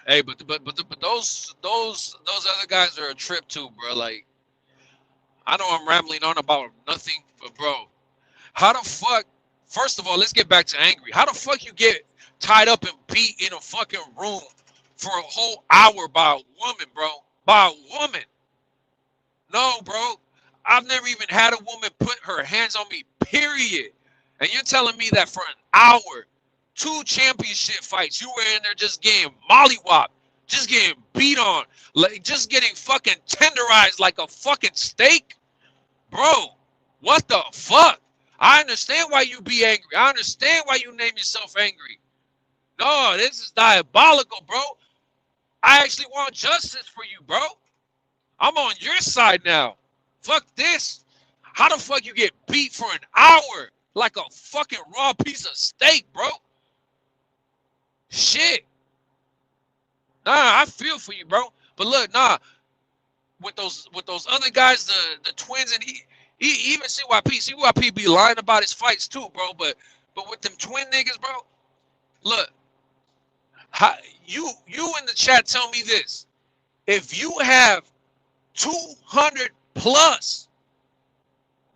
Hey, but those other guys are a trip too, bro. Like, I know I'm rambling on about nothing, but bro, how the fuck? First of all, let's get back to angry. How the fuck you get tied up and beat in a fucking room for a whole hour by a woman, bro? By a woman? No, bro. I've never even had a woman put her hands on me, period. And you're telling me that for an hour, 2 championship fights, you were in there just getting mollywopped, just getting beat on, like just getting fucking tenderized like a fucking steak? Bro, what the fuck? I understand why you be angry. I understand why you name yourself angry. No, this is diabolical, bro. I actually want justice for you, bro. I'm on your side now. Fuck this. How the fuck you get beat for an hour like a fucking raw piece of steak, bro? Shit. Nah, I feel for you, bro. But look, nah, with those other guys, the twins, and even CYP be lying about his fights too, bro. But with them twin niggas, bro, look, how, you in the chat tell me this. If you have 200 plus,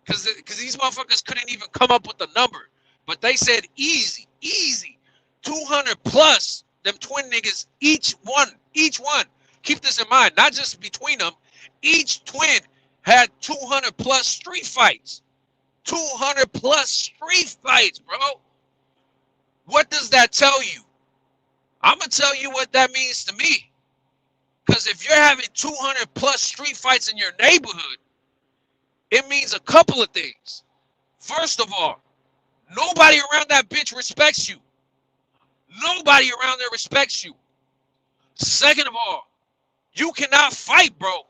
because these motherfuckers couldn't even come up with the number, but they said easy 200 plus them twin niggas, each one. Keep this in mind, not just between them, each twin had 200 plus street fights. 200 plus street fights, bro. What does that tell you? I'm gonna tell you what that means to me. Because if you're having 200 plus street fights in your neighborhood, it means a couple of things. First of all, nobody around that bitch respects you. Nobody around there respects you. Second of all, you cannot fight, bro.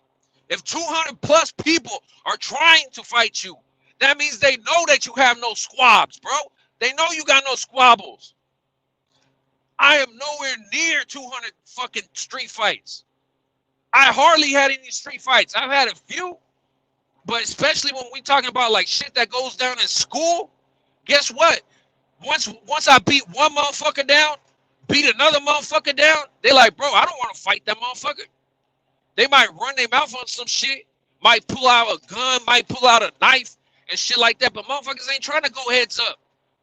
If 200 plus people are trying to fight you, that means they know that you have no squabs, bro. They know you got no squabbles. I am nowhere near 200 fucking street fights. I hardly had any street fights. I've had a few, but especially when we talking about like shit that goes down in school, guess what? Once I beat one motherfucker down, beat another motherfucker down, they like, bro, I don't want to fight that motherfucker. They might run their mouth on some shit, might pull out a gun, might pull out a knife and shit like that, but motherfuckers ain't trying to go heads up.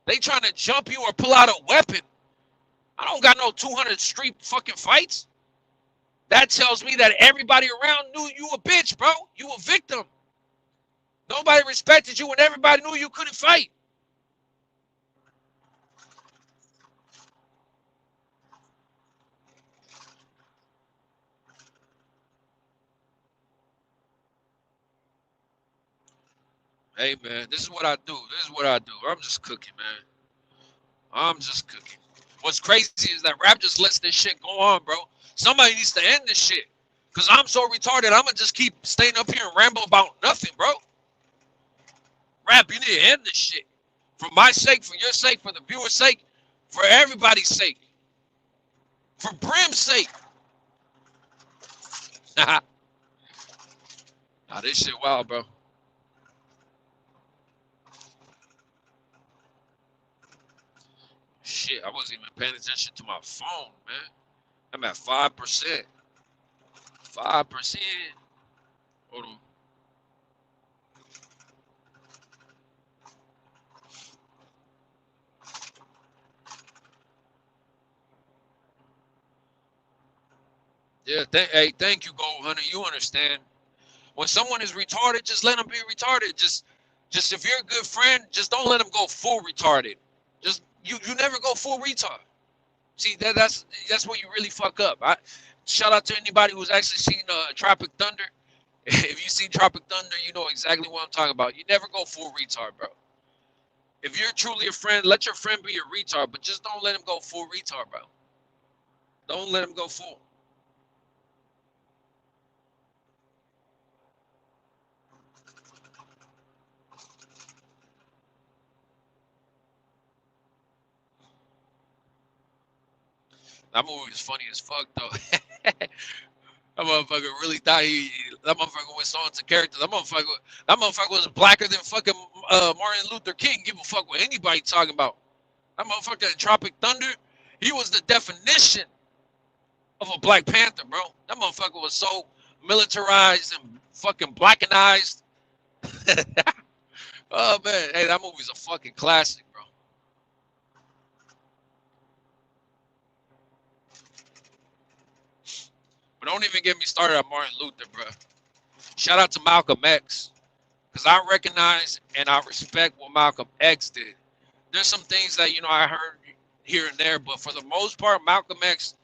They trying to jump you or pull out a weapon. I don't got no 200 street fucking fights. That tells me that everybody around knew you a bitch, bro. You a victim. Nobody respected you and everybody knew you couldn't fight. Hey, man, this is what I do. I'm just cooking, man. I'm just cooking. What's crazy is that rap just lets this shit go on, bro. Somebody needs to end this shit. Because I'm so retarded, I'm going to just keep staying up here and ramble about nothing, bro. Rap, you need to end this shit. For my sake, for your sake, for the viewer's sake, for everybody's sake. For Brim's sake. Nah, this shit wild, bro. shit, I wasn't even paying attention to my phone, man. I'm at 5%. 5%. Hold on. Yeah, hey, thank you, Gold Hunter. You understand. When someone is retarded, just let them be retarded. Just if you're a good friend, just don't let them go full retarded. Just you never go full retard. See that's where you really fuck up. Shout out to anybody who's actually seen Tropic Thunder. If you seen Tropic Thunder, you know exactly what I'm talking about. You never go full retard, bro. If you're truly a friend, let your friend be a retard, but just don't let him go full retard, bro. Don't let him go full. That movie was funny as fuck, though. That motherfucker really thought that motherfucker went so into character. That motherfucker was blacker than fucking Martin Luther King. Give a fuck what anybody talking about. That motherfucker in Tropic Thunder, he was the definition of a Black Panther, bro. That motherfucker was so militarized and fucking blackenized. Oh man, hey, that movie's a fucking classic, bro. But don't even get me started on Martin Luther, bro. Shout out to Malcolm X, because I recognize and I respect what Malcolm X did. There's some things that, I heard here and there, but for the most part, Malcolm X,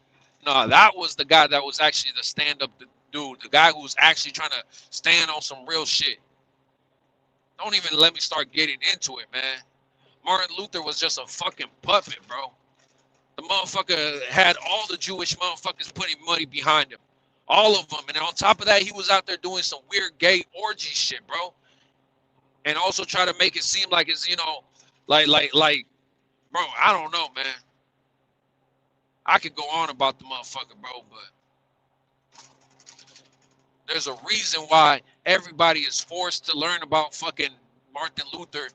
no, that was the guy that was actually the stand-up dude, the guy who was actually trying to stand on some real shit. Don't even let me start getting into it, man. Martin Luther was just a fucking puppet, bro. The motherfucker had all the Jewish motherfuckers putting money behind him. All of them. And on top of that, he was out there doing some weird gay orgy shit, bro. And also try to make it seem like it's, like, bro, I don't know, man. I could go on about the motherfucker, bro, but there's a reason why everybody is forced to learn about fucking Martin Luther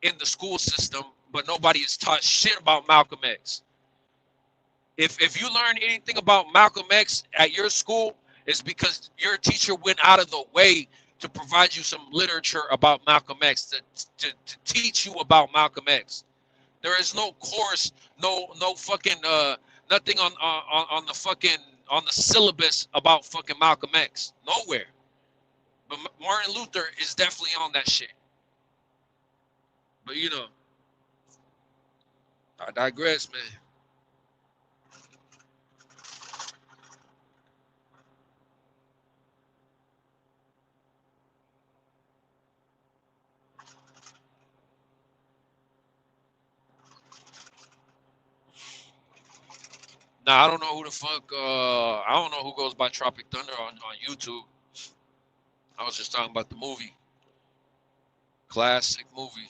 in the school system, but nobody is taught shit about Malcolm X. If you learn anything about Malcolm X at your school, it's because your teacher went out of the way to provide you some literature about Malcolm X, to teach you about Malcolm X. There is no course, no fucking nothing on the fucking on the syllabus about fucking Malcolm X. Nowhere. But Martin Luther is definitely on that shit. But I digress, man. Nah, I don't know who the fuck. I don't know who goes by Tropic Thunder on YouTube. I was just talking about the movie. Classic movie.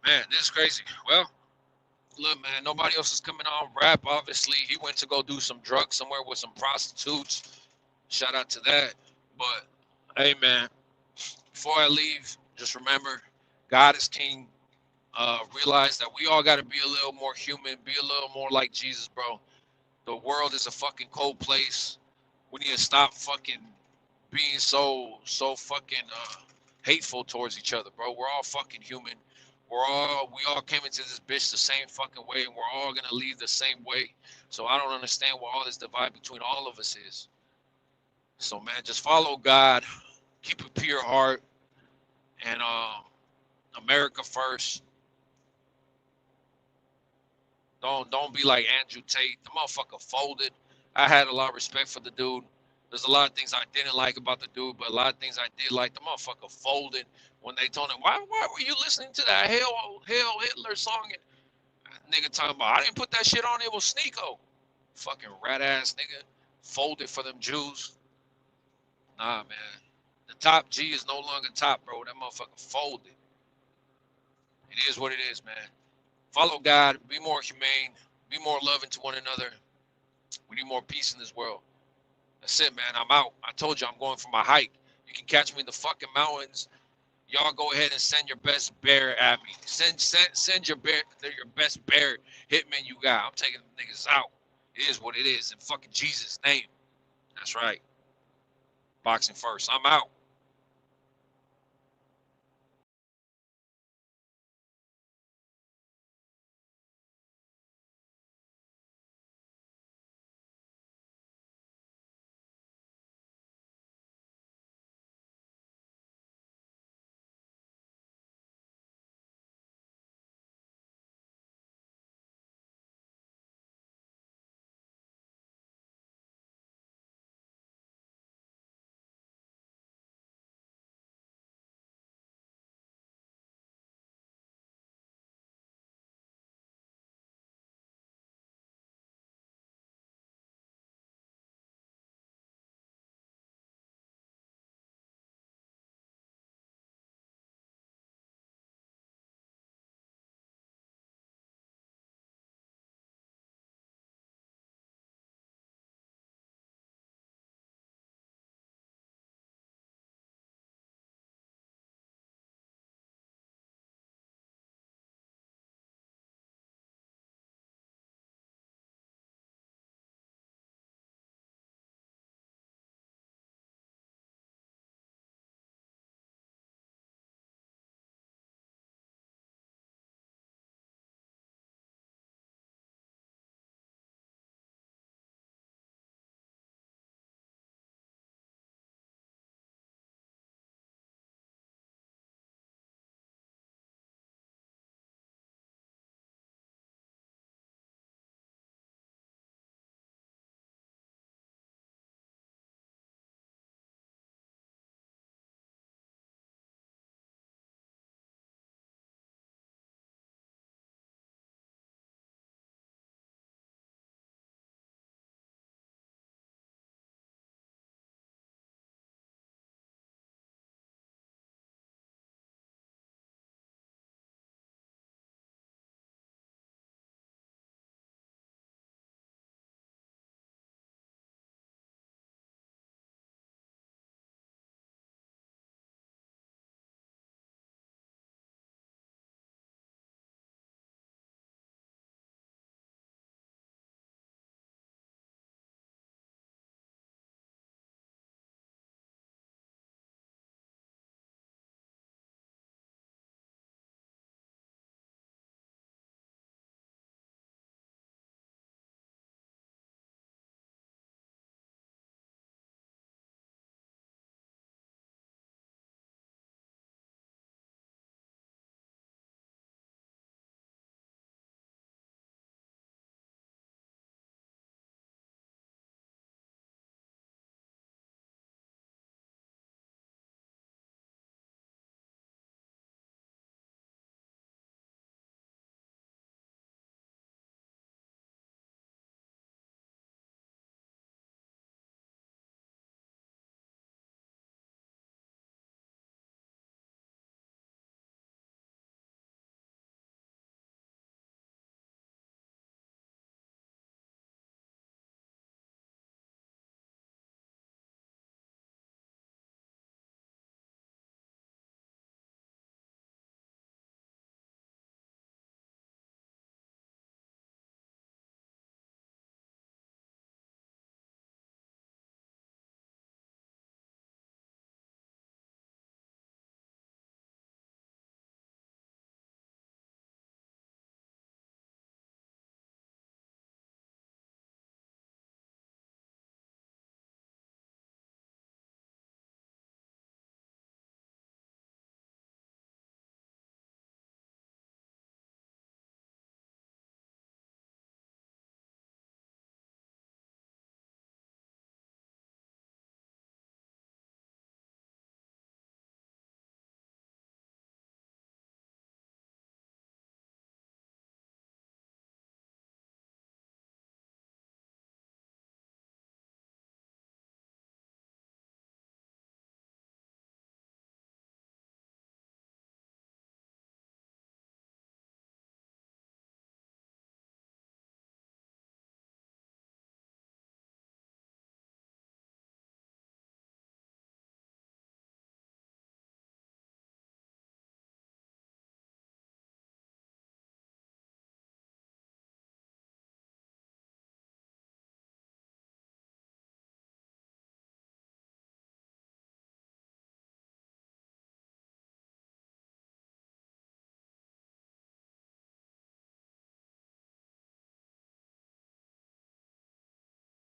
Man, this is crazy. Well, look, man, nobody else is coming on rap. Obviously, he went to go do some drugs somewhere with some prostitutes. Shout out to that. But hey, man, before I leave, just remember, God is king. Realize that we all got to be a little more human, be a little more like Jesus, bro. The world is a fucking cold place. We need to stop fucking being so fucking hateful towards each other, bro. We're all fucking human. We all came into this bitch the same fucking way, and we're all gonna leave the same way. So I don't understand what all this divide between all of us is. So man, just follow God, keep a pure heart, and America first. Don't be like Andrew Tate. The motherfucker folded. I had a lot of respect for the dude. There's a lot of things I didn't like about the dude, but a lot of things I did like. The motherfucker folded when they told him, why were you listening to that Hail Hitler song? And nigga talking about, I didn't put that shit on, it was Sneeko. Fucking rat ass nigga. Folded for them Jews. Nah, man. The top G is no longer top, bro. That motherfucker folded. It is what it is, man. Follow God. Be more humane. Be more loving to one another. We need more peace in this world. That's it, man. I'm out. I told you I'm going for my hike. You can catch me in the fucking mountains. Y'all go ahead and send your best bear at me. Send your best bear hitman you got. I'm taking them niggas out. It is what it is in fucking Jesus' name. That's right. Boxing first. I'm out.